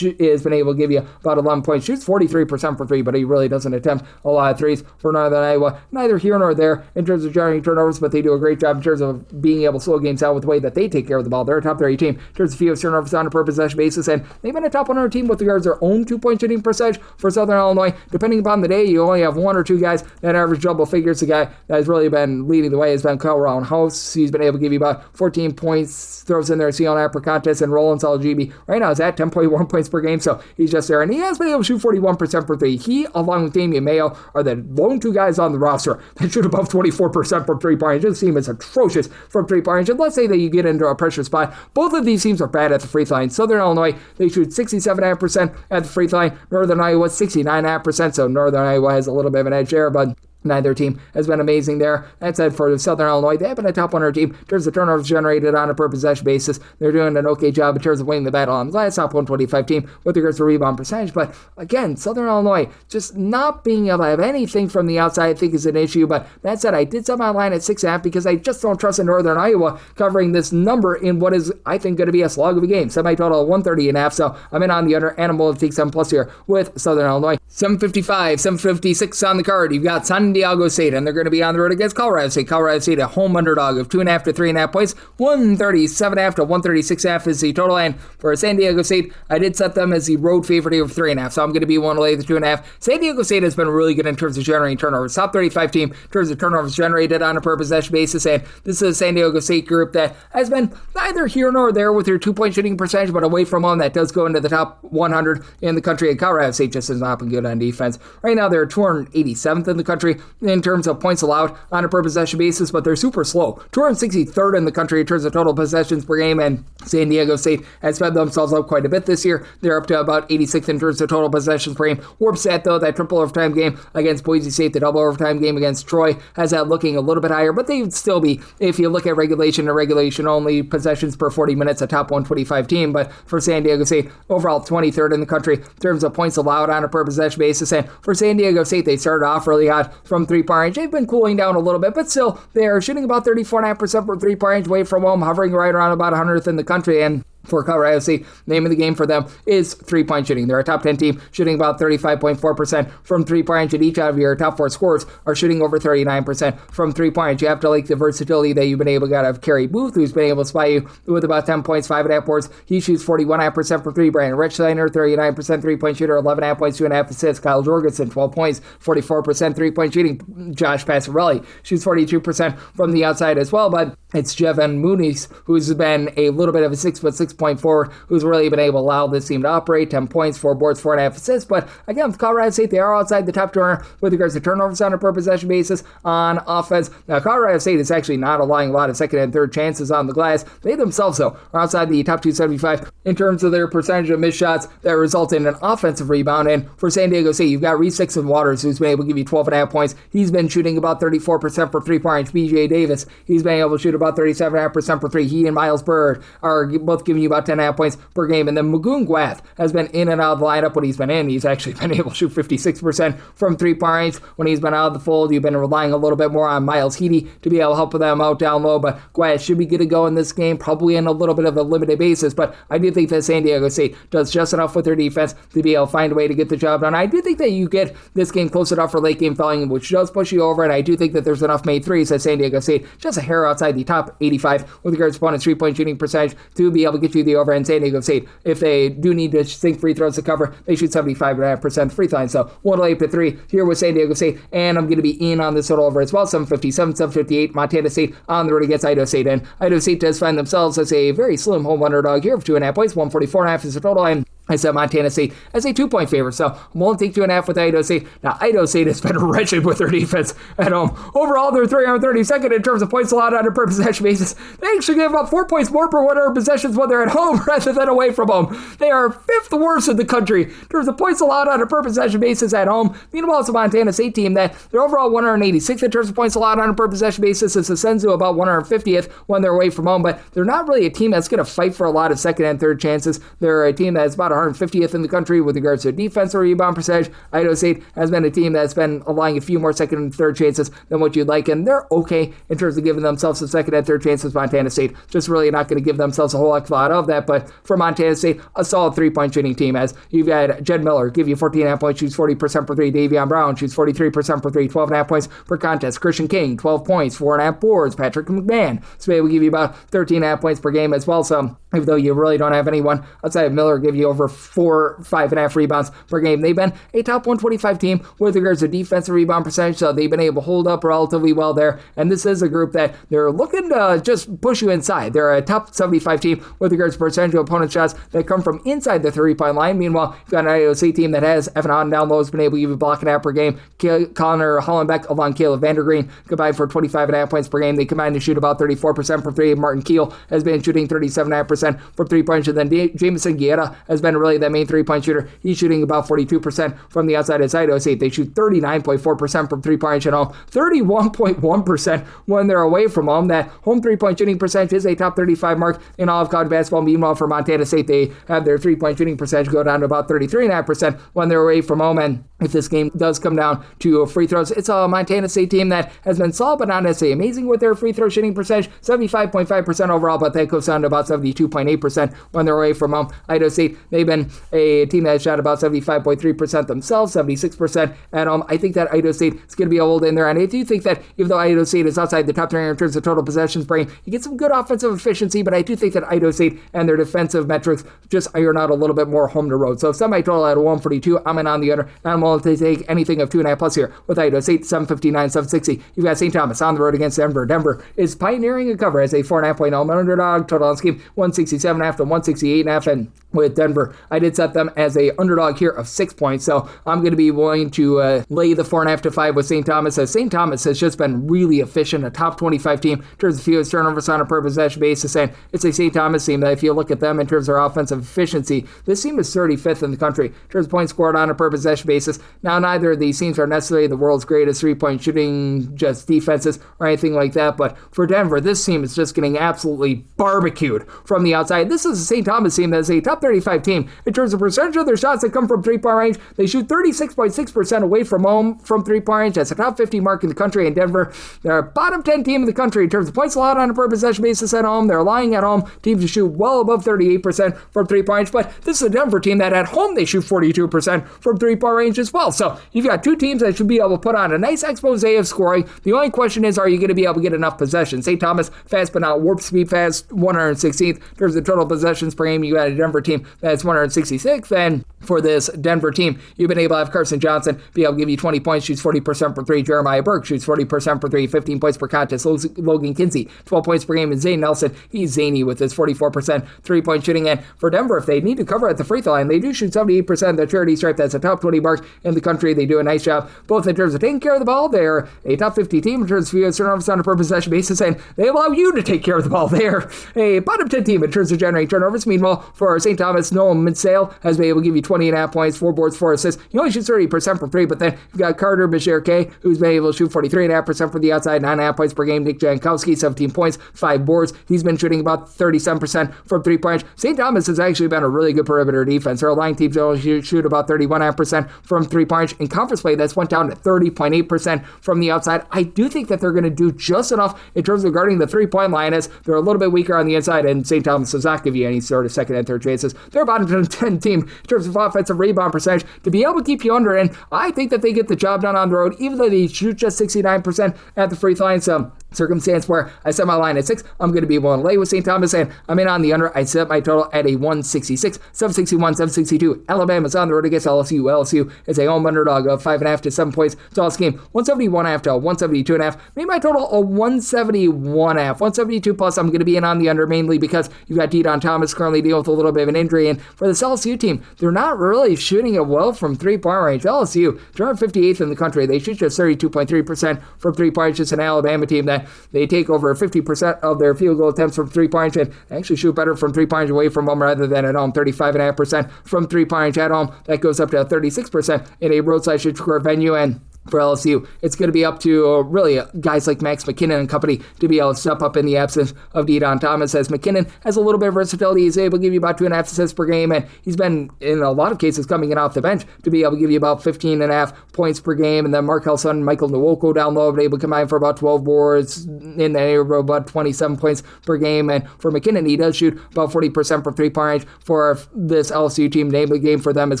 has been able to give you about 11 points. Shoots 43% for three, but he really doesn't attempt a lot of threes for Northern Iowa. Neither here nor there in terms of generating turnovers, but they do a great job in terms of being able to slow games out with the way that they take care of the ball. They're a top 30 team in terms of fewest turnovers on a per possession basis, and they've been a top 100 team with regards to their own two-point shooting percentage for Southern Illinois. Depending upon the day, you only have one or two guys that average double figures. The guy that has really been leading the way has been Kyle Roundhouse. He's been able to give you about 14 points, throws in there a steal and a half per contest, and Roland Salajibi right now is at 10.1 points per game, so he's just there, and he has been able to shoot 41% for three. He, along with Damian Mayo, are the lone two guys on the roster that shoot above 24% from three-point. This team is atrocious from three-point. And let's say that you get into a pressure spot. Both of these teams are bad at the free throw line. Southern Illinois, they shoot 67.5% at the free throw line. Northern Iowa, 69.5%, so Northern Iowa has a little bit of an edge there, but neither team has been amazing there. That said, for Southern Illinois, they have been a top 100 team in terms of turnovers generated on a per possession basis. They're doing an okay job in terms of winning the battle on glass, top 125 team with regards to rebound percentage. But again, Southern Illinois just not being able to have anything from the outside, I think, is an issue. But that said, I did set my line at 6.5 because I just don't trust in Northern Iowa covering this number in what is, I think, going to be a slog of a game. Set my total of 130.5, so I'm in on the under, and I'm going to take 7+ here with Southern Illinois. 755, 756 on the card. You've got San Diego State, and they're going to be on the road against Colorado State. Colorado State, a home underdog of 2.5 to 3.5 points. 137.5 to 136.5 is the total. And for San Diego State, I did set them as the road favorite here of 3.5, so I'm going to be one to lay the 2.5. San Diego State has been really good in terms of generating turnovers. Top 35 team in terms of turnovers generated on a per possession basis, and this is a San Diego State group that has been neither here nor there with their 2-point shooting percentage, but away from home, that does go into the top 100 in the country. And Colorado State just has not been good on defense. Right now, they're 287th in the country in terms of points allowed on a per possession basis, but they're super slow. 263rd in the country in terms of total possessions per game, and San Diego State has sped themselves up quite a bit this year. They're up to about 86th in terms of total possessions per game. Warp set, though, that triple overtime game against Boise St, the double overtime game against Troy, has that looking a little bit higher, but they would still be, if you look at regulation to regulation only, possessions per 40 minutes, a top 125 team. But for San Diego State, overall 23rd in the country in terms of points allowed on a per possession basis. And for San Diego State, they started off really hot from three-point range. They've been cooling down a little bit, but still, they're shooting about 34.5% from three-point range away from home, hovering right around about 100th in the country. And for Colorado State, name of the game for them is three-point shooting. They're a top 10 team, shooting about 35.4% from three-point range, and each of your top 4 scorers are shooting over 39% from three-point range. You have to like the versatility that you've been able to get out of Kerry Booth, who's been able to supply you with about 10 points, 5.5 boards. He shoots 41.5% for three. Brandon Richsteiner, 39% three-point shooter, 11.5 points, 2.5 assists. Kyle Jorgensen, 12 points, 44% three-point shooting. Josh Passarelli shoots 42% from the outside as well, but It's Jevon Mooney, who's been a little bit of a 6'6" forward, who's really been able to allow this team to operate. 10 points, 4 boards, 4.5 assists. But again, with Colorado State, they are outside the top 200 with regards to turnovers on a per possession basis on offense. Now, Colorado State is actually not allowing a lot of second and third chances on the glass. They themselves, though, are outside the top 275 in terms of their percentage of missed shots that result in an offensive rebound. And for San Diego State, you've got Reese Dixon-Waters, who's been able to give you 12.5 points. He's been shooting about 34% for three-point range. BJ Davis, he's been able to shoot about 37.5% for three. He and Miles Bird are both giving you about 10.5 points per game. And then Magoon Gwath has been in and out of the lineup when he's been in. He's actually been able to shoot 56% from three-point range. When he's been out of the fold, you've been relying a little bit more on Miles Heady to be able to help them out down low. But Gwath should be good to go in this game, probably in a little bit of a limited basis. But I do think that San Diego State does just enough with their defense to be able to find a way to get the job done. I do think that you get this game close enough for late game volume, which does push you over. And I do think that there's enough made threes at San Diego State, just a hair outside the top 85 with regards to opponent's three-point shooting percentage to be able to get you the over. And San Diego State, if they do need to sink free throws to cover, they shoot 75.5% free throw line. So 108-3 here with San Diego State, and I'm going to be in on this total over as well. 757, 758. Montana State on the road against Idaho State, and Idaho State does find themselves as a very slim home underdog here of 2.5 points. 144.5 is the total, and I said Montana State as a 2-point favorite, so I'm willing to take 2.5 with Idaho State. Now, Idaho State has been wretched with their defense at home. Overall, they're 332nd in terms of points allowed on a per possession basis. They actually give up 4 points more per 100 possessions when they're at home rather than away from home. They are 5th worst in the country in terms of points allowed on a per possession basis at home. Meanwhile, it's a Montana State team that they're overall 186th in terms of points allowed on a per possession basis. It's ascends to about 150th when they're away from home, but they're not really a team that's going to fight for a lot of second and third chances. They're a team that's about 150th in the country with regards to defensive rebound percentage. Idaho State has been a team that's been allowing a few more second and third chances than what you'd like, and they're okay in terms of giving themselves some second and third chances. Montana State just really not going to give themselves a whole heck of a lot of that, but for Montana State, a solid three-point shooting team, as you've got Jed Miller give you 14.5 points, shoots 40% per three. Davion Brown shoots 43% per three, 12.5 points per contest. Christian King, 12 points, 4.5 boards. Patrick McMahon, so maybe will give you about 13.5 points per game as well. So even though you really don't have anyone outside of Miller give you over 5.5 rebounds per game, they've been a top 125 team with regards to defensive rebound percentage, so they've been able to hold up relatively well there. And this is a group that they're looking to just push you inside. They're a top 75 team with regards to percentage of opponent shots that come from inside the 3-point line. Meanwhile, you've got an Idaho State team that has Evan Hahn down low, has been able to give you a block and a half per game. Connor Hollenbeck along Caleb Vandergreen combined for 25.5 points per game. They combine to shoot about 34% per three. Martin Keel has been shooting 37.5% for 3 points, and then Jameson Guerra has been really that main 3-point shooter. He's shooting about 42% from the outside of Idaho State. They shoot 39.4% from 3-point at home, 31.1% when they're away from home. That home 3-point shooting percentage is a top 35 mark in all of college basketball. Meanwhile, for Montana State, they have their 3-point shooting percentage go down to about 33.5% when they're away from home. And if this game does come down to free throws, it's a Montana State team that has been solid but not necessarily amazing with their free throw shooting percentage, 75.5% overall, but that goes down to about 72.8% when they're away from home. Idaho State, they've been a team that has shot about 75.3% themselves, 76% at home. I think that Idaho State is going to be able to in there, and I do think that even though Idaho State is outside the top 300 in terms of total possessions per game, you get some good offensive efficiency, but I do think that Idaho State and their defensive metrics just iron out a little bit more home to road. So semi-total at 142, I'm in on the under, and I'm willing to take anything of 2.5 plus here with Idaho State, 759, 760. You've got St. Thomas on the road against Denver. Denver is pioneering a cover as a 4.5 point home underdog. Total on scheme 167.5 to 168.5, and with Denver, I did set them as a underdog here of 6 points, so I'm going to be willing to lay the 4.5 to 5 with St. Thomas, as St. Thomas has just been really efficient, a top 25 team in terms of fewest turnovers on a per possession basis, and it's a St. Thomas team that if you look at them in terms of their offensive efficiency, this team is 35th in the country in terms of points scored on a per possession basis. Now, neither of these teams are necessarily the world's greatest 3-point shooting just defenses or anything like that, but for Denver, this team is just getting absolutely barbecued from the outside. This is a St. Thomas team that is a top 35 team in terms of percentage of their shots that come from 3-point range. They shoot 36.6% away from home from 3-point range. That's a top 50 mark in the country. In Denver, they're a bottom 10 team in the country in terms of points allowed on a per possession basis at home. They're allowing at home teams to shoot well above 38% from 3-point range, but this is a Denver team that at home they shoot 42% from 3-point range as well. So you've got two teams that should be able to put on a nice expose of scoring. The only question is, are you going to be able to get enough possession? St. Thomas, fast but not warp speed fast, 116th in terms of total possessions per game. You got a Denver team that's 166th, and for this Denver team. You've been able to have Carson Johnson be able to give you 20 points, shoots 40% from three. Jeremiah Burke shoots 40% from three, 15 points per contest. Logan Kinsey, 12 points per game. And Zane Nelson, he's zany with his 44% three-point shooting. And for Denver, if they need to cover at the free throw line, they do shoot 78%. The charity stripe, that's a top 20 mark in the country. They do a nice job, both in terms of taking care of the ball. They're a top 50 team in terms of turnovers on a per possession basis, and they allow you to take care of the ball. They're a bottom 10 team in terms of generating turnovers. Meanwhile, for St. Thomas, Noah Minsale has been able to give you 20.5 points, 4 boards, 4 assists. He only shoots 30% from 3, but then you've got Carter Bashir-K, who's been able to shoot 43.5% from the outside, 9.5 points per game. Nick Jankowski, 17 points, 5 boards. He's been shooting about 37% from 3-point. St. Thomas has actually been a really good perimeter defense. Their line teams only shoot about 31.5% from 3-point. In conference play, that's went down to 30.8% from the outside. I do think that they're going to do just enough in terms of guarding the 3-point line, as they're a little bit weaker on the inside, and St. Thomas does not give you any sort of second and third chances. They're a bottom 10 team in terms of offensive rebound percentage to be able to keep you under, and I think that they get the job done on the road, even though they shoot just 69% at the free throw line. So circumstance where I set my line at 6, I'm going to be willing to lay with St. Thomas, and I'm in on the under. I set my total at a 166, 761, 762. Alabama's on the road against LSU. LSU is a home underdog of 5.5 to 7 points. Toss game 171.5 to 172.5. Made my total a 171.5, 172 plus. I'm going to be in on the under mainly because you've got De'Don Thomas currently dealing with a little bit of an injury, and for this LSU team, they're not really shooting it well from 3-point range. LSU, they're 58th in the country. They shoot just 32.3% from 3-point. Just an Alabama team that they take over 50% of their field goal attempts from 3-point and actually shoot better from 3-point away from home rather than at home. 35.5% from 3-point at home. That goes up to 36% in a roadside Chicago venue, and for LSU, it's going to be up to really guys like Max McKinnon and company to be able to step up in the absence of De'Don Thomas, as McKinnon has a little bit of versatility. He's able to give you about 2.5 assists per game, and he's been, in a lot of cases, coming in off the bench to be able to give you about 15.5 points per game. And then Markel Son, Michael Nwoko down low, been able to combine for about 12 boards in the neighborhood, about 27 points per game. And for McKinnon, he does shoot about 40% from 3-point range. For this LSU team, name of the game for them is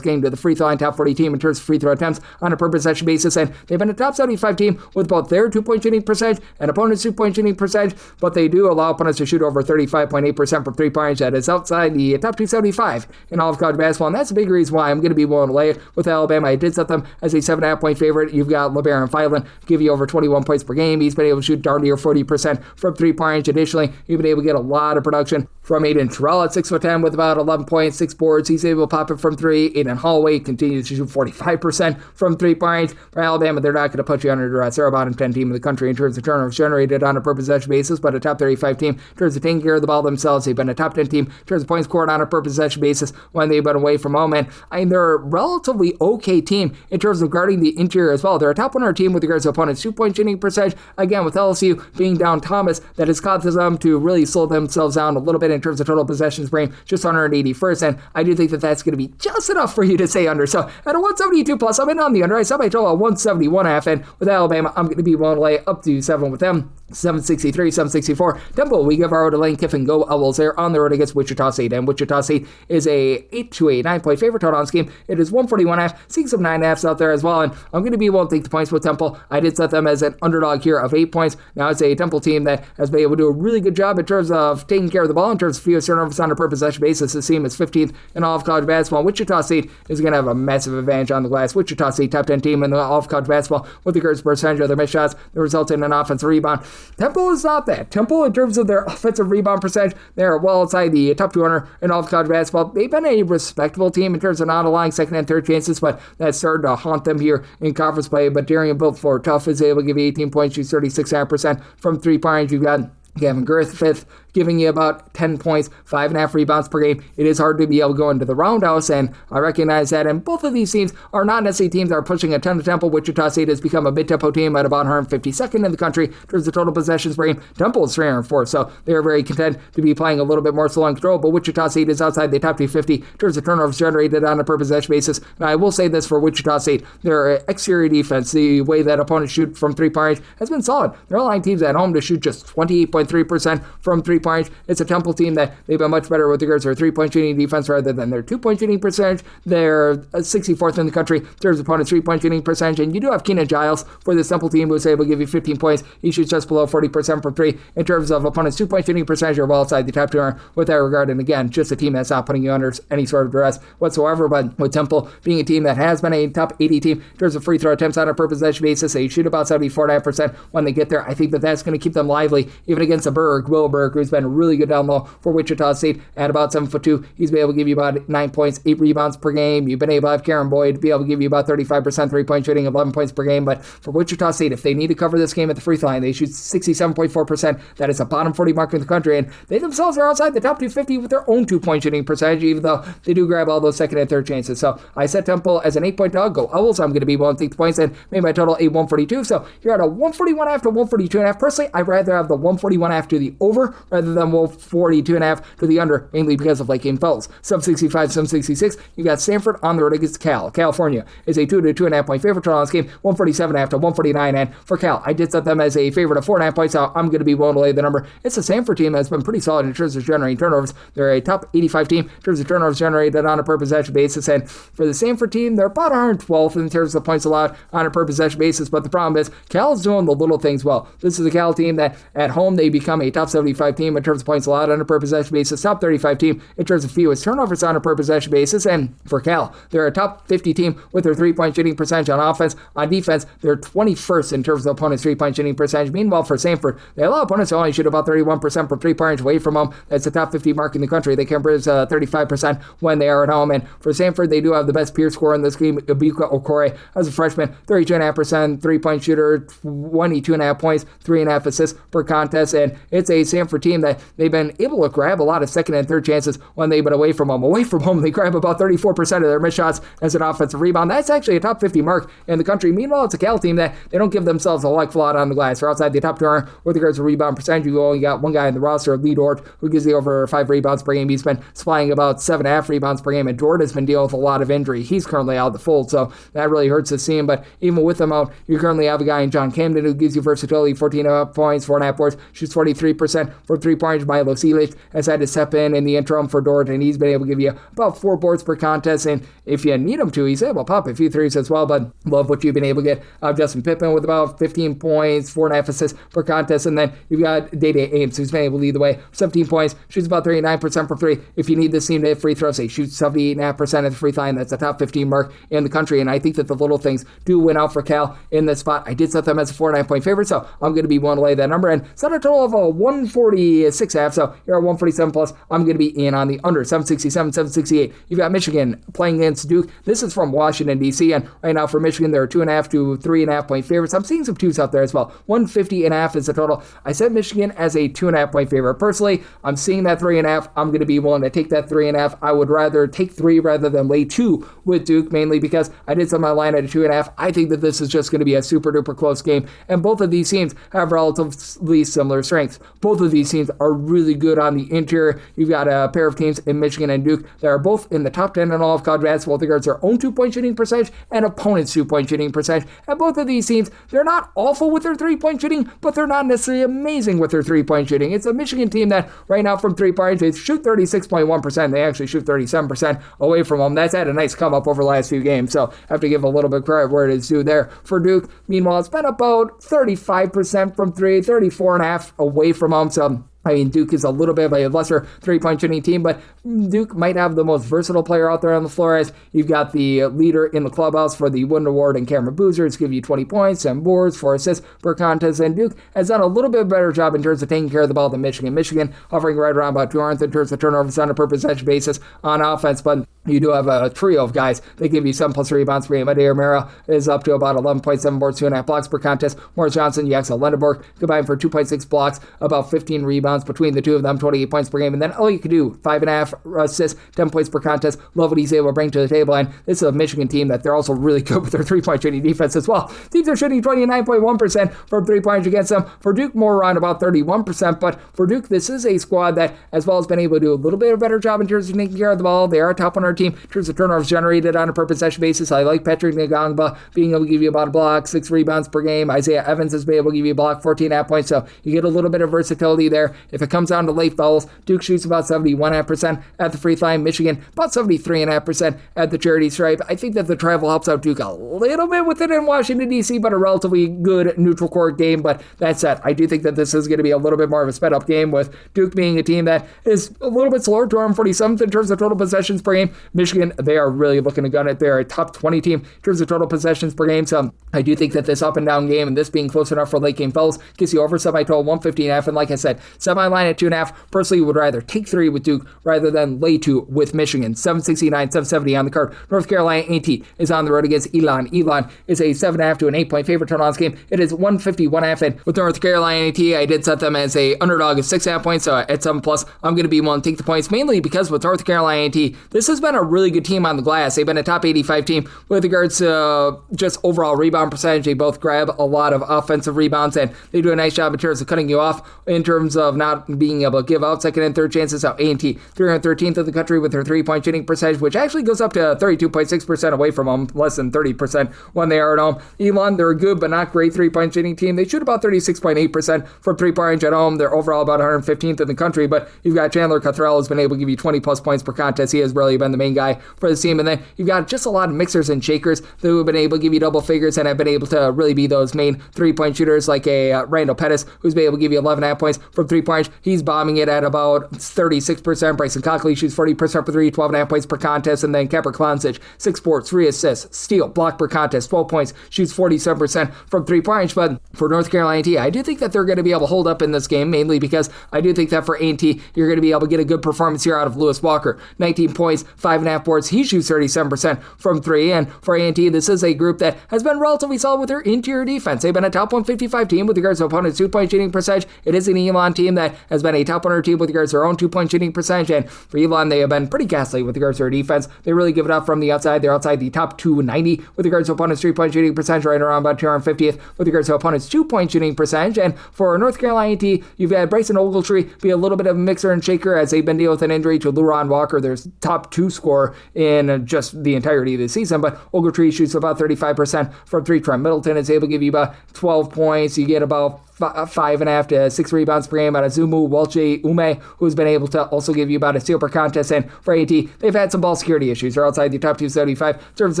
getting to the free throw line, top 40 team in terms of free throw attempts on a per possession basis, and they've been a top 75 team with both their 2-point shooting percentage and opponents' 2-point shooting percentage, but they do allow opponents to shoot over 35.8% from 3-point. That is outside the top 275 in all of college basketball, and that's a big reason why I'm going to be willing to lay it with Alabama. I did set them as a 7.5 point favorite. You've got LeBaron Filan give you over 21 points per game. He's been able to shoot darn near 40% from 3-point. Additionally, you've been able to get a lot of production from Aiden Terrell at 6'10" with about 11 points, 6 boards. He's able to pop it from 3. Aiden Holloway continues to shoot 45% from 3-point. For Alabama, they're not going to put you under duress. They're a bottom 10 team in the country in terms of turnovers generated on a per possession basis, but a top 35 team in terms of taking care of the ball themselves. They've been a top 10 team in terms of points scored on a per possession basis when they've been away from home. And they're a relatively okay team in terms of guarding the interior as well. They're a top 100 team with regards to opponents' 2-point shooting percentage. Again, with LSU being down Thomas, that has caused them to really slow themselves down a little bit in terms of total possessions per game, just 181st. And I do think that that's going to be just enough for you to say under. So at a 172 plus, I'm in on the under. I set my total at 171.5, and with Alabama, I'm going to be willing to lay up to 7 with them. 763, 764. Temple, we give our road to Lane Kiffin. Go Owls there on the road against Wichita State. And Wichita State is a 8 to a 9-point favorite total on this game. It is 141.5. Seeing some 9.5s out there as well. And I'm going to be willing to take the points with Temple. I did set them as an underdog here of 8 points. Now it's a Temple team that has been able to do a really good job in terms of taking care of the ball, in terms of field turnovers on a per possession basis. This team is 15th in all of college basketball. Wichita State is going to have a massive advantage on the glass. Wichita State, top 10 team in all of college basketball with regards to percentage of their missed shots that result in an offensive rebound. Temple is not that. Temple, in terms of their offensive rebound percentage, they're well outside the top 200 in all of college basketball. They've been a respectable team in terms of not allowing second and third chances, but that's started to haunt them here in conference play. But Darian Built-Ford Tough is able to give you 18 points, shoots 36.5% from 3-point. You've got Gavin Griffith giving you about 10 points, 5.5 rebounds per game. It is hard to be able to go into the roundhouse, and I recognize that. And both of these teams are not necessarily teams that are pushing a ton of tempo. Wichita State has become a mid-tempo team at about 152nd in the country in terms of total possessions per game. Temple is 304th, so they are very content to be playing a little bit more slow and control. But Wichita State is outside the top 250 in terms of turnovers generated on a per possession basis. And I will say this for Wichita State: their exterior defense, the way that opponents shoot from 3-point range, has been solid. They're allowing teams at home to shoot just 28.3% from 3-point 3-point range. It's a Temple team that they've been much better with regards to their 3-point shooting defense rather than their 2-point shooting percentage. They're 64th in the country in terms of opponent's 3-point shooting percentage. And you do have Keenan Giles for this Temple team who's able to give you 15 points. He shoots just below 40% from 3. In terms of opponent's 2-point shooting percentage, you're well outside the top 2 with that regard. And again, just a team that's not putting you under any sort of duress whatsoever. But with Temple being a team that has been a top 80 team in terms of free throw attempts on a per possession basis, they shoot about 74.5% when they get there. I think that that's going to keep them lively, even against a Will Berg, who's been really good down low for Wichita State at about 7'2". He's been able to give you about 9 points, 8 rebounds per game. You've been able to have Karen Boyd be able to give you about 35% 3-point shooting, 11 points per game. But for Wichita State, if they need to cover this game at the free throw line, they shoot 67.4%. That is a bottom 40 mark in the country, and they themselves are outside the top 250 with their own 2-point shooting percentage, even though they do grab all those second and third chances. So I set Temple as an 8-point dog. Go Owls. I'm going to be willing to take the points and made my total 142. So you're at a 141.5 to 142.5. Personally, I'd rather have the 141.5 to the over rather than 142.5 to the under, mainly because of late game fouls. Sub 65, sub 66. You got Stanford on the road against Cal. California is a 2 to 2.5 point favorite total on this game. 147.5 to 149. And for Cal, I did set them as a favorite of 4.5 points. So I'm going to be willing to lay the number. It's a Stanford team that's been pretty solid in terms of generating turnovers. They're a top 85 team in terms of turnovers generated on a per possession basis. And for the Stanford team, they're about 112th in terms of points allowed on a per possession basis. But the problem is, Cal's doing the little things well. This is a Cal team that at home they become a top 75 team in terms of points allowed on a per possession basis, top 35 team in terms of fewest turnovers on a per possession basis. And for Cal, they're a top 50 team with their 3-point shooting percentage on offense. On defense, they're 21st in terms of opponents' 3-point shooting percentage. Meanwhile, for Stanford, they allow opponents to only shoot about 31% from 3-point range away from home. That's the top 50 mark in the country. They convert 35% when they are at home. And for Stanford, they do have the best peer scorer in this game, Ibuka Okore, as a freshman, 32.5% 3-point shooter, 22.5 points, 3.5 assists per contest. And it's a Stanford team that they've been able to grab a lot of second and third chances when they've been away from home. Away from home, they grab about 34% of their missed shots as an offensive rebound. That's actually a top 50 mark in the country. Meanwhile, it's a Cal team that they don't give themselves a lot flaw on the glass. They're outside the top 200 with regards to rebound percentage. You only got one guy in the roster, Lee Dort, who gives you over 5 rebounds per game. He's been supplying about 7.5 rebounds per game, and Dort has been dealing with a lot of injury. He's currently out of the fold, so that really hurts to see him. But even with him out, you currently have a guy in John Camden who gives you versatility, 14.5 points, 4.5 boards, shoots 43% for 3-point. Milo Selic has had to step in the interim for Dort, and he's been able to give you about 4 boards per contest. And if you need him to, he's able to pop a few threes as well. But love what you've been able to get out of Justin Pittman with about 15 points, 4.5 assists per contest. And then you've got Day-Day Ames, who's been able to lead the way, 17 points, shoots about 39% from 3. If you need this team to hit free throws, he shoots 78.5% at the free throw line. That's a top 15 mark in the country. And I think that the little things do win out for Cal in this spot. I did set them as a 4.5 point favorite, so I'm going to be willing to lay that number and set a total of a 146.5. So you're at 147 plus. I'm going to be in on the under 767, 768. You've got Michigan playing against Duke. This is from Washington, D.C. And right now for Michigan, they're 2.5 to 3.5 point favorites. I'm seeing some 2s out there as well. 150.5 is the total. I set Michigan as a 2.5 point favorite. Personally, I'm seeing that 3.5. I'm going to be willing to take that 3.5. I would rather take 3 rather than lay 2 with Duke, mainly because I did set my line at a 2.5. I think that this is just going to be a super duper close game. And both of these teams have relatively similar strengths. Both of these teams are really good on the interior. You've got a pair of teams in Michigan and Duke that are both in the top 10 in all of college basketball with regards to their own 2-point shooting percentage and opponents' 2-point shooting percentage. And both of these teams, they're not awful with their 3-point shooting, but they're not necessarily amazing with their 3-point shooting. It's a Michigan team that right now from 3-point they shoot 36.1%. They actually shoot 37% away from them. That's had a nice come up over the last few games, so I have to give a little bit of credit where it is due there. For Duke, meanwhile, it's been about 35% from 3, 34.5 away from them, so I mean, Duke is a little bit of a lesser 3-point shooting team, but Duke might have the most versatile player out there on the floor, as you've got the leader in the clubhouse for the Wooden Award and Cameron Boozer to give you 20 points, 7 boards, 4 assists per contest, and Duke has done a little bit better job in terms of taking care of the ball than Michigan. Michigan hovering right around about 200th in terms of turnovers on a per possession basis on offense, but you do have a trio of guys that give you 7+ rebounds per game. Adair Mera is up to about 11.7 boards, 2.5 blocks per contest. Morris Johnson, Yaxel Lendeborg combined for 2.6 blocks, about 15 rebounds between the two of them, 28 points per game. And then all you could do, 5.5 assists, 10 points per contest. Love what he's able to bring to the table. And this is a Michigan team that they're also really good with their 3-point shooting defense as well. Teams are shooting 29.1% from 3-pointers against them. For Duke, more around about 31%. But for Duke, this is a squad that as well has been able to do a little bit of a better job in terms of taking care of the ball. They are a top 100 team in terms of turnovers generated on a per possession basis. I like Patrick Ngangba being able to give you about a block, 6 rebounds per game. Isaiah Evans has been able to give you a block, 14.5 points. So you get a little bit of versatility there If it comes down to late fouls, Duke shoots about 71.5% at the free throw line. Michigan, about 73.5% at the charity stripe. I think that the travel helps out Duke a little bit with it in Washington, D.C., but a relatively good neutral court game. But that said, I do think that this is going to be a little bit more of a sped-up game, with Duke being a team that is a little bit slower, 247th in terms of total possessions per game. Michigan, they are really looking to gun it. They're a top 20 team in terms of total possessions per game. So I do think that this up and down game and this being close enough for late game fouls gets you over semi-total 150.5. And like I said, semi-line at 2.5. Personally, would rather take 3 with Duke rather than lay 2 with Michigan. 769, 770 on the card. North Carolina A&T is on the road against Elon. Elon is a 7.5 to an 8-point favorite total on this game. It is 151.5. And with North Carolina A&T, I did set them as a underdog of 6.5 points. So at 7+, I'm going to be willing to take the points, mainly because with North Carolina A&T, this has been a really good team on the glass. They've been a top 85 team with regards to just overall rebound percentage. They both grab a lot of offensive rebounds, and they do a nice job in terms of cutting you off in terms of not being able to give out second and third chances. So A&T, 313th in the country with their three-point shooting percentage, which actually goes up to 32.6% away from home, less than 30% when they are at home. Elon, they're a good but not great three-point shooting team. They shoot about 36.8% from three-point range at home. They're overall about 115th in the country, but you've got Chandler Cottrell who's been able to give you 20-plus points per contest. He has really been the main guy for this team. And then you've got just a lot of mixers and shakers who have been able to give you double figures and have been able to really be those main three-point shooters, like a Randall Pettis, who's been able to give you 11.5 points from three-point. He's bombing it at about 36%. Bryson Cockley shoots 40% for three, 12.5 points per contest. And then Kepper Klonsic, 6 boards, 3 assists, steal, block per contest, 12 points, shoots 47% from three-point. But for North Carolina A&T, I do think that they're going to be able to hold up in this game, mainly because I do think that for A&T, you're going to be able to get a good performance here out of Lewis Walker. 19 points, 5.5 boards. He shoots 37% from three. And for A&T, this is a group that has been relatively solid with their interior defense. They've been a top 155 team with regards to opponents' two-point shooting percentage. It is an Elon team that has been a top 100 team with regards to their own two-point shooting percentage. And for Elon, they have been pretty ghastly with regards to their defense. They really give it up from the outside. They're outside the top 290 with regards to opponents' three-point shooting percentage, right around about 250th with regards to opponents' two-point shooting percentage. And for North Carolina A&T, you've had Bryson Ogletree be a little bit of a mixer and shaker as they've been dealing with an injury to Luron Walker, their top 2 scorer in just the entirety of the season. But Ogletree shoots about 35% from three. Trent Middleton is able to give you about 12 points. You get about 5.5 to 6 rebounds per game out of Zumu Walche Ume, who's been able to also give you about a steal per contest. And for A&T, they've had some ball security issues. They're outside the top 275 in terms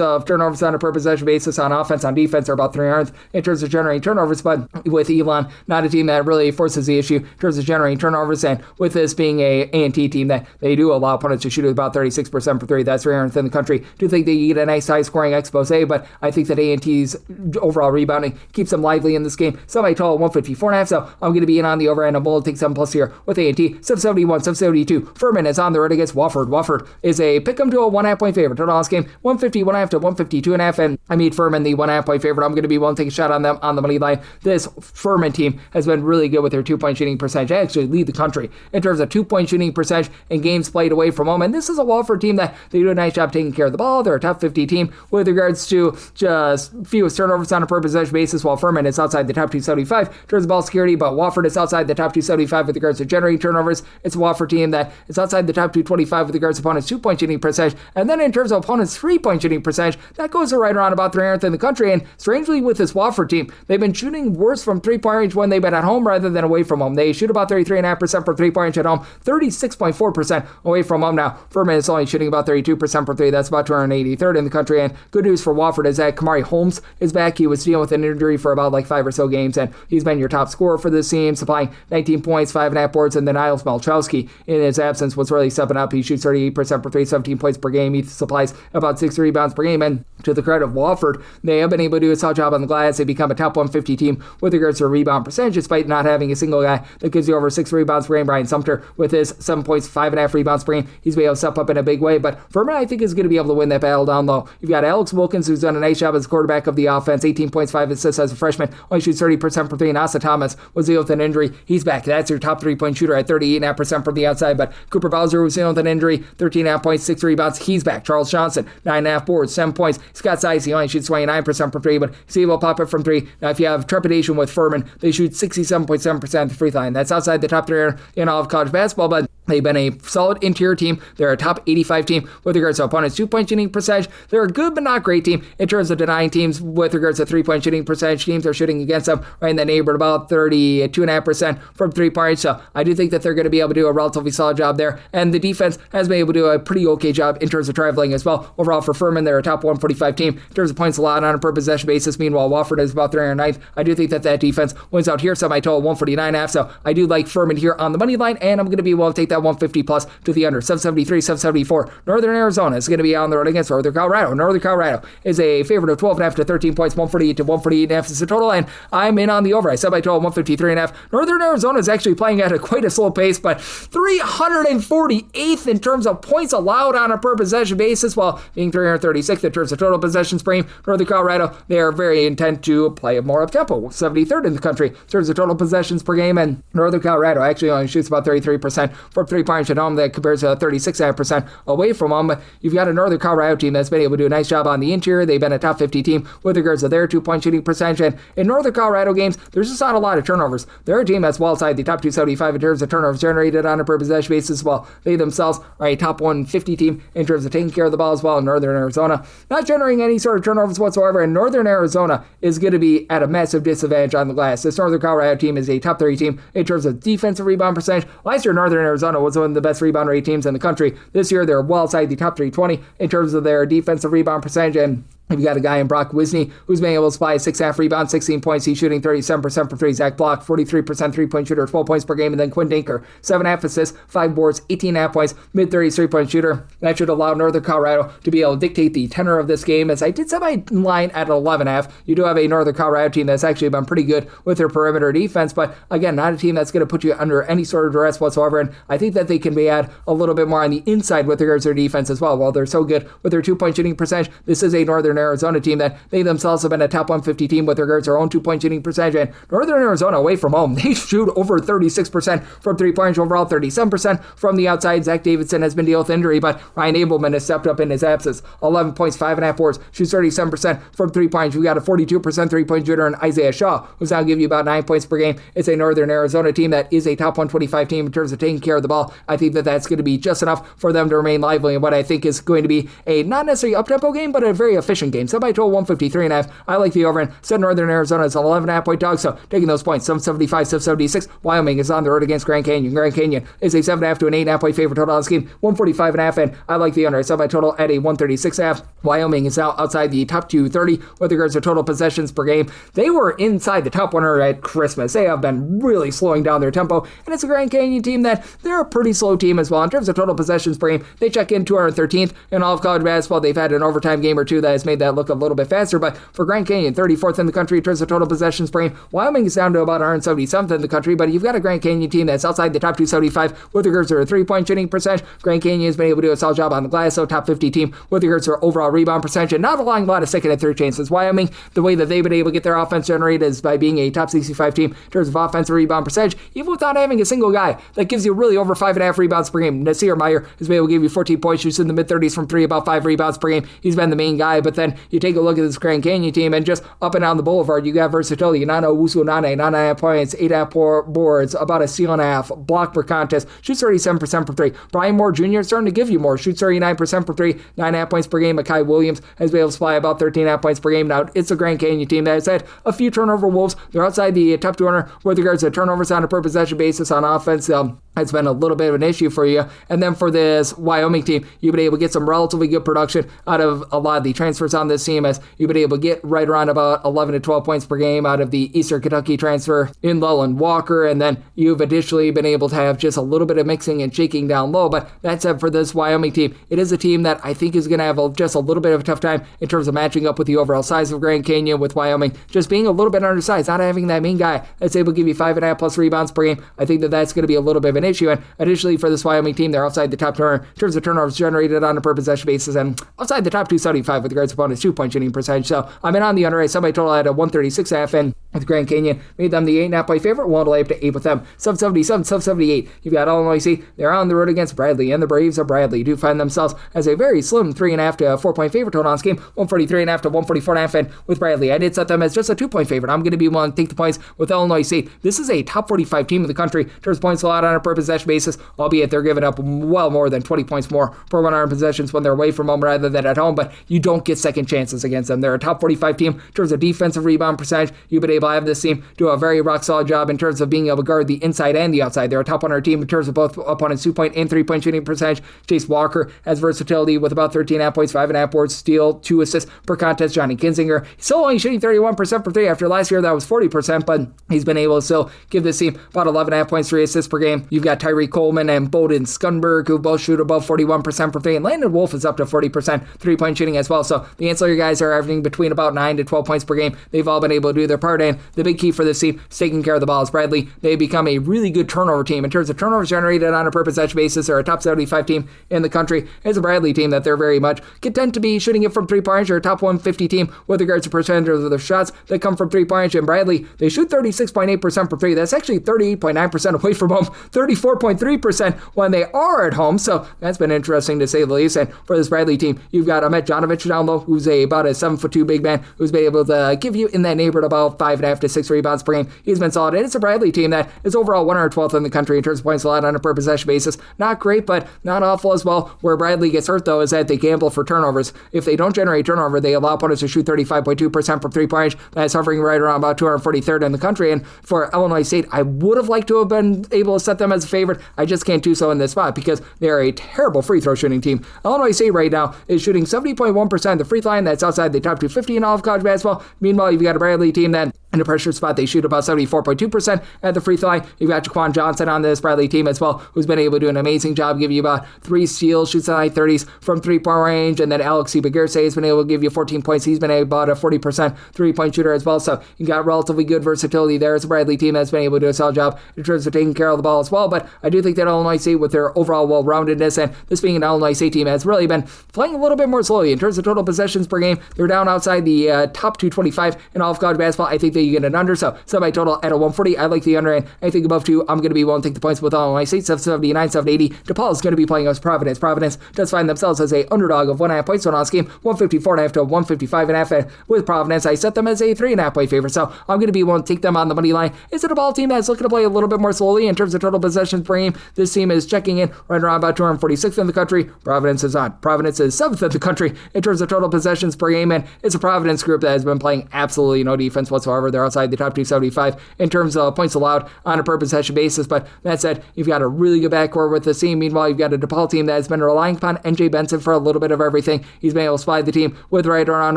of turnovers on a per possession basis. On offense, on defense, they're about 300th in terms of generating turnovers. But with Elon, not a team that really forces the issue in terms of generating turnovers. And with this being a A&T team that they do allow opponents to shoot at about 36% for three, that's 300th in the country. Do think they get a nice high-scoring expose, but I think that A&T's overall rebounding keeps them lively in this game. Semi-total 154.5, so I'm going to be in on the over end. I'm willing to take 7+ here with A&T. 771, 772. Furman is on the road against Wofford. Wofford is a pick-em to a 1.5 point favorite. Total on this game, 150.5 to 152.5, and I mean Furman, the 1.5 point favorite. I'm going to be willing to take a shot on them on the money line. This Furman team has been really good with their two-point shooting percentage. They actually lead the country in terms of two-point shooting percentage and games played away from home, and this is a Wofford team that they do a nice job taking care of the ball. They're a top 50 team with regards to just fewest turnovers on a per possession basis, while Furman is outside the top 275 in terms of ball security, but Wofford is outside the top 275 with regards to generating turnovers. It's a Wofford team that is outside the top 225 with regards to opponents' two-point shooting percentage, and then in terms of opponents' three-point shooting percentage, that goes to right around about 300th in the country. And strangely, with this Wofford team, they've been shooting worse from three-point range when they've been at home rather than away from home. They shoot about 33.5% from three-point range at home, 36.4% away from home. Now, Furman is only shooting about 32% for three. That's about 283rd in the country. And good news for Wofford is that Kamari Holmes is back. He was dealing with an injury for about 5 or so games, and he's been your top scorer for this team, supplying 19 points, 5.5 boards, and then Niles Malchowski, in his absence, was really stepping up. He shoots 38% for three, 17 points per game. He supplies about 6 rebounds per game, and to the credit of Wofford, they have been able to do a solid job on the glass. They become a top 150 team with regards to rebound percentage, despite not having a single guy that gives you over 6 rebounds per game. Brian Sumter, with his 7 points, 5.5 rebounds per game, he's been able to step up in a big way. But Furman, I think, is going to be able to win that battle down low. You've got Alex Wilkins, who's done a nice job as quarterback of the offense, 18 points, 5 assists as a freshman, only shoots 30% for three. And Asa Thomas was dealing with an injury. He's back. That's your top 3-point shooter at 38.5% from the outside. But Cooper Bowser was dealing with an injury, 13.5 points, 6 rebounds. He's back. Charles Johnson, 9.5 boards, 7 points. Scott Size, he only shoots 29% from three, but he's able to pop it from three. Now, if you have trepidation with Furman, they shoot 67.7% at the free throw line. That's outside the top 300 in all of college basketball, but They've been a solid interior team. They're a top 85 team with regards to opponents' 2-point shooting percentage. They're a good but not great team in terms of denying teams with regards to 3-point shooting percentage. Teams are shooting against them right in the neighborhood about 32.5% from 3 points. So I do think that they're going to be able to do a relatively solid job there. And the defense has been able to do a pretty okay job in terms of traveling as well. Overall for Furman, they're a top 145 team in terms of points allowed on a per possession basis. Meanwhile, Wofford is about 309th. I do think that defense wins out here. Semi-total 149.5. So I do like Furman here on the money line, and I'm going to be able to take that 150 plus to the under. 773, 774. Northern Arizona is going to be on the road against Northern Colorado. Northern Colorado is a favorite of 12.5 to 13 points, 148 to 148.5 is the total, and I'm in on the over. I said by total 153.5. Northern Arizona is actually playing at quite a slow pace, but 348th in terms of points allowed on a per possession basis, while being 336th in terms of total possessions per game. Northern Colorado, they are very intent to play more up tempo, 73rd in the country in terms of total possessions per game, and Northern Colorado actually only shoots about 33% from 3 points at home. That compares to 36% away from home. But you've got a Northern Colorado team that's been able to do a nice job on the interior. They've been a top 50 team with regards to their 2-point shooting percentage. And in Northern Colorado games, there's just not a lot of turnovers. They're a team that's well outside the top 275 in terms of turnovers generated on a per possession basis, while they themselves are a top 150 team in terms of taking care of the ball as well. In Northern Arizona, not generating any sort of turnovers whatsoever. And Northern Arizona is going to be at a massive disadvantage on the glass. This Northern Colorado team is a top 30 team in terms of defensive rebound percentage. Last year, Northern Arizona was one of the best rebound rate teams in the country. This year, they're well outside the top 320 in terms of their defensive rebound percentage, and you've got a guy in Brock Wisney who's been able to supply 6.5 rebounds, 16 points. He's shooting 37% from 3. Zach Block, 43% 3-point shooter, 12 points per game. And then Quinn Dinker, 7.5 assists, 5 boards, 18.5 points, mid-30s 3-point shooter. That should allow Northern Colorado to be able to dictate the tenor of this game, as I did set my line at 11.5. You do have a Northern Colorado team that's actually been pretty good with their perimeter defense, but again, not a team that's going to put you under any sort of duress whatsoever. And I think that they can be add a little bit more on the inside with regards to their defense as well. While they're so good with their 2-point shooting percentage, this is a Northern Arizona team that they themselves have been a top 150 team with regards to their own 2-point shooting percentage. And Northern Arizona away from home, they shoot over 36% from 3 points overall, 37% from the outside. Zach Davidson has been dealing with injury, but Ryan Abelman has stepped up in his absence. 11 points, 5.5 boards, shoots 37% from 3 points. We got a 42% 3-point shooter in Isaiah Shaw, who's now giving you about 9 points per game. It's a Northern Arizona team that is a top 125 team in terms of taking care of the ball. I think that that's going to be just enough for them to remain lively in what I think is going to be a not necessarily up-tempo game, but a very efficient game. So by total 153.5. I like the over, and said Northern Arizona is an 11.5 point dog, so taking those points, 775, 776. Wyoming is on the road against Grand Canyon. Grand Canyon is a 7.5 to an 8.5 point favorite total on this game, 145.5, and I like the under. I set my total at a 136.5. Wyoming is now outside the top 230 with regards to total possessions per game. They were inside the top 100 at Christmas. They have been really slowing down their tempo, and it's a Grand Canyon team that they're a pretty slow team as well. In terms of total possessions per game, they check in 213th in all of college basketball. They've had an overtime game or two that has made that look a little bit faster, but for Grand Canyon, 34th in the country in terms of total possessions per game. Wyoming is down to about 177th in the country, but you've got a Grand Canyon team that's outside the top 275 with regards to their 3-point shooting percentage. Grand Canyon has been able to do a solid job on the glass, so top 50 team with regards to their overall rebound percentage, and not allowing a lot of second and third chances. Wyoming, the way that they've been able to get their offense generated is by being a top 65 team in terms of offensive rebound percentage, even without having a single guy that gives you really over 5.5 rebounds per game. Nasir Meyer has been able to give you 14 points, shoots in the mid-30s from 3, about 5 rebounds per game. He's been the main guy, but then you take a look at this Grand Canyon team, and just up and down the boulevard, you got versatility. Nana Wusu-Nane, 9.5 points, 8.5 boards, about a steal and a half, block per contest, shoots 37% from 3. Brian Moore Jr. is starting to give you more, shoots 39% from 3, 9.5 points per game. Makai Williams has been able to supply about 13.5 points per game. Now, it's a Grand Canyon team that has had a few turnover wolves. They're outside the top 200 with regards to turnovers on a per possession basis on offense. It's been a little bit of an issue for you. And then for this Wyoming team, you've been able to get some relatively good production out of a lot of the transfers on this team, as you've been able to get right around about 11 to 12 points per game out of the Eastern Kentucky transfer in Leland Walker. And then you've additionally been able to have just a little bit of mixing and shaking down low. But that said, for this Wyoming team, it is a team that I think is going to have just a little bit of a tough time in terms of matching up with the overall size of Grand Canyon, with Wyoming just being a little bit undersized, not having that main guy that's able to give you 5.5 plus rebounds per game. I think that that's going to be a little bit of an issue. And additionally, for this Wyoming team, they're outside the top 200 in terms of turnovers generated on a per possession basis, and outside the top 275 with regards to opponent's 2-point shooting percentage. So I'm in on the under. I set my total at a 136.5, and with Grand Canyon, made them the 8.5-point favorite. Won't lay up to 8 with them. 777, 778. You've got Illinois State. They're on the road against Bradley, and the Braves of Bradley do find themselves as a very slim 3.5 to 4-point favorite total on this game. 143.5 to 144.5, and with Bradley, I did set them as just a 2-point favorite. I'm going to be willing to take the points with Illinois State. This is a top 45 team in the country in terms of points allowed on a per possession basis, albeit they're giving up well more than 20 points more per 100 possessions when they're away from home rather than at home, but you don't get second chances against them. They're a top 45 team in terms of defensive rebound percentage. You've been able to have this team do a very rock solid job in terms of being able to guard the inside and the outside. They're a top 100 team in terms of both opponents' 2-point and 3-point shooting percentage. Chase Walker has versatility with about 13.5 points, 5.5 boards, steal, 2 assists per contest. Johnny Kinzinger, he's still only shooting 31% for 3 after last year that was 40%, but he's been able to still give this team about 11.5 points, 3 assists per game. You've got Tyree Coleman and Bowden Skunberg, who both shoot above 41% for 3, and Landon Wolf is up to 40% 3-point shooting as well. So the ancillary guys are averaging between about 9 to 12 points per game. They've all been able to do their part, and the big key for this team is taking care of the ball. As Bradley, they become a really good turnover team. In terms of turnovers generated on a per possession basis, they're a top 75 team in the country. It's a Bradley team that they're very much content to be shooting it from 3-point range. They're a top 150 team with regards to percentage of their shots that come from 3-point range. And Bradley, they shoot 36.8% for 3. That's actually 38.9% away from home, 34.3% when they are at home. So that's been interesting to say the least. And for this Bradley team, you've got Ahmet Janovic down low, who's about a 7'2" big man, who's been able to give you in that neighborhood about 5.5 to 6 rebounds per game. He's been solid. And it's a Bradley team that is overall 112th in the country in terms of points allowed on a per possession basis. Not great, but not awful as well. Where Bradley gets hurt, though, is that they gamble for turnovers. If they don't generate turnover, they allow opponents to shoot 35.2% from 3-point range. That's hovering right around about 243rd in the country. And for Illinois State, I would have liked to have been able to set them as a favorite. I just can't do so in this spot because they're a terrible free throw shooting team. Illinois State right now is shooting 70.1% of the free throw line. That's outside the top 250 in all of college basketball. Meanwhile, you've got a Bradley team that in a pressure spot, they shoot about 74.2% at the free throw line. You've got Jaquan Johnson on this Bradley team as well, who's been able to do an amazing job, give you about 3 steals, shoots in the high 30s from 3-point range, and then Alex Begerse has been able to give you 14 points. He's been about a 40% 3-point shooter as well, so you've got relatively good versatility there. It's a Bradley team that's been able to do a solid job in terms of taking care of the ball as well, but I do think that Illinois State, with their overall well-roundedness, and this being an Illinois State team, has really been playing a little bit more slowly in terms of total possessions per game. They're down outside the top 225 in all of college basketball. I think that you get an under, so my total at a 140. I like the under, and I think above 2, I'm going to be willing to take the points with Illinois State. 779, 780. DePaul is going to be playing against Providence. Providence does find themselves as a underdog of 1.5 points on this game, 154.5 to 155.5. And with Providence, I set them as a 3.5 point favorite, so I'm going to be willing to take them on the money line. Is it a ball team that's looking to play a little bit more slowly in terms of total possessions per game? This team is checking in right around about 246th in the country. Providence is not. Providence is 7th in the country in terms of total possessions per game, and it's a Providence group that has been playing absolutely no defense whatsoever. They're outside the top 275 in terms of points allowed on a per possession basis, but that said, you've got a really good backcourt with this team. Meanwhile, you've got a DePaul team that has been relying upon NJ Benson for a little bit of everything. He's been able to supply the team with right around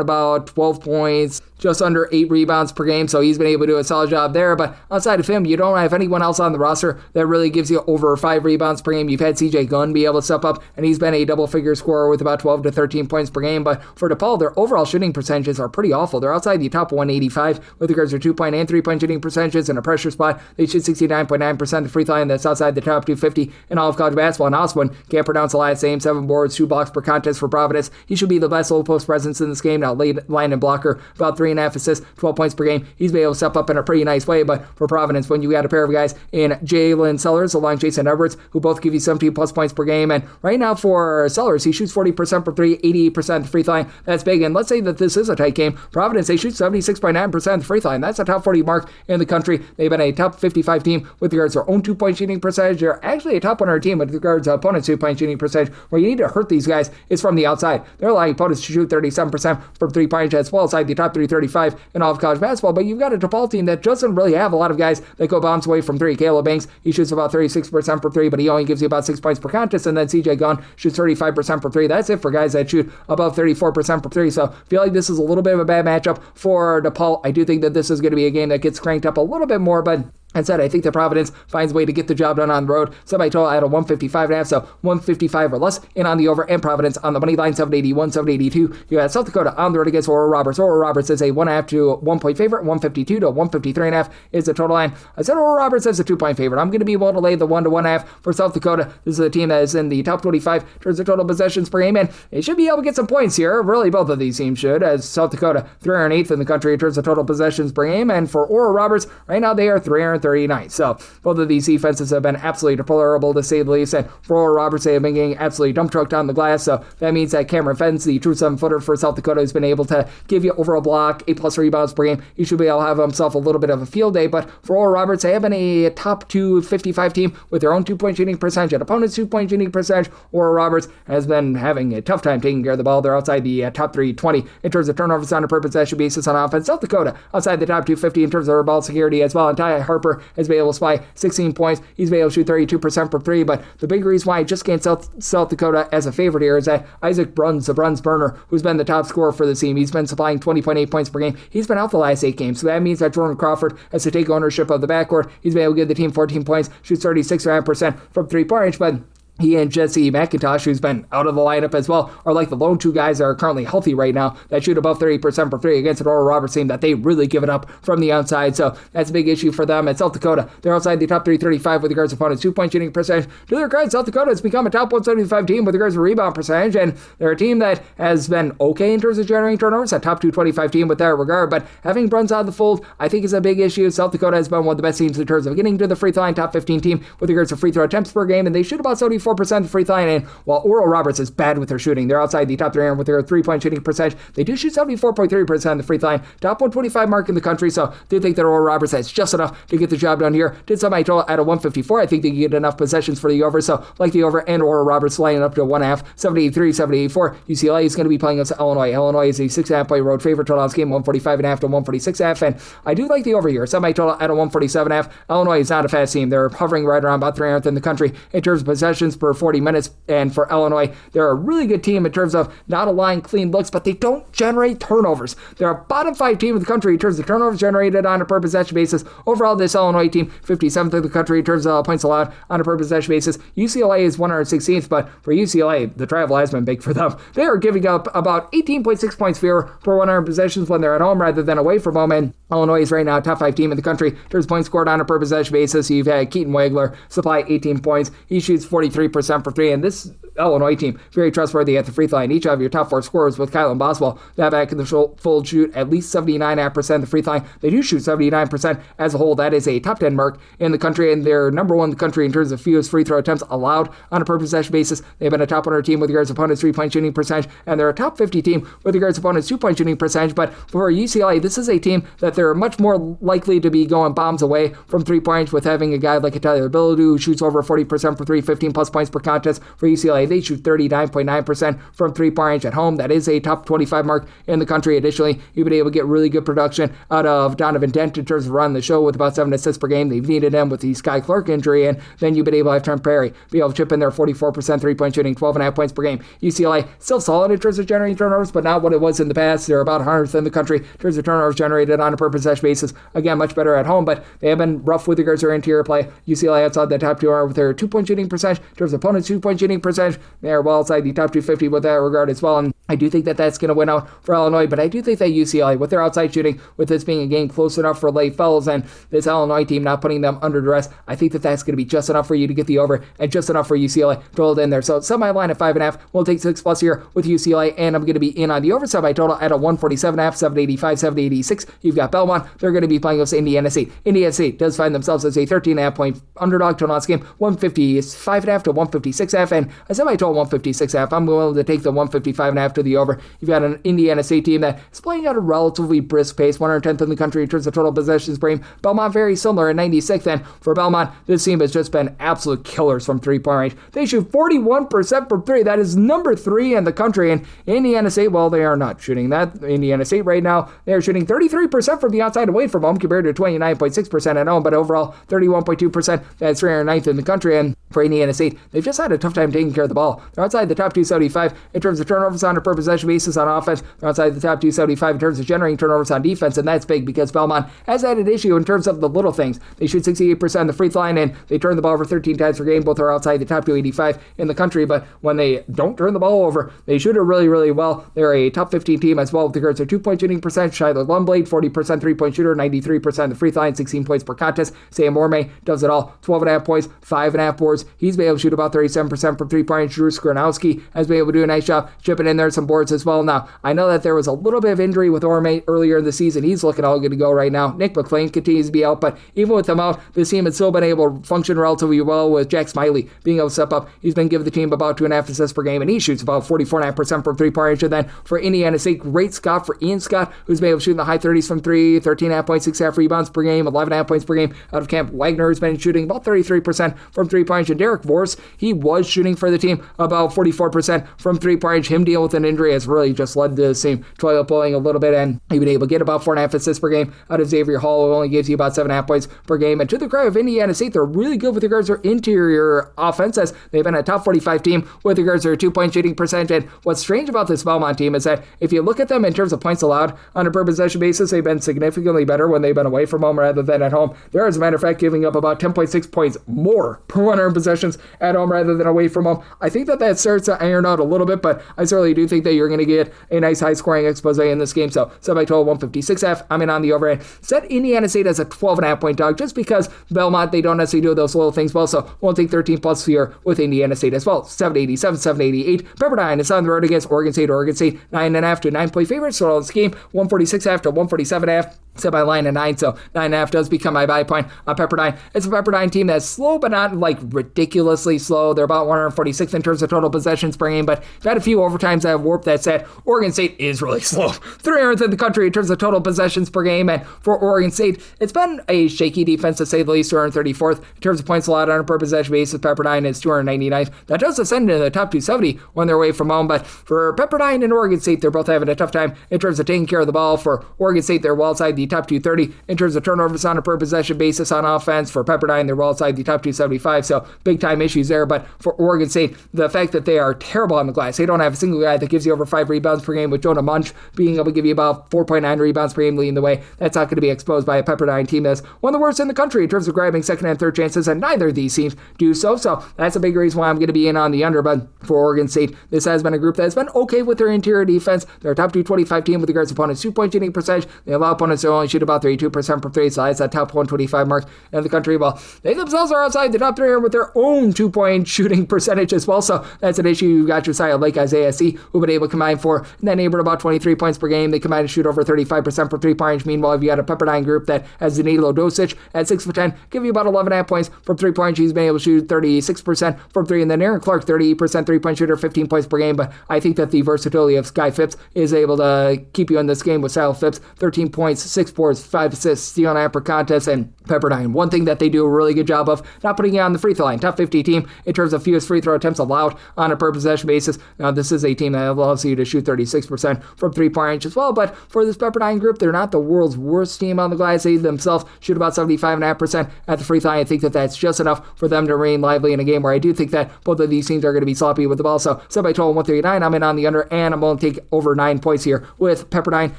about 12 points, just under 8 rebounds per game, so he's been able to do a solid job there, but outside of him, you don't have anyone else on the roster that really gives you over 5 rebounds per game. You've had CJ Gunn be able to step up, and he's been a double-figure scorer with about 12 to 13 points per game, but for DePaul, their overall shooting percentages are pretty awful. They're outside the top 185 with regards to 2-point and 3-point shooting percentages. In a pressure spot, they shoot 69.9% the free throw line. That's outside the top 250 in all of college basketball. And Oswin, can't pronounce the last name, 7 boards, 2 blocks per contest for Providence. He should be the best low post presence in this game. Now, late line and blocker, about 3.5 assists, 12 points per game. He's been able to step up in a pretty nice way, but for Providence, when you got a pair of guys in Jalen Sellers along Jason Edwards, who both give you 17 plus points per game, and right now for Sellers, he shoots 40% for 3, 88% the free throw line. That's big, and let's say that this is a tight game. Providence, they shoot 76.9% the free throw line. That's a top 40 mark in the country. They've been a top 55 team with regards to their own 2-point shooting percentage. They're actually a top 100 team with regards to opponents' 2-point shooting percentage. Where you need to hurt these guys is from the outside. They're allowing opponents to shoot 37% from 3-point as well, outside the top 335 in all of college basketball. But you've got a DePaul team that doesn't really have a lot of guys that go bounce away from 3. Caleb Banks, he shoots about 36% for 3, but he only gives you about 6 points per contest. And then CJ Gunn shoots 35% for 3. That's it for guys that shoot above 34% for 3. So I feel like this is a little bit of a bad matchup for DePaul. I do think that this is going to be a game that gets cranked up a little bit more, but Instead, I think that Providence finds a way to get the job done on the road. Semi-total at a 155.5, so 155 or less in on the over, and Providence on the money line, 781, 782. You got South Dakota on the road against Oral Roberts. Oral Roberts is a 1.5 to 1 point favorite. 152 to 153.5 is the total line. I said Oral Roberts as a 2 point favorite. I'm going to be able to lay the 1 to 1.5 for South Dakota. This is a team that is in the top 25 in terms of total possessions per game, and they should be able to get some points here. Really, both of these teams should, as South Dakota 308th in the country in terms of total possessions per game, and for Oral Roberts, right now they are 339th. So both of these defenses have been absolutely deplorable, to say the least, and for Oral Roberts, they have been getting absolutely dump trucked on the glass, so that means that Cameron Fentz, the true 7-footer for South Dakota, has been able to give you over a block, 8+ rebounds per game. He should be able to have himself a little bit of a field day, but for Oral Roberts, they have been a top 255 team with their own 2-point shooting percentage and opponent's 2-point shooting percentage. Oral Roberts has been having a tough time taking care of the ball. They're outside the top 320 in terms of turnovers on a per possession basis on offense. South Dakota outside the top 250 in terms of their ball security as well, and Ty Harper has been able to supply 16 points. He's been able to shoot 32% from 3, but the big reason why I just can't South Dakota as a favorite here is that Isaac Bruns, the Bruns burner, who's been the top scorer for the team, he's been supplying 20.8 points per game. He's been out the last 8 games, so that means that Jordan Crawford has to take ownership of the backcourt. He's been able to give the team 14 points, shoots 36% from 3-point range, but he and Jesse McIntosh, who's been out of the lineup as well, are like the lone 2 guys that are currently healthy right now that shoot above 30% for 3 against an Oral Roberts team that they really give it up from the outside. So that's a big issue for them. At South Dakota, they're outside the top 335 with regards to opponents' 2-point shooting percentage. To their credit, South Dakota has become a top 175 team with regards to rebound percentage, and they're a team that has been okay in terms of generating turnovers, a top 225 team with that regard, but having Bruns out of the fold, I think is a big issue. South Dakota has been one of the best teams in terms of getting to the free throw line, top 15 team with regards to free throw attempts per game, and they shoot about 74% of the free throw line. And while Oral Roberts is bad with their shooting, they're outside the top 300 with their 3-point shooting percentage. They do shoot 74.3% of the free throw line, top 125 mark in the country. So I do think that Oral Roberts has just enough to get the job done here. Did semi-total at a 154. I think they can get enough possessions for the over. So like the over, and Oral Roberts lining up to 1.5, 783, 784. UCLA is going to be playing against Illinois. Illinois is a 6.5 point road favorite. Total on this game 145.5 to 146.5. And I do like the over here. Semi-total at a 147.5. Illinois is not a fast team. They're hovering right around about 300th in the country in terms of possessions per 40 minutes. And for Illinois, they're a really good team in terms of not allowing clean looks, but they don't generate turnovers. They're a bottom 5 team in the country in terms of turnovers generated on a per possession basis. Overall, this Illinois team, 57th in the country in terms of points allowed on a per possession basis. UCLA is 116th, but for UCLA, the travel has been big for them. They are giving up about 18.6 points fewer per 100 possessions when they're at home rather than away from home, and Illinois is right now a top 5 team in the country in terms of points scored on a per possession basis. You've had Keaton Wagler supply 18 points. He shoots 43% for 3, and this Illinois team, very trustworthy at the free throw line. Each of your top 4 scorers with Kylan Boswell, that back in the fold, shoot at least 79% of the free throw line. They do shoot 79% as a whole. That is a top 10 mark in the country, and they're number 1 in the country in terms of fewest free throw attempts allowed on a per possession basis. They've been a top 100 team with regards to opponents' 3-point shooting percentage, and they're a top 50 team with regards to opponents' 2-point shooting percentage. But for UCLA, this is a team that they're much more likely to be going bombs away from 3-point with having a guy like a Tyler Billadu who shoots over 40% for 3, 15 plus points per contest. For UCLA, they shoot 39.9% from 3-point range at home. That is a top 25 mark in the country. Additionally, you've been able to get really good production out of Donovan Dent in terms of running the show with about 7 assists per game. They've needed him with the Sky Clark injury, and then you've been able to have Trent Perry be able to chip in there 44% 3-point shooting, 12.5 points per game. UCLA still solid in terms of generating turnovers, but not what it was in the past. They're about 100th in the country in terms of turnovers generated on a per possession basis. Again, much better at home, but they have been rough with regards to their interior play. UCLA outside the top 200 with their 2-point shooting percentage. In terms of opponents' 2-point shooting percentage, they're well outside the top 250 with that regard as well. And I do think that that's going to win out for Illinois, but I do think that UCLA, with their outside shooting, with this being a game close enough for late fellas and this Illinois team not putting them under duress, I think that that's going to be just enough for you to get the over and just enough for UCLA to hold in there. So semi line at 5.5. We'll take 6+ here with UCLA, and I'm going to be in on the over semi total at a 147.5, 785, 786. You've got Belmont. They're going to be playing against Indiana State. Indiana State does find themselves as a 13.5 point underdog total on this game. 155.5 to 156.5, and a semi total 156.5. I'm willing to take the 155.5 to the over. You've got an Indiana State team that is playing at a relatively brisk pace, 110th in the country in terms of total possessions per game. Belmont very similar at 96th, and for Belmont, this team has just been absolute killers from 3-point range. They shoot 41% from 3. That is number 3 in the country, and Indiana State, well, they are not shooting that. Indiana State right now, they are shooting 33% from the outside away from home compared to 29.6% at home, but overall 31.2%. That's 309th in the country, and for Indiana State, they've just had a tough time taking care of the ball. They're outside the top 275 in terms of turnovers on a per per possession basis on offense. They're outside the top 275 in terms of generating turnovers on defense, and that's big because Belmont has had an issue in terms of the little things. They shoot 68% on the free throw line, and they turn the ball over 13 times per game. Both are outside the top 285 in the country, but when they don't turn the ball over, they shoot it really, really well. They're a top 15 team as well with regards to 2-point shooting percentage. Shiloh Lumblade, 40% three-point shooter, 93% the free throw line, 16 points per contest. Sam Orme does it all, 12.5 points, 5.5 boards. He's been able to shoot about 37% from three-point. Drew Skronowski has been able to do a nice job chipping in there some boards as well. Now, I know that there was a little bit of injury with Orme earlier in the season. He's looking all good to go right now. Nick McClain continues to be out, but even with him out, this team has still been able to function relatively well with Jack Smiley being able to step up. He's been giving the team about 2.5 assists per game, and he shoots about 44.5% from three-point. And then for Indiana State, great Scott for Ian Scott, who's been able to shoot in the high 30s from three, 13.5 points, 6.5 rebounds per game, 11.5 points per game out of camp. Wagner has been shooting about 33% from three-point. And Derek Vorse, he was shooting for the team about 44% from three-point. Him dealing with an injury has really just led to the same toilet bowling a little bit, and he's been able to get about 4.5 assists per game out of Xavier Hall, who only gives you about 7.5 points per game. And to the credit of Indiana State, they're really good with regards to their interior offense, as they've been a top 45 team with regards to their 2-point shooting percentage. And what's strange about this Belmont team is that if you look at them in terms of points allowed on a per possession basis, they've been significantly better when they've been away from home rather than at home. They're, as a matter of fact, giving up about 10.6 points more per 100 possessions at home rather than away from home. I think that starts to iron out a little bit, but I certainly do think that you're going to get a nice high-scoring expose in this game. So, set by total 156.5. I'm in on the overhead. Set Indiana State as a 12.5 point dog, just because Belmont, they don't necessarily do those little things well, so we'll take 13 plus here with Indiana State as well. 787, 788. Pepperdine is on the road against Oregon State. Oregon State, 9.5 to 9-point favorites. So, this game, 146.5 to 147.5. Set by line of 9, so 9.5 does become my buy point on Pepperdine. It's a Pepperdine team that's slow, but not like ridiculously slow. They're about 146th in terms of total possessions per game, but they've had a few overtimes that have warped that set. Oregon State is really slow. 300th in the country in terms of total possessions per game, and for Oregon State, it's been a shaky defense to say the least. 234th in terms of points allowed on a per possession basis. Pepperdine is 299th. That does ascend into the top 270 when they're away from home, but for Pepperdine and Oregon State, they're both having a tough time in terms of taking care of the ball. For Oregon State, they're well outside the top 230 in terms of turnovers on a per possession basis on offense. For Pepperdine, they're well outside the top 275, so big time issues there. But for Oregon State, the fact that they are terrible on the glass, they don't have a single guy that gives you over 5 rebounds per game, with Jonah Munch being able to give you about 4.9 rebounds per game leading the way. That's not going to be exposed by a Pepperdine team that's one of the worst in the country in terms of grabbing second and third chances, and neither of these teams do so. So that's a big reason why I'm going to be in on the under. But for Oregon State, this has been a group that's been okay with their interior defense. They're a top 225 team with regards to opponents' 2-point shooting percentage. They allow opponents to only shoot about 32% from 3, so that's that top 125 mark in the country. Well, they themselves are outside the top 3 with their own 2-point shooting percentage as well, so that's an issue. You've got Josiah Lake, Isaiah C., who've been able to combine for that neighborhood about 23 points per game. They combine to shoot over 35% from 3-point range. Meanwhile, if you got a Pepperdine group that has Danilo Dosic at 6 for 10, give you about 11.5 points from 3-point. He's been able to shoot 36% from 3, and then Aaron Clark, 38% 3-point shooter, 15 points per game. But I think that the versatility of Sky Phipps is able to keep you in this game with Sal Phipps, 13 points, 6 boards, 5 assists, steal and per contest. And Pepperdine, one thing that they do a really good job of, not putting you on the free throw line. Top 50 team in terms of fewest free throw attempts allowed on a per possession basis. Now, this is a team that allows you to shoot 36% from 3-point range as well, but for this Pepperdine group, they're not the world's worst team on the glass. They themselves shoot about 75.5% at the free throw line. I think that that's just enough for them to remain lively in a game where I do think that both of these teams are going to be sloppy with the ball. So, set by total 139, I'm in on the under, and I'm going to take over 9 points here with Pepperdine,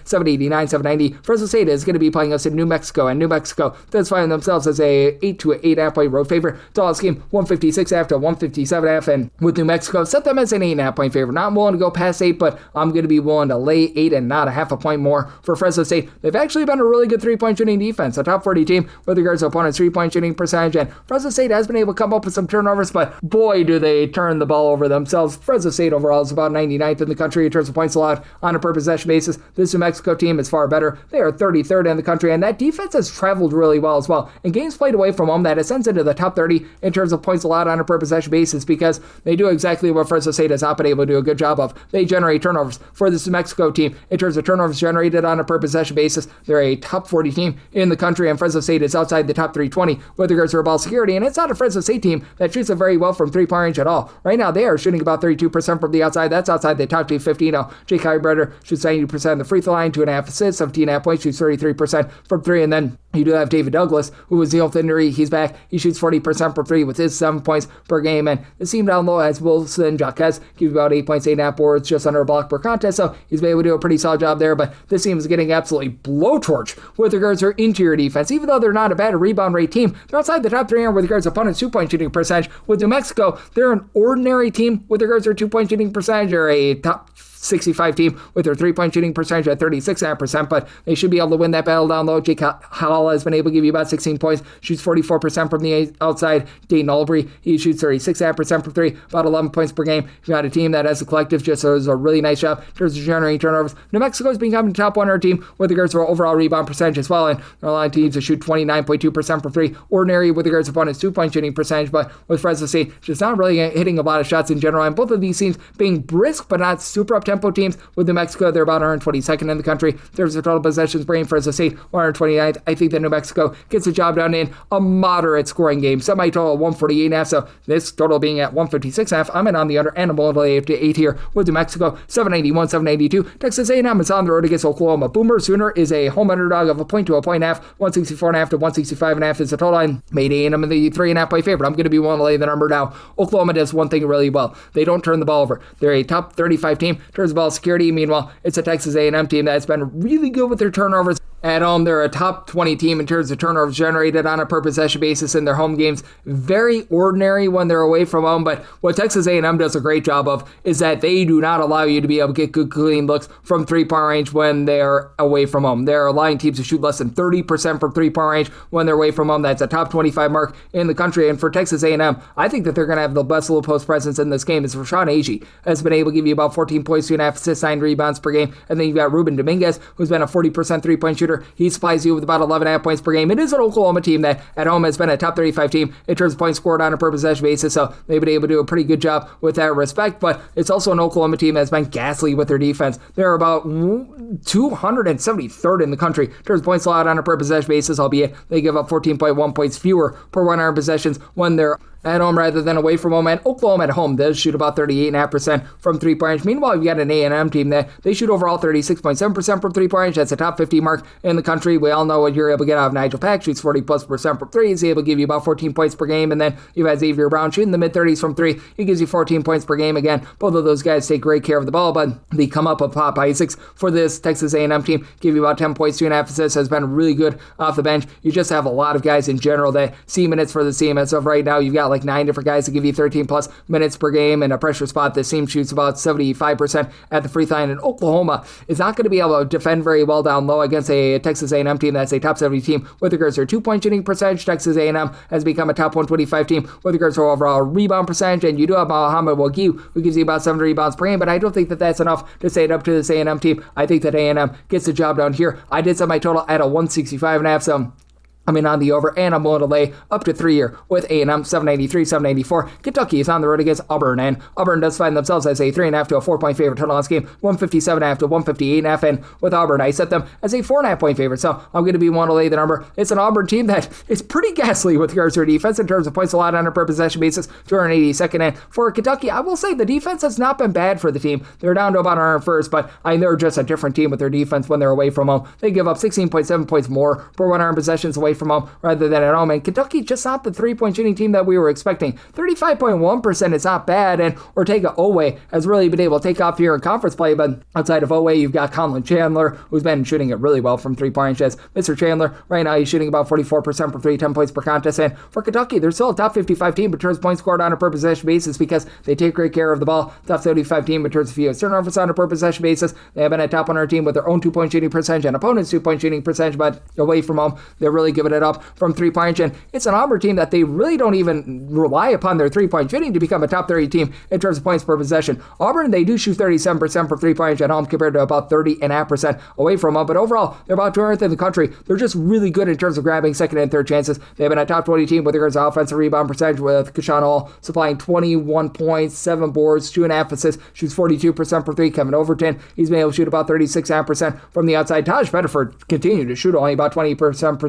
789, 790. Fresno State is going to be playing us in New Mexico, and New Mexico does find themselves as a 8 to 8.5 point road favorite. Tallest game, 156 after 157.5, and with New Mexico, set them as an 8.5 point favorite. Not willing to go past 8, but I'm going to be willing to lay 8 and not a half a point more for Fresno State. They've actually been a really good 3-point shooting defense, a top 40 team with regards to opponents' 3-point shooting percentage, and Fresno State has been able to come up with some turnovers, but boy, do they turn the ball over themselves. Fresno State overall is about 99th in the country in terms of points allowed on a per possession basis. This New Mexico team is far better. They are 33rd in the country, and that defense has traveled really well as well. In games played away from home, that ascends into the top 30 in terms of points allowed on a per possession basis, because they do exactly what Fresno State has not been able to do a good job of. They generate turnovers. For this New Mexico team, in terms of turnovers generated on a per possession basis, they're a top 40 team in the country, and Fresno State is outside the top 320 with regards to their ball security, and it's not a Fresno State team that shoots it very well from 3-point range at all. Right now, they are shooting about 32% from the outside. That's outside the top 250. Now, Jake Highbreder shoots 90% of the free throw line, 2.5 assists, 17.5 points, shoots 33% from three. And then you do have David Douglas, who was dealing with injury. He's back. He shoots 40% from three with his 7 points per game. And the team down low has Wilson Jaquez, gives about 8 points, 8.5 boards, just under a block per contest. So he's been able to do a pretty solid job there. But this team is getting absolutely blowtorched with regards to their interior defense. Even though they're not a bad rebound rate team, they're outside the top 300 with regards to opponents' 2-point shooting percentage. With New Mexico, they're an ordinary team with regards to their 2-point shooting percentage. They're a top 65 team with their 3-point shooting percentage at 36.5%, but they should be able to win that battle down low. Jake Hall has been able to give you about 16 points, shoots 44% from the outside. Dayton Albury, he shoots 36.5% from three, about 11 points per game. You've got a team that as a collective just does a really nice job in terms of generating turnovers. New Mexico's becoming the top 100 team with regards to their overall rebound percentage as well, and there are a lot of teams that shoot 29.2% from three, ordinary with regards to opponents' 2-point shooting percentage, but with Fresno State just not really hitting a lot of shots in general, and both of these teams being brisk but not super up-tempo teams. With New Mexico, they're about 122nd in the country. There's a total possessions per game. Fresno State 129th. I think that New Mexico gets the job done in a moderate scoring game. Semi-total 148.5, so this total being at 156.5. I'm in on the under and I'm all the way up to 8 here with New Mexico 791, 782. Texas A&M is on the road against Oklahoma. Boomer Sooner is a home underdog of a point to a point and a half. 164.5 to 165.5 is the total line. Made A&M in the 3.5 point favorite. I'm going to be willing to lay the number now. Oklahoma does one thing really well. They don't turn the ball over. They're a top 35 team. Turns the ball security. Meanwhile, it's a Texas A&M team that's been really good with their turnovers. At home, they're a top 20 team in terms of turnovers generated on a per possession basis in their home games. Very ordinary when they're away from home, but what Texas A&M does a great job of is that they do not allow you to be able to get good, clean looks from three-point range when they're away from home. They're allowing teams to shoot less than 30% from three-point range when they're away from home. That's a top 25 mark in the country, and for Texas A&M, I think that they're going to have the best low post presence in this game. It's Rashawn Agee has been able to give you about 14 points, 2.5 assists, 9 rebounds per game, and then you've got Ruben Dominguez, who's been a 40% three-point shooter. He supplies you with about 11.5 points per game. It is an Oklahoma team that at home has been a top 35 team in terms of points scored on a per possession basis, so they've been able to do a pretty good job with that respect, but it's also an Oklahoma team that's been ghastly with their defense. They're about 273rd in the country in terms of points allowed on a per possession basis, albeit they give up 14.1 points fewer per 100 possessions when they're at home rather than away from home, and Oklahoma at home does shoot about 38.5% from three-point range. Meanwhile, you've got an A&M team that they shoot overall 36.7% from three-point range. That's a top 50 mark in the country. We all know what you're able to get out of Nigel Pack, shoots 40+% from three. He's able to give you about 14 points per game, and then you've had Xavier Brown shooting the mid-30s from three. He gives you 14 points per game. Again, both of those guys take great care of the ball, but they come up with Pop Isaacs for this Texas A&M team, give you about 10 points, 2.5 assists, has been really good off the bench. You just have a lot of guys in general that see minutes for the team. As of right now, you've got like 9 different guys to give you 13 plus minutes per game in a pressure spot. This team shoots about 75% at the free throw line, and Oklahoma is not going to be able to defend very well down low against a Texas A&M team that's a top 70 team with regards to their 2-point shooting percentage. Texas A&M has become a top 125 team with regards to overall rebound percentage, and you do have Muhammad Wagyu, who gives you about 7 rebounds per game, but I don't think that that's enough to say it up to this A&M team. I think that A&M gets the job down here. I did set my total at a 165.5, so I'm in on the over, and I'm willing to lay up to 3 here with A&M 793, 794. Kentucky is on the road against Auburn, and Auburn does find themselves as a 3.5 to a 4-point favorite total on this game, 157.5 to 158.5, and with Auburn, I set them as a 4.5 point favorite, so I'm going to be willing to lay the number. It's an Auburn team that is pretty ghastly with regards to their defense in terms of points allowed on a per possession basis, 282nd, and for Kentucky, I will say the defense has not been bad for the team. They're down to about 101st, but they're just a different team with their defense when they're away from home. They give up 16.7 points more per 100 possessions away from home rather than at home, and Kentucky just not the 3-point shooting team that we were expecting. 35.1% is not bad, and Ortega Owe has really been able to take off here in conference play, but outside of Owe, you've got Conlon Chandler, who's been shooting it really well from 3-point range. As Mr. Chandler, right now he's shooting about 44% from 3, 10 points per contest, and for Kentucky, they're still a top 55 team in terms of points scored on a per possession basis because they take great care of the ball. Top 75 team in terms of fewest turnovers on a per possession basis. They have been a top 100 team with their own 2-point shooting percentage and opponents' 2-point shooting percentage, but away from home, they're really giving it up from 3-point range, and it's an Auburn team that they really don't even rely upon their 3-point shooting to become a top 30 team in terms of points per possession. Auburn, they do shoot 37% from 3-point range at home compared to about 30.5% away from home, but overall, they're about 200th in the country. They're just really good in terms of grabbing second and third chances. They've been a top 20 team with regards to offensive rebound percentage, with Keshawn Hall supplying 21 points, 7 boards, 2.5 assists, shoots 42% from 3. Kevin Overton, he's been able to shoot about 36.5% from the outside. Taj Bedford continued to shoot only about 20%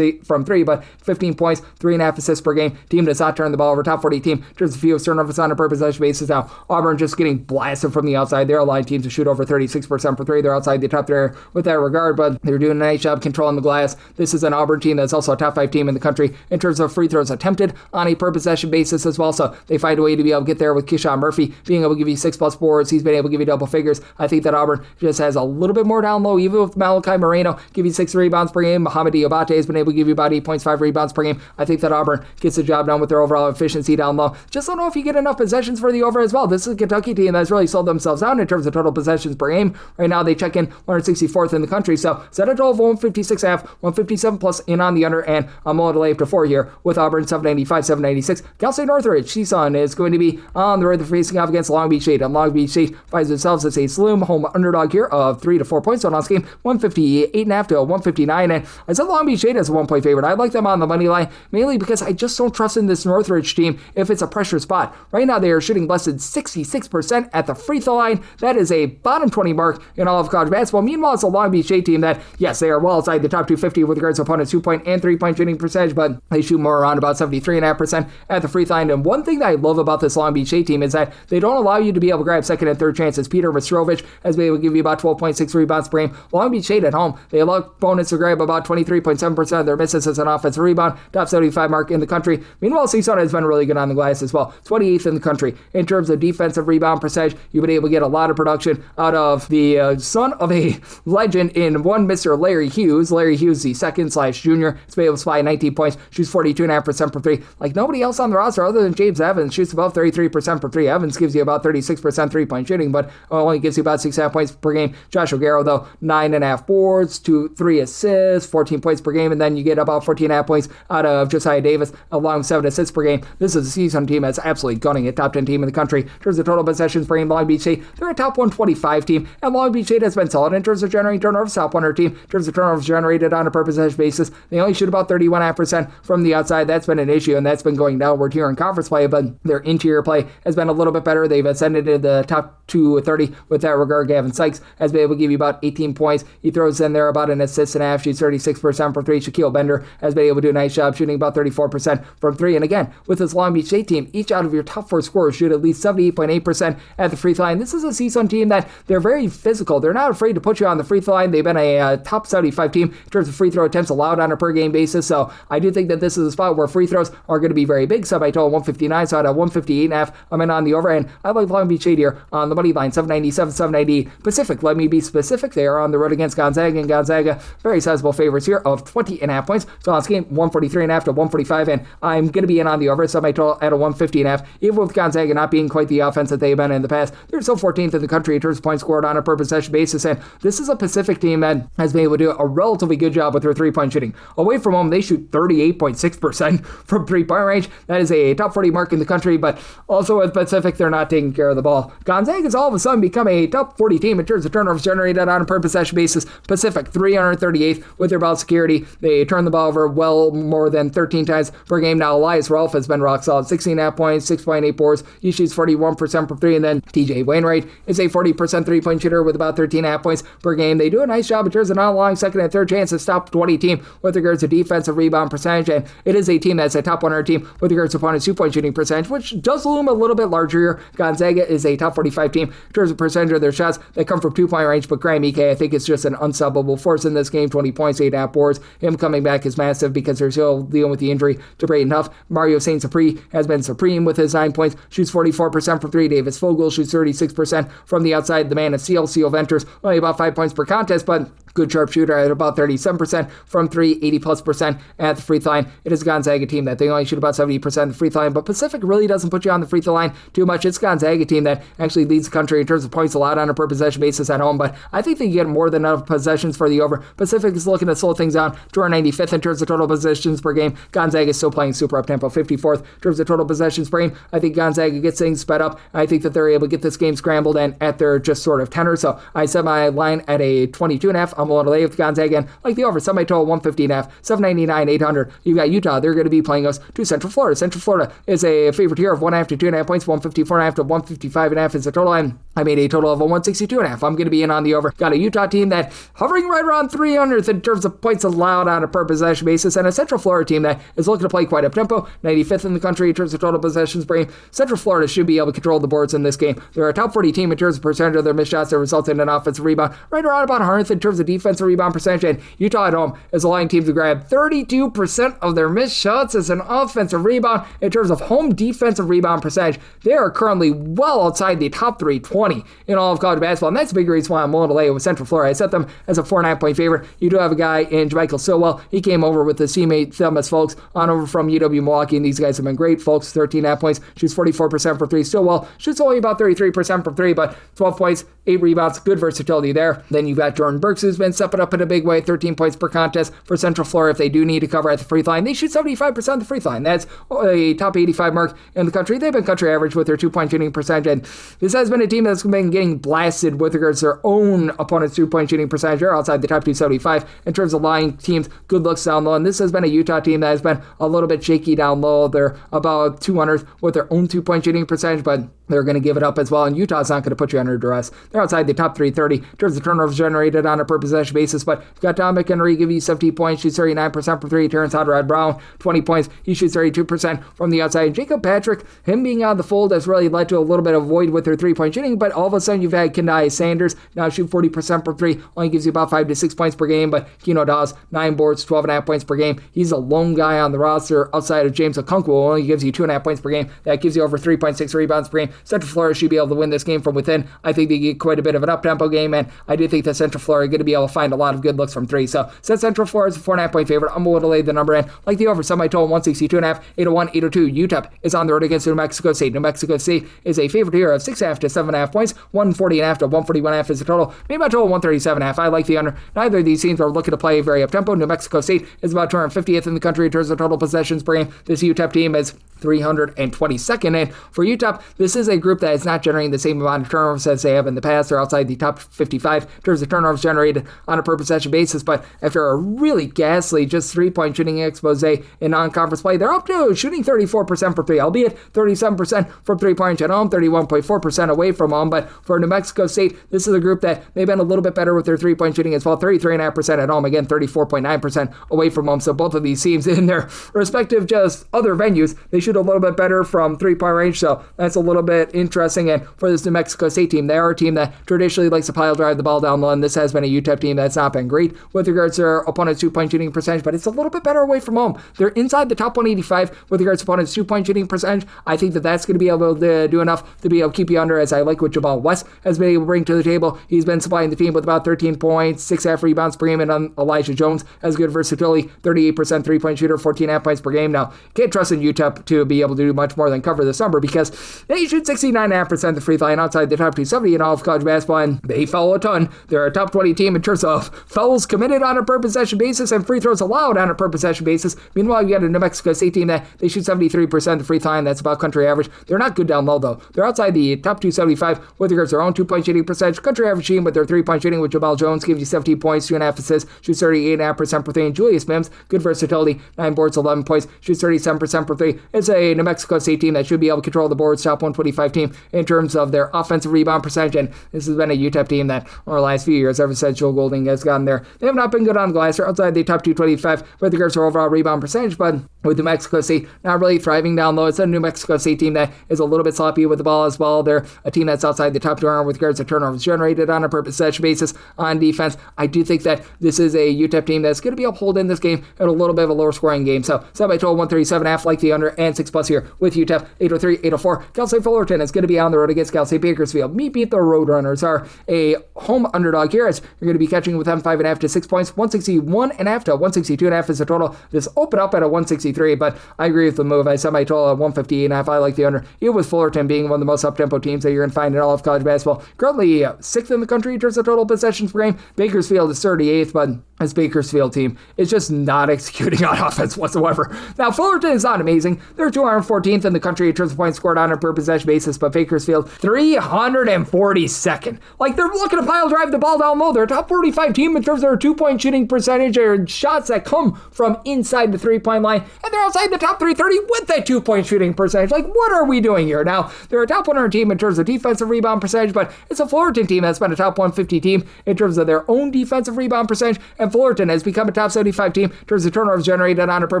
from three, but 15 points, 3.5 assists per game. Team does not turn the ball over. Top 40 team. There's a few turnovers on a per possession basis. Now, Auburn just getting blasted from the outside. They're allowing teams to shoot over 36% for three. They're outside the top there with that regard, but they're doing a nice job controlling the glass. This is an Auburn team that's also a top 5 team in the country in terms of free throws attempted on a per possession basis as well. So they find a way to be able to get there with Keyshawn Murphy being able to give you 6+ boards. He's been able to give you double figures. I think that Auburn just has a little bit more down low, even with Malachi Moreno give you 6 rebounds per game. Muhammad Diabate has been able to give you about 8 points, 5 rebounds per game. I think that Auburn gets the job done with their overall efficiency down low. Just don't know if you get enough possessions for the over as well. This is a Kentucky team that's really sold themselves out in terms of total possessions per game. Right now they check in 164th in the country. So set a total of 156.5, 157 plus in on the under, and I'm willing to lay up to 4 here with Auburn 795, 796. Cal State Northridge, CSUN is going to be on the road facing off against Long Beach State. And Long Beach State finds themselves as a slim home underdog here of 3 to 4 points. So on this game, 158.5 to 159. And I said Long Beach State as a 1-point favorite. I like them on the money line, mainly because I just don't trust in this Northridge team if it's a pressure spot. Right now they are shooting less than 66% at the free throw line. That is a bottom 20 mark in all of college basketball. Meanwhile, it's a Long Beach State team that, yes, they are well outside the top 250 with regards to opponents' 2-point and 3-point shooting percentage, but they shoot more around about 73.5% at the free throw line. And one thing that I love about this Long Beach State team is that they don't allow you to be able to grab second and third chances. Peter Mistrovich has been able to give you about 12.6 rebounds per game. Long Beach State at home, they allow opponents to grab about 23.7% of their misses as an offensive rebound, top 75 mark in the country. Meanwhile, CSUN has been really good on the glass as well, 28th in the country. In terms of defensive rebound percentage, you've been able to get a lot of production out of the son of a legend in one Mr. Larry Hughes. Larry Hughes, the second/junior, has been able to supply 19 points, shoots 42.5% for three. Like nobody else on the roster other than James Evans shoots above 33% for three. Evans gives you about 36% 3-point shooting, but only gives you about 6.5 points per game. Josh O'Garo, though, 9.5 boards, 3 assists, 14 points per game, and then you get about 14.5 points out of Josiah Davis, along with 7 assists per game. This is a CSUN team that's absolutely gunning it, top 10 team in the country. In terms of total possessions per game, Long Beach State, they're a top 125 team, and Long Beach State has been solid in terms of generating turnovers, top 100 team. In terms of turnovers generated on a per possession basis, they only shoot about 31.5% from the outside. That's been an issue, and that's been going downward here in conference play, but their interior play has been a little bit better. They've ascended to the top 230 with that regard. Gavin Sykes has been able to give you about 18 points. He throws in there about an assist and a half, shoots 36% from three. Shaquille Bender has been able to do a nice job shooting about 34% from three. And again, with this Long Beach State team, each out of your top 4 scorers shoot at least 78.8% at the free throw line. This is a CSUN team that they're very physical. They're not afraid to put you on the free throw line. They've been a top 75 team in terms of free throw attempts allowed on a per game basis. So I do think that this is a spot where free throws are going to be very big. Sub I told 159, so at a 158.5, I'm in on the over, and I like Long Beach State here on the money line, 797, 798. Pacific, let me be specific. They are on the road against Gonzaga, and Gonzaga, very sizable favorites here of 20.5 points. So on this game, 143.5 to 145, and I'm going to be in on the over, so my total at a 150.5. Even with Gonzaga not being quite the offense that they've been in the past, they're still 14th in the country in terms of points scored on a per possession basis, and this is a Pacific team that has been able to do a relatively good job with their 3-point shooting. Away from home, they shoot 38.6% from 3-point range. That is a top 40 mark in the country, but also with Pacific, they're not taking care of the ball. Gonzaga's all of a sudden become a top 40 team in terms of turnovers generated on a per possession basis. Pacific, 338th with their ball security. They turn the ball over well more than 13 times per game. Now, Elias Ralph has been rock solid, 16.5 points, 6.8 boards. He shoots 41% from three, and then TJ Wainwright is a 40% 3-point shooter with about 13.5 points per game. They do a nice job in terms of not allowing second and third chances, top 20 team with regards to defensive rebound percentage, and it is a team that's a top 100 team with regards to opponent's 2-point shooting percentage, which does loom a little bit larger here. Gonzaga is a top 45 team in terms of percentage of their shots that come from 2-point range, but Graham Ike, I think, is just an unstoppable force in this game. 20 points, 8.5 boards. Him coming back is massive because they're still dealing with the injury to Brayton Huff. Mario St. Supri has been supreme with his 9 points, shoots 44% from three. Davis Fogel shoots 36% from the outside. The man of Seal Venters, only about 5 points per contest, but good sharpshooter at about 37% from three, 80+% at the free throw line. It is a Gonzaga team that they only shoot about 70% of the free throw line, but Pacific really doesn't put you on the free throw line too much. It's Gonzaga team that actually leads the country in terms of points allowed on a per possession basis at home, but I think they get more than enough possessions for the over. Pacific is looking to slow things down. Draw 95th in terms of total possessions per game. Gonzaga is still playing super up-tempo, 54th in terms of total possessions per game. I think Gonzaga gets things sped up. I think that they're able to get this game scrambled and at their just sort of tenor, so I set my line at a 22.5. I'm willing to lay with Gonzaga and like the over. Semi total 150.5, 799, 800. You've got Utah. They're going to be playing us to Central Florida. Central Florida is a favorite here of 1.5 to 2.5 points. 154.5 to 155.5 is the total. And I made a total of a 162.5. I'm going to be in on the over. Got a Utah team that hovering right around 300th in terms of points allowed on a per possession basis, and a Central Florida team that is looking to play quite up tempo, 95th in the country in terms of total possessions per game. Central Florida should be able to control the boards in this game. They're a top 40 team in terms of percentage of their missed shots that result in an offensive rebound, right around about 100th in terms of defensive rebound percentage, and Utah at home is allowing teams to grab 32% of their missed shots as an offensive rebound. In terms of home defensive rebound percentage, they are currently well outside the top 320 in all of college basketball, and that's a big reason why I'm willing to lay it with Central Florida. I set them as a 4.5-point favorite. You do have a guy in JaMychal Stilwell. He came over with his teammate Thomas Folks on over from UW Milwaukee, and these guys have been great. Folks, 13.5 points, shoots 44% for three. Stilwell shoots only about 33% from three, but 12 points, 8 rebounds, good versatility there. Then you've got Jordan Burks, who's been stepping up in a big way, 13 points per contest for Central Florida. If they do need to cover at the free throw line, they shoot 75% of the free throw line. That's a top 85 mark in the country. They've been country average with their 2-point shooting percentage, and this has been a team that's been getting blasted with regards to their own opponent's 2-point shooting percentage. They're outside the top 275 in terms of allowing teams good looks down low, and this has been a Utah team that has been a little bit shaky down low. They're about 200th with their own 2-point shooting percentage, but they're going to give it up as well, and Utah's not going to put you under duress. They're outside the top 330 in terms of turnovers generated on a per possession basis, but you've got Tom McHenry give you 17 points, shoots 39% for three. Terrence Hot-Rod Brown, 20 points, he shoots 32% from the outside. Jacob Patrick, him being on the fold has really led to a little bit of void with their 3-point shooting, but all of a sudden you've had Kenai Sanders now shoot 40% for three, only gives you about 5 to 6 points per game, but Keno Dawes, 9 boards, 12.5 points per game. He's a lone guy on the roster outside of James Okonkwo, only gives you 2.5 points per game. That gives you over 3.6 rebounds per game. Central Florida should be able to win this game from within. I think they get quite a bit of an up-tempo game, and I do think that Central Florida are going to be able to find a lot of good looks from three. So, since Central Florida is a 4.5-point favorite, I'm willing to lay the number in. Like the over, some I told 162.5, 801, 802. UTEP is on the road against New Mexico State. New Mexico State is a favorite here of 6.5 to 7.5 points. 140.5 to 141.5 is the total. Maybe my total 137.5. I like the under. Neither of these teams are looking to play very up-tempo. New Mexico State is about 250th in the country in terms of total possessions per game. This UTEP team is 322nd, and for UTEP, this is a group that is not generating the same amount of turnovers as they have in the past. They're outside the top 55 in terms of turnovers generated on a per possession basis, but after a really ghastly just 3-point shooting expose in non-conference play, they're up to shooting 34% for three, albeit 37% from 3-point at home, 31.4% away from home. But for New Mexico State, this is a group that they've been a little bit better with their 3-point shooting as well, 33.5% at home, again 34.9% away from home. So both of these teams in their respective just other venues, they shoot a little bit better from 3-point range, so that's a little bit interesting. And for this New Mexico State team, they are a team that traditionally likes to pile drive the ball down low, and this has been a UTEP team that's not been great with regards to their opponent's 2-point shooting percentage, but it's a little bit better away from home. They're inside the top 185 with regards to opponent's 2-point shooting percentage. I think that that's going to be able to do enough to be able to keep you under, as I like what Jabal West has been able to bring to the table. He's been supplying the team with about 13 points, 6.5 rebounds per game, and Elijah Jones has good versatility, 38% 3-point shooter, 14.5 points per game. Now, can't trust in UTEP to be able to do much more than cover this number because they shoot 69.5% of the free throw line outside the top 270 in all of college basketball, and they foul a ton. They're a top 20 team in terms of fouls committed on a per possession basis and free throws allowed on a per possession basis. Meanwhile, you got a New Mexico State team that they shoot 73% of the free throw line. That's about country average. They're not good down low, though. They're outside the top 275 with regards to their own 2-point shooting percentage. Country average team with their 3-point shooting, with Jabal Jones gives you 17 points, 2.5 assists, shoots 38.5% for three. And Julius Mims, good versatility, 9 boards, 11 points, shoots 37% for three. It's a New Mexico State team that should be able to control the boards, top 125 team in terms of their offensive rebound percentage, and this has been a UTEP team that over the last few years, ever since Joe Golding has gotten there, they have not been good on the glass. They're outside the top 225 with regards to their overall rebound percentage, but with New Mexico State not really thriving down low. It's a New Mexico State team that is a little bit sloppy with the ball as well. They're a team that's outside the top 200 with regards to turnovers generated on a per possession basis on defense. I do think that this is a UTEP team that's going to be able to hold in this game at a little bit of a lower scoring game. So, set by total 137.5, like the under, and 6+ here with UTEP. 803, 804. Cal State Fullerton is going to be on the road against Cal State Bakersfield. Me beat the Roadrunners are a home underdog here, as you're going to be catching with them 5.5 to 6 points. 161.5 to 162.5 is the total. This open up at a 163, but I agree with the move. I set my total at 158.5. I like the under. Even with Fullerton being one of the most up-tempo teams that you're going to find in all of college basketball. Currently 6th in the country in terms of total possessions per game. Bakersfield is 38th, but this Bakersfield team is just not executing on offense whatsoever. Now, Fullerton is not amazing. They're 214th in the country in terms of points scored on a per possession basis, but Bakersfield 342nd. Like, they're looking to pile drive the ball down low. They're a top 45 team in terms of their 2-point shooting percentage or shots that come from inside the 3-point line, and they're outside the top 330 with that 2-point shooting percentage. Like, what are we doing here? Now, they're a top 100 team in terms of defensive rebound percentage, but it's a Fullerton team that's been a top 150 team in terms of their own defensive rebound percentage, and Fullerton has become a top 75 team in terms of turnovers generated on a per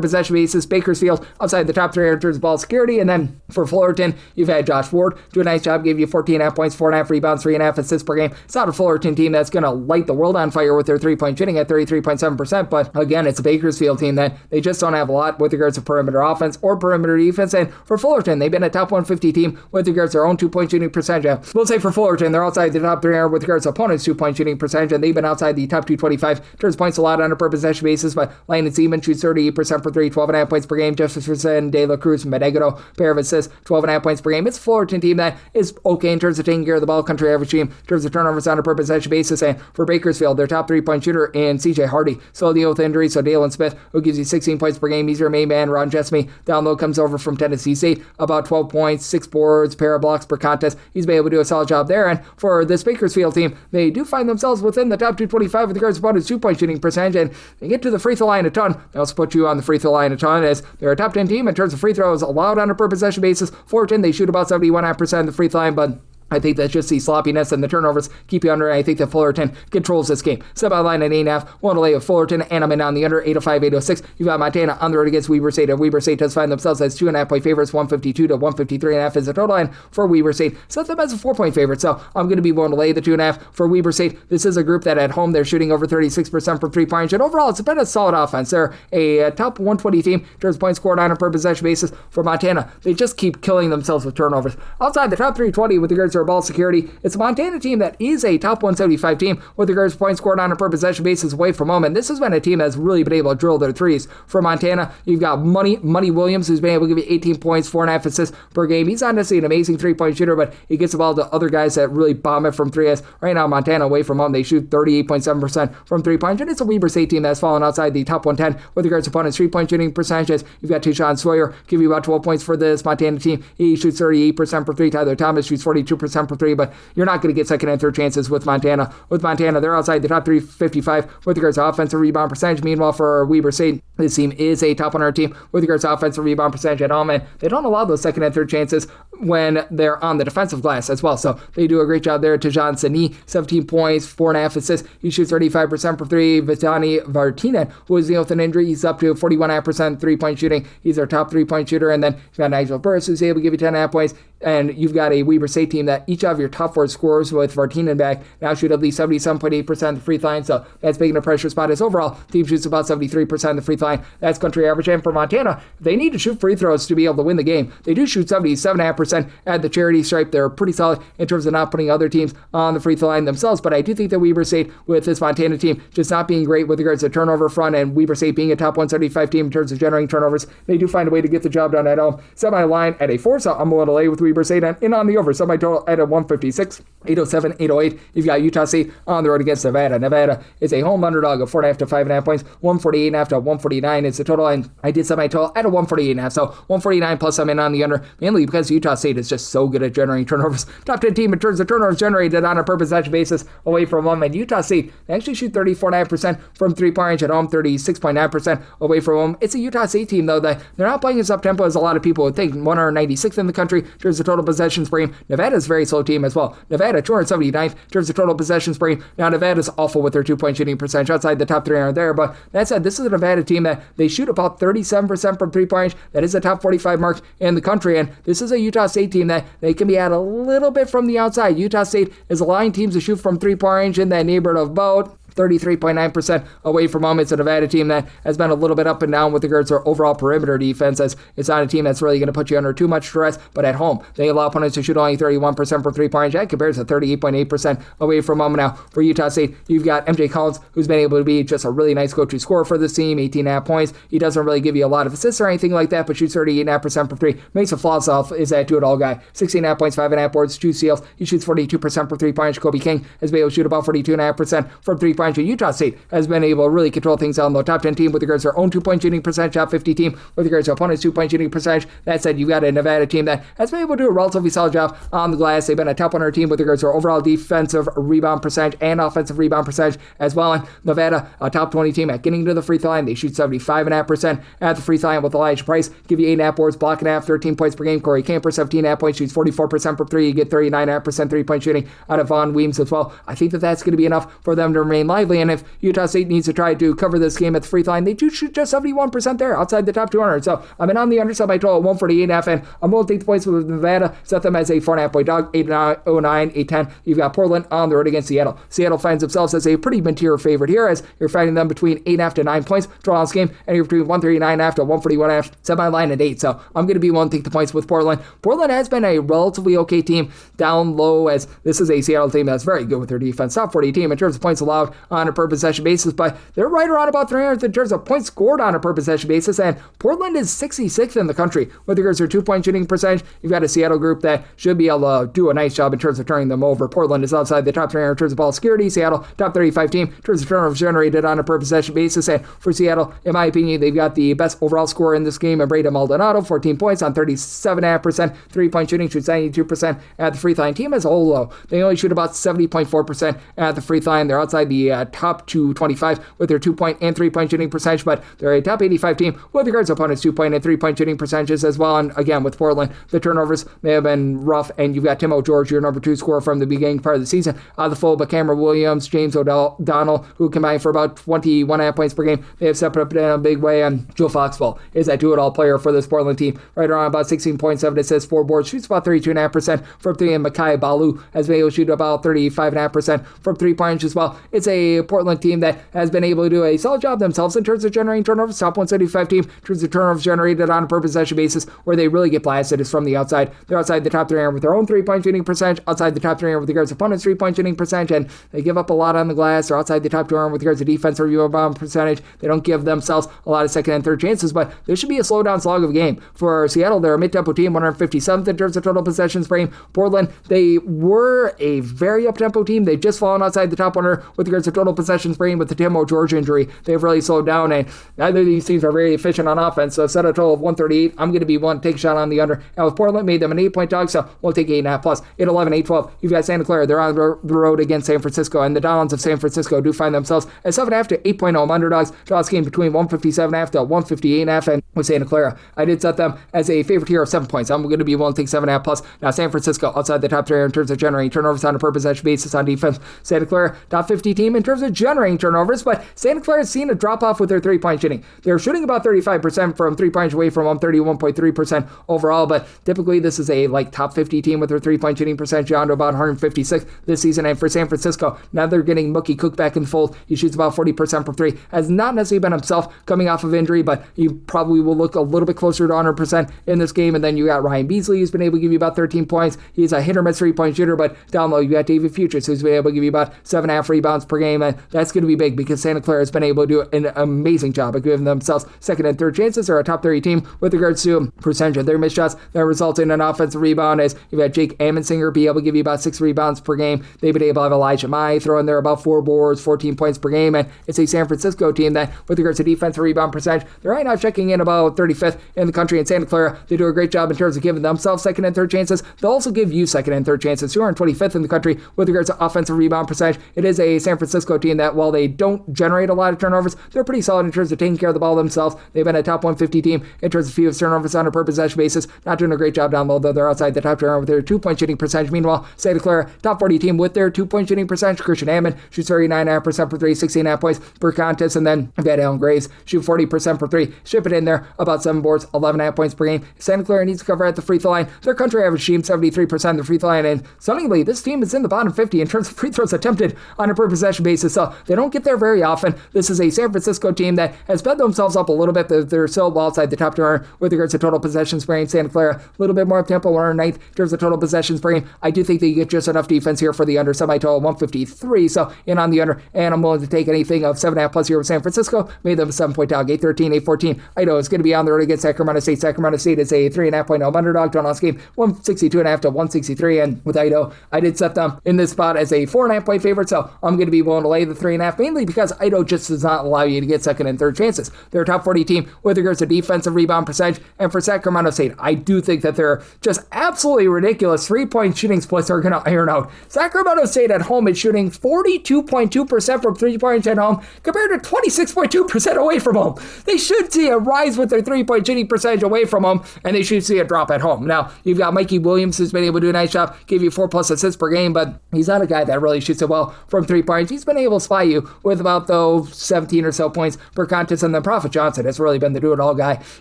possession basis. Bakersfield outside the top 300 in terms of ball security, and then for Fullerton, you've had Josh Ward do a nice job, gave you 14.5 points, 4.5 rebounds, 3.5 assists per game. It's not a Fullerton team that's going to light the world on fire with their 3-point shooting at 33.7%, but again, it's a Bakersfield team that they just don't have a lot with regards to perimeter offense or perimeter defense, and for Fullerton, they've been a top 150 team with regards to their own 2-point shooting percentage. We'll say for Fullerton, they're outside the top 300 with regards to opponents' 2-point shooting percentage, and they've been outside the top 225 in terms of points allowed on a per possession basis, but Landon Seaman shoots 38% for 3, 12.5 points per game. Jefferson, De La Cruz, Medegado, pair of assists, 12.5 points per game. It's a Fullerton team that is okay in terms of taking care of the ball, country average team in terms of turnovers on a per possession basis, and for Bakersfield, their top 3-point shooter in CJ Hardy, so deal with injury, so Dalen Smith, who gives you 16 points per game. He's your main man. Ron Jessamy down low comes over from Tennessee State, about 12 points, 6 boards, pair of blocks per contest. He's been able to do a solid job there, and for this Bakersfield team, they do find themselves within the top 225 with regards to opponents' 2-point shooting percentage, and they get to the free throw line a ton. They also put you on the free throw line a ton, as they're a top 10 team in terms of free throws allowed on a per possession basis. Fullerton, they shoot about 71% of the free throw line, but I think that's just the sloppiness and the turnovers keep you under, and I think that Fullerton controls this game. Set by line at 8.5. One to lay with Fullerton, and I'm in on the under, 805, 806. You've got Montana on the road against Weber State, and Weber State does find themselves as 2.5-point favorites. 152 to 153.5 is the total line for Weber State. Set them as a 4-point favorite, so I'm going to be willing to lay the 2.5 for Weber State. This is a group that at home they're shooting over 36% from 3-point, and overall it's been a solid offense. They're a top 120 team in terms of points scored on a per possession basis. For Montana, they just keep killing themselves with turnovers. Outside the top 320 with regards to their ball security, it's a Montana team that is a top 175 team with regards to points scored on a per possession basis away from home, and this has been a team that's really been able to drill their threes. For Montana, you've got Money Williams, who's been able to give you 18 points, 4.5 assists per game. He's not necessarily an amazing 3-point shooter, but he gets the ball to other guys that really bomb it from 3. As right now, Montana away from home, they shoot 38.7% from 3-point, and it's a Weber State team that's fallen outside the top 110 with regards to opponents' 3-point shooting percentages. You've got Tishawn Sawyer give you about 12 points for this Montana team. He shoots 38% for 3. Tyler Thomas shoots 42% for 3, but you're not going to get second and third chances with Montana. With Montana, they're outside the top 355 with regards to offensive rebound percentage. Meanwhile, for Weber State, this team is a top 100 team with regards to offensive rebound percentage at home, and they don't allow those second and third chances when they're on the defensive glass as well. So they do a great job there. Tejan Sani, 17 points, 4.5 assists. He shoots 35% for 3. Vitani Vartinen, who is dealing with an injury, he's up to 41.5% 3-point shooting. He's our top 3-point shooter. And then you've got Nigel Burris, who's able to give you 10.5 points. And you've got a Weber State team that each of your top 4 scorers with Vartinen back now shoot at least 77.8% of the free throw line. So that's making a pressure spot. As overall, team shoots about 73% of the free throw line. That's country average. And for Montana, they need to shoot free throws to be able to win the game. They do shoot 77.5% at the charity stripe. They're pretty solid in terms of not putting other teams on the free throw line themselves. But I do think that Weber State, with this Montana team, just not being great with regards to turnover front, and Weber State being a top 175 team in terms of generating turnovers, they do find a way to get the job done at home. Set my line at a 4, so I'm going to lay with Weber State and in on the over. Set my total at a 156, 807, 808. You've got Utah State on the road against Nevada. Nevada is a home underdog of 4.5 to 5.5 points. 148.5 to 149 is the total, and I did set my total at a 148.5. So 149 plus I'm in on the under, mainly because Utah State is just so good at generating turnovers. Top 10 team in terms of turnovers generated on a per possession basis away from home, and Utah State, they actually shoot 34.9% from 3-point range at home, 36.9% away from home. It's a Utah State team, though, that they're not playing as up-tempo as a lot of people would think. 196th in the country in terms of total possessions per game. Nevada's a very slow team as well. Nevada, 279th in terms of total possessions per game. Now, Nevada's awful with their 2-point shooting percentage, outside the top 300 there, but that said, this is a Nevada team that they shoot about 37% from 3-point range. That is a top 45 mark in the country, and this is a Utah State team that they can be at a little bit from the outside. Utah State is allowing teams to shoot from 3-point range in that neighborhood of about 33.9% away from home. It's a Nevada team that has been a little bit up and down with regards to their overall perimeter defense, as it's not a team that's really going to put you under too much stress, but at home, they allow opponents to shoot only 31% from 3-point range. That compares to 38.8% away from home. Now, for Utah State, you've got MJ Collins, who's been able to be just a really nice go-to scorer for this team, 18.5 points. He doesn't really give you a lot of assists or anything like that, but shoots 38.5% from 3. Makes a flawed self, is that do-it-all guy. 16.5 points, 5.5 boards, 2 steals. He shoots 42% from 3-point range. Kobe King has been able to shoot about 42.5% from 3-point 3-point shooting. Utah State has been able to really control things on the top 10 team with regards to their own 2-point shooting percentage, top 50 team with regards to opponents' 2-point shooting percentage. That said, you've got a Nevada team that has been able to do a relatively solid job on the glass. They've been a top 100 team with regards to their overall defensive rebound percentage and offensive rebound percentage as well. And Nevada, a top 20 team at getting to the free throw line. They shoot 75.5% at the free throw line with Elijah Price. Give you 8.5 boards, block and a half, 13 points per game. Corey Camper, 17.5 points, shoots 44% for three. You get 39.5% 3-point shooting out of Vaughn Weems as well. I think that's going to be enough for them to remain lively. And if Utah State needs to try to cover this game at the free throw line, they do shoot just 71% there outside the top 200. So I'm in on the underside by total 148.5, and I'm going to take the points with Nevada, set them as a 4.5 point dog, 8.09, 8.10. You've got Portland on the road against Seattle. Seattle finds themselves as a pretty mid-tier favorite here, as you're finding them between 8.5 to 9 points. Draw on this game, and you're between 139.5 to 141.5. Set my line at 8. So I'm going to be one to take the points with Portland. Portland has been a relatively okay team down low, as this is a Seattle team that's very good with their defense. Top 40 team in terms of points allowed on a per possession basis, but they're right around about 300 in terms of points scored on a per possession basis, and Portland is 66th in the country with regards to their 2-point shooting percentage. You've got a Seattle group that should be able to do a nice job in terms of turning them over. Portland is outside the top 300 in terms of ball security. Seattle, top 35 team in terms of turnovers generated on a per possession basis, and for Seattle, in my opinion, they've got the best overall scorer in this game, and Brady Maldonado, 14 points on 37.5% 3-point shooting, shoots 92% at the free throw line. Team as a whole, though, they only shoot about 70.4% at the free throw line. They're outside the top 225 with their 2-point and 3-point shooting percentage, but they're a top 85 team with regards to opponents' 2-point and 3-point shooting percentages as well. And again, with Portland, the turnovers may have been rough, and you've got Timo George, your number 2 scorer from the beginning part of the season, out of the fold, but Cameron Williams, James O'Donnell, who combined for about 21.5 points per game, they have stepped up in a big way, and Joe Foxball is that do-it-all player for this Portland team, right around about 16.7 assists, 4 boards, shoots about 32.5% from 3, and Makai Balu has been able to shoot about 35.5% from 3-point as well. It's a Portland team that has been able to do a solid job themselves in terms of generating turnovers. Top 175 team in terms of turnovers generated on a per possession basis. Where they really get blasted is from the outside. They're outside the top 300 with their own 3-point shooting percentage, outside the top 300 with regards to opponents' 3-point shooting percentage, and they give up a lot on the glass. They're outside the top 200 with regards to defensive rebound percentage. They don't give themselves a lot of second and third chances, but there should be a slow-down slog of a game. For Seattle, they're a mid-tempo team, 157th in terms of total possessions per game. Portland, they were a very up-tempo team. They've just fallen outside the top 100 with regards to total possessions per game with the Timo George injury. They've really slowed down, and neither of these teams are very efficient on offense. So set a total of 138. I'm going to be one to take a shot on the under. And with Portland, made them an 8-point dog, so we'll take 8.5 plus 8-11, 8-12. You've got Santa Clara. They're on the road against San Francisco, and the Dons of San Francisco do find themselves at 7.5 to 8-point home underdogs. Draw this game between 157.5 to 158.5, and with Santa Clara, I did set them as a favorite here of 7 points. I'm going to be willing to take 7.5 plus. Now San Francisco outside the top 3 in terms of generating turnovers on a per possession basis on defense. Santa Clara top 50 team in terms of generating turnovers, but Santa Clara has seen a drop off with their 3-point shooting. They're shooting about 35% from 3-point away from 31.3% overall, but typically this is a top 50 team with their 3-point shooting percentage down to about 156th this season. And for San Francisco, now they're getting Mookie Cook back in the fold. He shoots about 40% from 3. Has not necessarily been himself coming off of injury, but you probably will look a little bit closer to 100% in this game. And then you got Ryan Beasley, who's been able to give you about 13 points. He's a hit or miss 3-point shooter, but down low you got David Futures, who's been able to give you about 7.5 rebounds per game, and that's going to be big because Santa Clara has been able to do an amazing job of giving themselves second and third chances. They're a top 30 team with regards to percentage of their missed shots that result in an offensive rebound, as you've had Jake Amundsinger be able to give you about 6 rebounds per game. They've been able to have Elijah Mai throw in there about 4 boards, 14 points per game, and it's a San Francisco team that, with regards to defensive rebound percentage, they're right now checking in about 35th in the country. In Santa Clara, they do a great job in terms of giving themselves second and third chances. They'll also give you second and third chances. 225th in the country with regards to offensive rebound percentage. It is a San Francisco team that, while they don't generate a lot of turnovers, they're pretty solid in terms of taking care of the ball themselves. They've been a top 150 team in terms of fewest turnovers on a per possession basis. Not doing a great job down low, though. They're outside the top 200 with their 2-point shooting percentage. Meanwhile, Santa Clara, top 40 team with their 2-point shooting percentage. Christian Hammond shoots 39.5% for 3, 16.5 points per contest, and then you've got Alan Graves shoot 40% for 3. Ship it in there, about 7 boards, 11.5 points per game. Santa Clara needs to cover at the free throw line. Their country average team 73% of the free throw line, and stunningly, this team is in the bottom 50 in terms of free throws attempted on a per possession basis, so they don't get there very often. This is a San Francisco team that has sped themselves up a little bit. They're still well outside the top 200 with regards to total possessions per game. Santa Clara, a little bit more up tempo, 109th in terms of total possessions per game. I do think they get just enough defense here for the under, semi-total 153, so in on the under, and I'm willing to take anything of 7.5 plus here with San Francisco. Made them a 7-point dog, 8-13, 8-14. Idaho is going to be on the road against Sacramento State. Sacramento State is a 3.5-point home underdog. Drawn last game, 162.5 to 163, and with Idaho, I did set them in this spot as a 4.5-point favorite, so I'm going to be willing to lay the 3.5, mainly because Idaho just does not allow you to get second and third chances. They're a top 40 team with regards to defensive rebound percentage, and for Sacramento State, I do think that they're just absolutely ridiculous three-point shooting splits are going to iron out. Sacramento State at home is shooting 42.2% from three-point at home compared to 26.2% away from home. They should see a rise with their three-point shooting percentage away from home, and they should see a drop at home. Now, you've got Mikey Williams, who's been able to do a nice job, give you 4+ assists per game, but he's not a guy that really shoots it well from three-point. He's been able to supply you with about, 17 or so points per contest, and then Prophet Johnson has really been the do-it-all guy.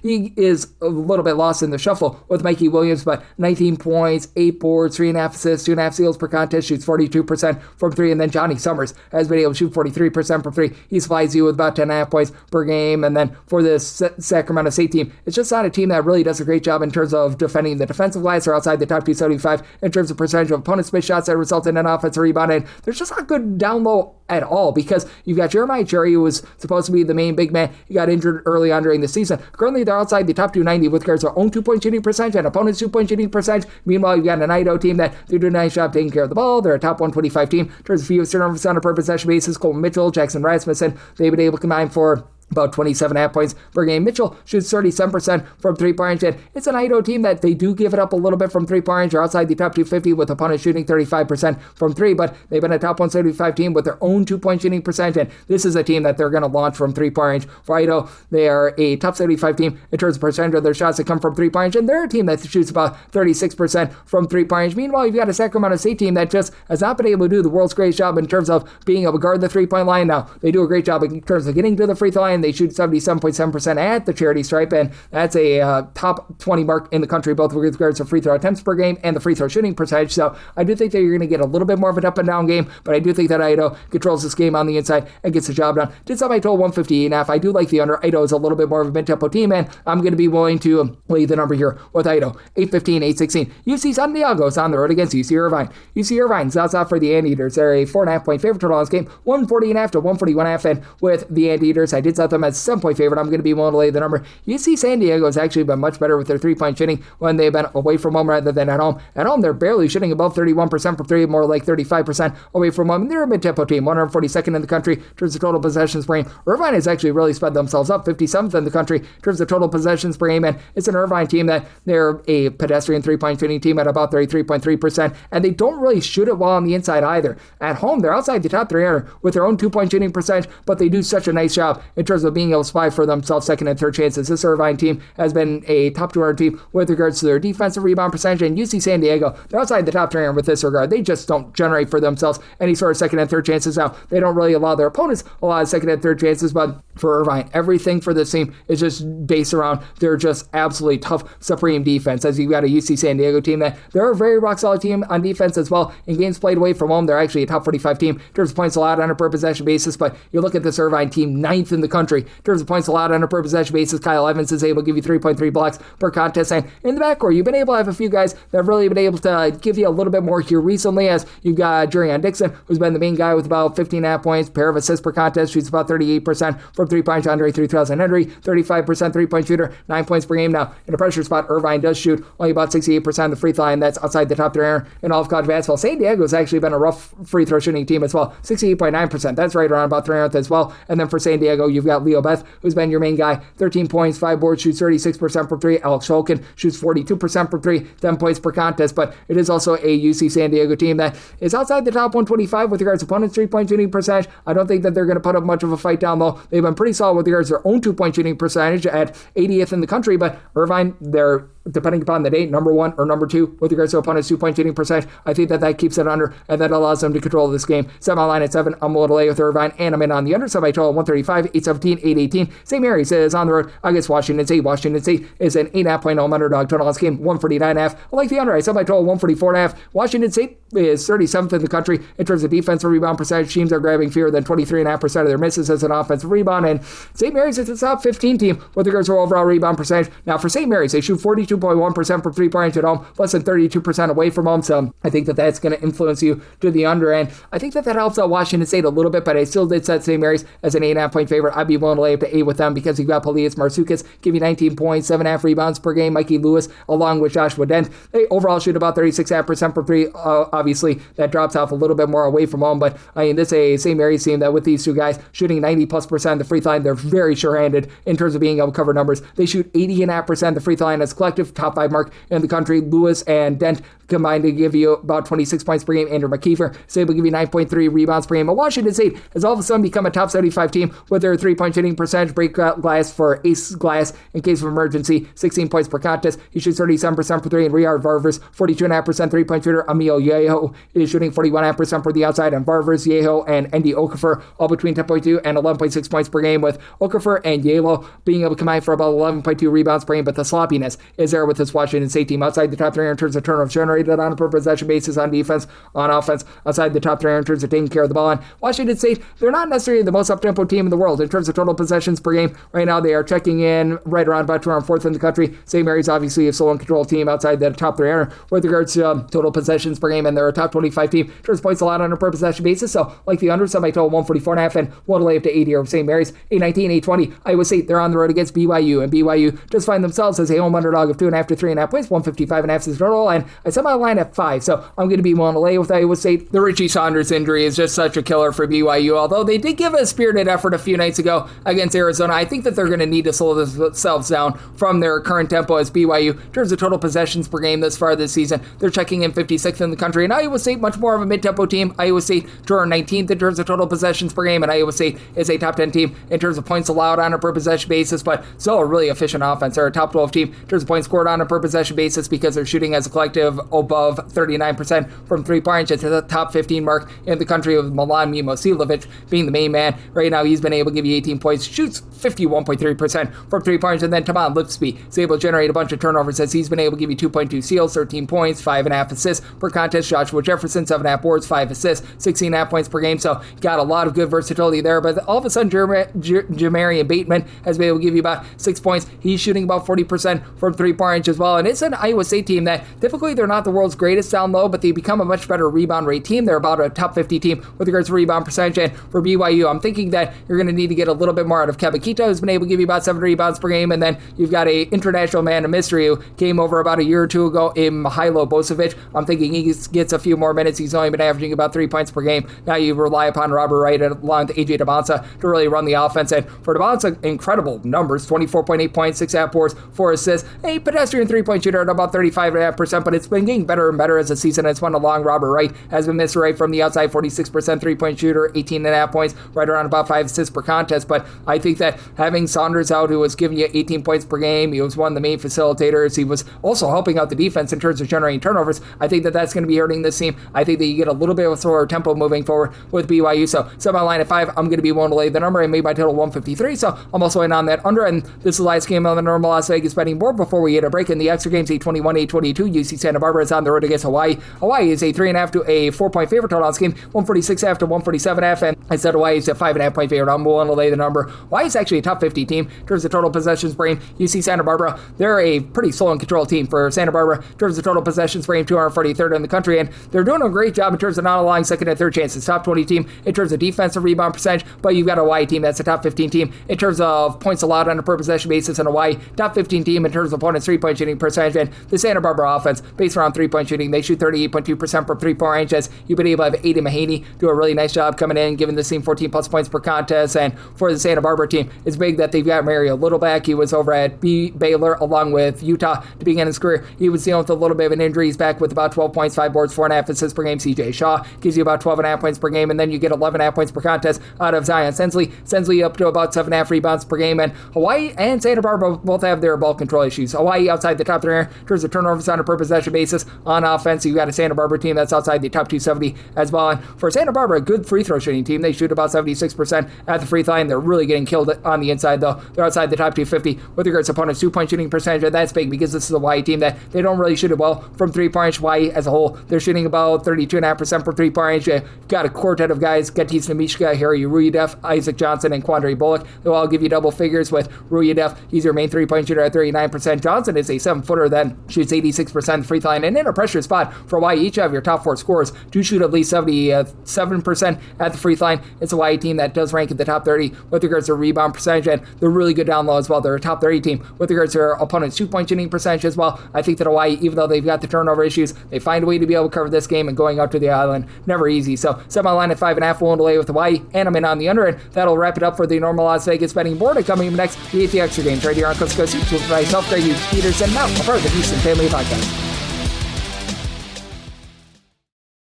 He is a little bit lost in the shuffle with Mikey Williams, but 19 points, 8 boards, 3.5 assists, 2.5 steals per contest, shoots 42% from three, and then Johnny Summers has been able to shoot 43% from three. He supplies you with about 10.5 points per game, and then for this Sacramento State team, it's just not a team that really does a great job in terms of defending the defensive glass or outside the top 275 in terms of percentage of opponents' missed shots that result in an offensive rebound, and they're just not good down low at all because you've got Jeremiah Cherry, who was supposed to be the main big man. He got injured early on during the season. Currently, they're outside the top 290 with regards to their own two-point shooting percentage and opponents' two-point shooting percentage. Meanwhile, you've got an Idaho team that they're doing a nice job taking care of the ball. They're a top 125 team in terms of fewest turnovers on a per possession basis. Colton Mitchell, Jackson Rasmussen, they've been able to combine for about 27.5 points per game. Mitchell shoots 37% from three-point range. It's an Idaho team that they do give it up a little bit from three-point range or outside the top 250 with opponents shooting 35% from three, but they've been a top 175 team with their own two-point shooting percentage, and this is a team that they're going to launch from three-point range. For Idaho, they are a top 75 team in terms of percentage of their shots that come from three-point range, and they're a team that shoots about 36% from three-point range. Meanwhile, you've got a Sacramento State team that just has not been able to do the world's greatest job in terms of being able to guard the three-point line. Now, they do a great job in terms of getting to the free throw line. They shoot 77.7% at the charity stripe, and that's a top 20 mark in the country, both with regards to free throw attempts per game and the free throw shooting percentage. So I do think that you're going to get a little bit more of an up and down game, but I do think that Idaho controls this game on the inside and gets the job done. Did somebody total 158.5. I do like the under. Idaho is a little bit more of a mid-tempo team, and I'm going to be willing to lay the number here with Idaho. 8-15, 8-16. UC San Diego is on the road against UC Irvine. UC Irvine's out for the Anteaters. They're a 4.5 point favorite total on this game, 140.5 to 141.5, and with the Anteaters, I did set them as 7-point favorite. I'm going to be willing to lay the number. UC San Diego has actually been much better with their three-point shooting when they've been away from home rather than at home. At home, they're barely shooting above 31% from three, more like 35% away from home. And they're a mid-tempo team, 142nd in the country in terms of total possessions per game. Irvine has actually really sped themselves up, 57th in the country in terms of total possessions per game. And it's an Irvine team that they're a pedestrian three-point shooting team at about 33.3%, and they don't really shoot it well on the inside either. At home, they're outside the top 300 with their own two-point shooting percentage, but they do such a nice job in terms of being able to supply for themselves second and third chances. This Irvine team has been a top 200 team with regards to their defensive rebound percentage, and UC San Diego, they're outside the top 300 with this regard. They just don't generate for themselves any sort of second and third chances. Now, they don't really allow their opponents a lot of second and third chances, but for Irvine, everything for this team is just based around their just absolutely tough, supreme defense. As you've got a UC San Diego team that they're a very rock-solid team on defense as well. In games played away from home, they're actually a top 45 team in terms of points allowed on a per possession basis, but you look at this Irvine team, 9th in the country in terms of points allowed on a per possession basis. Kyle Evans is able to give you 3.3 blocks per contest, and in the backcourt, you've been able to have a few guys that have really been able to give you a little bit more here recently, as you've got Jurion Dixon, who's been the main guy with about 15.5 points, pair of assists per contest, shoots about 38% from 3-point. Andre 3000 Henry, 35% three-point shooter, 9 points per game. Now, in a pressure spot, Irvine does shoot only about 68% of the free throw line. That's outside the top 300 in all of college basketball. San Diego has actually been a rough free throw shooting team as well, 68.9%. That's right around about 300th as well. And then for San Diego, you've got Leo Beth, who's been your main guy, 13 points, 5 boards, shoots 36% from three. Alex Shulkin shoots 42% from three, 10 points per contest. But it is also a UC San Diego team that is outside the top 125 with regards to opponents' three-point shooting percentage. I don't think that they're going to put up much of a fight down low. They've been pretty solid with regards to their own two-point shooting percentage at 80th in the country, but Irvine, they're, depending upon the date, number 1 or number 2 with regards to opponents' two-point shooting percentage. I think that keeps it under, and that allows them to control this game. Set my line at 7. I'm willing to lay with Irvine, and I'm in on the under. Set my total 135, 817, 818. St. Mary's is on the road against Washington State. Washington State is an 8.5-point home underdog. Total on this game, 149.5. I like the under. I set my total 144.5. Washington State is 37th in the country in terms of defensive rebound percentage. Teams are grabbing fewer than 23.5% of their misses as an offensive rebound, and St. Mary's is the top 15 team with regards to overall rebound percentage. Now, for St. Mary's, they shoot 42% 32.1% from three points at home, less than 32% away from home. So I think that that's going to influence you to the under end. I think that helps out Washington State a little bit, but I still did set St. Mary's as an 8.5 point favorite. I'd be willing to lay up to 8 with them because you've got Polius Marsoukas, give you 19 points, 7.5 rebounds per game. Mikey Lewis, along with Joshua Dent, they overall shoot about 36.5% from three. Obviously, that drops off a little bit more away from home, but I mean, this is a St. Mary's team that with these two guys shooting 90+% the free throw line, they're very sure-handed in terms of being able to cover numbers. They shoot 80.5% the free throw line as collective, top 5 mark in the country. Lewis and Dent combined to give you about 26 points per game. Andrew McKeefer is able to give you 9.3 rebounds per game. But Washington State has all of a sudden become a top 75 team with their three-point shooting percentage, break glass for ace glass in case of emergency, 16 points per contest. He shoots 37% for three, and Riyad Varvers, 42.5% three-point shooter. Emil Yeho is shooting 41.5% for the outside, and Varvers, Yeho, and Andy Okafor all between 10.2 and 11.6 points per game, with Okafor and Yeho being able to combine for about 11.2 rebounds per game. But the sloppiness is there with this Washington State team outside the top three in terms of turnovers generated on a per possession basis, on defense, on offense, outside the top three in terms of taking care of the ball. And Washington State, they're not necessarily the most up-tempo team in the world in terms of total possessions per game. Right now, they are checking in right around about 204th in the country. St. Mary's obviously a solo and control team outside the top three with regards to total possessions per game, and they're a top 25 team in terms of points allowed on a per possession basis. So, like the under, some I total 144.5 and one lay up to 80 of St. Mary's. 819, 820. Iowa State, they're on the road against BYU, and BYU just find themselves as a home underdog of 2.5 to 3.5 points, 155.5 is total, and I set my line at 5. So I'm going to be willing to lay with Iowa State. The Richie Saunders injury is just such a killer for BYU, although they did give a spirited effort a few nights ago against Arizona. I think that they're going to need to slow themselves down from their current tempo as BYU. In terms of total possessions per game this far this season, they're checking in 56th in the country, and Iowa State much more of a mid-tempo team. Iowa State turn 19th in terms of total possessions per game, and Iowa State is a top 10 team in terms of points allowed on a per possession basis, but still a really efficient offense. They're a top 12 team in terms of points scored on a per possession basis because they're shooting as a collective above 39% from three-point to the top 15 mark in the country, with Milan Milosilovic being the main man. Right now, he's been able to give you 18 points, shoots 51.3% from three-pointers, and then Taman Lipsby is able to generate a bunch of turnovers as he's been able to give you 2.2 steals, 13 points, 5.5 assists per contest. Joshua Jefferson, 7.5 boards, 5 assists, 16.5 points per game, so got a lot of good versatility there. But all of a sudden, Jamarian Bateman has been able to give you about 6 points. He's shooting about 40% from three-point as well, and it's an Iowa State team that typically they're not the world's greatest down low, but they become a much better rebound rate team. They're about a top 50 team with regards to rebound percentage, and for BYU, I'm thinking that you're going to need to get a little bit more out of Kebakita, who's been able to give you about 7 rebounds per game, and then you've got a international man of mystery who came over about a year or two ago in Mihailo Bosovic. I'm thinking he gets a few more minutes. He's only been averaging about 3 points per game. Now you rely upon Robert Wright along with AJ Debonsa to really run the offense, and for Debonsa, incredible numbers, 24.8 points, 6.5 boards, 4 assists, a pedestrian three-point shooter at about 35.5%, but it's been getting better and better as the season has went along. Robert Wright has been Mr. Right from the outside, 46% three-point shooter, 18.5 points, right around about 5 assists per contest, but I think that having Saunders out, who was giving you 18 points per game, he was one of the main facilitators, he was also helping out the defense in terms of generating turnovers. I think that that's going to be hurting this team. I think that you get a little bit of a slower tempo moving forward with BYU, so set my line at 5. I'm going to be willing to lay the number. I made my total 153, so I'm also in on that under, and this is the last game on the normal Las Vegas betting board before we hit a break in the extra games. 821, 822, UC Santa Barbara is on the road against Hawaii. Hawaii is a 3.5 to a 4-point favorite total on this game, 146 after 147 half, and I said Hawaii is a 5.5 point favorite. I'm willing to lay the number. Hawaii is actually a top 50 team in terms of total possessions per game. UC Santa Barbara, they're a pretty slow and control team for Santa Barbara in terms of total possessions per game, 243rd in the country, and they're doing a great job in terms of not allowing second and third chances. Top 20 team in terms of defensive rebound percentage, but you've got a Hawaii team that's a top 15 team in terms of points allowed on a per possession basis, and Hawaii top 15 team in terms of opponents' three-point shooting percentage. And the Santa Barbara offense, based around three-point shooting, they shoot 38.2% from three-point range, as you've been able to have Aiden Mahaney do a really nice job coming in, giving the team 14 plus points per contest. And for the Santa Barbara team, it's big that they've got Mario Littleback. He was over at Baylor along with Utah to begin his career. He was dealing with a little bit of an injury. He's back with about 12 points, 5 boards, 4.5 assists per game. CJ Shaw gives you about 12.5 points per game, and then you get 11.5 points per contest out of Zion Sensley. Sensley up to about 7.5 rebounds per game, and Hawaii and Santa Barbara both have their ball control issues. Hawaii outside the top 3 in terms of turnovers on a per possession basis. On offense, you've got a Santa Barbara team that's outside the top 270 as well. And for Santa Barbara, a good free throw shooting team. They shoot about 76% at the free throw line. They're really getting killed on the inside, though. They're outside the top 250 with regards to opponents' 2-point shooting percentage. And that's big because this is a Hawaii team that they don't really shoot it well from 3-point range. Hawaii as a whole, they're shooting about 32.5% from 3-point range. You've got a quartet of guys, Gatis Namishka, Harry Ruyadev, Isaac Johnson, and Quandre Bullock. They'll all give you double figures with Ruyadev. He's your main 3-point shooter at 39%. Johnson is a 7-footer that shoots 86% free throw line, and in a pressure spot for Hawaii, each of your top 4 scorers do shoot at least 77% at the free throw line. It's a Hawaii team that does rank in the top 30 with regards to rebound percentage, and they're really good down low as well. They're a top 30 team with regards to their opponent's 2-point shooting percentage as well. I think that Hawaii, even though they've got the turnover issues, they find a way to be able to cover this game, and going out to the island, never easy. So set my line at 5.5, willing to lay with Hawaii, and I'm in on the under, and that'll wrap it up for the normal Las Vegas betting board. And coming up next, we hit the extra games right here on Coast to Coast Hoops with myself, Greg Hughes, Peterson, now a part of the Houston Family Podcast.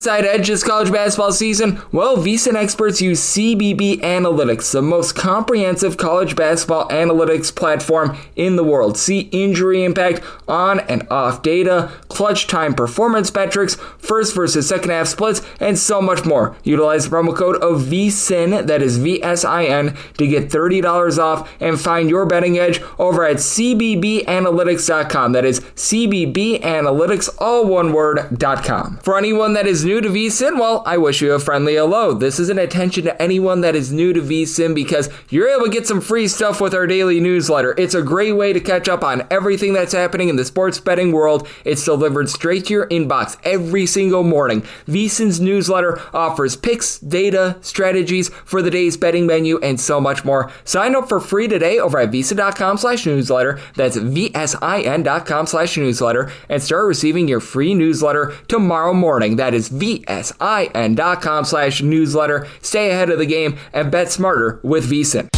Side edge this college basketball season? Well, VSiN experts use CBB Analytics, the most comprehensive college basketball analytics platform in the world. See injury impact, on and off data, clutch time performance metrics, first versus second half splits, and so much more. Utilize the promo code of VSiN, that is VSIN, to get $30 off and find your betting edge over at cbbanalytics.com. That is cbbanalytics, all one word.com. For anyone that is new to VSiN, well, I wish you a friendly hello. This is an attention to anyone that is new to VSiN because you're able to get some free stuff with our daily newsletter. It's a great way to catch up on everything that's happening in the sports betting world. It's delivered straight to your inbox every single morning. VSiN's newsletter offers picks, data, strategies for the day's betting menu, and so much more. Sign up for free today over at VSiN.com/newsletter. That's VSIN.com/newsletter, and start receiving your free newsletter tomorrow morning. That is VSIN.com/newsletter. Stay ahead of the game and bet smarter with VSiN.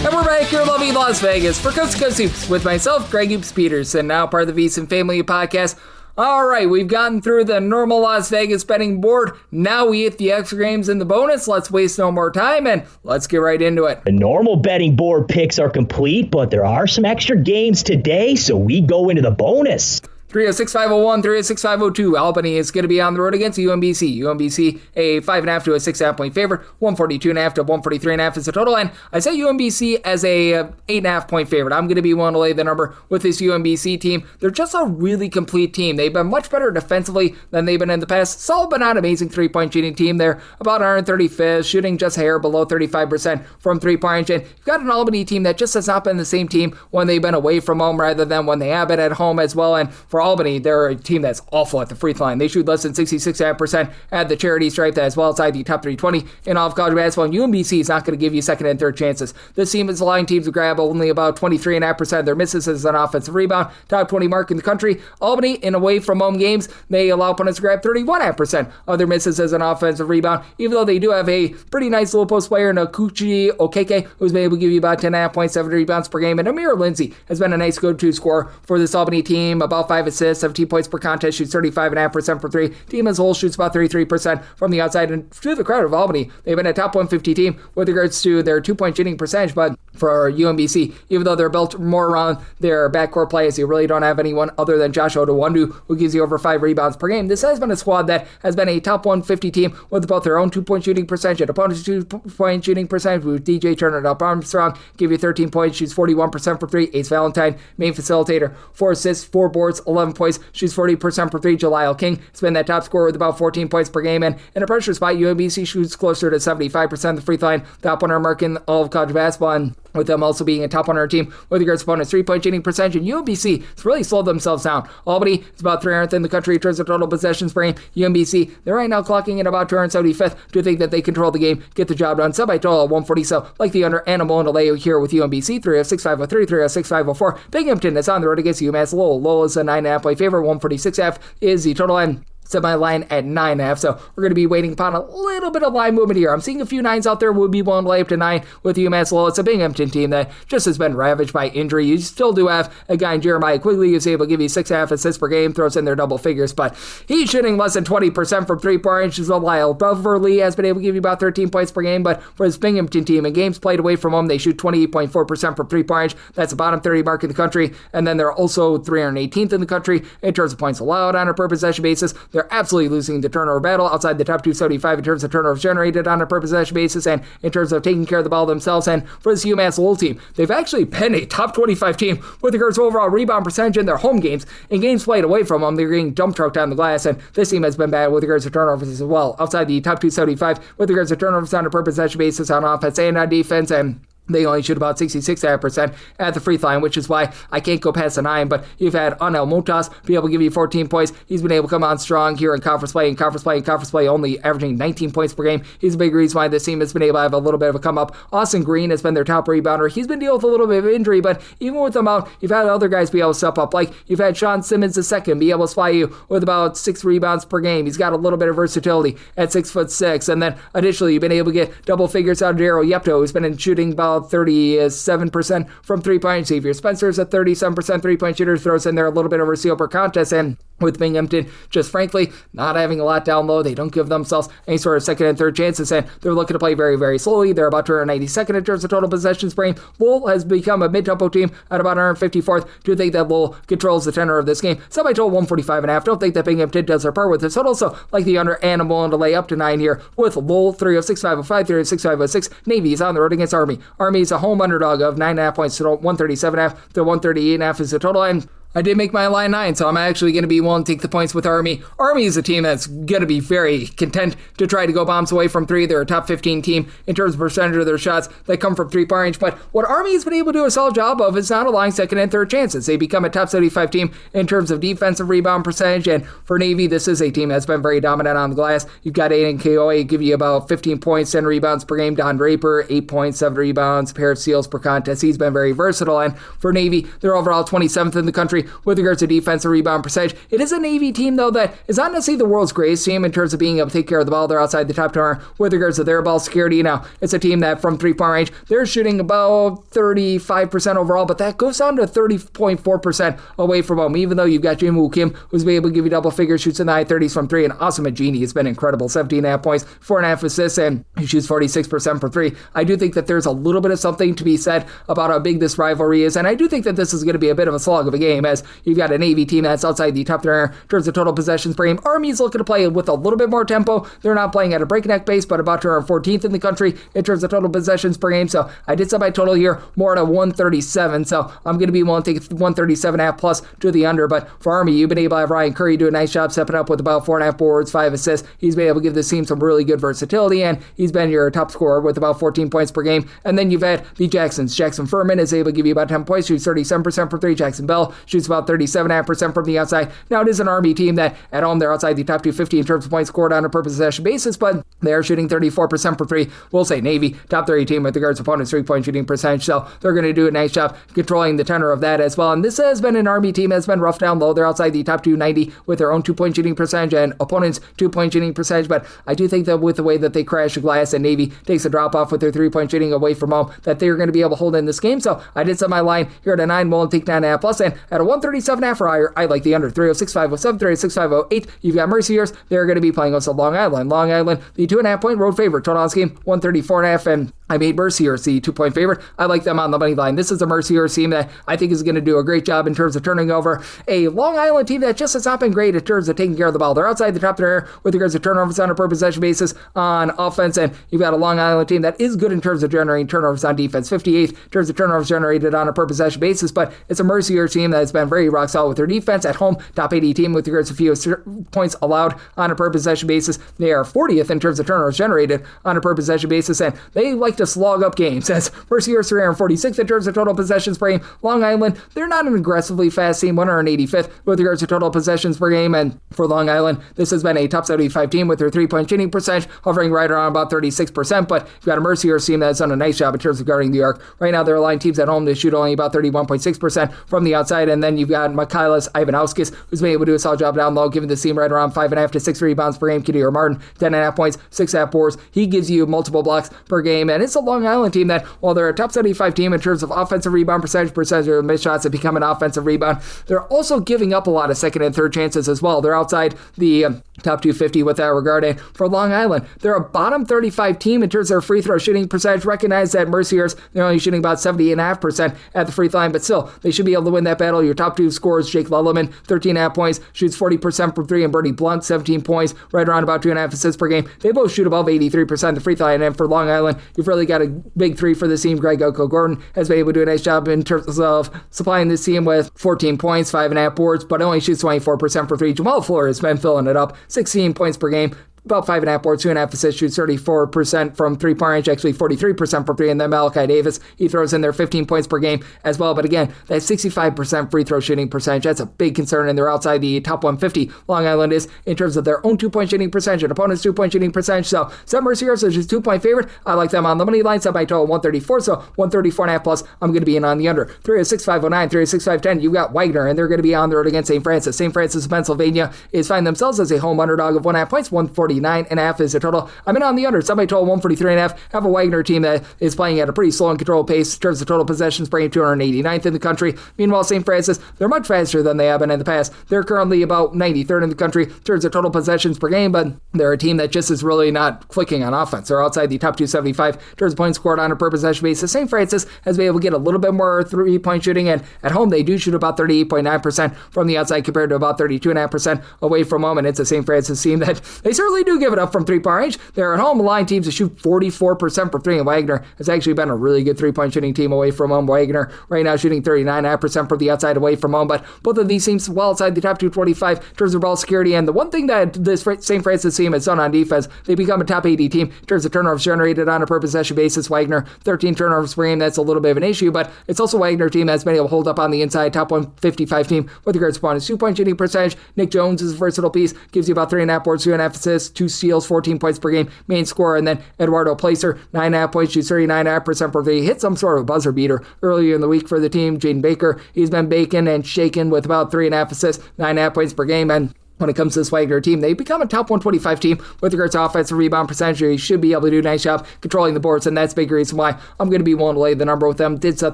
And we're back here in lovely Las Vegas for Coast to Coast Hoops with myself, Greg Hoops Peterson, now part of the VSiN Family Podcast. All right, we've gotten through the normal Las Vegas betting board. Now we hit the extra games and the bonus. Let's waste no more time and let's get right into it. The normal betting board picks are complete, but there are some extra games today, so we go into the bonus. 306-501, 306-502. Albany is going to be on the road against UMBC. UMBC a 5.5 to a 6.5 point favorite. 142.5 to 143.5 is the total. And I say UMBC as a 8.5 point favorite. I'm going to be willing to lay the number with this UMBC team. They're just a really complete team. They've been much better defensively than they've been in the past. Solid but not amazing 3-point shooting team. They're about 135th, shooting just a hair below 35% from 3-point range. And you've got an Albany team that just has not been the same team when they've been away from home rather than when they have been at home as well. And for Albany, they're a team that's awful at the free throw line. They shoot less than 66.5% at the charity stripe, as well outside the top 320 in all of college basketball. And UMBC is not going to give you second and third chances. This team is allowing teams to grab only about 23.5% of their misses as an offensive rebound, top 20 mark in the country. Albany, in away from home games, they allow opponents to grab 31.5% of their misses as an offensive rebound, even though they do have a pretty nice little post player in Okuchi Okeke, who's been able to give you about 10.5 points, 7 rebounds per game. And Amir Lindsay has been a nice go-to scorer for this Albany team, about 5 assists, 17 points per contest, shoots 35.5% for 3. Team as a whole shoots about 33% from the outside. And to the credit of Albany, they've been a top 150 team with regards to their 2-point shooting percentage, but for UMBC, even though they're built more around their backcourt players, you really don't have anyone other than Josh Odowandu who gives you over 5 rebounds per game. This has been a squad that has been a top 150 team with both their own 2-point shooting percentage and opponent's 2-point shooting percentage, with DJ Turner and Up Armstrong give you 13 points, shoots 41% for 3. Ace Valentine, main facilitator, 4 assists, 4 boards, 11 points, shoots 40% for 3. Jalile King has been that top scorer with about 14 points per game, and in a pressure spot, UMBC shoots closer to 75% of the free throw line, top 100 mark in all of college basketball, and with them also being a top 100 team with regards to opponents' 3-point shooting percentage. And UMBC has really slowed themselves down. Albany is about 300th in the country in terms of total possessions per game. UMBC, they're right now clocking in about 275th. Do you think that they control the game, get the job done? Sub by total at 140. So like the under, and I'm willing to lay here with UMBC. 306-503, 306-504. Binghamton is on the road against UMass Lowell. Lowell is a 9.5 point favorite. 146.5 is the total line. Set my line at 9.5, so we're going to be waiting upon a little bit of line movement here. I'm seeing a few 9s out there. We'll be willing to lay up to 9 with UMass Lowell. It's a Binghamton team that just has been ravaged by injury. You still do have a guy in Jeremiah Quigley who's able to give you 6.5 assists per game, throws in their double figures, but he's shooting less than 20% from 3-point range. Lyle Beverly has been able to give you about 13 points per game, but for this Binghamton team, in games played away from home, they shoot 28.4% from 3-point range. That's the bottom 30 mark in the country, and then they're also 318th in the country in terms of points allowed on a per possession basis. They're absolutely losing the turnover battle, outside the top 275 in terms of turnovers generated on a per possession basis and in terms of taking care of the ball themselves. And for this UMass Lowell team, they've actually been a top 25 team with regards to overall rebound percentage in their home games. In games played away from them, they're getting dump trucked on the glass, and this team has been bad with regards to turnovers as well, outside the top 275 with regards to turnovers on a per possession basis on offense and on defense. And They only shoot about 66% at the free throw line, which is why I can't go past a 9. But you've had Anel Montas be able to give you 14 points. He's been able to come on strong here in conference play, only averaging 19 points per game. He's a big reason why this team has been able to have a little bit of a come up. Austin Green has been their top rebounder. He's been dealing with a little bit of injury, but even with him out, you've had other guys be able to step up. Like you've had Sean Simmons II be able to fly you with about 6 rebounds per game. He's got a little bit of versatility at 6'6". And then additionally, you've been able to get double figures out of Daryl Yepto, who's been shooting about 37% from three-point. Xavier Spencer's a 37% three-point shooter, throws in there a little bit over steal per contest, and with Binghamton, just frankly, not having a lot down low. They don't give themselves any sort of second and third chances, and they're looking to play very, very slowly. They're about 292nd in terms of total possessions per game. Lowell has become a mid-tempo team at about 154th. Do think that Lowell controls the tenor of this game? Semi-total 145.5. Don't think that Binghamton does their part with this total, so like the under, and I'm willing to lay up to 9 here with Lowell, 306, 505, 306, 506. Navy is on the road against Army. Army is a home underdog of 9.5 points, so 137.5 to 138.5 is the total, and I did make my line 9, so I'm actually going to be willing to take the points with Army. Army is a team that's going to be very content to try to go bombs away from 3. They're a top 15 team in terms of percentage of their shots that come from 3-point range, but what Army has been able to do a solid job of is not allowing second and third chances. They become a top 75 team in terms of defensive rebound percentage, and for Navy, this is a team that's been very dominant on the glass. You've got Aiden Koa give you about 15 points, 10 rebounds per game. Don Draper, 8 points, 7 rebounds, pair of steals per contest. He's been very versatile, and for Navy, they're overall 27th in the country with regards to defensive rebound percentage. It is a Navy team, though, that is not necessarily the world's greatest team in terms of being able to take care of the ball. They're outside the top 10 with regards to their ball security. Now, it's a team that from 3-point range, they're shooting about 35% overall, but that goes down to 30.4% away from home, even though you've got Jim Woo Kim, who's been able to give you double figures, shoots in the high 30s from 3, and Awesome Genie has been incredible, 17.5 points, 4.5 assists, and he shoots 46% from 3. I do think that there's a little bit of something to be said about how big this rivalry is, and I do think that this is going to be a bit of a slog of a game, as you've got a Navy team that's outside the top 10 in terms of total possessions per game. Army's looking to play with a little bit more tempo. They're not playing at a breakneck pace, but about 214th in the country in terms of total possessions per game. So I did set my total here more at a 137. So I'm going to be willing to take 137.5 plus to the under. But for Army, you've been able to have Ryan Curry do a nice job stepping up with about 4.5 boards, 5 assists. He's been able to give this team some really good versatility, and he's been your top scorer with about 14 points per game. And then you've had the Jacksons. Jackson Furman is able to give you about 10 points, shoots 37% from 3. Jackson Bell shoots about 37.5% from the outside. Now, it is an Army team that at home they're outside the top 250 in terms of points scored on a per possession basis, but they're shooting 34% for 3. We'll say Navy, top 30 team with regards to opponents' 3-point shooting percentage, so they're going to do a nice job controlling the tenor of that as well. And this has been an Army team that's been rough down low. They're outside the top 290 with their own 2-point shooting percentage and opponents' 2-point shooting percentage, but I do think that with the way that they crash the glass and Navy takes a drop off with their 3-point shooting away from home, that they're going to be able to hold in this game. So I did set my line here at a 9, willing to take 9.5 plus, and at a 137.5 or higher, I like the under. 306, 507, 306, 508. You've got Mercyhurst. They're going to be playing us at Long Island. Long Island, the 2.5-point road favorite. Total on this game, 134.5, and I made Mercyhurst the 2-point favorite. I like them on the money line. This is a Mercyhurst team that I think is going to do a great job in terms of turning over a Long Island team that just has not been great in terms of taking care of the ball. They're outside the top there with regards to turnovers on a per possession basis on offense, and you've got a Long Island team that is good in terms of generating turnovers on defense. 58th in terms of turnovers generated on a per possession basis, but it's a Mercyhurst team that has been very rock solid with their defense. At home, top 80 team with regards to fewest points allowed on a per possession basis. They are 40th in terms of turnovers generated on a per possession basis, and they like to slog up games, as Mercyhurst 346th in terms of total possessions per game. Long Island, they're not an aggressively fast team, 185th with regards to total possessions per game, and for Long Island, this has been a top 75 team with their 3-point shooting percentage hovering right around about 36%, but you've got a Mercyhurst team that's done a nice job in terms of guarding the arc. Right now, they're aligned teams at home to shoot only about 31.6% from the outside, and then you've got Mikhailis Ivanauskis, who's been able to do a solid job down low, giving the team right around 5.5 to 6 rebounds per game. Kadir Martin, 10.5 points, 6.5 boards. He gives you multiple blocks per game, and it's a Long Island team that, while they're a top 75 team in terms of offensive rebound percentage of missed shots that become an offensive rebound, they're also giving up a lot of second and third chances as well. They're outside the top 250 with that regard, and for Long Island, they're a bottom 35 team in terms of their free throw shooting percentage. Recognize that Mercyhurst, they're only shooting about 70.5% at the free throw line, but still, they should be able to win that battle. Your top 2 scorers, Jake Lelleman, 13.5 points, shoots 40% from 3, and Bernie Blunt, 17 points, right around about 2.5 assists per game. They both shoot above 83% the free throw line, and for Long Island, you've really got a big 3 for this team. Greg Oko-Gordon has been able to do a nice job in terms of supplying this team with 14 points, 5.5 boards, but only shoots 24% for 3. Jamal Flores has been filling it up, 16 points per game, about 5.5 boards, 2.5 assists, shoots 34% from three-point range, actually 43% from three. And then Malachi Davis, he throws in there 15 points per game as well. But again, that 65% free throw shooting percentage, that's a big concern, and they're outside the top 150. Long Island is in terms of their own 2-point shooting percentage and opponents' 2-point shooting percentage. So St. Mercier's is just 2-point favorite. I like them on the money line, set by total 134, so 134.5 plus. I'm going to be in on the under. 306.509, 306.510. You've got Wagner, and they're going to be on the road against St. Francis. St. Francis, Pennsylvania is finding themselves as a home underdog of 1.5 points. 149.5 is the total. I'm in on the under. Set by total 143.5. Have a Wagner team that is playing at a pretty slow and controlled pace in terms of total possessions, bringing 289th in the country. Meanwhile, St. Francis, they're much faster than they have been in the past. They're currently about 93rd in the country in terms of total possessions per game, but they're a team that just is really not clicking on offense. They're outside the top 275 in terms of points scored on a per possession basis. St. Francis has been able to get a little bit more three-point shooting, and at home they do shoot about 38.9% from the outside compared to about 32.5% away from home, and it's a St. Francis team that they certainly do give it up from three-point range. They're at home line teams that shoot 44% from three, and Wagner has actually been a really good three-point shooting team away from home. Wagner right now shooting 39.5% from the outside away from home, but both of these teams well outside the top 225 in terms of ball security, and the one thing that this St. Francis team has done on defense, they become a top 80 team in terms of turnovers generated on a per possession basis. Wagner, 13 turnovers per game, that's a little bit of an issue, but it's also Wagner team that's been able to hold up on the inside, top 155 team with regards to opponents' 2-point shooting percentage. Nick Jones is a versatile piece, gives you about 3.5 boards, 2.5 assists, 2 steals, 14 points per game, main scorer, and then Eduardo Placer, 9.5 points, shoots 39.5% per three. He hit some sort of buzzer beater earlier in the week for the team. Jaden Baker, he's been baking and shaking with about 3.5 assists, 9.5 points per game, and when it comes to this Wagner team, they become a top 125 team with regards to offensive rebound percentage. They should be able to do a nice job controlling the boards, and that's a big reason why I'm going to be willing to lay the number with them. Did set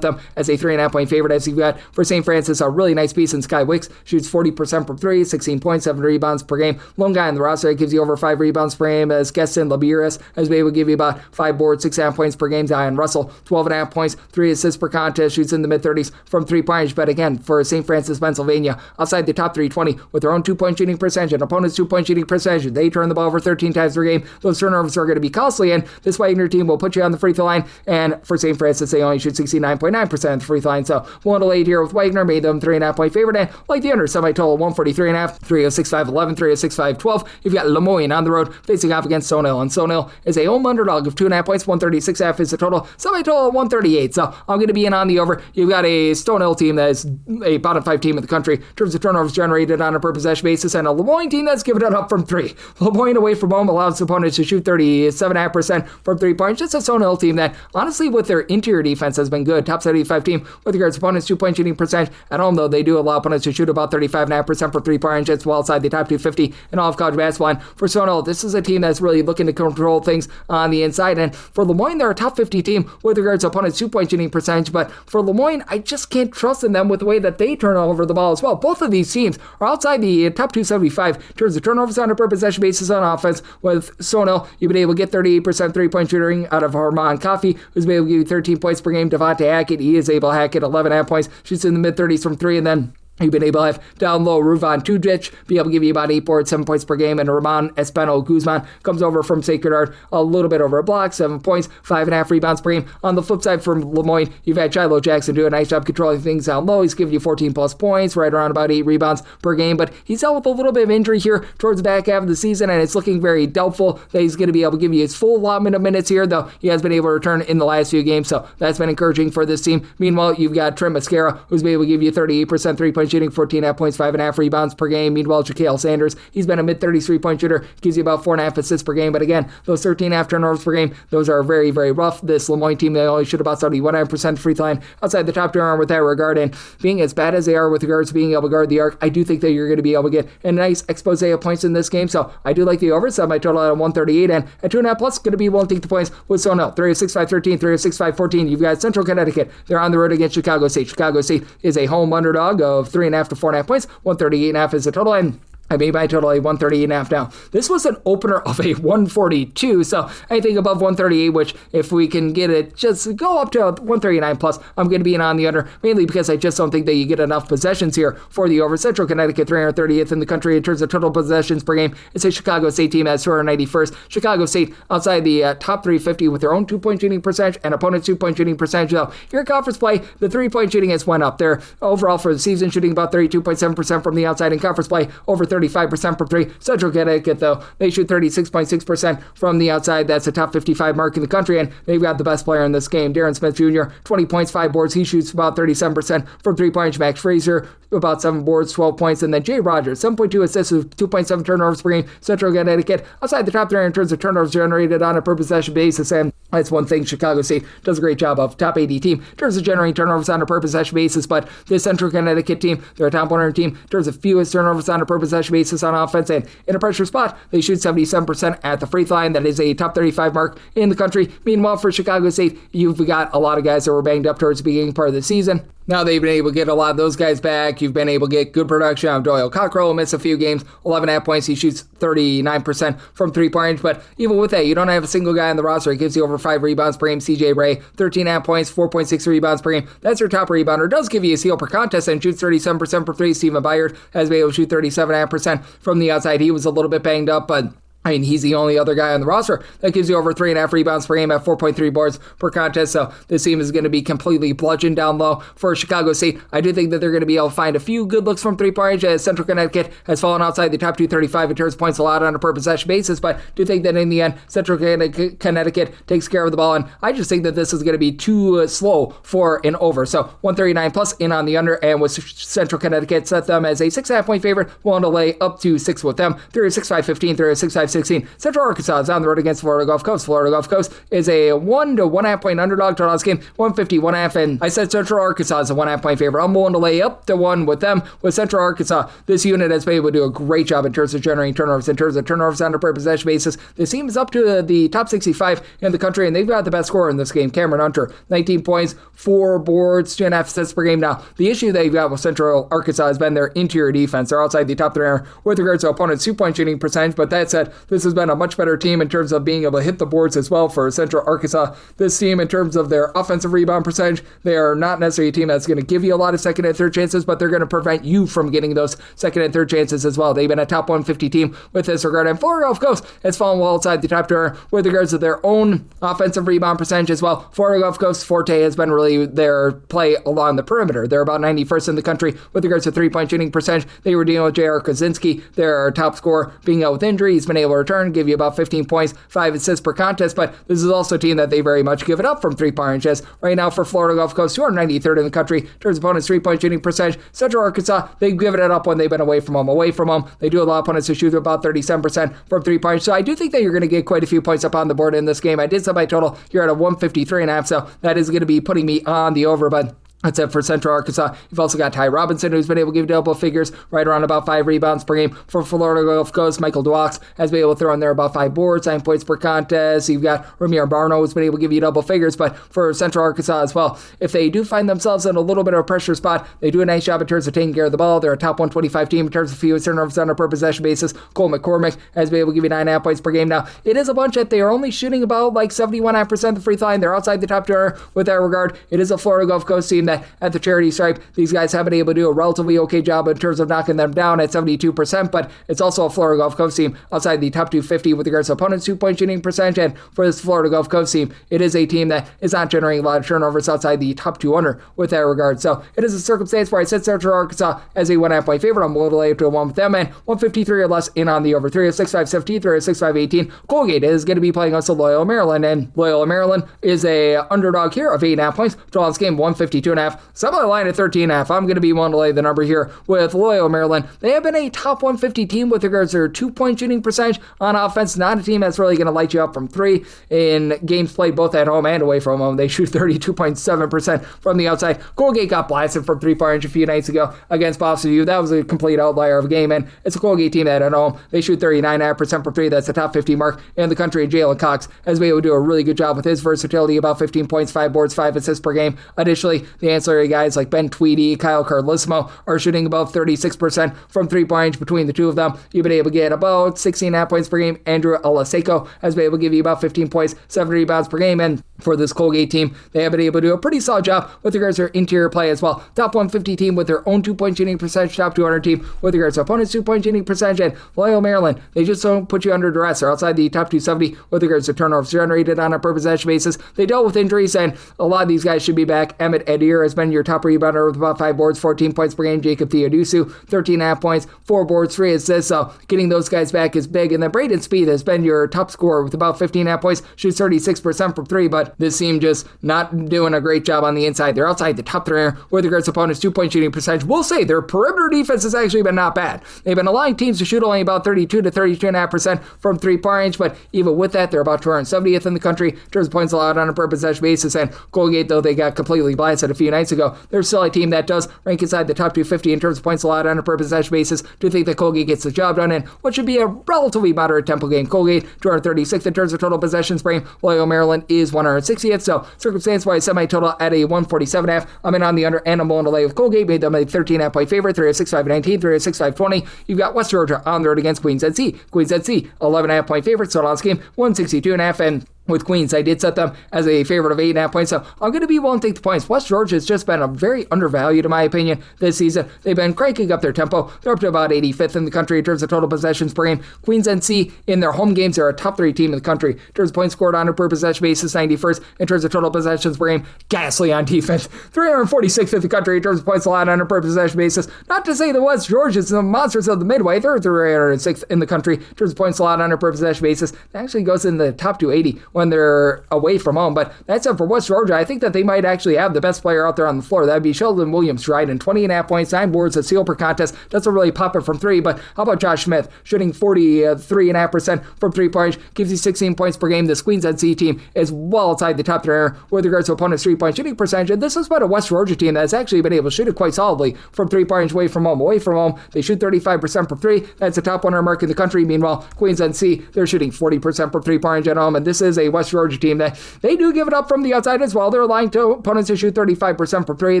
them as a 3.5 point favorite, as you've got for St. Francis, a really nice piece in Sky Wicks, shoots 40% from three, 16 points, 7 rebounds per game. Lone guy on the roster that gives you over 5 rebounds per game, as Geston Labiris, as we will give you about 5 boards, 6.5 points per game. Zion Russell, 12.5 points, 3 assists per contest, shoots in the mid-30s from 3-point range. But again, for St. Francis, Pennsylvania, outside the top 320 with their own 2-point shooting percentage and opponents' 2-point shooting percentage. They turn the ball over 13 times per game. Those turnovers are going to be costly, and this Wagner team will put you on the free throw line. And for St. Francis, they only shoot 69.9% of the free throw line. So, one to late here with Wagner, made them 3.5 point favorite, and like the under, semi-total 143.5, 306.511, 306.512. You've got Lemoyne on the road facing off against Stone Hill, and Stone Hill is a home underdog of 2.5 points, 136.5 is the total, semi-total 138. So, I'm going to be in on the over. You've got a Stone Hill team that is a bottom 5 team in the country in terms of turnovers generated on a per possession basis, and a Lemoyne team that's given it up from 3. Lemoyne away from home allows opponents to shoot 37.5% from 3 points. Just a Stone Hill team that, honestly, with their interior defense has been good. Top 75 team with regards to opponents' 2-point shooting percentage. At home, though, they do allow opponents to shoot about 35.5% for 3-point range. It's well outside the top 250 in all of college basketball. And for Stone Hill, this is a team that's really looking to control things on the inside. And for Lemoyne, they're a top 50 team with regards to opponents' 2-point shooting percentage. But for Lemoyne, I just can't trust in them with the way that they turn over the ball as well. Both of these teams are outside the top 275 in terms of turnovers on a per possession basis on offense. With Stone Hill, you've been able to get 38% 3-point shooting out of Harmon Coffey, who's been able to give you 13 points per game. Devontae Hackett, he is able to hack it 11.5 points, shoots in the mid-30s from 3, and then you've been able to have down low Ruvan Tujic be able to give you about 8 boards, 7 points per game, and Ramon Espino Guzman comes over from Sacred Heart, a little bit over a block, 7 points, 5.5 rebounds per game. On the flip side from Lemoyne, you've had Shiloh Jackson do a nice job controlling things down low. He's giving you 14 plus points, right around about 8 rebounds per game, but he's dealt with a little bit of injury here towards the back half of the season, and it's looking very doubtful that he's going to be able to give you his full allotment of minutes here, though he has been able to return in the last few games, so that's been encouraging for this team. Meanwhile, you've got Trent Mascara, who's been able to give you 38% 3-point shooting, 14.5 points, 5.5 rebounds per game. Meanwhile, Jakael Sanders, he's been a mid-30s 3-point shooter, gives you about 4.5 assists per game, but again, those 13.5 turnovers per game, those are very, very rough. This Lemoyne team, they only shoot about 71% free throw line outside the top 2 arm with that regard, and being as bad as they are with regards to being able to guard the arc, I do think that you're going to be able to get a nice expose of points in this game, so I do like the over, set my total at 138, and at 2.5 plus, going to be willing to take the points with Stone Hill. 306-513, 306-514. You've got Central Connecticut. They're on the road against Chicago State. Chicago State is a home underdog of 3.5 to 4.5 points. 138.5 is the total, and I made my total a 138.5 now. This was an opener of a 142, so anything above 138, which if we can get it, just go up to 139 plus, I'm going to be in on the under, mainly because I just don't think that you get enough possessions here for the over. Central Connecticut, 330th in the country in terms of total possessions per game. It's a Chicago State team that's 291st. Chicago State outside the top 350 with their own 2-point shooting percentage and opponent's 2-point shooting percentage. Though here in conference play, the 3-point shooting has went up. They're overall for the season shooting about 32.7% from the outside. In conference play, over 35% from three. Central Connecticut, though, they shoot 36.6% from the outside. That's a top 55 mark in the country, and they've got the best player in this game, Darren Smith Jr., 20 points, 5 boards. He shoots about 37% from three-point. Max Frazier, about 7 boards, 12 points, and then Jay Rogers, 7.2 assists with 2.7 turnovers per game. Central Connecticut outside the top 3 in terms of turnovers generated on a per possession basis, and that's one thing Chicago State does a great job of. Top 80 team in terms of generating turnovers on a per possession basis, but this Central Connecticut team, they're a top 100 team in terms of fewest turnovers on a per possession basis on offense, and in a pressure spot, they shoot 77% at the free throw line. That is a top 35 mark in the country. Meanwhile, for Chicago State, you've got a lot of guys that were banged up towards the beginning part of the season. Now they've been able to get a lot of those guys back. You've been able to get good production out of Doyle Cockrell, miss a few games, 11.5 points. He shoots 39% from three-point range, but even with that, you don't have a single guy on the roster that gives you over 5 rebounds per game. CJ Ray, 13.5 points, 4.6 rebounds per game. That's your top rebounder. Does give you a steal per contest and shoots 37% for three. Stephen Byard has been able to shoot 37.5% from the outside. He was a little bit banged up, but he's the only other guy on the roster that gives you over 3.5 rebounds per game at 4.3 boards per contest. So this team is going to be completely bludgeoned down low for Chicago State. I do think that they're going to be able to find a few good looks from three-point range, as Central Connecticut has fallen outside the top 235 in terms of points allowed on a per possession basis. But do think that in the end, Central Connecticut takes care of the ball. And I just think that this is going to be too slow for an over. So 139 plus in on the under, and with Central Connecticut, set them as a 6.5 point favorite, willing to lay up to 6 with them. 36-5-15, 36-5-16. Central Arkansas is on the road against Florida Gulf Coast. Florida Gulf Coast is a 1 to 1.5 point underdog. Total this game 150.5, and I said Central Arkansas is a 1.5 point favorite. I'm willing to lay up to 1 with them. With Central Arkansas, this unit has been able to do a great job in terms of generating turnovers. In terms of turnovers on a per possession basis, this team is up to the top 65 in the country, and they've got the best scorer in this game, Cameron Hunter, 19 points, 4 boards, 2.5 assists per game. Now, the issue they've got with Central Arkansas has been their interior defense. They're outside the top 3 with regards to opponents' 2-point shooting percentage, but that said, this has been a much better team in terms of being able to hit the boards as well for Central Arkansas. This team, in terms of their offensive rebound percentage, they are not necessarily a team that's going to give you a lot of second and third chances, but they're going to prevent you from getting those second and third chances as well. They've been a top 150 team with this regard, and Florida Gulf Coast has fallen well outside the top 2 with regards to their own offensive rebound percentage as well. Florida Gulf Coast's forte has been really their play along the perimeter. They're about 91st in the country with regards to 3-point shooting percentage. They were dealing with J.R. Kaczynski, their top scorer, being out with injury. He's been able to return, give you about 15 points, 5 assists per contest, but this is also a team that they very much give it up from three-point range. As right now for Florida Gulf Coast, 293rd in the country in terms of opponents' 3-point shooting percentage. Central Arkansas, they've given it up when they've been away from home. They do allow opponents to shoot about 37% from three-point. So I do think that you're going to get quite a few points up on the board in this game. I did set my total here at a 153.5, so that is going to be putting me on the over, but that's it for Central Arkansas. You've also got Ty Robinson, who's been able to give double figures, right around about 5 rebounds per game. For Florida Gulf Coast, Michael Dwox has been able to throw in there about 5 boards, 9 points per contest. You've got Ramir Barno, who's been able to give you double figures. But for Central Arkansas as well, if they do find themselves in a little bit of a pressure spot, they do a nice job in terms of taking care of the ball. They're a top 125 team in terms of fewest turnovers on a per possession basis. Cole McCormick has been able to give you 9.5 points per game. Now, it is a bunch that they are only shooting about like 71.5% of the free throw line. They're outside the top 2 with that regard. It is a Florida Gulf Coast team that at the charity stripe, these guys have been able to do a relatively okay job in terms of knocking them down at 72%, but it's also a Florida Gulf Coast team outside the top 250 with regards to opponents' 2-point shooting percentage, and for this Florida Gulf Coast team, it is a team that is not generating a lot of turnovers outside the top 200 with that regard. So it is a circumstance where I set Central Arkansas as a 1.5 point favorite. I'm willing to lay up to a 1 with them, and 153 or less in on the over. 306-517, 306-518. Colgate is going to be playing against Loyola Maryland, and Loyola Maryland is a underdog here of 8.5 points. Draw this game 152.5. Some of the line at 13.5. I'm going to be willing to lay the number here with Loyola Maryland. They have been a top 150 team with regards to their 2-point shooting percentage on offense. Not a team that's really going to light you up from 3 in games played both at home and away from home. They shoot 32.7% from the outside. Colgate got blasted from 3-point range a few nights ago against Boston U. That was a complete outlier of a game, and it's a Colgate team that at home, they shoot 39.5% from 3. That's the top 50 mark in the country. Jalen Cox has been able to do a really good job with his versatility, about 15 points, 5 boards, 5 assists per game. Additionally, the ancillary guys like Ben Tweedy, Kyle Carlissimo are shooting above 36% from 3-point range between the two of them. You've been able to get about 16.5 points per game. Andrew Alaseco has been able to give you about 15 points, 7 rebounds per game, and for this Colgate team. They have been able to do a pretty solid job with regards to their interior play as well. Top 150 team with their own 2-point shooting percentage, top 200 team with regards to opponents' 2-point shooting percentage, and Loyola Maryland, they just don't put you under duress. They're outside the top 270 with regards to turnovers generated on a per possession basis. They dealt with injuries, and a lot of these guys should be back. Emmett Adir has been your top rebounder with about 5 boards, 14 points per game. Jacob Theodusu, 13.5 points, 4 boards, 3 assists, so getting those guys back is big. And then Braden Speed has been your top scorer with about 15.5 points, shoots 36% from 3, but this team just not doing a great job on the inside. They're outside the top 3 with regards to opponents' 2-point shooting percentage. We'll say their perimeter defense has actually been not bad. They've been allowing teams to shoot only about 32 to 32.5% from 3-point range, but even with that, they're about 270th in the country in terms of points allowed on a per possession basis. And Colgate, though they got completely blasted a few nights ago, they're still a team that does rank inside the top 250 in terms of points allowed on a per possession basis. To think that Colgate gets the job done in what should be a relatively moderate tempo game. Colgate 236th in terms of total possessions per game. Loyola Maryland is 160th, so circumstance-wise, semi-total at a 147.5. I'm in on the under, and I'm willing to lay with Colgate. Made them a 13.5-point favorite, 306.5-19, 306.5-20. You've got West Georgia on the road against Queens NC. Queens NC, 11.5-point favorite, so last game, 162.5, and with Queens, I did set them as a favorite of 8.5 points, so I'm going to be willing to take the points. West Georgia has just been a very undervalued, in my opinion, this season. They've been cranking up their tempo. They're up to about 85th in the country in terms of total possessions per game. Queens NC, in their home games, they're a top 3 team in the country. In terms of points scored on a per possession basis, 91st. In terms of total possessions per game, ghastly on defense. 346th in the country in terms of points allowed on a per possession basis. Not to say the West Georgia's the monsters of the Midway. They're 306th in the country in terms of points allowed on a per possession basis. That actually goes in the top 280 when they're away from home, but that's it for West Georgia. I think that they might actually have the best player out there on the floor. That'd be Sheldon Williams-Dryden, 20.5 points, 9 boards, a steal per contest. Doesn't really pop it from 3, but how about Josh Smith, shooting 43.5% from 3-point, gives you 16 points per game. This Queens NC team is well outside the top 3 with regards to opponents' 3-point shooting percentage, and this is about a West Georgia team that's actually been able to shoot it quite solidly from 3-point away from home. Away from home, they shoot 35% from 3. That's the top 100 mark in the country. Meanwhile, Queens NC, they're shooting 40% from 3-point at home, and this is a West Georgia team that they do give it up from the outside as well. They're allowing opponents to shoot 35% from 3.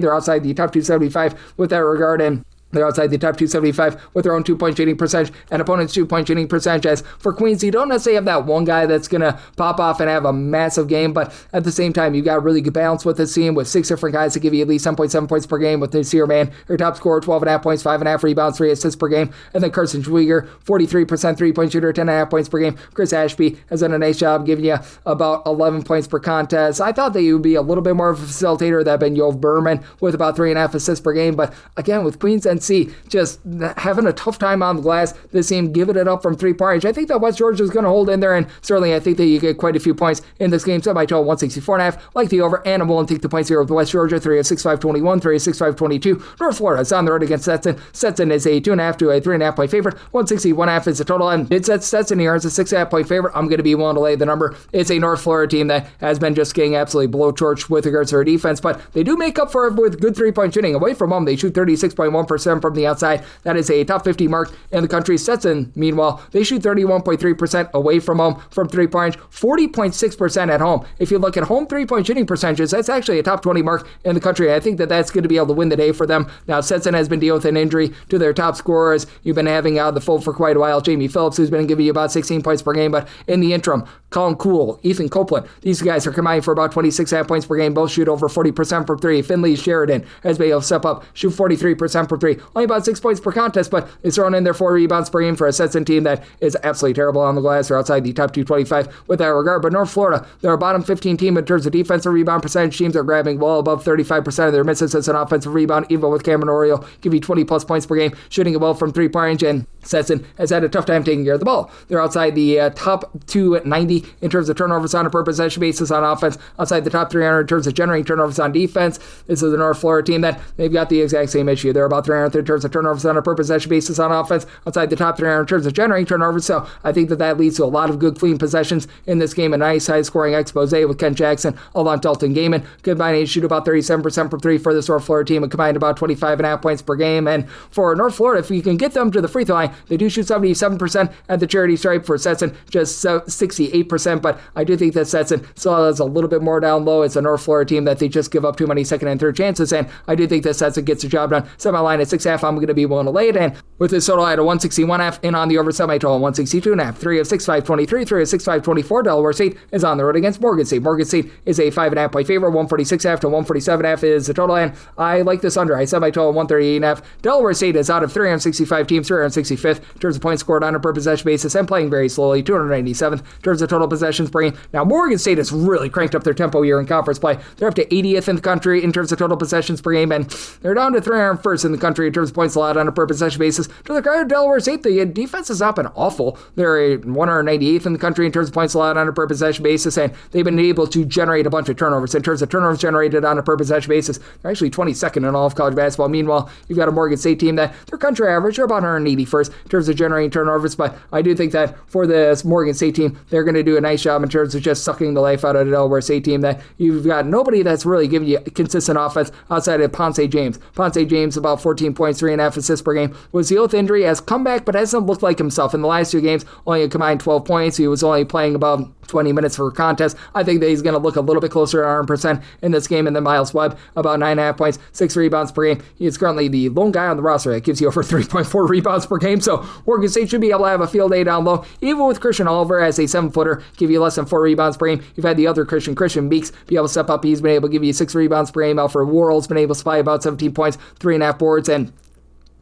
They're outside the top 275 with that regard, and they're outside the top 275 with their own 2-point shooting percentage and opponents' 2-point shooting percentage. As for Queens, you don't necessarily have that one guy that's going to pop off and have a massive game, but at the same time, you've got really good balance with this team with 6 different guys that give you at least 7.7 points per game with Nasir Man, your top scorer, 12.5 points, 5.5 rebounds, 3 assists per game, and then Carson Schwieger, 43% 3-point shooter, 10.5 points per game. Chris Ashby has done a nice job giving you about 11 points per contest. I thought that he would be a little bit more of a facilitator. That been Yov Berman with about 3.5 assists per game, but again, with Queens NC, just having a tough time on the glass. This team giving it up from 3-point range. I think that West Georgia is going to hold in there, and certainly I think that you get quite a few points in this game. Semi-total 164.5. Like the over, and I'm willing to take the points here with West Georgia. 306.5-21, 306.5-22. North Florida is on the road against Stetson. Stetson is a 2.5 to a 3.5 point favorite. 161.5 is the total, and it's at Stetson here. It's a 6.5 point favorite. I'm going to be willing to lay the number. It's a North Florida team that has been just getting absolutely blowtorched with regards to their defense, but they do make up for it with good 3-point shooting. Away from home, they shoot 36.1% from the outside. That is a top 50 mark in the country. Stetson, meanwhile, they shoot 31.3% away from home from 3-point, 40.6% at home. If you look at home 3-point shooting percentages, that's actually a top 20 mark in the country. I think that that's going to be able to win the day for them. Now, Stetson has been dealing with an injury to their top scorers. You've been having out of the fold for quite a while. Jamie Phillips, who's been giving you about 16 points per game, but in the interim, Colin Cool, Ethan Copeland, these guys are combining for about 26.5 points per game. Both shoot over 40% from 3. Finley Sheridan has been able to step up, shoot 43% from 3. Only about 6 points per contest, but is thrown in there 4 rebounds per game for a Stetson team that is absolutely terrible on the glass. They're outside the top 225 with that regard. But North Florida, they're a bottom 15 team in terms of defensive rebound percentage. Teams are grabbing well above 35% of their misses as an offensive rebound, even with Cameron Oriole, give you 20 plus points per game, shooting it well from 3-point range, and Stetson has had a tough time taking care of the ball. They're outside the top 290 in terms of turnovers on a per possession basis on offense, outside the top 300 in terms of generating turnovers on defense. This is the North Florida team that they've got the exact same issue. They're about 300th in terms of turnovers on a per possession basis on offense, outside the top 300 in terms of generating turnovers. So I think that leads to a lot of good clean possessions in this game. A nice high-scoring expose with Ken Jackson, along Dalton Gaiman. Combined, they shoot about 37% from 3 for this North Florida team, and combined about 25.5 points per game. And for North Florida, if you can get them to the free throw line, they do shoot 77% at the charity stripe. For Stetson, just 68% 8%, but I do think that Stetson still has a little bit more down low. It's a North Florida team that they just give up too many second and third chances, and I do think that Stetson gets the job done. Semi-line at 6.5, I'm going to be willing to lay it in. With this total at a 161.5, in on the over semi-total 162.5. 3 of 6, 523, 3 of 6, 524. Delaware State is on the road against Morgan State. Morgan State is a 5.5 point favorite. 146.5 to 147.5 is the total, and I like this under. I semi-total 138.5. Delaware State is out of 365 teams, 365th in terms of points scored on a per possession basis and playing very slowly, 297th in terms of total possessions per game. Now, Morgan State has really cranked up their tempo here in conference play. They're up to 80th in the country in terms of total possessions per game, and they're down to 301st in the country in terms of points allowed on a per possession basis. To the credit of Delaware State, the defense has not been awful. They're 198th in the country in terms of points allowed on a per possession basis, and they've been able to generate a bunch of turnovers. In terms of turnovers generated on a per possession basis, they're actually 22nd in all of college basketball. Meanwhile, you've got a Morgan State team that their country average are about 181st in terms of generating turnovers, but I do think that for this Morgan State team, they're going to do a nice job in terms of just sucking the life out of the Delaware State team, that you've got nobody that's really giving you consistent offense outside of Ponce James. Ponce James, about 14 points, 3.5 assists per game. Was dealing with injury, has come back, but hasn't looked like himself. In the last 2 games, only a combined 12 points. He was only playing about 20 minutes for a contest. I think that he's going to look a little bit closer to 100% in this game. And then Miles Webb, about 9.5 points, 6 rebounds per game. He is currently the lone guy on the roster that gives you over 3.4 rebounds per game. So Morgan State should be able to have a field day down low. Even with Christian Oliver as a 7-footer, give you less than 4 rebounds per game. You've had the other Christian Meeks, be able to step up. He's been able to give you 6 rebounds per game. Alfred Worrell's been able to supply about 17 points, 3.5 boards, and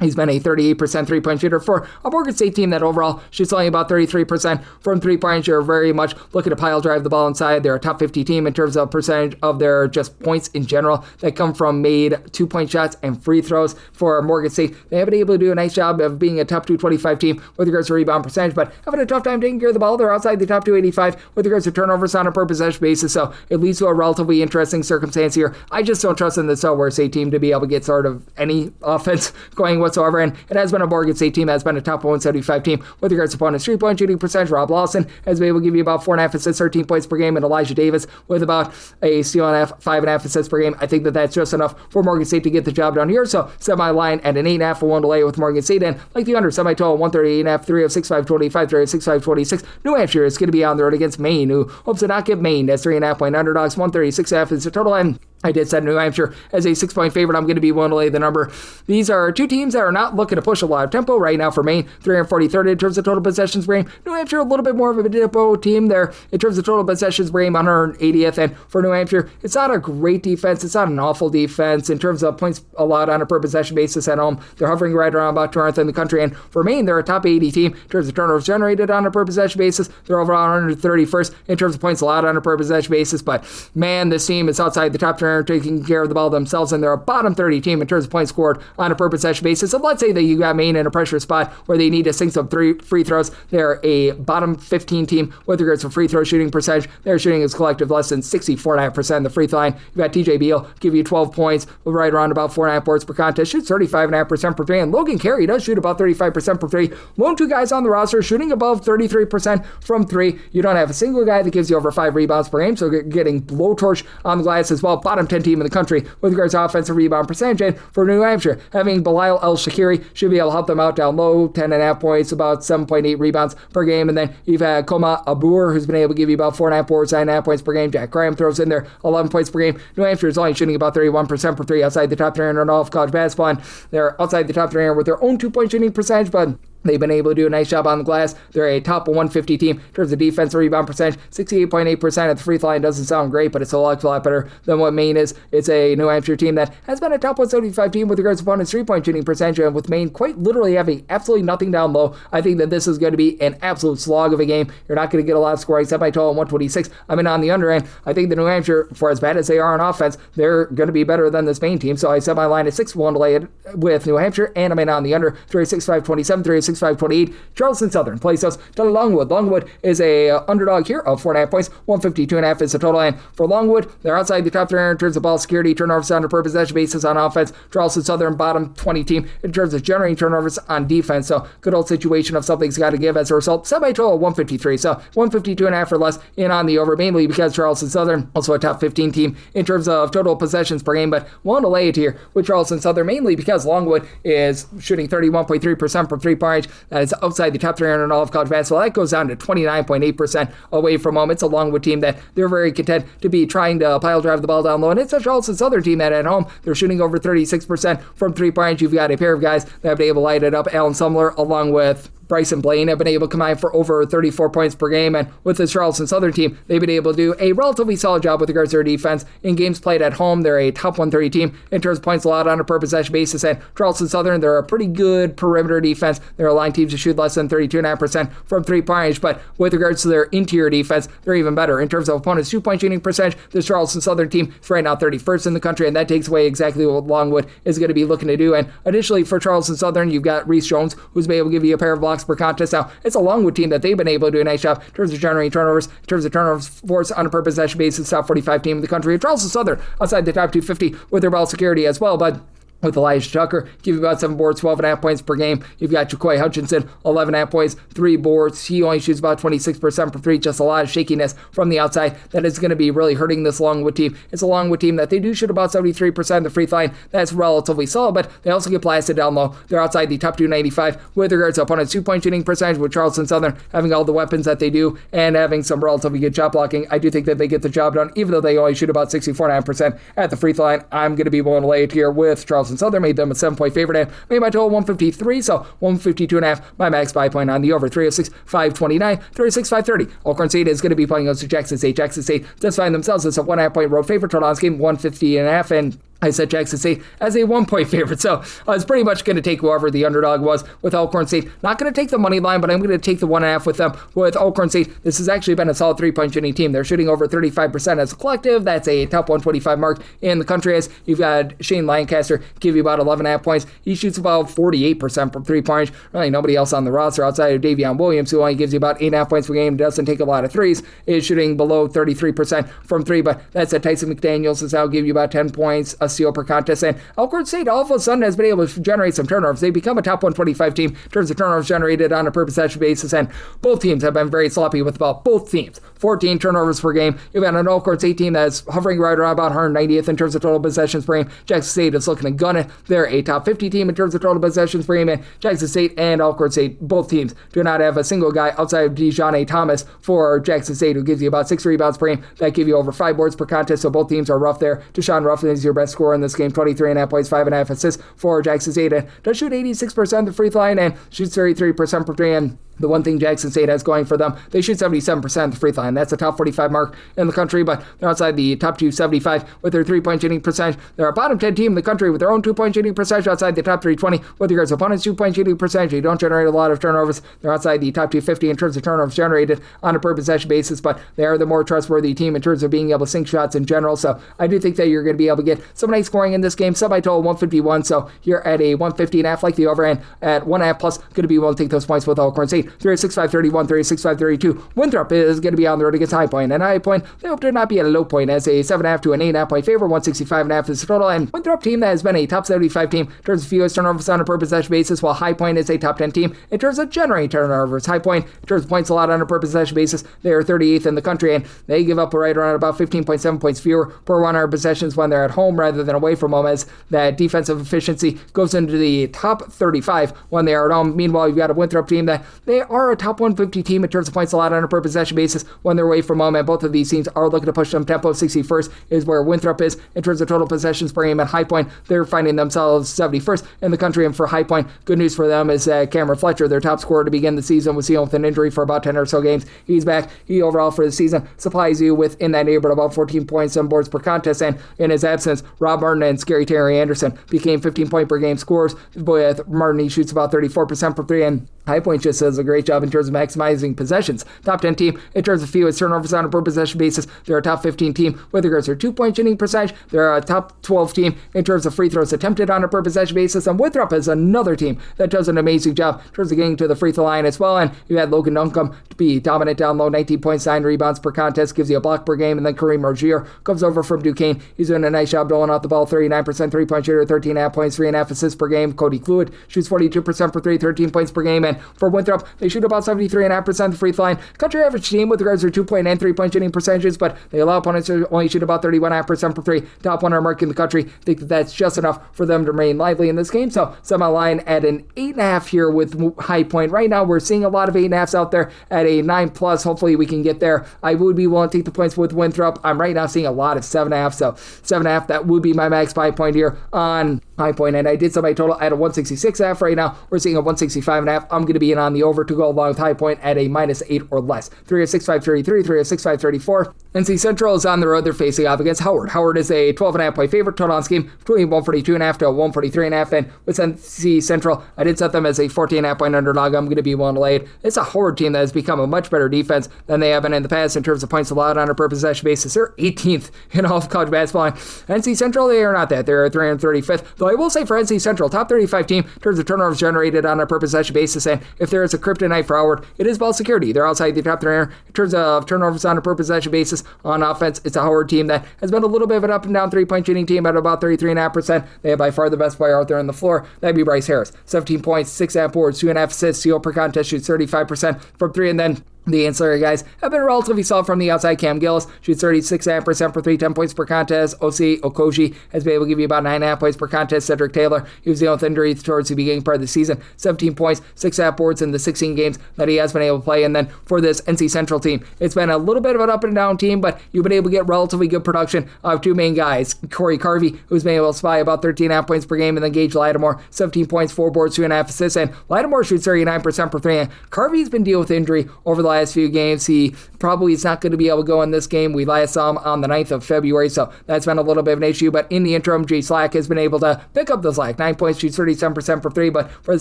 he's been a 38% three-point shooter for a Morgan State team that overall shoots only about 33% from three-point. You're very much looking to pile drive the ball inside. They're a top 50 team in terms of percentage of their just points in general that come from made 2-point shots and free throws for Morgan State. They have been able to do a nice job of being a top 225 team with regards to rebound percentage, but having a tough time taking care of the ball. They're outside the top 285 with regards to turnovers on a per possession basis, so it leads to a relatively interesting circumstance here. I just don't trust in the Delaware State team to be able to get sort of any offense going whatsoever, and it has been a Morgan State team that has been a top 175 team with regards to opponents' 3-point shooting percentage. Rob Lawson has been able to give you about 4.5 assists, 13 points per game, and Elijah Davis with about a steal and a half, 5.5 assists per game. I think that that's just enough for Morgan State to get the job done here, so semi-line at an 8.5 for 1 to lay with Morgan State, and like the under, semi-total 138.5, 3 of 6, 525, 3 of 6, 526. New Hampshire is going to be on the road against Maine, who hopes to not get Maine as 3.5 point underdogs. 136.5 is the total, and I did set New Hampshire as a 6-point favorite. I'm going to be willing to lay the number. These are 2 teams that are not looking to push a lot of tempo right now for Maine. 343rd in terms of total possessions per game. New Hampshire, a little bit more of a tempo team there in terms of total possessions per game, 180th. And for New Hampshire, it's not a great defense. It's not an awful defense in terms of points allowed on a per possession basis at home. They're hovering right around about 200th in the country. And for Maine, they're a top 80 team in terms of turnovers generated on a per possession basis. They're overall 131st in terms of points allowed on a per possession basis. But man, this team is outside the top 200, taking care of the ball themselves, and they're a bottom 30 team in terms of points scored on a per possession basis. So let's say that you got Maine in a pressure spot where they need to sink some 3 free throws. They're a bottom 15 team with regards to free throw shooting percentage. They're shooting as collective less than 64.5% the free throw line. You've got TJ Beal give you 12 points, right around about 4.5 boards per contest, shoots 35.5% per 3, and Logan Carey does shoot about 35% per 3. Lone 2 guys on the roster shooting above 33% from 3. You don't have a single guy that gives you over 5 rebounds per game, so getting blowtorch on the glass as well. Bottom 10 team in the country with regards to offensive rebound percentage. And for New Hampshire, having Bilal El-Shakiri should be able to help them out down low, 10.5 points, about 7.8 rebounds per game. And then you've had Koma Abur, who's been able to give you about 4.5 boards, 9.5 points per game. Jack Graham throws in there 11 points per game. New Hampshire is only shooting about 31% per 3 outside the top 300 in all of college basketball. And they're outside the top 300 with their own 2-point shooting percentage, but they've been able to do a nice job on the glass. They're a top 150 team in terms of defensive rebound percentage. 68.8% at the free throw line doesn't sound great, but it's a lot better than what Maine is. It's a New Hampshire team that has been a top 175 team with regards to opponents' 3-point shooting percentage, and with Maine quite literally having absolutely nothing down low. I think that this is going to be an absolute slog of a game. You're not going to get a lot of scoring. Semi-total 126. I'm in on the under, and I think the New Hampshire, for as bad as they are on offense, they're going to be better than this Maine team. So I set my line at 6-1 to lay it with New Hampshire, and I'm in on the under. 365.27, 365.28. Charleston Southern plays us to Longwood. Longwood is a underdog here of 4.5 points. 152.5 is the total, and for Longwood, they're outside the top 300 in terms of ball security, turnovers on a per possession basis on offense. Charleston Southern, bottom 20 team in terms of generating turnovers on defense. So good old situation of something's got to give as a result. Semi-total 153, so 152.5 or less in on the over, mainly because Charleston Southern, also a top 15 team in terms of total possessions per game, but want to lay it here with Charleston Southern, mainly because Longwood is shooting 31.3% from 3-point range. percentage. That is outside the top 300 in all of college basketball. That goes down to 29.8% away from home. It's a Longwood team that they're very content to be trying to pile drive the ball down low. And it's a Charleston Southern team that at home, they're shooting over 36% from three-point. You've got a pair of guys that have been able to light it up. Alan Sumler along with Bryson Blaine have been able to combine for over 34 points per game, and with this Charleston Southern team, they've been able to do a relatively solid job with regards to their defense. In games played at home, they're a top 130 team in terms of points allowed on a per possession basis, and Charleston Southern, they're a pretty good perimeter defense. They're allowing teams to shoot less than 32.5% from three-point range, but with regards to their interior defense, they're even better. In terms of opponents' two-point shooting percentage, this Charleston Southern team is right now 31st in the country, and that takes away exactly what Longwood is going to be looking to do. And additionally, for Charleston Southern, you've got Reese Jones, who's been able to give you a pair of blocks per contest. Now, it's a Longwood team that they've been able to do a nice job in terms of generating turnovers, in terms of turnovers forced on a per possession basis, top 45 team in the country. And Charleston Southern outside the top 250 with their ball security as well, but with Elijah Tucker, give you about 7 boards, 12.5 points per game. You've got Jaquay Hutchinson, 11.5 points, 3 boards. He only shoots about 26% for 3, just a lot of shakiness from the outside. That is going to be really hurting this Longwood team. It's a Longwood team that they do shoot about 73% of the free throw line. That's relatively solid, but they also get blasted down low. They're outside the top 295 with regards to opponents' two-point shooting percentage, with Charleston Southern having all the weapons that they do and having some relatively good shot blocking. I do think that they get the job done, even though they only shoot about 64.5% at the free throw line. I'm going to be willing to lay it here with Charleston Southern. Made them a 7-point favorite and made my total 153, so 152.5. My max buy point on the over. 306, 529, 36, 530. Alcorn State is going to be playing against Jackson State. Jackson State does find themselves as a 1.5 point road favorite. Total on this game 150.5, and I said Jackson State as a 1-point favorite, so I was pretty much going to take whoever the underdog was with Alcorn State. Not going to take the money line, but I'm going to take the 1.5 with them. With Alcorn State, this has actually been a solid 3-point shooting team. They're shooting over 35% as a collective. That's a top 125 mark in the country. As you've got Shane Lancaster give you about 11.5 points. He shoots about 48% from 3-point range. Really nobody else on the roster outside of Davion Williams, who only gives you about 8.5 points per game, doesn't take a lot of threes, is shooting below 33% from 3, but that's a Tyson McDaniels, is now give you about 10 points, a steal per contest. And Alcorn State all of a sudden has been able to generate some turnovers. They become a top 125 team in terms of turnovers generated on a per possession basis, and both teams have been very sloppy with about both teams. 14 turnovers per game. You've got an Alcorn State team that's hovering right around about 190th in terms of total possessions per game. Jackson State is looking to gun it. They're a top 50 team in terms of total possessions per game, and Jackson State and Alcorn State, both teams, do not have a single guy outside of Dejounte Thomas for Jackson State, who gives you about 6 rebounds per game. That give you over 5 boards per contest, so both teams are rough there. Deshaun Ruffin is your best scorer in this game, 23.5 points, 5.5 assists for Jackson State, and does shoot 86% of the free throw line and shoots 33% per 3. And the one thing Jackson State has going for them, they shoot 77% of the free throw line. That's a top 45 mark in the country, but they're outside the top 275 with their 3-point shooting percentage. They're a bottom 10 team in the country with their own 2-point shooting percentage, outside the top 320 with regards to opponents' 2-point shooting percentage. They don't generate a lot of turnovers. They're outside the top 250 in terms of turnovers generated on a per possession basis, but they are the more trustworthy team in terms of being able to sink shots in general. So I do think that you're going to be able to get some nice scoring in this game. Semi-total 151, so you're at a 150.5 like the over, and at 1.5 plus, going to be able to take those points with Alcorn State. 36, 531, 36, 532. Winthrop is going to be on the road against High Point, and High Point, they hope to not be at a low point as a 7.5 to an 8.5 point favor. 165.5 is the total, and Winthrop team that has been a top 75 team in terms of fewest turnovers on a per possession basis, while High Point is a top 10 team in terms of generating turnovers. High Point, in terms of points allowed on a per possession basis, they are 38th in the country, and they give up right around about 15.7 points fewer per 100 possessions when they're at home rather than away from home, as that defensive efficiency goes into the top 35 when they are at home. Meanwhile, you've got a Winthrop team that they are a top 150 team in terms of points allowed on a per possession basis when they're away from home, and both of these teams are looking to push them tempo. 61st is where Winthrop is in terms of total possessions per game. At High Point, they're finding themselves 71st in the country, and for High Point, good news for them is that Cameron Fletcher, their top scorer to begin the season, was dealing with an injury for about 10 or so games. He's back. He overall for the season supplies you with in that neighborhood about 14 points and boards per contest, and in his absence, Rob Martin and Scary Terry Anderson became 15 point per game scorers. With Martin, he shoots about 34% from 3, and High Point just does a great job in terms of maximizing possessions. Top 10 team in terms of fewest turnovers on a per possession basis. They're a top 15 team with regards to their 2-point shooting percentage. They're a top 12 team in terms of free throws attempted on a per possession basis. And Winthrop is another team that does an amazing job in terms of getting to the free throw line as well. And you had Logan Duncombe to be dominant down low, 19 points, 9 rebounds per contest, gives you a block per game. And then Kareem Rozier comes over from Duquesne. He's doing a nice job doling out the ball, 39% 3-point shooter, 13.5 points, 3.5 assists per game. Cody Cluitt shoots 42% for 3, 13 points per game. And for Winthrop, They shoot about 73.5% the free throw line. Country average team with regards to 2-point and 3-point shooting percentages, but they allow opponents to only shoot about 31.5% per three. Top 100 mark in the country. I think that's just enough for them to remain lively in this game. So set my line at an 8.5 here with High Point. Right now, we're seeing a lot of 8.5s out there at a 9+. Hopefully, we can get there. I would be willing to take the points with Winthrop. I'm right now seeing a lot of 7.5, so 7.5, that would be my max 5 point here on High Point, and I did set my total at a 166.5. Right now, we're seeing a 165.5. I'm going to be in on the over to go along with High Point at a -8 or less. 306.533, 306.534. NC Central is on the road. They're facing off against Howard. Howard is a 12.5 point favorite. Total on this game between 142.5 to 143.5. And with NC Central, I did set them as a 14.5 point underdog. I'm going to be willing to lay it. It's a Howard team that has become a much better defense than they have been in the past in terms of points allowed on a per possession basis. They're 18th in all of college basketball. And NC Central, they are not that. They're 335th. Though I will say for NC Central, top 35 team in terms of turnovers generated on a per possession basis. And if there is a kryptonite for Howard, it is ball security. They're outside the top 300 in terms of turnovers on a per possession basis. On offense, it's a Howard team that has been a little bit of an up and down 3-point shooting team at about 33.5%. They have by far the best player out there on the floor. That'd be Bryce Harris. 17 points, 6.5 boards, 2.5 assists, steal per contest, shoots 35% from 3, and then the ancillary guys have been relatively solid from the outside. Cam Gillis shoots 36.5% per 3, 10 points per contest. OC Okoji has been able to give you about 9.5 points per contest. Cedric Taylor, he was dealing with injuries towards the beginning part of the season. 17 points, 6.5 boards in the 16 games that he has been able to play. And then for this NC Central team, it's been a little bit of an up and down team, but you've been able to get relatively good production of two main guys. Corey Carvey, who's been able to supply about 13.5 points per game, and then Gage Lattimore, 17 points, 4 boards, 2.5 assists. And Lattimore shoots 39% per 3. And Carvey's been dealing with injury over the last few games. He probably is not going to be able to go in this game. We last saw him on the 9th of February, so that's been a little bit of an issue. But in the interim, Jay Slack has been able to pick up the slack. 9 points, shoots 37% for 3. But for the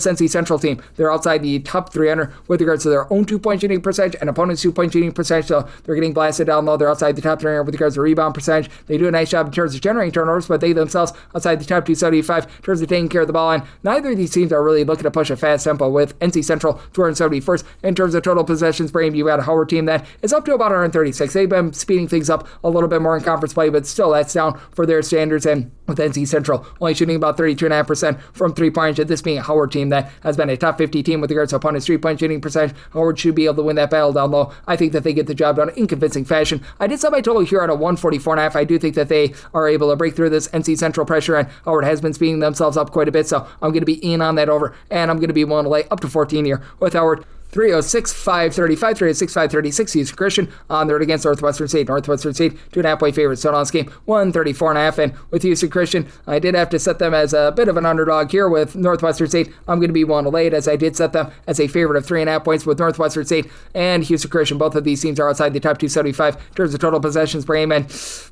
NC Central team, they're outside the top 300 with regards to their own 2-point shooting percentage and opponents' 2-point shooting percentage. So they're getting blasted down low. They're outside the top 300 with regards to rebound percentage. They do a nice job in terms of generating turnovers, but they themselves outside the top 275 in terms of taking care of the ball. And neither of these teams are really looking to push a fast tempo, with NC Central 271st in terms of total possessions per game. You've got a Howard team that is up to about 136. They've been speeding things up a little bit more in conference play, but still that's down for their standards. And with NC Central only shooting about 32.5% from 3-point, this being a Howard team that has been a top 50 team with regards to opponents' 3-point shooting percentage. Howard should be able to win that battle down low. I think that they get the job done in convincing fashion. I did set my total here at a 144.5. I do think that they are able to break through this NC Central pressure, and Howard has been speeding themselves up quite a bit, so I'm going to be in on that over, and I'm going to be willing to lay up to 14 here with Howard. 306.535, 306.536. Houston Christian on the road against Northwestern State. Northwestern State, 2.5 point favorites. So on this game, 134.5. And with Houston Christian, I did have to set them as a bit of an underdog here with Northwestern State. I'm going to be willing to lay it, as I did set them as a favorite of 3.5 points with Northwestern State and Houston Christian. Both of these teams are outside the top 275 in terms of total possessions per game. And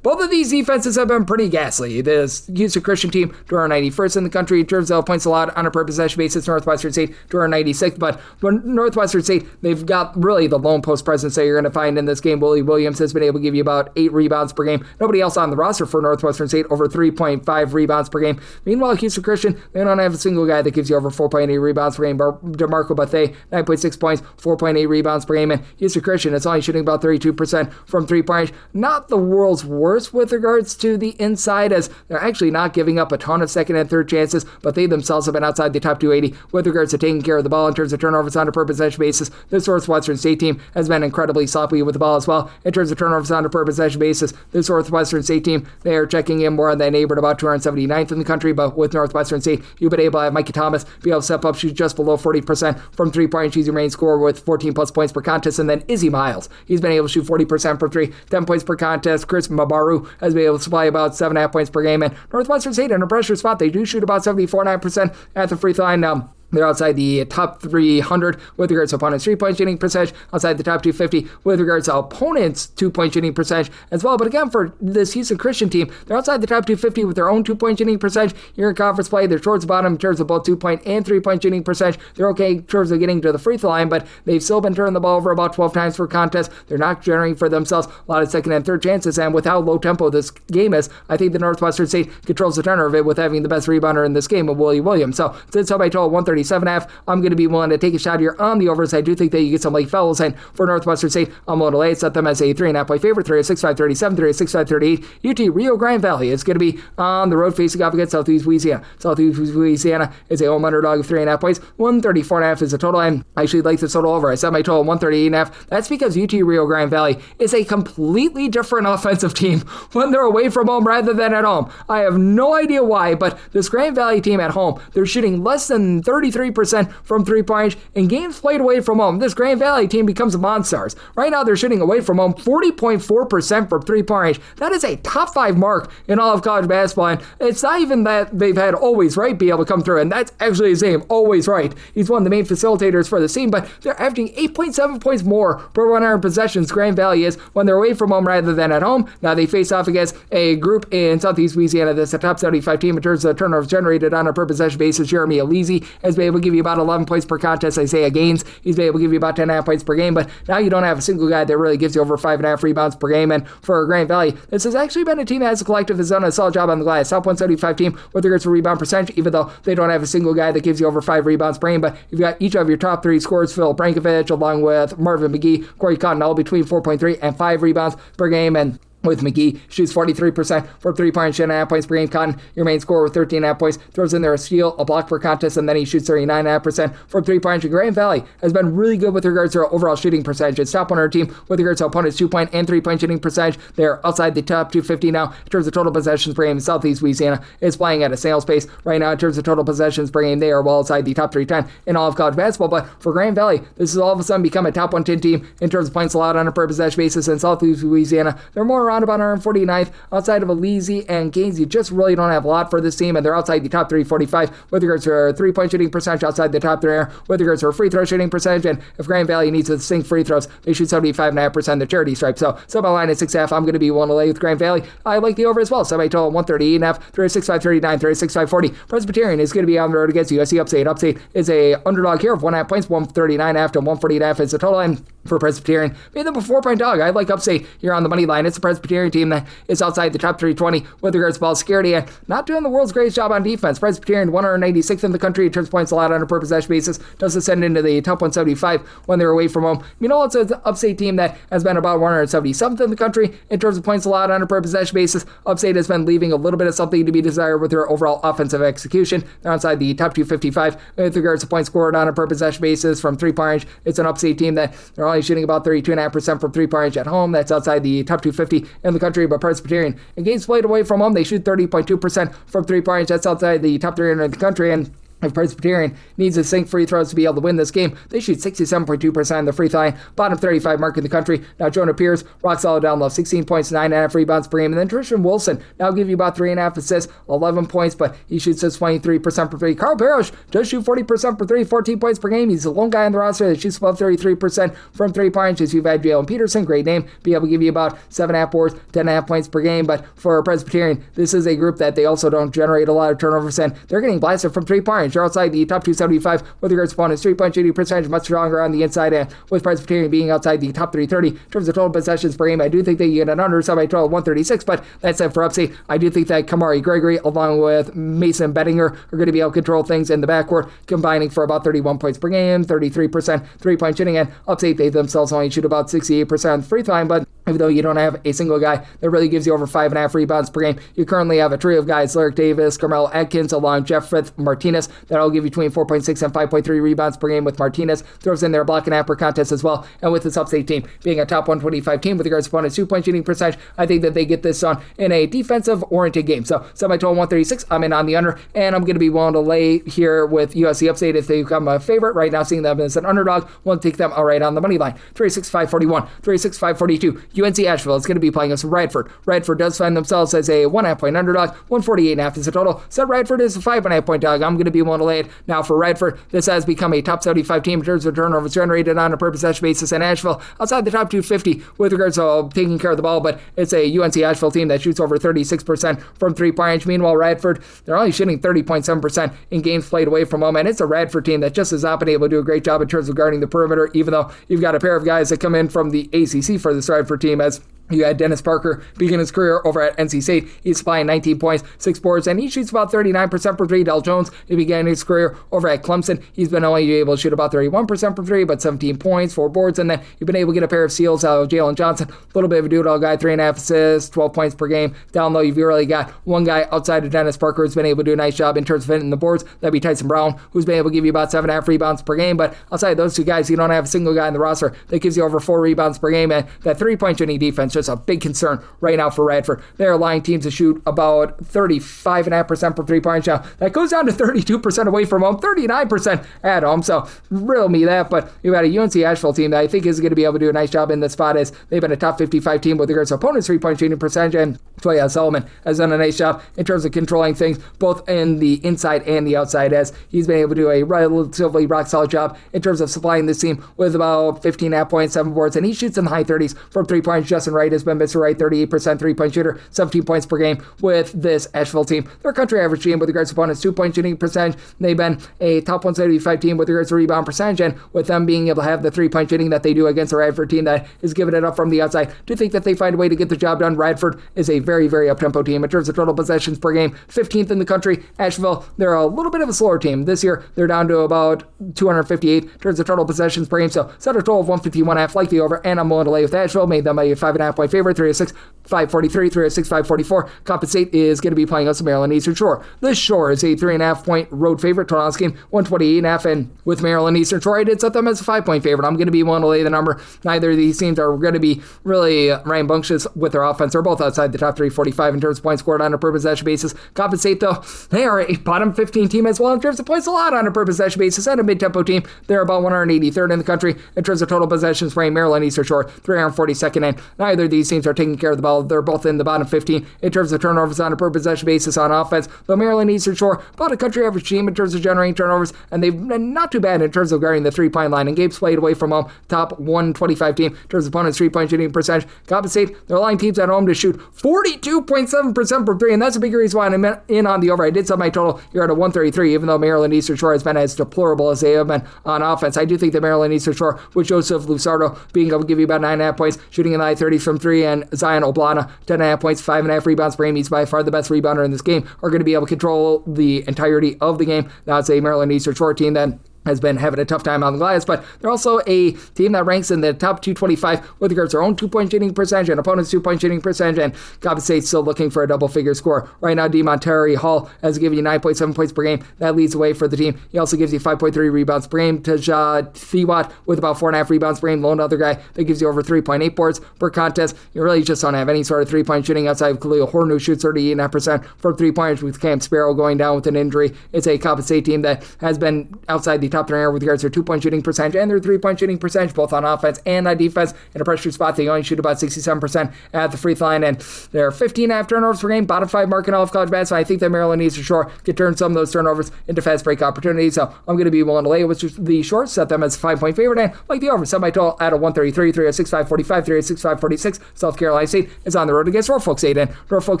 both of these defenses have been pretty ghastly. This Houston Christian team, 291st in the country in terms of points allowed on a per possession basis. Northwestern State, 296th. But when Northwestern State, they've got really the lone post presence that you're going to find in this game. Willie Williams has been able to give you about 8 rebounds per game. Nobody else on the roster for Northwestern State over 3.5 rebounds per game. Meanwhile, Houston Christian, they don't have a single guy that gives you over 4.8 rebounds per game. DeMarco Bethea, 9.6 points, 4.8 rebounds per game. And Houston Christian, it's only shooting about 32% from 3-point. Not the world's worst with regards to the inside, as they're actually not giving up a ton of second and third chances, but they themselves have been outside the top 280 with regards to taking care of the ball in terms of turnovers on a per possession basis. This Northwestern State team has been incredibly sloppy with the ball as well in terms of turnovers on a per possession basis. This Northwestern State team, they are checking in more on that neighborhood, about 279th in the country, but with Northwestern State, you've been able to have Mikey Thomas be able to step up, shoot just below 40% from 3-point. She's your main scorer with 14 plus points per contest. And then Izzy Miles, he's been able to shoot 40% per 3, 10 points per contest. Chris Mabaru has been able to supply about 7.5 points per game. And Northwestern State, in a pressure spot, they do shoot about 74.9% at the free throw line. They're outside the top 300 with regards to opponents' 3-point shooting percentage, outside the top 250 with regards to opponents' 2-point shooting percentage as well. But again, for this Houston Christian team, they're outside the top 250 with their own 2-point shooting percentage. Here in conference play, they're towards the bottom in terms of both 2-point and 3-point shooting percentage. They're okay in terms of getting to the free throw line, but they've still been turning the ball over about 12 times per contest. They're not generating for themselves a lot of second and third chances, and with how low tempo this game is, I think the Northwestern State controls the turnover of it with having the best rebounder in this game of Willie Williams. So since my total 135 37.5. I'm going to be willing to take a shot here on the overs. I do think that you get some late fouls, and for Northwestern State, I'm willing to lay it, set them as a 3.5 point favorite. 306-537, 306-538. UT Rio Grande Valley is going to be on the road facing off against Southeast Louisiana. Southeast Louisiana is a home underdog of 3.5 points. 134.5 is the total. I actually like the total over. I set my total 138.5. That's because UT Rio Grande Valley is a completely different offensive team when they're away from home rather than at home. I have no idea why, but this Grand Valley team at home, they're shooting less than 33% from three-point range in games played away from home. This Grand Valley team becomes monsters. Right now, they're shooting away from home 40.4% from three-point range. That is a top 5 mark in all of college basketball, and it's not even that they've had Always Right be able to come through, and that's actually his name, Always Right. He's one of the main facilitators for the team, but they're averaging 8.7 points more per 100 possessions. Grand Valley is when they're away from home rather than at home. Now they face off against a group in Southeast Louisiana that's a top 75 team in terms of turnovers generated on a per possession basis. Jeremy Alizi has been able to give you about 11 points per contest. Isaiah Gaines, he's been able to give you about 10.5 points per game, but now you don't have a single guy that really gives you over 5.5 rebounds per game. And for Grand Valley, this has actually been a team that as a collective has done a solid job on the glass. Top 175 team with regards to rebound percentage, even though they don't have a single guy that gives you over 5 rebounds per game. But you've got each of your top 3 scorers, Phil Brankovic, along with Marvin McGee, Corey Cotton, all between 4.3 and 5 rebounds per game. And with McGee, shoots 43% from 3-point, 10.5 points per game. Cotton, your main scorer with 13.5 points, throws in there a steal, a block per contest, and then he shoots 39.5% from 3-point. And Grand Valley has been really good with regards to overall shooting percentage. It's top 100 team with regards to opponents' 2-point and 3-point shooting percentage. They're outside the top 250 now in terms of total possessions per game. Southeast Louisiana is playing at a snail's pace right now in terms of total possessions per game. They are well outside the top 310 in all of college basketball. But for Grand Valley, this has all of a sudden become a top 110 team in terms of points allowed on a per possession basis. In Southeast Louisiana, they're more around about 149th. Outside of Alizi and Gaines, you just really don't have a lot for this team, and they're outside the top 345 with regards to their 3-point shooting percentage, outside the top 3 with regards to their free throw shooting percentage. And if Grand Valley needs to sink free throws, they shoot 75.5% the charity stripe. So sub-line at 6.5. I'm going to be willing to lay with Grand Valley. I like the over as well. Semi-total 138.5, 36.539, 36.540. Presbyterian is going to be on the road against USC Upstate. Upstate is a underdog here of 1.5 points, 139.5 to 148.5 is the total. And for Presbyterian, made them a 4-point dog. I like Upstate here on the money line. It's a Presbyterian team that is outside the top 320 with regards to ball security and not doing the world's greatest job on defense. Presbyterian 196th in the country in terms of points allowed on a per possession basis. Does ascend into the top 175 when they're away from home. You know, it's an Upstate team that has been about 177th in the country in terms of points allowed on a per possession basis. Upstate has been leaving a little bit of something to be desired with their overall offensive execution. They're outside the top 255 with regards to points scored on a per possession basis from 3-point range. It's an Upstate team that they're only shooting about 32.5% from 3-point range at home. That's outside the top 250 in the country. But Presbyterian, in games played away from home, they shoot 30.2% from 3-point range. That's outside the top 300 in the country. And if Presbyterian needs to sink free throws to be able to win this game, they shoot 67.2% on the free throw line, bottom 35 mark in the country. Now Jonah Pierce, rock solid down low, 16 points, 9.5 rebounds per game. And then Tristan Wilson, now give you about 3.5 assists, 11 points, but he shoots just 23% per 3. Carl Parrish does shoot 40% per 3, 14 points per game. He's the lone guy on the roster that shoots above 33% from 3-point range. You've had Jalen Peterson, great name, be able to give you about 7.5 boards, 10.5 points per game. But for Presbyterian, this is a group that they also don't generate a lot of turnovers, and they're getting blasted from 3-point range. They're outside the top 275 with regards to opponents' 3-point shooting percentage, much stronger on the inside, and with Presbyterian being outside the top 330 in terms of total possessions per game. I do think that you get an under semi-total 136, but that said, for Upstate, I do think that Kamari Gregory along with Mason Bettinger are going to be able to control things in the backcourt, combining for about 31 points per game, 33% 3-point shooting, and Upstate, they themselves only shoot about 68% on the free throw line, but even though you don't have a single guy that really gives you over 5.5 rebounds per game, you currently have a trio of guys, Lyric Davis, Carmelo Atkins, along Jeff Frith Martinez, that'll give you between 4.6 and 5.3 rebounds per game with Martinez. Throws in their block and half per contest as well. And with this Upstate team being a top 125 team with regards to opponent's 2-point shooting percentage, I think that they get this on in a defensive-oriented game. So semi-total 136, I'm in on the under, and I'm going to be willing to lay here with USC Upstate if they become a favorite. Right now, seeing them as an underdog, we'll take them outright on the money line. 36-541, 36-542. UNC Asheville is going to be playing us Radford. Radford does find themselves as a 1.5 point underdog. 148.5 is the total. So Radford is a 5.5 point dog. I'm going to be willing to lay it. Now for Radford, this has become a top 75 team in terms of turnovers generated on a per possession basis in Asheville, outside the top 250 with regards to taking care of the ball, but it's a UNC Asheville team that shoots over 36% from 3-point range. Meanwhile, Radford, they're only shooting 30.7% in games played away from home, and it's a Radford team that just has not been able to do a great job in terms of guarding the perimeter, even though you've got a pair of guys that come in from the ACC for this Radford team, as You had Dennis Parker begin his career over at NC State. He's supplying 19 points, 6 boards, and he shoots about 39% from 3. Del Jones, he began his career over at Clemson. He's been only able to shoot about 31% from 3, but 17 points, 4 boards, and then you've been able to get a pair of steals out of Jalen Johnson. A little bit of a do-it-all guy, 3.5 assists, 12 points per game. Down low, you've really got one guy outside of Dennis Parker who's been able to do a nice job in terms of hitting the boards. That'd be Tyson Brown, who's been able to give you about 7.5 rebounds per game, but outside of those two guys, you don't have a single guy in the roster that gives you over 4 rebounds per game, and that three-point shooting defense just a big concern right now for Radford. They're allowing teams to shoot about 35.5% from 3-point shot. That goes down to 32% away from home, 39% at home. So riddle me that. But you've got a UNC Asheville team that I think is going to be able to do a nice job in this spot, as they've been a top 55 team with regards to opponents' 3-point shooting percentage. And Toya Solomon has done a nice job in terms of controlling things both in the inside and the outside, as he's been able to do a relatively rock solid job in terms of supplying this team with about 15.5 points, 7 boards, and he shoots in the high 30s from 3 points. Justin Wright has been Mr. Wright, 38% 3-point shooter, 17 points per game with this Asheville team. They're a country average team with regards to opponents' 2-point shooting percentage. They've been a top 175 team with regards to rebound percentage, and with them being able to have the 3-point shooting that they do against a Radford team that is giving it up from the outside, to think that they find a way to get the job done. Radford is a very, very up-tempo team in terms of total possessions per game, 15th in the country. Asheville, they're a little bit of a slower team. This year, they're down to about 258 in terms of total possessions per game, so set a total of 151.5, like the over, and I'm willing to lay with Asheville. Made them a 5.5 point favorite, 306, 543, 306, 544. Coppin State is going to be playing us the Maryland Eastern Shore. This Shore is a 3.5 point road favorite. Total on this game, 128.5, and with Maryland Eastern Shore, I did set them as a 5 point favorite. I'm going to be willing to lay the number. Neither of these teams are going to be really rambunctious with their offense. They're both outside the top 345 in terms of points scored on a per possession basis. Coppin State, though, they are a bottom 15 team as well in terms of points allowed on a per possession basis, and a mid-tempo team. They're about 183rd in the country in terms of total possessions per game. Maryland Eastern Shore, 342nd, and neither of these teams are taking care of the ball. They're both in the bottom 15 in terms of turnovers on a per possession basis on offense. Though Maryland Eastern Shore, about a country average team in terms of generating turnovers, and they've been not too bad in terms of guarding the 3-point line. And games played away from home, top 125 team in terms of opponents' 3-point shooting percentage. Coppin State, they're allowing teams at home to shoot 42.7% from 3, and that's a big reason why I'm in on the over. I did set my total here at a 133, even though Maryland Eastern Shore has been as deplorable as they have been on offense. I do think that Maryland Eastern Shore, with Joseph Lusardo being able to give you about 9.5 points, shooting in the high 30s from 3, and Zion Oblana, 10.5 points, 5.5 rebounds per game. He's by far the best rebounder in this game, are going to be able to control the entirety of the game. Now it's a Maryland Eastern Shore team that has been having a tough time on the glass, but they're also a team that ranks in the top 225 with regards to their own 2-point shooting percentage and opponents' 2-point shooting percentage, and Coppin State's still looking for a double-figure score. Right now, DeMonterey Hall has given you 9.7 points per game. That leads the way for the team. He also gives you 5.3 rebounds per game. Tajah Thiwat with about 4.5 rebounds per game. Lone other guy that gives you over 3.8 boards per contest. You really just don't have any sort of 3-point shooting outside of Khalil Horn, who shoots 38.5% from 3-pointers, with Cam Sparrow going down with an injury. It's a Coppin State team that has been outside the top 3 with regards to their 2-point shooting percentage and their 3-point shooting percentage, both on offense and on defense. In a pressure spot, they only shoot about 67% at the free throw line, and they're 15.5 turnovers per game, bottom 5 mark in all of college basketball. I think that Maryland Eastern Shore could turn some of those turnovers into fast break opportunities, so I'm going to be willing to lay with the Shore, set them as a 5-point favorite, and like the over, set my total at a 133, 306, 545, 306, 546. South Carolina State is on the road against Norfolk State, and Norfolk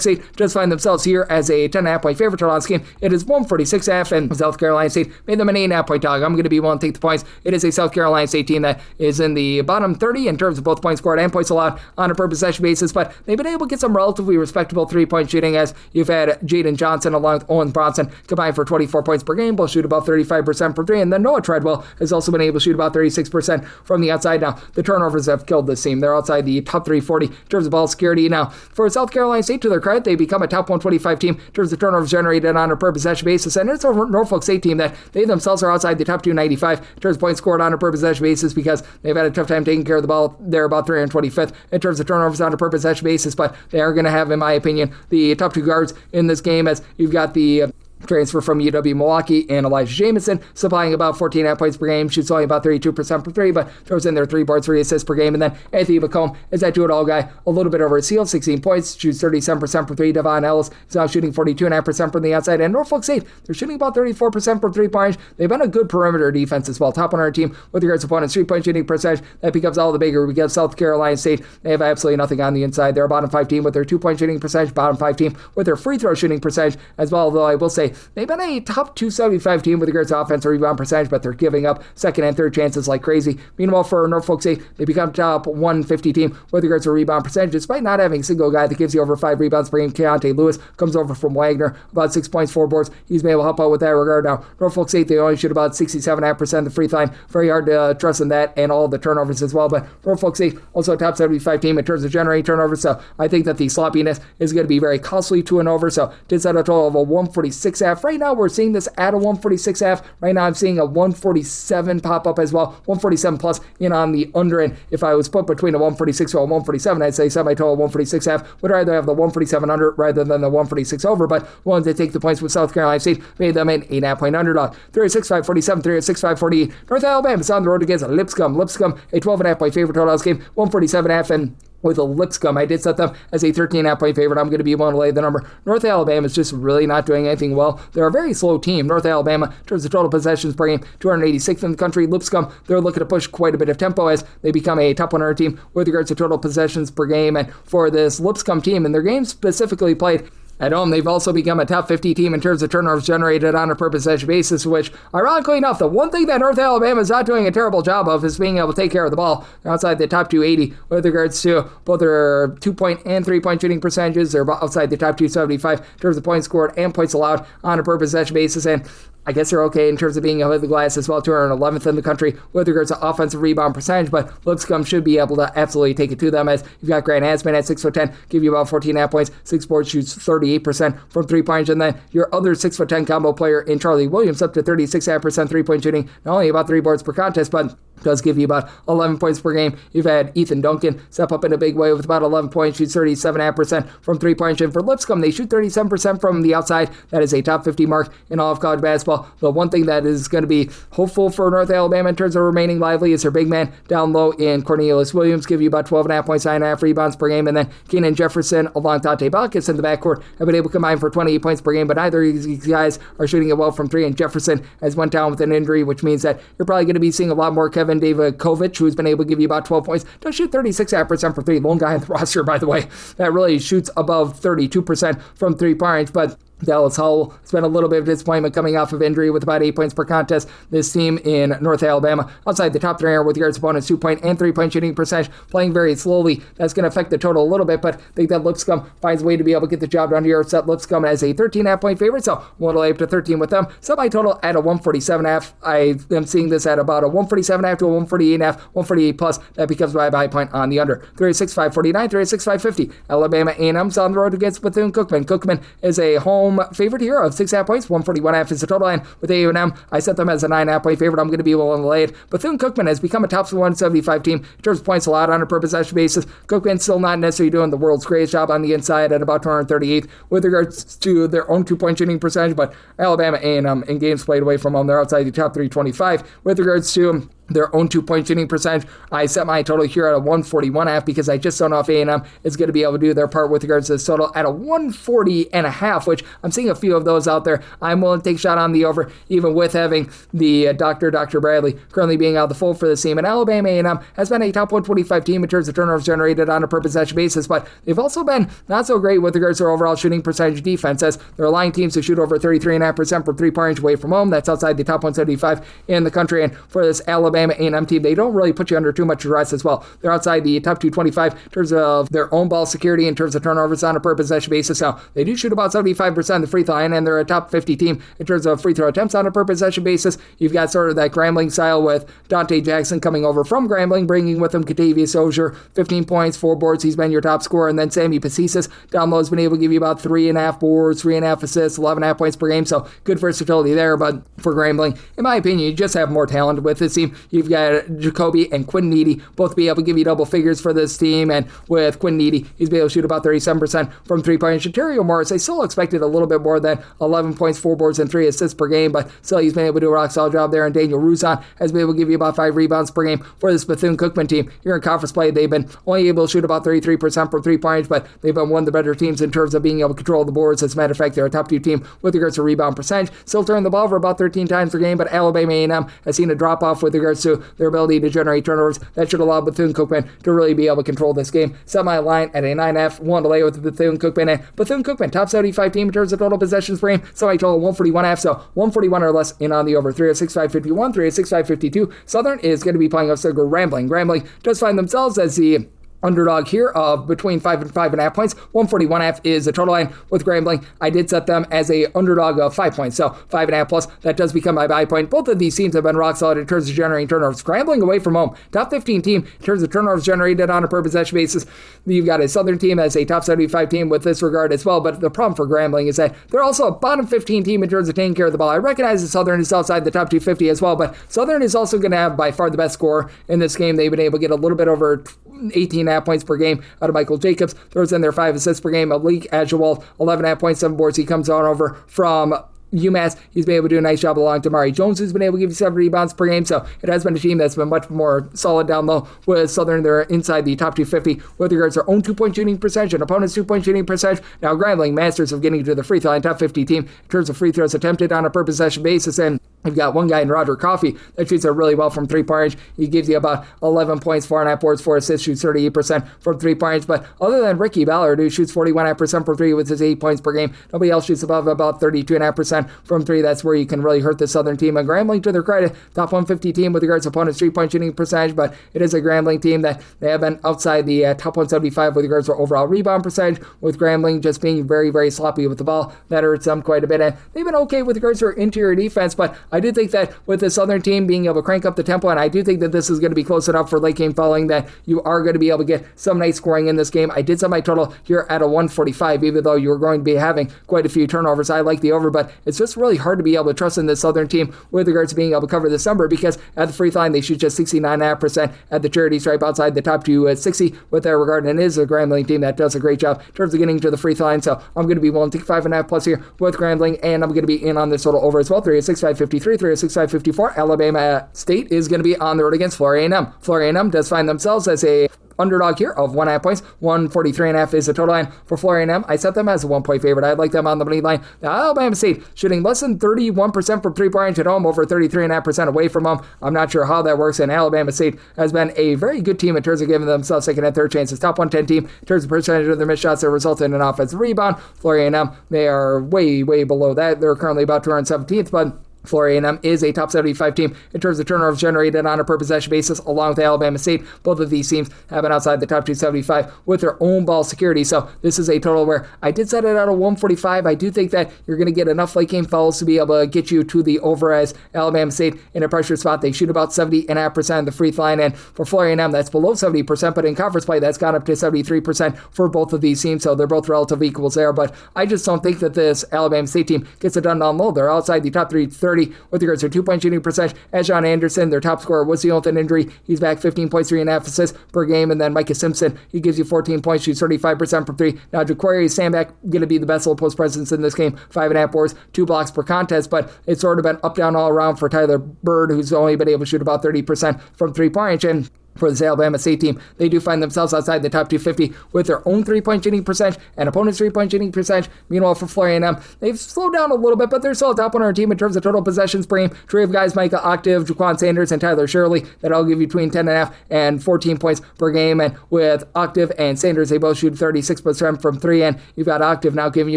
State just find themselves here as a 10.5 point favorite total on this game. It is 146.5, and South Carolina State made them an 8.5 point dog. I'm going to be willing to take the points. It is a South Carolina State team that is in the bottom 30 in terms of both points scored and points allowed on a per possession basis, but they've been able to get some relatively respectable 3-point shooting, as you've had Jaden Johnson along with Owen Bronson combined for 24 points per game. Both shoot about 35% from 3, and then Noah Treadwell has also been able to shoot about 36% from the outside. Now, the turnovers have killed this team. They're outside the top 340 in terms of ball security. Now, for South Carolina State, to their credit, they become a top 125 team in terms of turnovers generated on a per possession basis, and it's a Norfolk State team that they themselves are outside the top 295 in terms of points scored on a per possession basis, because they've had a tough time taking care of the ball. They're about 325th in terms of turnovers on a per possession basis, but they are going to have, in my opinion, the top 2 guards in this game, as you've got the transfer from UW-Milwaukee and Elijah Jamison, supplying about 14.5 points per game, shoots only about 32% from 3, but throws in their 3 boards, 3 assists per game. And then Anthony McComb is that do-it-all guy, a little bit over his heel, 16 points, shoots 37% from 3. Devon Ellis is now shooting 42.5% from the outside. And Norfolk State, they're shooting about 34% from 3-pointers. They've been a good perimeter defense as well, top 100 team with regards to opponents' 3-point shooting percentage. That becomes all the bigger because South Carolina State, they have absolutely nothing on the inside. They're a bottom 5 team with their 2-point shooting percentage, bottom 5 team with their free throw shooting percentage as well, though I will say say they've been a top 275 team with regards to offensive rebound percentage, but they're giving up second and third chances like crazy. Meanwhile, for Norfolk State, they become top 150 team with regards to rebound percentage, despite not having a single guy that gives you over 5 rebounds per game. Keontae Lewis comes over from Wagner, about 6 points, 4 boards. He's been able to help out with that regard. Now, Norfolk State, they only shoot about 67.5% of the free throw line. Very hard to trust in that, and all the turnovers as well. But Norfolk State, also a top 75 team in terms of generating turnovers, so I think that the sloppiness is going to be very costly to an over. So did set a total of a 146.5. Right now, we're seeing this at a 146.5. Right now, I'm seeing a 147 pop up as well. 147 plus in on the under. And if I was put between a 146 or a 147, I'd say semi-total 146.5. Would rather have the 147 under rather than the 146 over. But wanted to take the points with South Carolina State, made them an 8.5-point underdog. 36-5-47, 36-5-48. North Alabama is on the road against Lipscomb. Lipscomb, a 12.5-point favorite total house game, 147.5. And with a Lipscomb, I did set them as a 13.5-point favorite. I'm going to be willing to lay the number. North Alabama is just really not doing anything well. They're a very slow team. North Alabama, in terms of total possessions per game, 286th in the country. Lipscomb, they're looking to push quite a bit of tempo as they become a top 100 team with regards to total possessions per game. And for this Lipscomb team, and their games specifically played at home, they've also become a top 50 team in terms of turnovers generated on a per possession basis, which, ironically enough, the one thing that North Alabama is not doing a terrible job of is being able to take care of the ball. They're outside the top 280 with regards to both their 2-point and 3-point shooting percentages. They're outside the top 275 in terms of points scored and points allowed on a per possession basis, and I guess they're okay in terms of being able to hit the glass as well, 211th in the country with regards to offensive rebound percentage, but Lipscomb should be able to absolutely take it to them as you've got Grant Hansman at 6'10", give you about 14.5 points, 6 boards, shoots 38% from 3-points, and then your other 6'10" combo player in Charlie Williams up to 36.5% 3-point shooting, not only about 3 boards per contest, but does give you about 11 points per game. You've had Ethan Duncan step up in a big way with about 11 points, shoots 37.5% from 3-point. And for Lipscomb, they shoot 37% from the outside. That is a top 50 mark in all of college basketball. The one thing that is going to be hopeful for North Alabama in terms of remaining lively is their big man down low in Cornelius Williams, give you about 12.5 points, 9.5 rebounds per game. And then Keenan Jefferson along Dante Bacchus in the backcourt have been able to combine for 28 points per game, but neither of these guys are shooting it well from 3. And Jefferson has went down with an injury, which means that you're probably going to be seeing a lot more Kevin Davidovic, who's been able to give you about 12 points. Does shoot 36.5% from 3. Lone guy on the roster, by the way, that really shoots above 32% from 3-point, but Dallas Howell has been a little bit of disappointment coming off of injury with about 8 points per contest. This team in North Alabama, outside the top 3 with regards to opponents, 2-point and 3-point shooting percentage, playing very slowly. That's going to affect the total a little bit, but I think that Lipscomb finds a way to be able to get the job done here. Set Lipscomb as a 13.5-point favorite, so we'll lay up to 13 with them. Semi-total at a 147.5. I am seeing this at about a 147.5 to a 148.5, 148 plus. That becomes my buy point on the under. 36.549, 36.550. Alabama A&M's on the road against Bethune-Cookman. Cookman is a home favorite here of 6.5 points, 141.5 is the total, and with A&M, I set them as a 9.5-point favorite. I'm going to be willing to lay it. Bethune-Cookman has become a top 175 team in terms of points allowed on a per possession basis. Cookman's still not necessarily doing the world's greatest job on the inside at about 238th with regards to their own 2-point shooting percentage, but Alabama A&M in games played away from home, they're outside the top 325 with regards to their own 2-point shooting percentage. I set my total here at a 141.5 because I just don't know if A&M is going to be able to do their part with regards to this total at a 140.5, which I'm seeing a few of those out there. I'm willing to take a shot on the over, even with having the Dr. Bradley currently being out of the fold for this team. And Alabama A&M has been a top 125 team in terms of turnovers generated on a per possession basis, but they've also been not so great with regards to their overall shooting percentage defense, as they're allowing teams to shoot over 33.5% from 3-point away from home. That's outside the top 175 in the country. And for this Alabama A&M team, they don't really put you under too much duress as well. They're outside the top 225 in terms of their own ball security, in terms of turnovers on a per possession basis. Now, they do shoot about 75% of the free throw line, and they're a top 50 team in terms of free throw attempts on a per possession basis. You've got sort of that Grambling style with Dante Jackson coming over from Grambling, bringing with him Katavius Ozier, 15 points, 4 boards. He's been your top scorer. And then Sammy Pacisis down low has been able to give you about 3.5 boards, 3.5 assists, 11.5 points per game. So good versatility there. But for Grambling, in my opinion, you just have more talent with this team. You've got Jacoby and Quinn Needy both be able to give you double figures for this team, and with Quinn Needy, he's been able to shoot about 37% from 3-point. Shatario Morris, I still expected a little bit more than 11 points, 4 boards, and 3 assists per game, but still he's been able to do a rock solid job there, and Daniel Ruzon has been able to give you about 5 rebounds per game for this Bethune-Cookman team. Here in conference play, they've been only able to shoot about 33% from 3-points, but they've been one of the better teams in terms of being able to control the boards. As a matter of fact, they're a top 2 team with regards to rebound percentage. Still turning the ball over about 13 times per game, but Alabama A&M has seen a drop off with regards regards to their ability to generate turnovers. That should allow Bethune-Cookman to really be able to control this game. Set my line at a 9.5, 1 to lay with Bethune-Cookman, and Bethune-Cookman, top 75 team in terms of total possessions per game, so I total 141.5, so 141 or less in on the over. 306.551, 306.552. Southern is going to be playing up so Grambling. Grambling does find themselves as the underdog here of between 5 and 5.5 points. 141.5 is the total line with Grambling. I did set them as a underdog of 5 points, so 5.5 plus. That does become my buy point. Both of these teams have been rock solid in terms of generating turnovers. Grambling away from home, top 15 team in terms of turnovers generated on a per possession basis. You've got a Southern team as a top 75 team with this regard as well, but the problem for Grambling is that they're also a bottom 15 team in terms of taking care of the ball. I recognize that Southern is outside the top 250 as well, but Southern is also going to have by far the best score in this game. They've been able to get a little bit over 18.5 points per game out of Michael Jacobs. Throws in their 5 assists per game. Malik Agewald, 11.5 points, 7 boards. He comes on over from UMass. He's been able to do a nice job along to Damari Jones, who's been able to give you 7 rebounds per game. So it has been a team that's been much more solid down low. With Southern, they're inside the top 250 with regards to their own 2-point shooting percentage and opponent's 2-point shooting percentage. Now Grambling, masters of getting to the free throw line, top 50 team in terms of free throws attempted on a per possession basis. And you've got one guy in Roger Coffey that shoots it really well from 3-point range. He gives you about 11 points, 4.5 boards, 4 assists, shoots 38% from 3-point range. But other than Ricky Ballard, who shoots 41.5% from 3 with his 8 points per game, nobody else shoots above about 32.5% from 3. That's where you can really hurt the Southern team. And Grambling, to their credit, top 150 team with regards to opponent's 3-point shooting percentage, but it is a Grambling team that they have been outside the top 175 with regards to overall rebound percentage, with Grambling just being very, very sloppy with the ball. That hurts them quite a bit. And they've been okay with regards to their interior defense, but I do think that with the Southern team being able to crank up the tempo, and I do think that this is going to be close enough for late game following that you are going to be able to get some nice scoring in this game. I did set my total here at a 145, even though you are going to be having quite a few turnovers. I like the over, but it's just really hard to be able to trust in this Southern team with regards to being able to cover this number, because at the free throw line, they shoot just 69.5%. At the charity stripe, outside the top 260 with that regard, and it is a Grambling team that does a great job in terms of getting to the free throw line. So I'm going to be willing to take 5.5 plus here with Grambling, and I'm going to be in on this total over as well. 306.553, 306.554. Alabama State is going to be on the road against Florida A&M. Florida A&M does find themselves as a underdog here of 1.5 points. 143.5 is the total line for Florida A&M. I set them as a 1-point favorite. I'd like them on the money line. Now, Alabama State shooting less than 31% from 3-point range at home, over 33.5% away from home. I'm not sure how that works, and Alabama State has been a very good team in terms of giving themselves second and third chances. Top 110 team in terms of percentage of their missed shots that result in an offensive rebound. Florida A&M, they are way, way below that. They're currently about 217th, but Florida A&M is a top 75 team in terms of turnovers generated on a per possession basis, along with Alabama State. Both of these teams have been outside the top 275 with their own ball security. So this is a total where I did set it out at 145. I do think that you're going to get enough late game fouls to be able to get you to the over, as Alabama State in a pressure spot. They shoot about 70.5% of the free throw line, and for Florida A&M, that's below 70%, but in conference play, that's gone up to 73% for both of these teams. So they're both relative equals there, but I just don't think that this Alabama State team gets it done down low. They're outside the top 330 with regards to their 2-point shooting percentage. As John Anderson, their top scorer, was dealing with an injury. He's back 15 points, 3.5 assists per game. And then Micah Simpson, he gives you 14 points, shoots 35% from 3. Now, Jaquari Sandback going to be the best little post presence in this game. 5.5 boards, 2 blocks per contest, but it's sort of been up, down, all around for Tyler Bird, who's only been able to shoot about 30% from 3-point range. And for this Alabama State team, they do find themselves outside the top 250 with their own 3-point shooting percentage and opponent's 3-point shooting percentage. Meanwhile, for Florida A&M, they've slowed down a little bit, but they're still a top 100 team in terms of total possessions per game. Three of guys, Micah Octave, Jaquan Sanders, and Tyler Shirley, that'll give you between 10.5 and 14 points per game. And with Octave and Sanders, they both shoot 36% from 3, and you've got Octave now giving you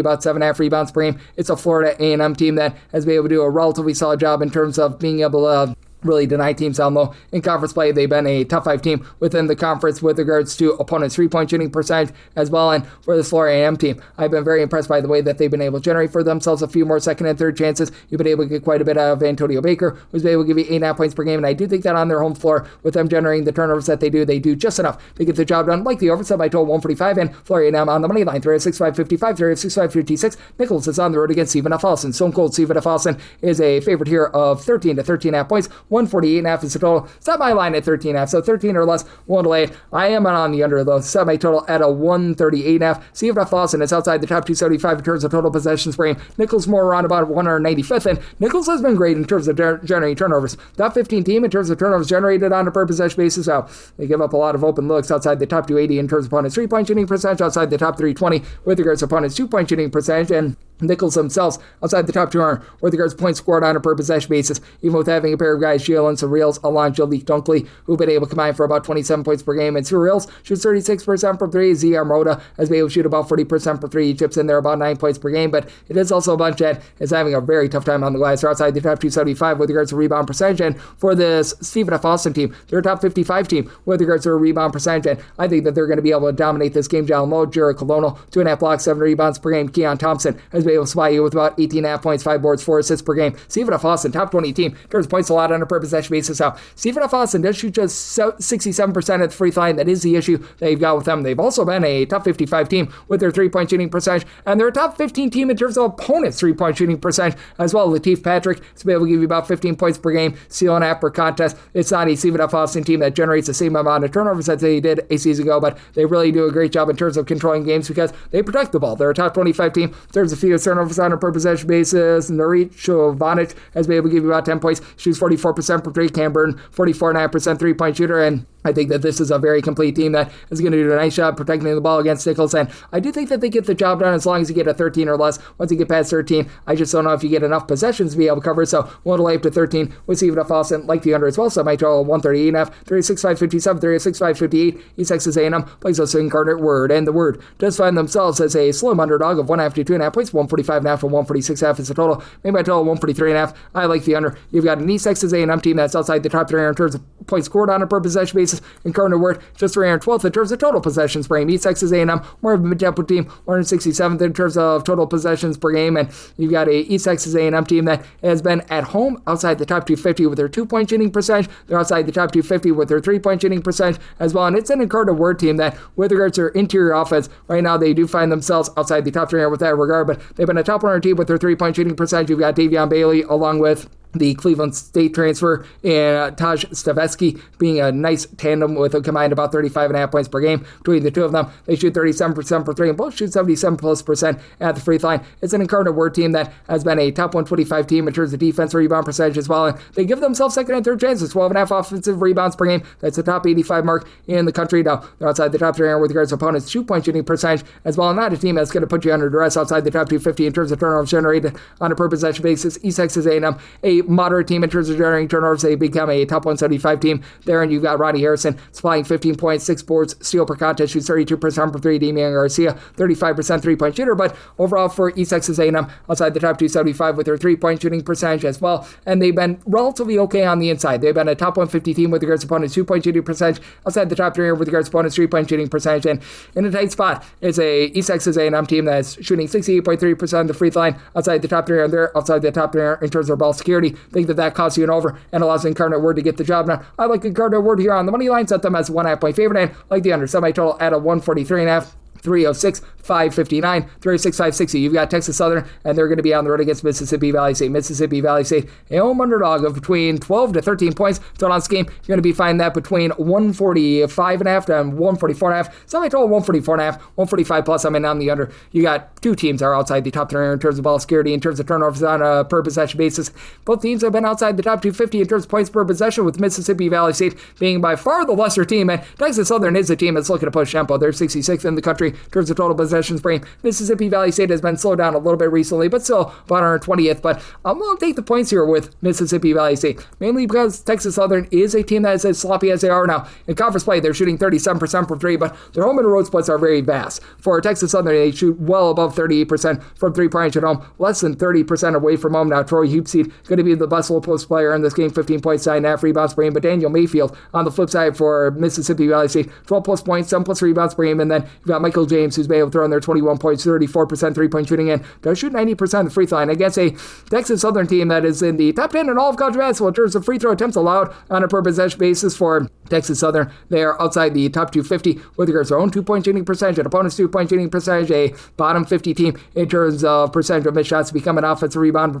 about 7.5 rebounds per game. It's a Florida A&M team that has been able to do a relatively solid job in terms of being able to really deny teams down low. In conference play, they've been a top 5 team within the conference with regards to opponents' 3-point shooting percentage as well. And for the Florida A&M team, I've been very impressed by the way that they've been able to generate for themselves a few more second and third chances. You've been able to get quite a bit out of Antonio Baker, who's been able to give you 8.5 points per game. And I do think that on their home floor, with them generating the turnovers that they do just enough to get the job done. Like the overset by total 145, and Florida A&M on the money line, 306.555, 306.556. Nichols is on the road against Stephen F. Austin. Stone Cold Stephen F. Austin is a favorite here of 13 to 13.5 points. 148.5 is the total. Set my line at 13.5, so 13 or less, 1 to lay. I am on the under, though. Set my total at a 138.5. Stephen F. Austin is outside the top 275 in terms of total possessions per game. Nichols more around about 195th, and Nichols has been great in terms of generating turnovers. Top 15 team in terms of turnovers generated on a per possession basis. Now, they give up a lot of open looks outside the top 280 in terms of opponents' 3-point shooting percentage, outside the top 320 with regards to opponents' 2-point shooting percentage, and Nichols themselves outside the top 200 with regards to points scored on a per possession basis, even with having a pair of guys, Jalen Surreals, along Jalik Dunkley, who've been able to combine for about 27 points per game. And Surreals shoots 36% from three. ZR Moda has been able to shoot about 40% from three. He chips in there about 9 points per game, but it is also a bunch that is having a very tough time on the glass. They're outside the top 275 with regards to rebound percentage. And for this Stephen F. Austin team, they're a top 55 team with regards to their rebound percentage. And I think that they're going to be able to dominate this game. Jalen Lowe, Jared Colonel, 2.5 blocks, 7 rebounds per game. Keon Thompson has been able to supply you with about 18.5 points, 5 boards, 4 assists per game. Stephen F. Austin, top 20 team, turns points a lot on a per possession basis. Now, Stephen F. Austin does shoot just 67% at the free throw line. That is the issue that you've got with them. They've also been a top 55 team with their 3-point shooting percentage, and they're a top 15 team in terms of opponents' 3-point shooting percentage as well. Latif Patrick is able to give you about 15 points per game, steal and half per contest. It's not a Stephen F. Austin team that generates the same amount of turnovers that they did a season ago, but they really do a great job in terms of controlling games because they protect the ball. They're a top 25 team in terms of fewest turnovers on a per possession basis. Nurit Jovanic has been able to give you about 10 points, shoots 44% from three. Cam Burton, 44.5% 3-point shooter, and I think that this is a very complete team that is going to do a nice job protecting the ball against Nichols, and I do think that they get the job done as long as you get a 13 or less. Once you get past 13, I just don't know if you get enough possessions to be able to cover it, so we'll delay up to 13 with Stephen F. Austin, like the under as well, so I might draw 138.5, 36.557, 36.558. East Texas A&M plays us Incarnate Word, and the Word does find themselves as a slim underdog of 1.5 to 2.5 points, 145.5 to 146.5 is the total. Maybe I total 143.5. I like the under. You've got an East Texas A&M team that's outside the top 300 in terms of points scored on a per possession basis. Incarnate Word just 312th in terms of total possessions per game. East Texas A&M, more of a mid-tempo team, 167th in terms of total possessions per game, and you've got a East Texas A&M team that has been at home outside the top 250 with their 2-point shooting percentage. They're outside the top 250 with their 3-point shooting percentage as well, and it's an Incarnate Word team that, with regards to their interior offense, right now they do find themselves outside the top 300 with that regard, but they've been a top 100 team with their 3-point shooting percentage. You've got Davion Bailey along with the Cleveland State transfer, and Taj Stavetsky being a nice tandem with a combined about 35.5 points per game between the two of them. They shoot 37% for three and both shoot 77+% at the free throw line. It's an Incarnate Word team that has been a top 125 team in terms of defense rebound percentage as well, and they give themselves second and third chances, 12.5 offensive rebounds per game. That's the top 85 mark in the country. Now, they're outside the top 300 with regards to opponents' 2-point shooting percentage as well, and not a team that's going to put you under duress outside the top 250 in terms of turnovers generated on a per possession basis. East Texas A&M, a moderate team in terms of generating turnovers. They become a top 175 team there, and you've got Rodney Harrison supplying 15 points, 6 boards, steal per contest, shoots 32% from three. Damian Garcia, 35% 3-point shooter, but overall for East Texas A&M, outside the top 275 with their 3-point shooting percentage as well, and they've been relatively okay on the inside. They've been a top 150 team with regards to opponents' 2-point shooting percentage, outside the top 300 with regards to opponents' 3-point shooting percentage, and in a tight spot is a East Texas A&M team that's shooting 68.3% of the free throw line, outside the top 300 there, outside the top 300 in terms of ball security. Think that costs you an over and allows Incarnate Word to get the job done. I like Incarnate Word here on the money line, set them as a 1.5 point favorite, and like the under, semi-total at a 143.5. 306, 559, 306, 560. You've got Texas Southern, and they're going to be on the road against Mississippi Valley State. Mississippi Valley State, a home underdog of between 12 to 13 points. Total on this game, you're going to be finding that between 145.5 and 144.5. Semi-total 144.5, 145 plus. I'm in on the under. You got two teams that are outside the top 300 in terms of ball security, in terms of turnovers on a per possession basis. Both teams have been outside the top 250 in terms of points per possession, with Mississippi Valley State being by far the lesser team, and Texas Southern is a team that's looking to push tempo. They're 66th in the country in terms of total possessions per game. Mississippi Valley State has been slowed down a little bit recently, but still about 120th. But I'm going to take the points here with Mississippi Valley State, mainly because Texas Southern is a team that is as sloppy as they are now. In conference play, they're shooting 37% from three, but their home and road splits are very vast. For Texas Southern, they shoot well above 38% from three-point at home, less than 30% away from home. Now, Troy Hoopseed going to be the best low-post player in this game, 15 points, 9.5 rebounds per game. But Daniel Mayfield on the flip side for Mississippi Valley State, 12-plus points, 7-plus rebounds per game. And then you've got Michael James, who's been able to throw in their 21 points, 34% three-point shooting, and does shoot 90% of the free throw line against a Texas Southern team that is in the top 10 in all of college basketball in terms of free throw attempts allowed on a per possession basis. For Texas Southern, they are outside the top 250 with regards to their own 2-point shooting percentage, and opponents' 2-point shooting percentage, a bottom 50 team in terms of percentage of missed shots, become an offensive rebound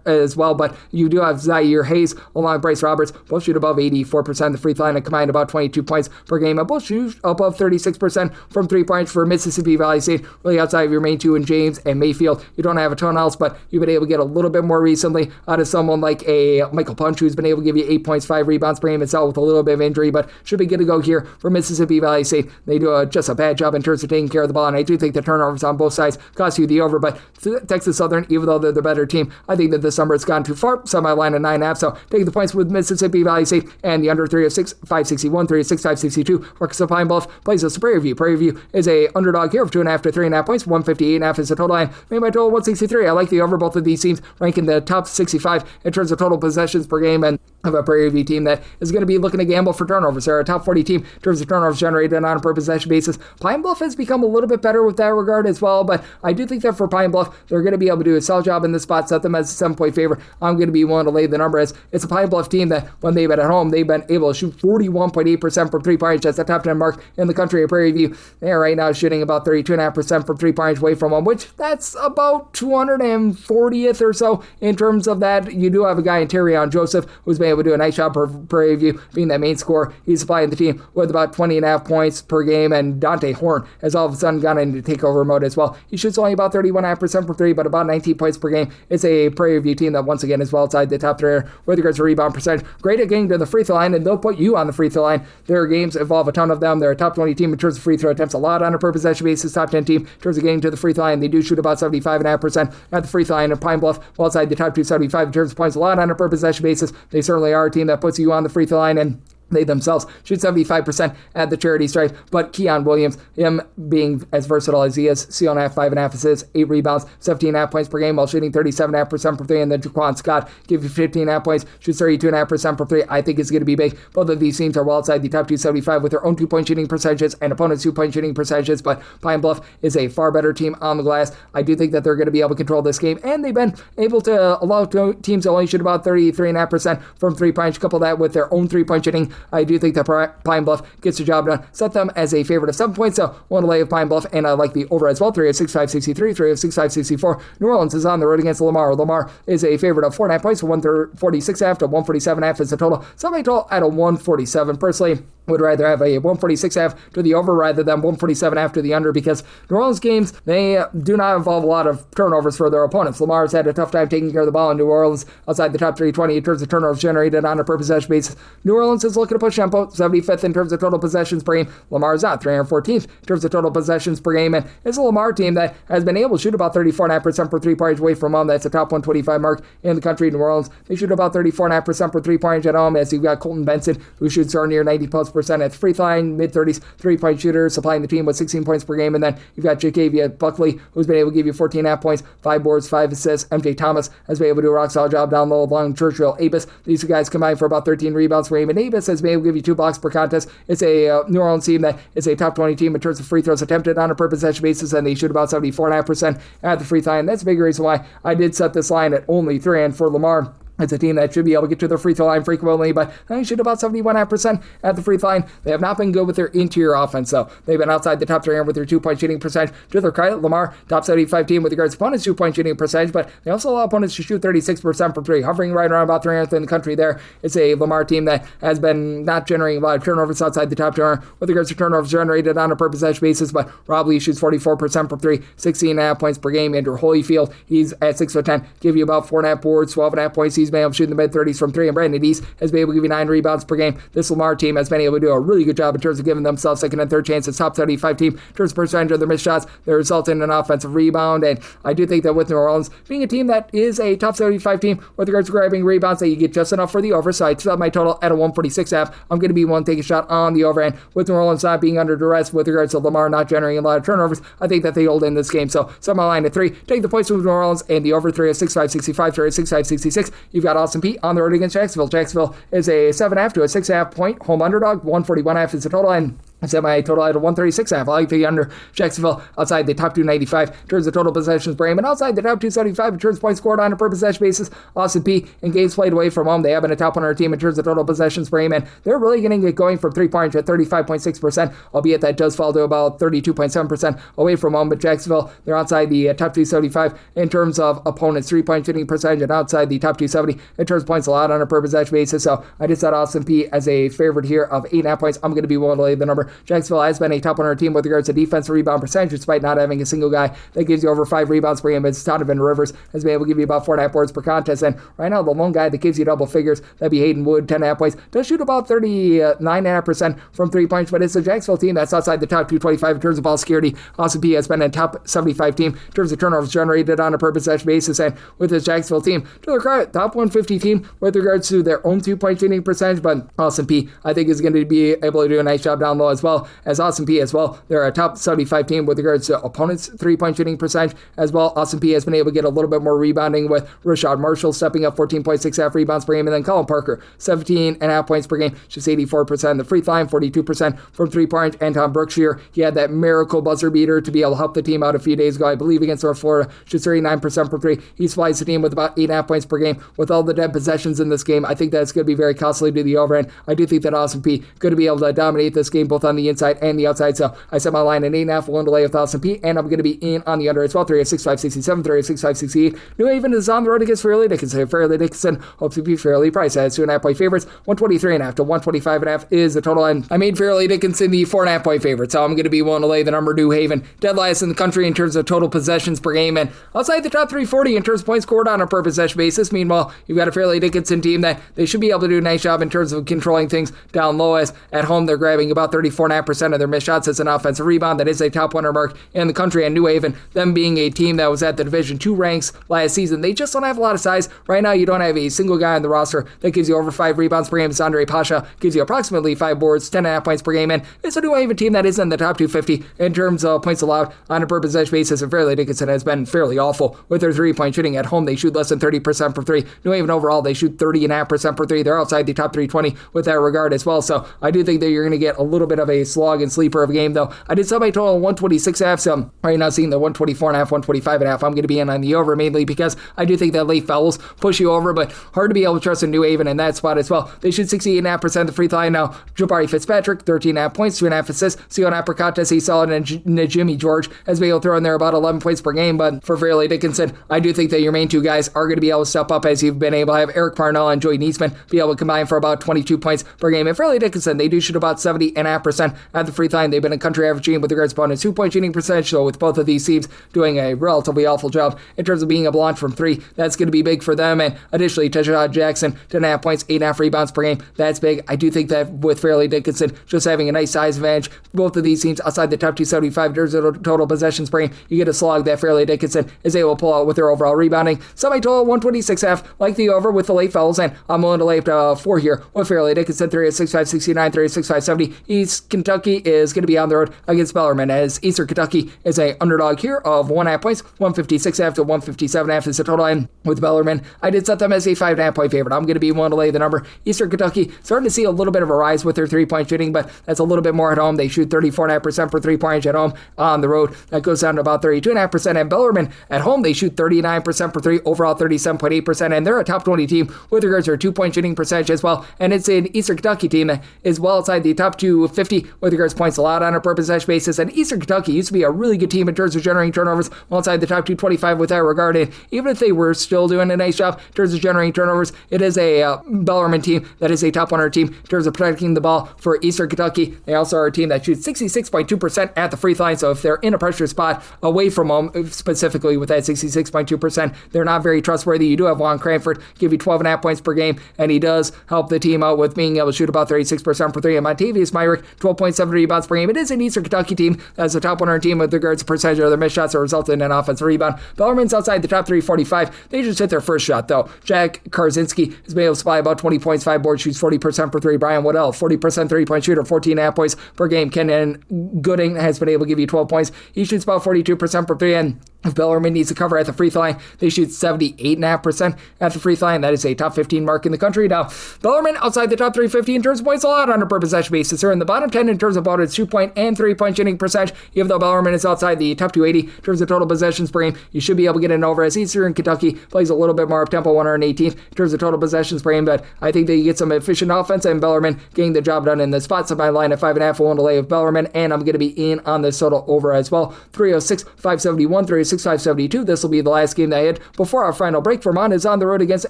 as well. But you do have Zaire Hayes along with Bryce Roberts, both shoot above 84% of the free throw line and combined about 22 points per game, and both shoot above 36% from 3-point stretch for Mississippi Valley State, really outside of your main two in James and Mayfield. You don't have a ton else, but you've been able to get a little bit more recently out of someone like a Michael Punch, who's been able to give you 8 points, 5 rebounds per game itself with a little bit of injury, but should be good to go here for Mississippi Valley State. They do just a bad job in terms of taking care of the ball, and I do think the turnovers on both sides cost you the over, but Texas Southern, even though they're the better team, I think that this number has gone too far. My line at 9.5, so taking the points with Mississippi Valley State and the under 306, 561, 306, 562. Rutgers of Pine Bluff plays us to Prairie View. Prairie View is a underdog here of 2.5 to 3.5 points. 158.5 is the total line. Made my total 163. I like the over. Both of these teams rank in the top 65 in terms of total possessions per game, and of a Prairie View team that is going to be looking to gamble for turnovers. They're a top 40 team in terms of turnovers generated on a per possession basis. Pine Bluff has become a little bit better with that regard as well, but I do think that for Pine Bluff, they're going to be able to do a solid job in this spot, set them as a 7-point favorite. I'm going to be willing to lay the number as it's a Pine Bluff team that when they've been at home, they've been able to shoot 41.8% from 3-point range. That's the top 10 mark in the country at Prairie View. They're right now shooting about 32.5% from 3-point range away from home, which that's about 240th or so in terms of that. You do have a guy in Terrion Joseph who's been able to do a nice job for Prairie View being that main scorer. He's supplying the team with about 20.5 points per game, and Dante Horn has all of a sudden gone into takeover mode as well. He shoots only about 31.5% from 3, but about 19 points per game. It's a Prairie View team that once again is well outside the top 3 with regards to rebound percentage. Great at getting to the free throw line, and they'll put you on the free throw line. Their games involve a ton of them. They're a top 20 team in terms of free throw attempts, a lot on a per possession basis. Top 10 team in terms of getting to the free throw line. They do shoot about 75.5% at the free throw line. And Pine Bluff, well outside the top 275 in terms of points, a lot on a per possession basis. They certainly are a team that puts you on the free throw line, and they themselves shoot 75% at the charity stripe, but Keon Williams, him being as versatile as he is, 2.5, 5.5 assists, 8 rebounds, 17.5 points per game while shooting 37.5% from 3, and then Jaquan Scott give you 15.5 points, shoots 32.5% from 3. I think it's going to be big. Both of these teams are well outside the top 275 with their own 2-point shooting percentages and opponents' 2-point shooting percentages, but Pine Bluff is a far better team on the glass. I do think that they're going to be able to control this game, and they've been able to allow teams to only shoot about 33.5% from 3-point. Couple that with their own 3-point shooting, I do think that Pine Bluff gets the job done. Set them as a favorite of 7 points, so one to lay of Pine Bluff, and I like the over as well. 306, 563, 306, 564. New Orleans is on the road against Lamar. Lamar is a favorite of 4.5 points, 146.5 to 147.5 is the total. So my total at a 147. Personally, would rather have a 146.5 to the over rather than 147 after the under, because New Orleans games, they do not involve a lot of turnovers for their opponents. Lamar's had a tough time taking care of the ball in New Orleans outside the top 320 in terms of turnovers generated on a per possession basis. New Orleans is looking to push tempo, 75th in terms of total possessions per game. Lamar's not 314th in terms of total possessions per game, and it's a Lamar team that has been able to shoot about 34.5% for 3-point away from home. That's a top 125 mark in the country. New Orleans, they shoot about 34.5% for 3-point at home, as you've got Colton Benson, who shoots near 90+% at the free throw line, mid-30s, 3-point shooter, supplying the team with 16 points per game. And then you've got Xavier Buckley, who's been able to give you 14.5 points, 5 boards, 5 assists. MJ Thomas has been able to do a rock-solid job down low along Churchill. Abus, these two guys combined for about 13 rebounds per game. And Abus has been able to give you 2 blocks per contest. It's a New Orleans team that is a top 20 team in terms of free throws attempted on a per possession basis, and they shoot about 74.5% at the free throw line. That's a big reason why I did set this line at only 3, and for Lamar, it's a team that should be able to get to their free throw line frequently, but they shoot about 71.5% at the free throw line. They have not been good with their interior offense, so they've been outside the top 300 with their 2-point shooting percentage. To their credit, Lamar, top 75 team with regards to opponents' 2-point shooting percentage, but they also allow opponents to shoot 36% from 3, hovering right around about 300th in the country there. It's a Lamar team that has been not generating a lot of turnovers outside the top 200 with regards to turnovers generated on a per possession basis, but Rob Lee shoots 44% from 3, 16.5 points per game. Andrew Holyfield, he's at 6'10", give you about 4.5 boards, 12.5 points. He's been able to shoot in the mid-30s from 3, and Brandon East has been able to give you 9 rebounds per game. This Lamar team has been able to do a really good job in terms of giving themselves second and third chances. Top 75 team in terms of percentage of their missed shots. They result in an offensive rebound, and I do think that with New Orleans being a team that is a top 75 team with regards to grabbing rebounds, that you get just enough for the over. So I set my total at a 146.5. I'm going to be one to take a shot on the over, and with New Orleans not being under duress with regards to Lamar not generating a lot of turnovers, I think that they hold in this game. So set my line at 3. Take the points with New Orleans and the over 306, 565, 306, 566. You've got Austin Peay on the road against Jacksonville. Jacksonville is a 7.5 to a 6.5 point home underdog. 141.5 is the total, and I set my total at a 136.5. I like the under. Jacksonville outside the top 295 in terms of total possessions per game, and outside the top 275 in terms of points scored on a per possession basis. Austin Peay in games played away from home, they have been a top 100 team in terms of total possessions per game, and they're really getting it going from 3-point at 35.6%, albeit that does fall to about 32.7% away from home. But Jacksonville, they're outside the top 275 in terms of opponents' 3-point shooting percentage, and outside the top 270 in terms of points allowed on a per possession basis. So I just set Austin Peay as a favorite here of 8.5 points. I'm going to be willing to lay the number over. Jacksonville has been a top 100 team with regards to defensive rebound percentage, despite not having a single guy that gives you over 5 rebounds per game. It's Donovan Rivers has been able to give you about 4.5 boards per contest, and right now the lone guy that gives you double figures, that'd be Hayden Wood, 10.5 points, does shoot about 39.5% from 3 points, but it's a Jacksonville team that's outside the top 225 in terms of ball security. Austin Peay has been a top 75 team in terms of turnovers generated on a per possession basis, and with this Jacksonville team, to their credit, top 150 team with regards to their own 2-point shooting percentage, but Austin Peay, I think, is going to be able to do a nice job down low as well as Austin Peay as well. They're a top 75 team with regards to opponents' 3-point shooting percentage as well. Austin Peay has been able to get a little bit more rebounding with Rashad Marshall stepping up 14.6 half rebounds per game, and then Colin Parker, 17.5 points per game, just 84% on the free throw line, 42% from 3-point, and Tom Brookshire, he had that miracle buzzer beater to be able to help the team out a few days ago, I believe, against North Florida, shoots 39% from 3. He supplies the team with about 8.5 points per game. With all the dead possessions in this game, I think that's going to be very costly to the over, and I do think that Austin Peay going to be able to dominate this game both on the inside and the outside, so I set my line at 8.5, willing to lay with Austin Peay, and I'm going to be in on the under as well. 3-6-5-67, 3-6-5-68. New Haven is on the road against Fairleigh Dickinson. Fairleigh Dickinson hopes to be fairly priced at 2.5 point favorites. 123.5 to 125.5 is the total, and I made Fairleigh Dickinson the 4.5 point favorite, so I'm going to be willing to lay the number. New Haven, dead last in the country in terms of total possessions per game, and outside the top 340 in terms of points scored on a per possession basis. Meanwhile, you've got a Fairleigh Dickinson team that they should be able to do a nice job in terms of controlling things down low, as at home they're grabbing about 34.5% of their missed shots as an offensive rebound. That is a top 100 mark in the country, and New Haven, them being a team that was at the Division II ranks last season, they just don't have a lot of size. Right now, you don't have a single guy on the roster that gives you over 5 rebounds per game. Andre Pasha gives you approximately 5 boards, 10.5 points per game, and it's a New Haven team that is in the top 250 in terms of points allowed on a per possession basis, and Fairleigh Dickinson has been fairly awful with their 3-point shooting. At home, they shoot less than 30% from 3. New Haven overall, they shoot 30.5% from 3. They're outside the top 320 with that regard as well, so I do think that you're going to get a little bit of a slog and sleeper of a game, though. I did set my total 126.5, so I'm right now seeing the 124.5, 125.5. I'm going to be in on the over, mainly because I do think that late fouls push you over, but hard to be able to trust in New Haven in that spot as well. They shoot 68.5% of the free throw line now. Jabari Fitzpatrick, 13.5 points, 2.5 assists, 2.5 per contest. He's solid, and Jimmy George has been able to throw in there about 11 points per game, but for Fairleigh Dickinson, I do think that your main two guys are going to be able to step up, as you've been able to have Eric Parnell and Joey Neesman be able to combine for about 22 points per game. And Fairleigh Dickinson, they do shoot about 70.5% at the free throw line. They've been a country average team with regards to opponents' 2-point shooting percentage, so with both of these teams doing a relatively awful job in terms of being able to launch from 3, that's going to be big for them. And additionally, Tashad Jackson, 10.5 points, 8.5 rebounds per game. That's big. I do think that with Fairleigh Dickinson just having a nice size advantage, both of these teams outside the top 275 in terms of total possessions per game, you get a slog that Fairleigh Dickinson is able to pull out with their overall rebounding. Semi-total 126.5, like the over with the late fouls, and I'm willing to lay up to 4 here with Fairleigh Dickinson. 3-6-5-69, 3-6-5-70. East Kentucky is going to be on the road against Bellarmine, as Eastern Kentucky is a underdog here of 1.5 points. 156.5 to 157.5 is the total line with Bellarmine. I did set them as a 5.5 point favorite. I'm going to be willing to lay the number. Eastern Kentucky starting to see a little bit of a rise with their 3-point shooting, but that's a little bit more at home. They shoot 34.5% for 3-point at home. On the road, that goes down to about 32.5%. And Bellarmine at home, they shoot 39% for 3, overall 37.8%, and they're a top 20 team with regards to their 2-point shooting percentage as well. And it's an Eastern Kentucky team that is well outside the top 250 with regards to points allowed on a per possession basis. And Eastern Kentucky used to be a really good team in terms of generating turnovers, well outside the top 225 with that regard. And even if they were still doing a nice job in terms of generating turnovers, it is a Bellarmine team that is a top 100 team in terms of protecting the ball for Eastern Kentucky. They also are a team that shoots 66.2% at the free throw line, so if they're in a pressure spot away from home, specifically with that 66.2%, they're not very trustworthy. You do have Juan Cranford give you 12.5 points per game, and he does help the team out with being able to shoot about 36% for 3. And Montavious Myrick, 12.7 rebounds per game. It is an Eastern Kentucky team that's a top 100 team with regards to percentage of their missed shots that result in an offensive rebound. Bellarmine's outside the top 345. They just hit their first shot, though. Jack Karzinski has been able to supply about 20 points, 5 boards, shoots 40% for 3. Brian Waddell, 40% 30-point shooter, 14.5 points per game. Kenan Gooding has been able to give you 12 points. He shoots about 42% for 3, and if Bellarmine needs to cover at the free throw line, they shoot 78.5% at the free throw line. That is a top 15 mark in the country. Now, Bellarmine outside the top 350 in terms of points allowed on a per possession basis. They're in the bottom 10 in terms of both its 2-point and 3-point shooting percentage. Even though Bellarmine is outside the top 280 in terms of total possessions per game, you should be able to get an over, as Eastern Kentucky plays a little bit more up-tempo, 118th in terms of total possessions per game. But I think that you get some efficient offense, and Bellarmine getting the job done in the spot. So my line at 5.5 will want to lay with Bellarmine, and I'm going to be in on this total over as well. 306, 571, 6-5-72. This will be the last game that I hit before our final break. Vermont is on the road against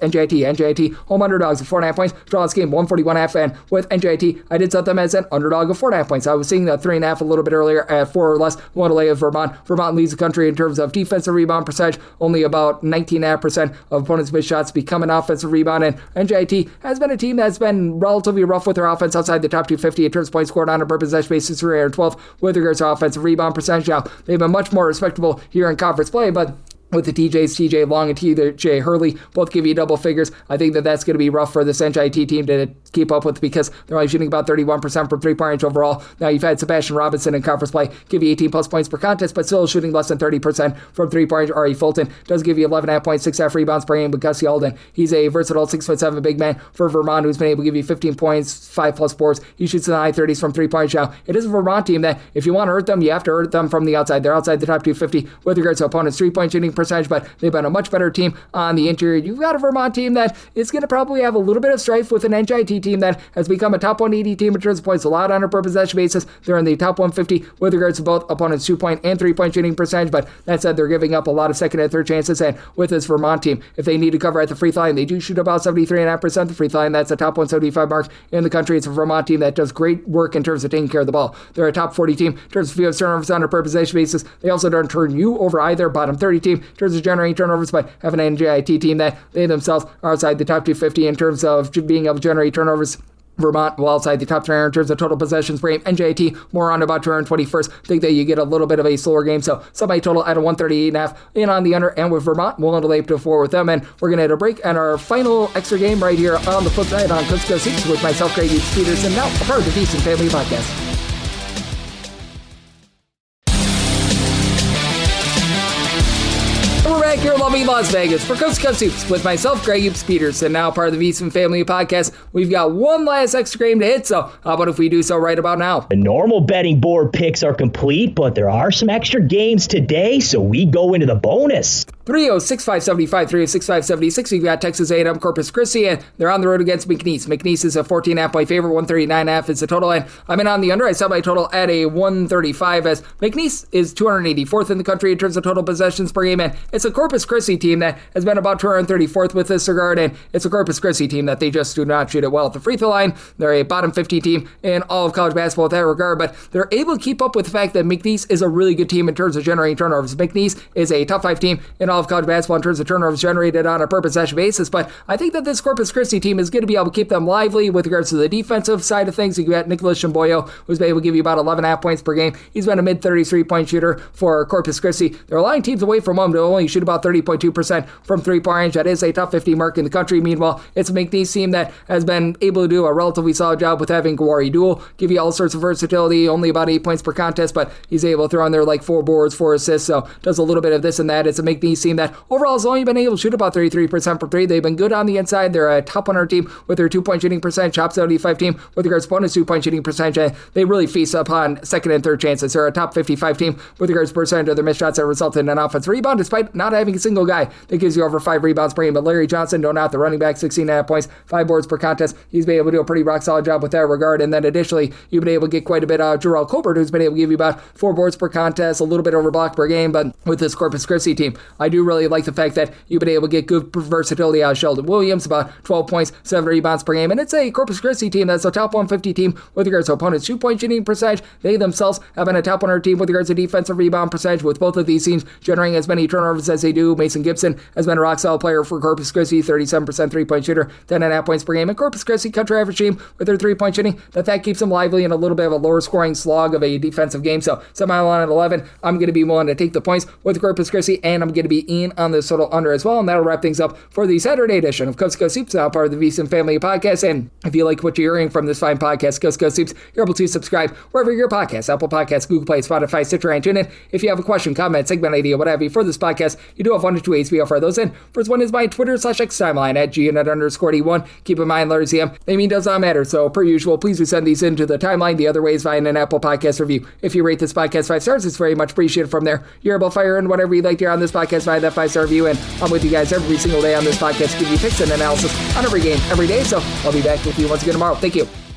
NJIT. NJIT home underdogs of 4.5 points. Draw this game 141.5, and with NJIT, I did set them as an underdog of 4.5 points. I was seeing the 3.5 a little bit earlier at 4 or less. One to lay of Vermont. Vermont leads the country in terms of defensive rebound percentage. Only about 19.5% of opponents' missed shots become an offensive rebound, and NJIT has been a team that's been relatively rough with their offense outside the top 250 in terms of points scored on a per possession basis, 312 with regards to offensive rebound percentage. Now, they've been much more respectable here in conference play, but with the TJ Long and TJ Hurley both give you double figures, I think that that's going to be rough for this NJIT team to keep up with because they're only shooting about 31% from three-point range overall. Now, you've had Sebastian Robinson in conference play give you 18-plus points per contest, but still shooting less than 30% from three-point range. Ari Fulton does give you 11.5 points, 6.5 rebounds per game, but Gus Alden, he's a versatile 6'7" big man for Vermont who's been able to give you 15 points, 5-plus boards. He shoots in the high 30s from three-point range. Now, it is a Vermont team that if you want to hurt them, you have to hurt them from the outside. They're outside the top 250 with regards to opponents' three-point shooting percentage, but they've been a much better team on the interior. You've got a Vermont team that is going to probably have a little bit of strife with an NJIT team that has become a top 180 team in terms of points allowed on a per possession basis. They're in the top 150 with regards to both opponents' 2-point and 3-point shooting percentage, but that said, they're giving up a lot of second and third chances, and with this Vermont team, if they need to cover at the free throw line, they do shoot about 73.5% the free throw line. That's a top 175 mark in the country. It's a Vermont team that does great work in terms of taking care of the ball. They're a top 40 team in terms of field turnovers on a per possession basis. They also don't turn you over either, bottom 30 team in terms of generating turnovers, but have an NJIT team that they themselves are outside the top 250 in terms of being able to generate turnovers. Vermont, well outside the top 300 in terms of total possessions per game. NJIT, more on about 221st. Think that you get a little bit of a slower game, so somebody total at a 138.5 in on the under, and with Vermont, willing to lay up to 4 with them, and we're going to hit a break and our final extra game right here on the flip side on Coast to Coast Hoops with myself, Greg Peterson, now a part of the Decent Family Podcast. We're back here in lovely Las Vegas for Coast to Coast Hoops with myself, Greg Peterson, now part of the VSiN Family Podcast. We've got one last extra game to hit, so how about if we do so right about now? The normal betting board picks are complete, but there are some extra games today, so we go into the bonus. 306-575, 306-576. We've got Texas A&M Corpus Christi, and they're on the road against McNeese. McNeese is a 14.5 point favorite, 139.5 is the total, and I'm in on the under. I set my total at a 135, as McNeese is 284th in the country in terms of total possessions per game, and it's a Corpus Christi team that has been about 234th with this regard, and it's a Corpus Christi team that they just do not shoot it well at the free throw line. They're a bottom 50 team in all of college basketball in that regard, but they're able to keep up with the fact that McNeese is a really good team in terms of generating turnovers. McNeese is a top 5 team in all of college basketball in terms of turnovers generated on a per possession basis, but I think that this Corpus Christi team is going to be able to keep them lively with regards to the defensive side of things. You got Nicholas Shamboyo, who's been able to give you about 11.5 points per game. He's been a mid-33 point shooter for Corpus Christi. They're allowing teams away from him to only shoot about 30.2% from three-point range. That is a top 50 mark in the country. Meanwhile, it's a McNeese team that has been able to do a relatively solid job with having Gawari Dual give you all sorts of versatility, only about 8 points per contest, but he's able to throw in there like 4 boards, 4 assists, so does a little bit of this and that. It's a McNeese team that overall has only been able to shoot about 33% from 3. They've been good on the inside. They're a top 100 team with their 2-point shooting percentage, top 75 team with regards to bonus 2-point shooting percentage, and they really feast upon second and third chances. They're a top 55 team with regards to percentage of their missed shots that result in an offensive rebound, despite not having a single guy that gives you over 5 rebounds per game. But Larry Johnson, don't out the running back, 16.5 points, 5 boards per contest. He's been able to do a pretty rock solid job with that regard. And then additionally, you've been able to get quite a bit out of Jarrell Colbert, who's been able to give you about 4 boards per contest, a little bit over block per game. But with this Corpus Christi team, I do really like the fact that you've been able to get good versatility out of Sheldon Williams, about 12 points, 7 rebounds per game. And it's a Corpus Christi team that's a top 150 team with regards to opponents' 2-point shooting percentage. They themselves have been a top 100 team with regards to defensive rebound percentage, with both of these teams generating as many turnovers as they do. Mason Gibson has been a rock solid player for Corpus Christi, 37% 3-point shooter, 10.5 points per game. And Corpus Christi, country average team with their 3-point shooting, that keeps them lively in a little bit of a lower scoring slog of a defensive game. So semi-line at 11, I'm going to be willing to take the points with Corpus Christi, and I'm going to be in on this total under as well. And that'll wrap things up for the Saturday edition of Coast to Coast Hoops, now part of the VSiN Family Podcast. And if you like what you're hearing from this fine podcast, Coast to Coast Hoops, you're able to subscribe wherever your podcast, Apple Podcasts, Google Play, Spotify, Stitcher, and TuneIn. If you have a question, comment, segment idea, what have you for this podcast, you do have 1 to 2 ways we offer those in. First one is my Twitter/X timeline at @GNet_D1. Keep in mind, letters EM, naming does not matter. So per usual, please do send these into the timeline. The other way is via an Apple Podcast review. If you rate this podcast 5 stars, it's very much appreciated from there. You're able to fire in whatever you'd like to hear on this podcast via that 5-star review. And I'm with you guys every single day on this podcast to give you picks and analysis on every game, every day. So I'll be back with you once again tomorrow. Thank you.